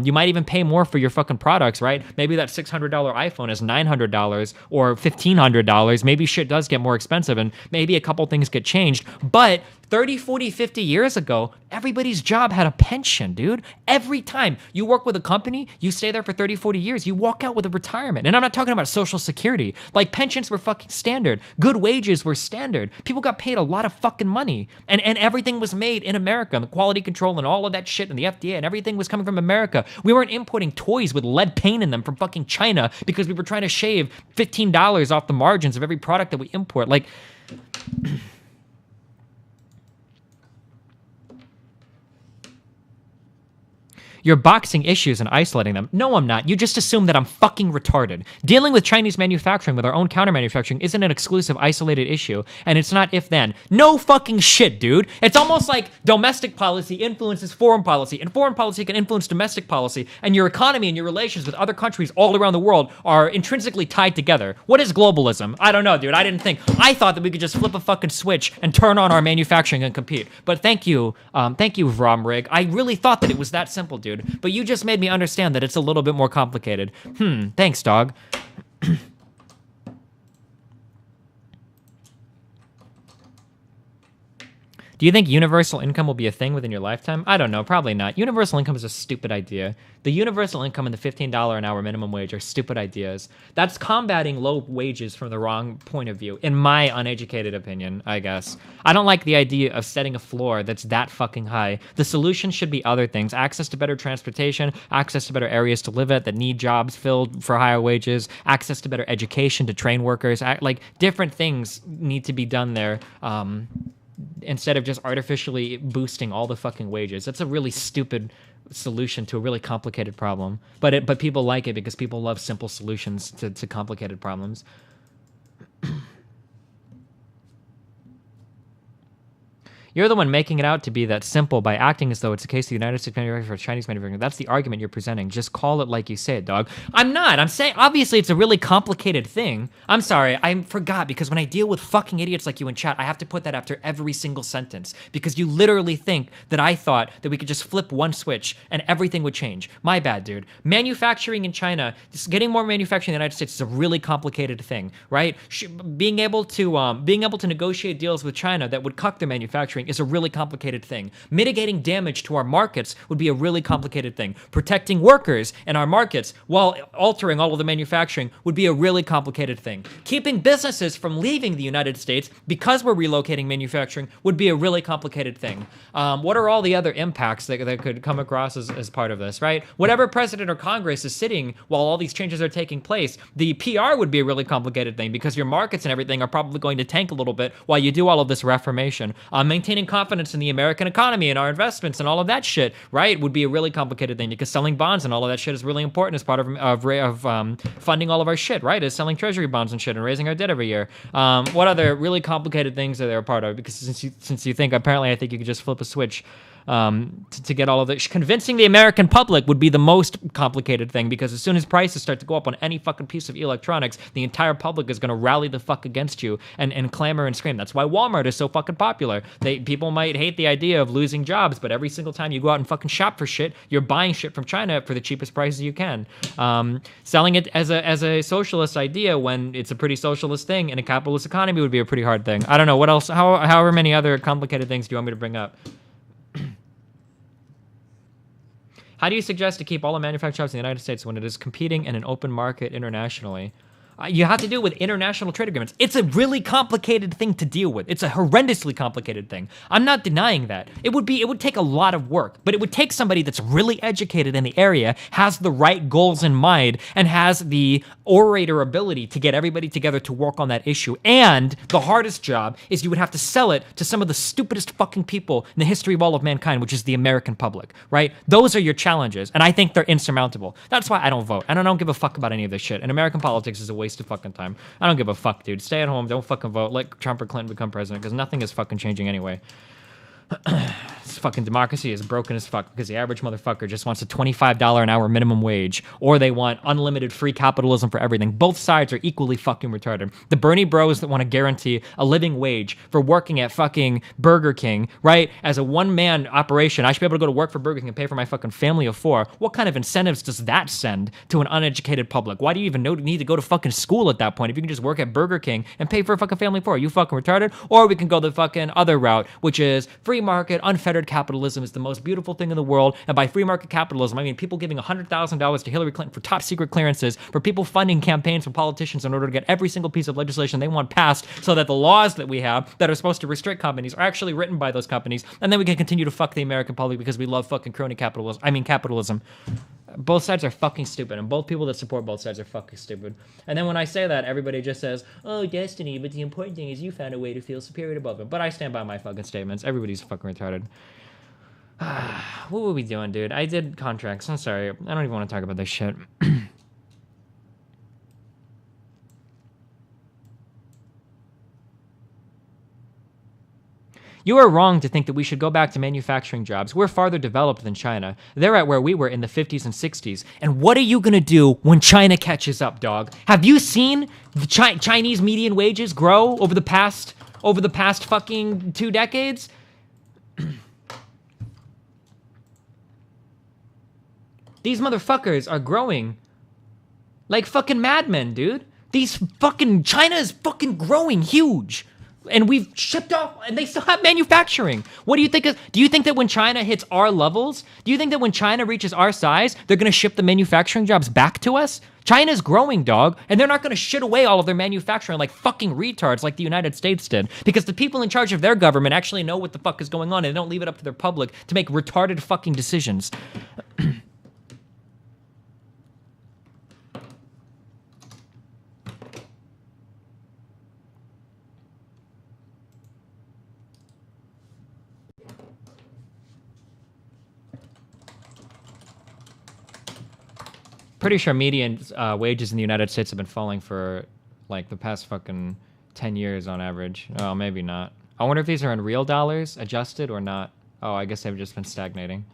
Speaker 1: You might even pay more for your fucking products, right? Maybe that $600 iPhone is $900 or $1,500. Maybe shit does get more expensive and maybe a couple things get changed. But 30, 40, 50 years ago, everybody's job had a pension, dude. Every time you work with a company, you stay there for 30, 40 years, you walk out with a retirement. And I'm not talking about Social Security. Like, pensions were fucking standard. Good wages were standard. People got paid a lot of fucking money. And everything was made in America. And the quality control and all of that shit and the FDA and everything was coming from America. We weren't importing toys with lead paint in them from fucking China because we were trying to shave $15 off the margins of every product that we import. Like... You're boxing issues and isolating them. No, I'm not. You just assume that I'm fucking retarded. Dealing with Chinese manufacturing with our own counter manufacturing isn't an exclusive, isolated issue, and it's not if then. No fucking shit, dude. It's almost like domestic policy influences foreign policy, and foreign policy can influence domestic policy, and your economy and your relations with other countries all around the world are intrinsically tied together. What is globalism? I don't know, dude. I thought that we could just flip a fucking switch and turn on our manufacturing and compete. But thank you, Vromrig. I really thought that it was that simple, dude. But you just made me understand that it's a little bit more complicated. Thanks, dog. Do you think universal income will be a thing within your lifetime? I don't know, probably not. Universal income is a stupid idea. The universal income and the $15 an hour minimum wage are stupid ideas. That's combating low wages from the wrong point of view, in my uneducated opinion, I guess. I don't like the idea of setting a floor that's that fucking high. The solution should be other things. Access to better transportation, access to better areas to live at that need jobs filled for higher wages, access to better education to train workers. Like, different things need to be done there. Instead of just artificially boosting all the fucking wages. That's a really stupid solution to a really complicated problem. But people like it because people love simple solutions to complicated problems. You're the one making it out to be that simple by acting as though it's the case of the United States manufacturer or Chinese manufacturer. That's the argument you're presenting. Just call it like you say it, dog. I'm not. I'm saying, obviously, it's a really complicated thing. I'm sorry. I forgot, because when I deal with fucking idiots like you in chat, I have to put that after every single sentence, because you literally think that I thought that we could just flip one switch and everything would change. My bad, dude. Manufacturing in China, just getting more manufacturing in the United States is a really complicated thing, right? Being able to negotiate deals with China that would cut their manufacturing is a really complicated thing. Mitigating damage to our markets would be a really complicated thing. Protecting workers in our markets while altering all of the manufacturing would be a really complicated thing. Keeping businesses from leaving the United States because we're relocating manufacturing would be a really complicated thing. What are all the other impacts that could come across as part of this, right? Whatever president or Congress is sitting while all these changes are taking place, the PR would be a really complicated thing, because your markets and everything are probably going to tank a little bit while you do all of this reformation. Maintaining confidence in the American economy and our investments and all of that shit, right, would be a really complicated thing, because selling bonds and all of that shit is really important as part of funding all of our shit, right, is selling treasury bonds and shit and raising our debt every year. What other really complicated things are there a part of? Because since you think, apparently I think you could just flip a switch to get all of it. Convincing the American public would be the most complicated thing, because as soon as prices start to go up on any fucking piece of electronics, the entire public is going to rally the fuck against you and clamor and scream. That's why Walmart is so fucking popular. People might hate the idea of losing jobs, but every single time you go out and fucking shop for shit, you're buying shit from China for the cheapest prices you can. Selling it as a socialist idea when it's a pretty socialist thing in a capitalist economy would be a pretty hard thing. I don't know, what else, however many other complicated things do you want me to bring up? How do you suggest to keep all the manufactured jobs in the United States when it is competing in an open market internationally? You have to deal with international trade agreements. It's a really complicated thing to deal with. It's a horrendously complicated thing. I'm not denying that. It would take a lot of work, but it would take somebody that's really educated in the area, has the right goals in mind, and has the orator ability to get everybody together to work on that issue. And the hardest job is you would have to sell it to some of the stupidest fucking people in the history of all of mankind, which is the American public, right? Those are your challenges, and I think they're insurmountable. That's why I don't vote, and I don't give a fuck about any of this shit. And American politics is a waste of fucking time. I don't give a fuck, dude. Stay at home, don't fucking vote. Let Trump or Clinton become president, because nothing is fucking changing anyway. This fucking democracy is broken as fuck because the average motherfucker just wants a $25 an hour minimum wage, or they want unlimited free capitalism for everything. Both sides are equally fucking retarded. The Bernie bros that want to guarantee a living wage for working at fucking Burger King, right? As a one-man operation, I should be able to go to work for Burger King and pay for my fucking family of 4. What kind of incentives does that send to an uneducated public? Why do you even need to go to fucking school at that point if you can just work at Burger King and pay for a fucking family of 4? Are you fucking retarded? Or we can go the fucking other route, which is free market, unfettered capitalism is the most beautiful thing in the world. And by free market capitalism, I mean people giving $100,000 to Hillary Clinton for top secret clearances, for people funding campaigns for politicians in order to get every single piece of legislation they want passed, so that the laws that we have that are supposed to restrict companies are actually written by those companies. And then we can continue to fuck the American public because we love fucking crony capitalism. I mean capitalism. Both sides are fucking stupid, and both people that support both sides are fucking stupid. And then when I say that, everybody just says, oh, Destiny, but the important thing is you found a way to feel superior above them. But I stand by my fucking statements. Everybody's fucking retarded. What were we doing, dude? I did contracts. I'm sorry. I don't even want to talk about this shit. You are wrong to think that we should go back to manufacturing jobs. We're farther developed than China. They're at where we were in the 50s and 60s. And what are you gonna do when China catches up, dog? Have you seen the Chinese median wages grow over the past fucking 2 decades? These motherfuckers are growing like fucking madmen, dude. China is fucking growing huge. And we've shipped off, and they still have manufacturing. What do you think? Do you think that when China hits our levels, do you think that when China reaches our size, they're gonna ship the manufacturing jobs back to us? China's growing, dog, and they're not gonna shit away all of their manufacturing like fucking retards like the United States did. Because the people in charge of their government actually know what the fuck is going on, and they don't leave it up to their public to make retarded fucking decisions. Pretty sure median wages in the United States have been falling for like the past fucking 10 years on average. Oh, maybe not. I wonder if these are in real dollars, adjusted or not. Oh, I guess they've just been stagnating.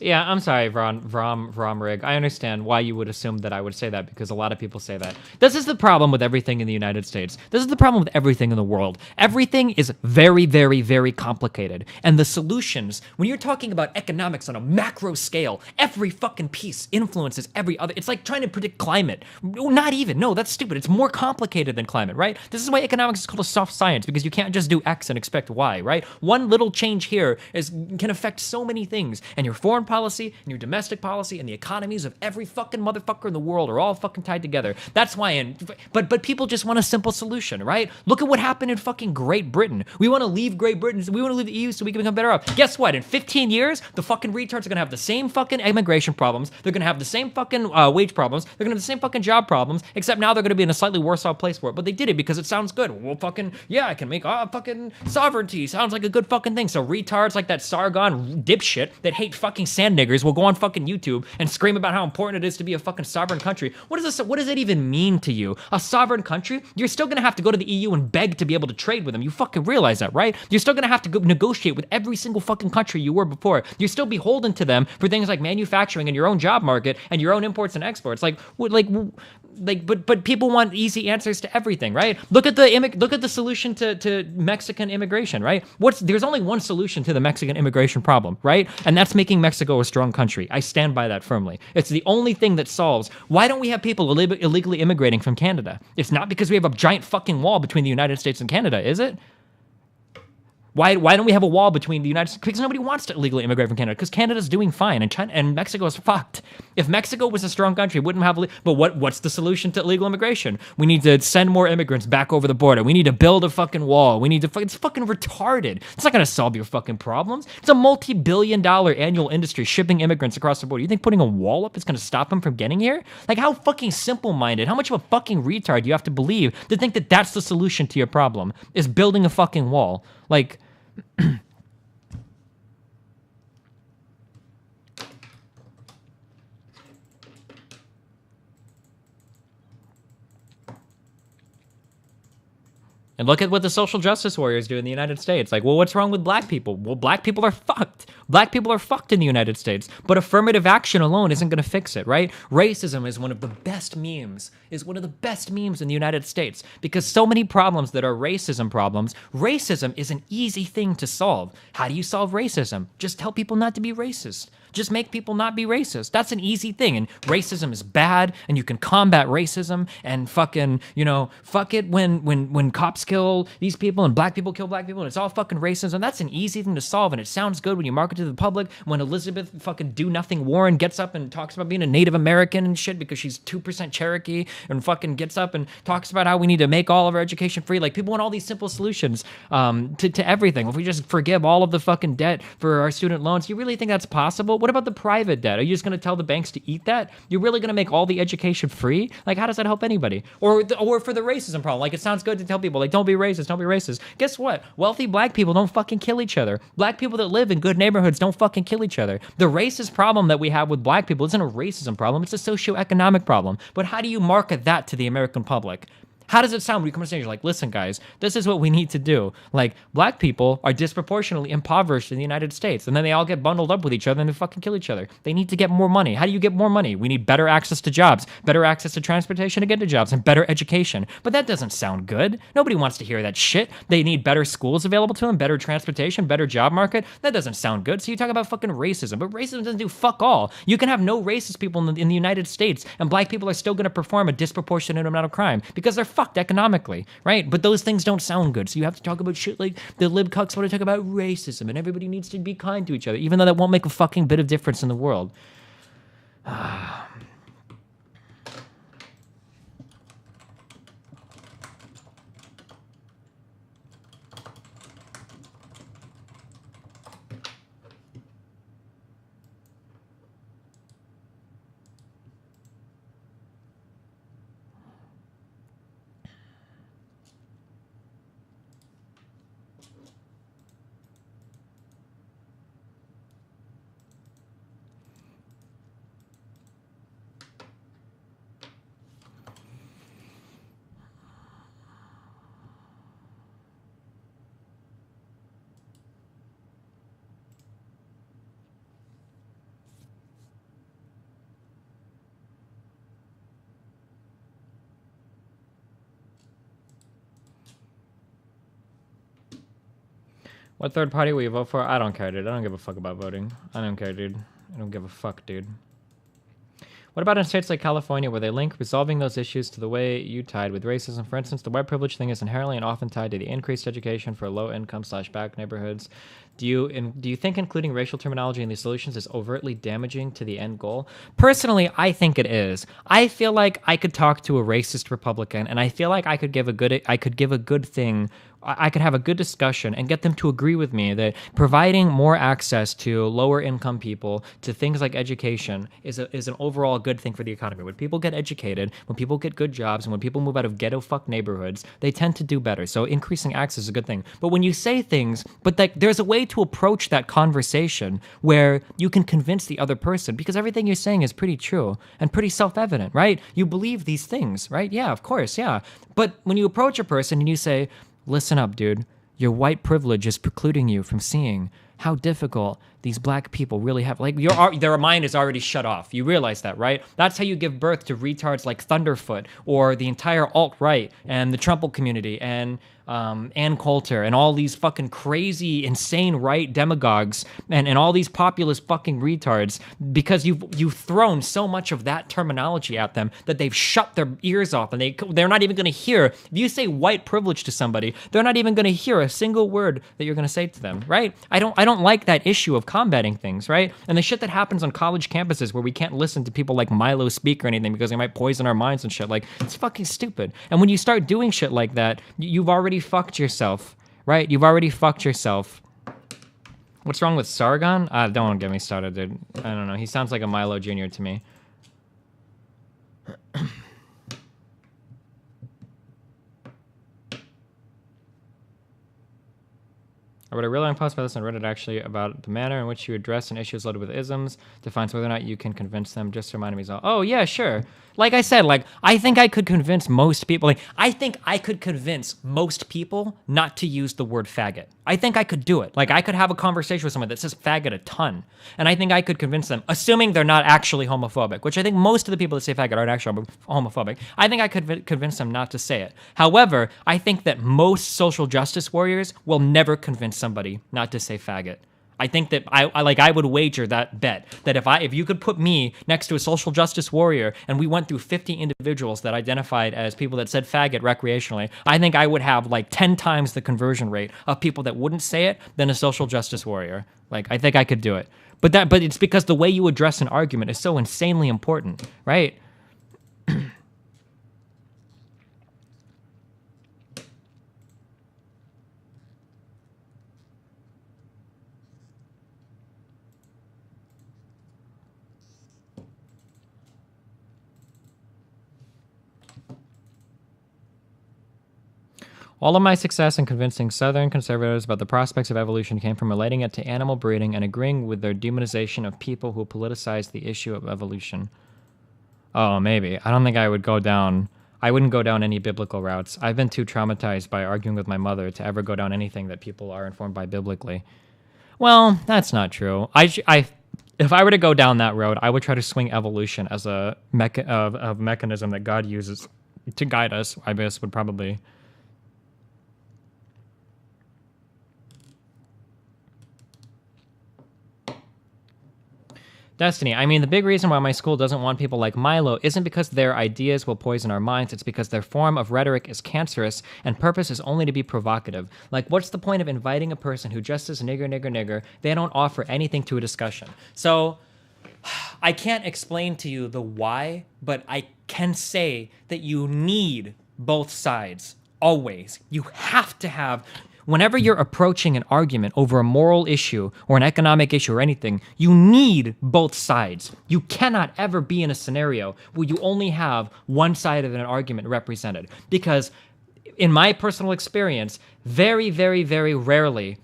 Speaker 1: Yeah, I'm sorry, Vromrig. I understand why you would assume that I would say that, because a lot of people say that. This is the problem with everything in the United States. This is the problem with everything in the world. Everything is very, very, very complicated. And the solutions, when you're talking about economics on a macro scale, every fucking piece influences every other. It's like trying to predict climate. Not even. No, that's stupid. It's more complicated than climate, right? This is why economics is called a soft science, because you can't just do X and expect Y, right? One little change here can affect so many things. And your foreign policy and your domestic policy and the economies of every fucking motherfucker in the world are all fucking tied together. That's why, but people just want a simple solution, right? Look at what happened in fucking Great Britain. We want to leave Great Britain, we want to leave the EU so we can become better off. Guess what? In 15 years, the fucking retards are gonna have the same fucking immigration problems. They're gonna have the same fucking wage problems. They're gonna have the same fucking job problems, except now they're gonna be in a slightly worse off place for it. But they did it because it sounds good. Well, fucking, yeah, I can make, fucking sovereignty sounds like a good fucking thing. So retards like that Sargon dipshit that hate fucking sand niggers will go on fucking YouTube and scream about how important it is to be a fucking sovereign country. What does that even mean to you? A sovereign country? You're still gonna have to go to the EU and beg to be able to trade with them. You fucking realize that, right? You're still gonna have to go negotiate with every single fucking country you were before. You're still beholden to them for things like manufacturing and your own job market and your own imports and exports. But people want easy answers to everything, right? Look at the solution to Mexican immigration, right? There's only one solution to the Mexican immigration problem, right? And that's making Mexico a strong country. I stand by that firmly. It's the only thing that solves. Why don't we have people illegally immigrating from Canada? It's not because we have a giant fucking wall between the United States and Canada, is it? Why don't we have a wall between the United States? Because nobody wants to illegally immigrate from Canada, because Canada's doing fine and China and Mexico is fucked. If Mexico was a strong country, it wouldn't have. But what's the solution to illegal immigration? We need to send more immigrants back over the border. We need to build a fucking wall. It's fucking retarded. It's not gonna solve your fucking problems. It's a multi-billion-dollar annual industry shipping immigrants across the border. You think putting a wall up is gonna stop them from getting here? Like, how fucking simple-minded, how much of a fucking retard do you have to believe to think that that's the solution to your problem, is building a fucking wall? Like, And look at what the social justice warriors do in the United States. Like, well, what's wrong with black people? Well, black people are fucked. Black people are fucked in the United States. But affirmative action alone isn't going to fix it, right? Racism is one of the best memes, in the United States. Because so many problems that are racism problems, racism is an easy thing to solve. How do you solve racism? Just tell people not to be racist. Just make people not be racist. That's an easy thing. And racism is bad, and you can combat racism and fucking, you know, fuck it when cops kill these people and black people kill black people and it's all fucking racism. That's an easy thing to solve, and it sounds good when you market to the public. When Elizabeth fucking do nothing Warren gets up and talks about being a Native American and shit because she's 2% Cherokee and fucking gets up and talks about how we need to make all of our education free. Like, people want all these simple solutions to everything. If we just forgive all of the fucking debt for our student loans, you really think that's possible? What about the private debt? Are you just going to tell the banks to eat that? You're really going to make all the education free? Like, how does that help anybody? Or for the racism problem, like, it sounds good to tell people, like, don't be racist, don't be racist. Guess what? Wealthy black people don't fucking kill each other. Black people that live in good neighborhoods don't fucking kill each other. The racist problem that we have with black people isn't a racism problem, it's a socioeconomic problem. But how do you market that to the American public? How does it sound when you come on stage? You're like, listen, guys, this is what we need to do. Like, black people are disproportionately impoverished in the United States, and then they all get bundled up with each other and they fucking kill each other. They need to get more money. How do you get more money? We need better access to jobs, better access to transportation to get to jobs, and better education. But that doesn't sound good. Nobody wants to hear that shit. They need better schools available to them, better transportation, better job market. That doesn't sound good. So you talk about fucking racism, but racism doesn't do fuck all. You can have no racist people in the United States, and black people are still going to perform a disproportionate amount of crime because they're fucked economically, right? But those things don't sound good. So you have to talk about shit like the lib cucks want to talk about racism and everybody needs to be kind to each other, even though that won't make a fucking bit of difference in the world. What third party will you vote for? I don't care, dude. I don't give a fuck about voting. I don't care, dude. I don't give a fuck, dude. What about in states like California where they link resolving those issues to the way you tied with racism? For instance, the white privilege thing is inherently and often tied to the increased education for low-income/back neighborhoods. Do you think including racial terminology in these solutions is overtly damaging to the end goal? Personally, I think it is. I feel like I could talk to a racist Republican, and I feel like I could have a good discussion and get them to agree with me that providing more access to lower income people to things like education is an overall good thing for the economy. When people get educated, when people get good jobs, and when people move out of ghetto fuck neighborhoods, they tend to do better. So increasing access is a good thing. But when you say things, there's a way to approach that conversation where you can convince the other person, because everything you're saying is pretty true and pretty self-evident, right? You believe these things, right? Yeah, of course, yeah. But when you approach a person and you say, listen up, dude, your white privilege is precluding you from seeing how difficult these black people really have. Like, their mind is already shut off. You realize that, right? That's how you give birth to retards like Thunderfoot or the entire alt-right and the Trump community and Ann Coulter and all these fucking crazy, insane right demagogues and all these populist fucking retards, because you've thrown so much of that terminology at them that they've shut their ears off and they're not even going to hear. If you say white privilege to somebody, they're not even going to hear a single word that you're going to say to them, right? I don't like that issue of combating things, right? And the shit that happens on college campuses where we can't listen to people like Milo speak or anything because they might poison our minds and shit, like, it's fucking stupid. And when you start doing shit like that, you've already fucked yourself, right? You've already fucked yourself. What's wrong with Sargon? Don't want to get me started, dude. I don't know. He sounds like a Milo Jr. to me. I read a really long post about this on Reddit actually about the manner in which you address an issue loaded with isms defines whether or not you can convince them. Just reminded me, so oh yeah, sure. Like I said, like I think I could convince most people. Like I think I could convince most people not to use the word faggot. I think I could do it. Like I could have a conversation with someone that says faggot a ton, and I think I could convince them, assuming they're not actually homophobic, which I think most of the people that say faggot aren't actually homophobic. I think I could convince them not to say it. However, I think that most social justice warriors will never convince somebody not to say faggot. I think that I would wager that bet that if you could put me next to a social justice warrior and we went through 50 individuals that identified as people that said faggot recreationally, I think I would have like 10 times the conversion rate of people that wouldn't say it than a social justice warrior. Like I think I could do it. But it's because the way you address an argument is so insanely important, right? All of my success in convincing Southern conservatives about the prospects of evolution came from relating it to animal breeding and agreeing with their demonization of people who politicize the issue of evolution. Oh, maybe. I don't think I wouldn't go down any biblical routes. I've been too traumatized by arguing with my mother to ever go down anything that people are informed by biblically. Well, that's not true. If I were to go down that road, I would try to swing evolution as a mechanism that God uses to guide us. I guess would probably... Destiny, I mean, the big reason why my school doesn't want people like Milo isn't because their ideas will poison our minds, it's because their form of rhetoric is cancerous and purpose is only to be provocative. Like, what's the point of inviting a person who just says nigger, nigger, nigger? They don't offer anything to a discussion. So, I can't explain to you the why, but I can say that you need both sides, always. You have to have... Whenever you're approaching an argument over a moral issue or an economic issue or anything, you need both sides. You cannot ever be in a scenario where you only have one side of an argument represented. Because in my personal experience, very, very, very rarely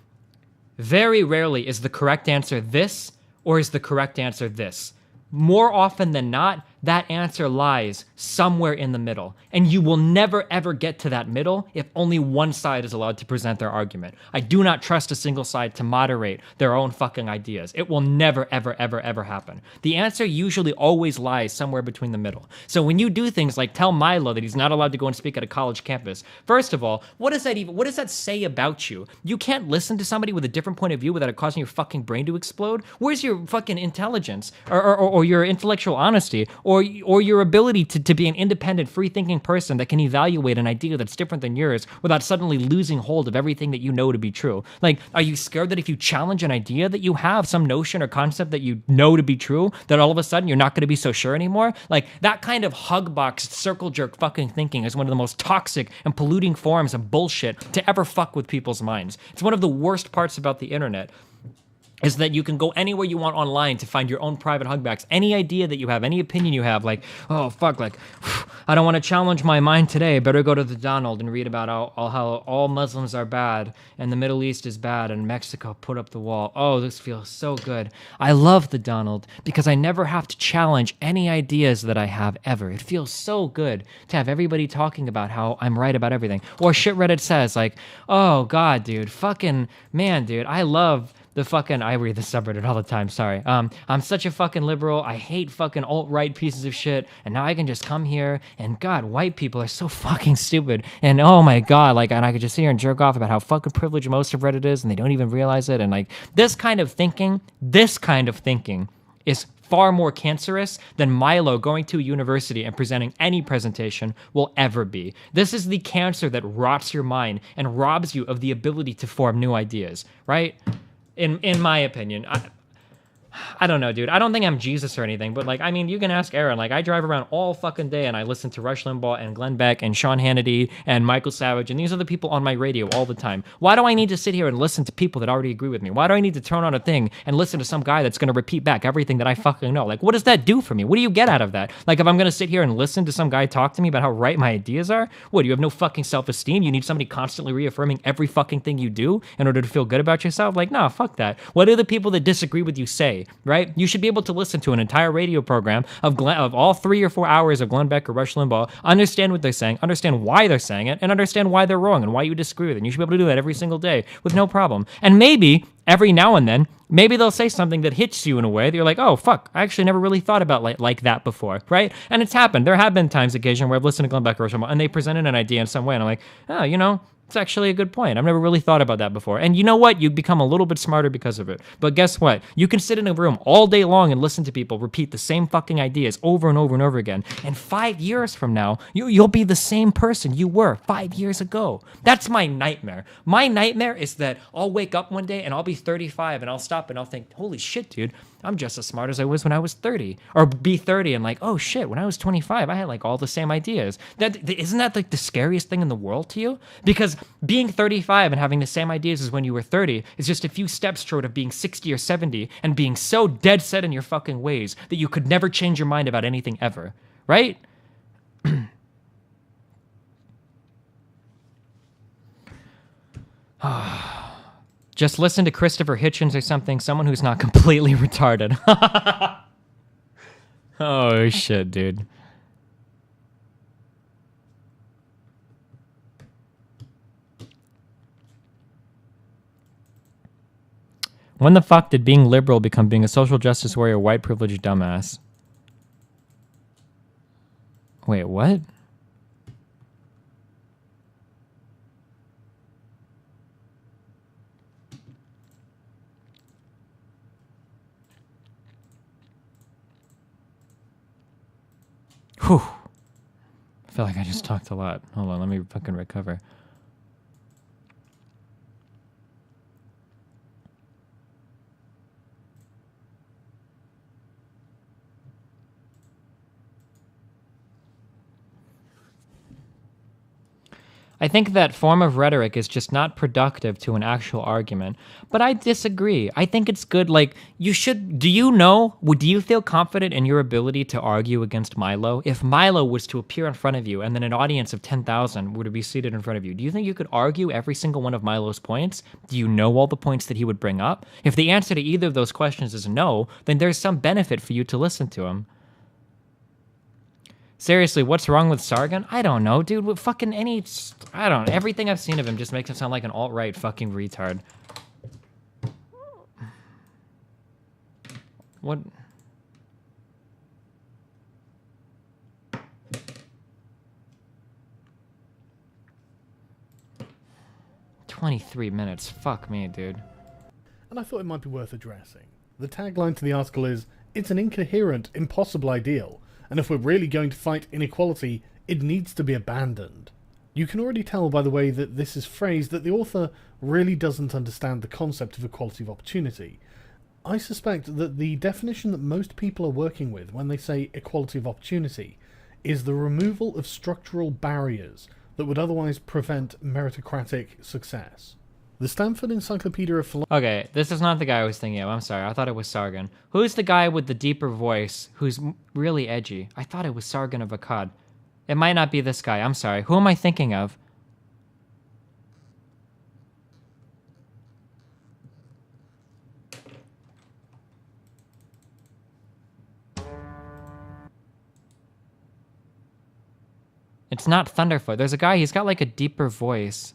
Speaker 1: is the correct answer this or is the correct answer this. More often than not, that answer lies somewhere in the middle. And you will never, ever get to that middle if only one side is allowed to present their argument. I do not trust a single side to moderate their own fucking ideas. It will never, ever, ever, ever happen. The answer usually always lies somewhere between the middle. So when you do things like tell Milo that he's not allowed to go and speak at a college campus, first of all, what does that say about you? You can't listen to somebody with a different point of view without it causing your fucking brain to explode? Where's your fucking intelligence or your intellectual honesty or your ability to be an independent, free-thinking person that can evaluate an idea that's different than yours without suddenly losing hold of everything that you know to be true? Like, are you scared that if you challenge an idea that you have, some notion or concept that you know to be true, that all of a sudden you're not going to be so sure anymore? Like, that kind of hug-boxed, circle-jerk fucking thinking is one of the most toxic and polluting forms of bullshit to ever fuck with people's minds. It's one of the worst parts about the internet. Is that you can go anywhere you want online to find your own private hugbacks. Any idea that you have, any opinion you have, like, oh, fuck, like, I don't want to challenge my mind today. Better go to the Donald and read about how all Muslims are bad and the Middle East is bad and Mexico put up the wall. Oh, this feels so good. I love the Donald because I never have to challenge any ideas that I have ever. It feels so good to have everybody talking about how I'm right about everything. Or shit Reddit says, like, oh, God, dude, fucking, man, dude, I love... I read the subreddit all the time, sorry. I'm such a fucking liberal, I hate fucking alt-right pieces of shit, and now I can just come here, and God, white people are so fucking stupid, and oh my God, like, and I could just sit here and jerk off about how fucking privileged most of Reddit is, and they don't even realize it, and like, this kind of thinking is far more cancerous than Milo going to a university and presenting any presentation will ever be. This is the cancer that rots your mind and robs you of the ability to form new ideas, right? In my opinion, I don't know, dude. I don't think I'm Jesus or anything, but like, I mean, you can ask Aaron. Like, I drive around all fucking day and I listen to Rush Limbaugh and Glenn Beck and Sean Hannity and Michael Savage, and these are the people on my radio all the time. Why do I need to sit here and listen to people that already agree with me? Why do I need to turn on a thing and listen to some guy that's going to repeat back everything that I fucking know? Like, what does that do for me? What do you get out of that? Like, if I'm going to sit here and listen to some guy talk to me about how right my ideas are, what, you have no fucking self-esteem? You need somebody constantly reaffirming every fucking thing you do in order to feel good about yourself? Like, nah, fuck that. What do the people that disagree with you say, right? You should be able to listen to an entire radio program of all 3 or 4 hours of Glenn Beck or Rush Limbaugh, understand what they're saying, understand why they're saying it, and understand why they're wrong and why you disagree with it. And you should be able to do that every single day with no problem. And maybe every now and then, maybe they'll say something that hits you in a way that you're like, oh, fuck, I actually never really thought about like that before, right? And it's happened. There have been times, occasion, where I've listened to Glenn Beck or Rush Limbaugh, and they presented an idea in some way, and I'm like, oh, you know, it's actually a good point. I've never really thought about that before. And you know what? You become a little bit smarter because of it. But guess what? You can sit in a room all day long and listen to people repeat the same fucking ideas over and over and over again. And 5 years from now, you'll be the same person you were 5 years ago. That's my nightmare. My nightmare is that I'll wake up one day and I'll be 35 and I'll stop and I'll think, holy shit, dude, I'm just as smart as I was when I was 30. Or be 30 and like, oh shit, when I was 25, I had like all the same ideas. Isn't that like the scariest thing in the world to you? Because being 35 and having the same ideas as when you were 30 is just a few steps short of being 60 or 70 and being so dead set in your fucking ways that you could never change your mind about anything ever, right? Just listen to Christopher Hitchens or something, someone who's not completely retarded. Oh shit, dude. When the fuck did being liberal become being a social justice warrior, white privileged dumbass? Wait, what? Whew. I feel like I just talked a lot. Hold on, let me fucking recover. I think that form of rhetoric is just not productive to an actual argument. But I disagree. I think it's good. Like, you should... Do you feel confident in your ability to argue against Milo? If Milo was to appear in front of you and then an audience of 10,000 were to be seated in front of you, do you think you could argue every single one of Milo's points? Do you know all the points that he would bring up? If the answer to either of those questions is no, then there's some benefit for you to listen to him. Seriously, what's wrong with Sargon? I don't know, dude. With fucking everything I've seen of him just makes him sound like an alt-right fucking retard. What? "23 minutes. Fuck me, dude."
Speaker 3: And I thought it might be worth addressing. The tagline to the article is, "It's an incoherent, impossible ideal. And if we're really going to fight inequality, it needs to be abandoned." You can already tell by the way that this is phrased that the author really doesn't understand the concept of equality of opportunity. I suspect that the definition that most people are working with when they say equality of opportunity is the removal of structural barriers that would otherwise prevent meritocratic success. The Stanford Encyclopedia of Philosophy...
Speaker 1: Okay, this is not the guy I was thinking of. I'm sorry. I thought it was Sargon. Who's the guy with the deeper voice who's really edgy? I thought it was Sargon of Akkad. It might not be this guy. I'm sorry. Who am I thinking of? It's not Thunderfoot. There's a guy, he's got like a deeper voice.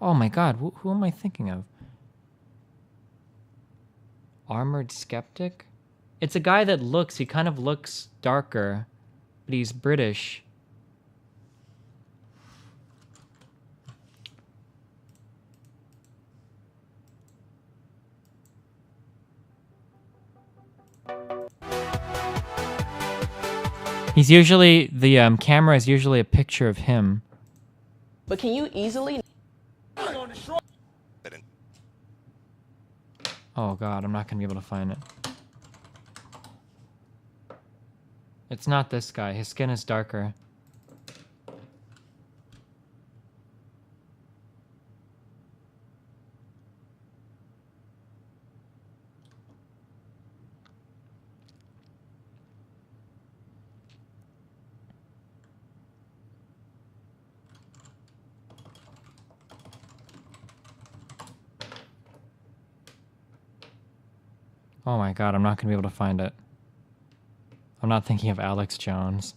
Speaker 1: Oh my god, who am I thinking of? Armored Skeptic? It's a guy that he kind of looks darker, but he's British. He's usually, the camera is usually a picture of him.
Speaker 19: But can you easily...
Speaker 1: Oh god, I'm not gonna be able to find it. It's not this guy. His skin is darker. Oh my god, I'm not gonna be able to find it. I'm not thinking of Alex Jones.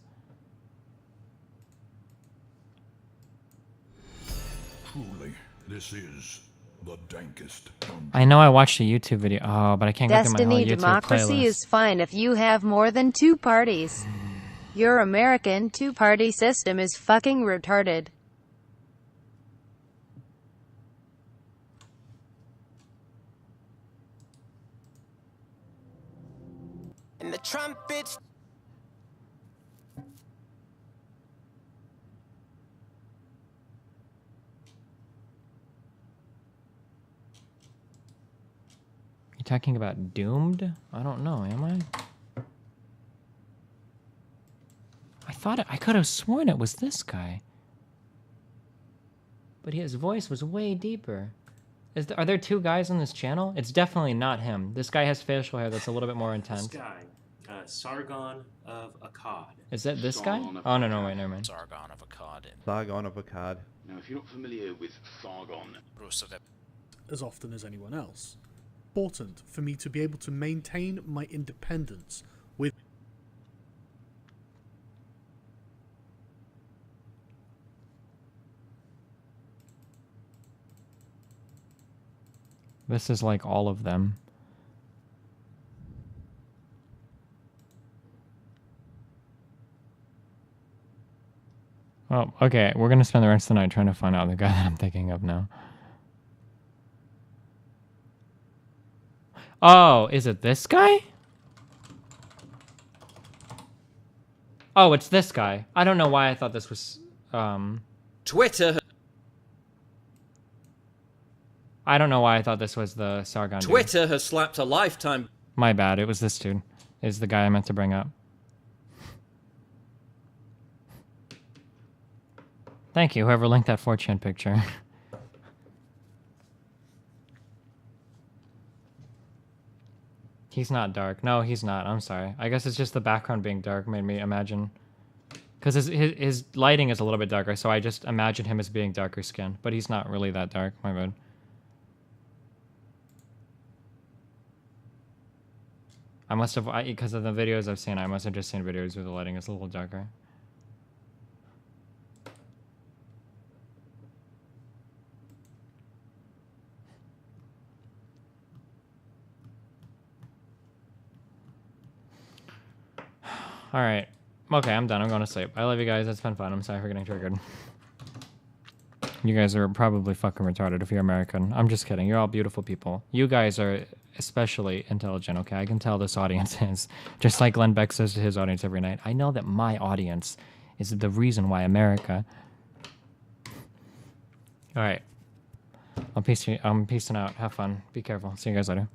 Speaker 21: Truly, this is the dankest.
Speaker 1: I know I watched a YouTube video. Oh, but I can't go through my whole
Speaker 8: Destiny
Speaker 1: YouTube
Speaker 8: democracy
Speaker 1: playlist.
Speaker 8: is fine if you have more than 2 parties. Your American 2-party system is fucking retarded.
Speaker 13: And the trumpets.
Speaker 1: You talking about Doomed? I don't know, am I? I could have sworn it was this guy. But his voice was way deeper. Are there 2 guys on this channel? It's definitely not him. This guy has facial hair that's a little bit more intense.
Speaker 5: This guy, Sargon of Akkad.
Speaker 1: Is that this guy? Oh, no, wait, never mind.
Speaker 10: Sargon of Akkad.
Speaker 11: Sargon of Akkad.
Speaker 10: Now, if you're not familiar with Sargon,
Speaker 3: as often as anyone else. Important for me to be able to maintain my independence with
Speaker 1: This is like all of them. Oh, okay. We're gonna spend the rest of the night trying to find out the guy that I'm thinking of now. Oh, is it this guy? Oh, it's this guy. I don't know why I thought this was,
Speaker 24: Twitter.
Speaker 1: I don't know why I thought this was the Sargon dude.
Speaker 24: Twitter has slapped a lifetime.
Speaker 1: My bad. It was this dude. Is the guy I meant to bring up. Thank you, whoever linked that 4chan picture. He's not dark. No, he's not. I'm sorry. I guess it's just the background being dark made me imagine. Because his lighting is a little bit darker, so I just imagined him as being darker skinned. But he's not really that dark. My bad. I must have, because of the videos I've seen, I must have just seen videos where the lighting is a little darker. Alright. Okay, I'm done. I'm going to sleep. I love you guys. It's been fun. I'm sorry for getting triggered. You guys are probably fucking retarded if you're American. I'm just kidding. You're all beautiful people. You guys are especially intelligent, okay? I can tell this audience is. Just like Glenn Beck says to his audience every night. I know that my audience is the reason why America... Alright. I'm peacing out. Have fun. Be careful. See you guys later.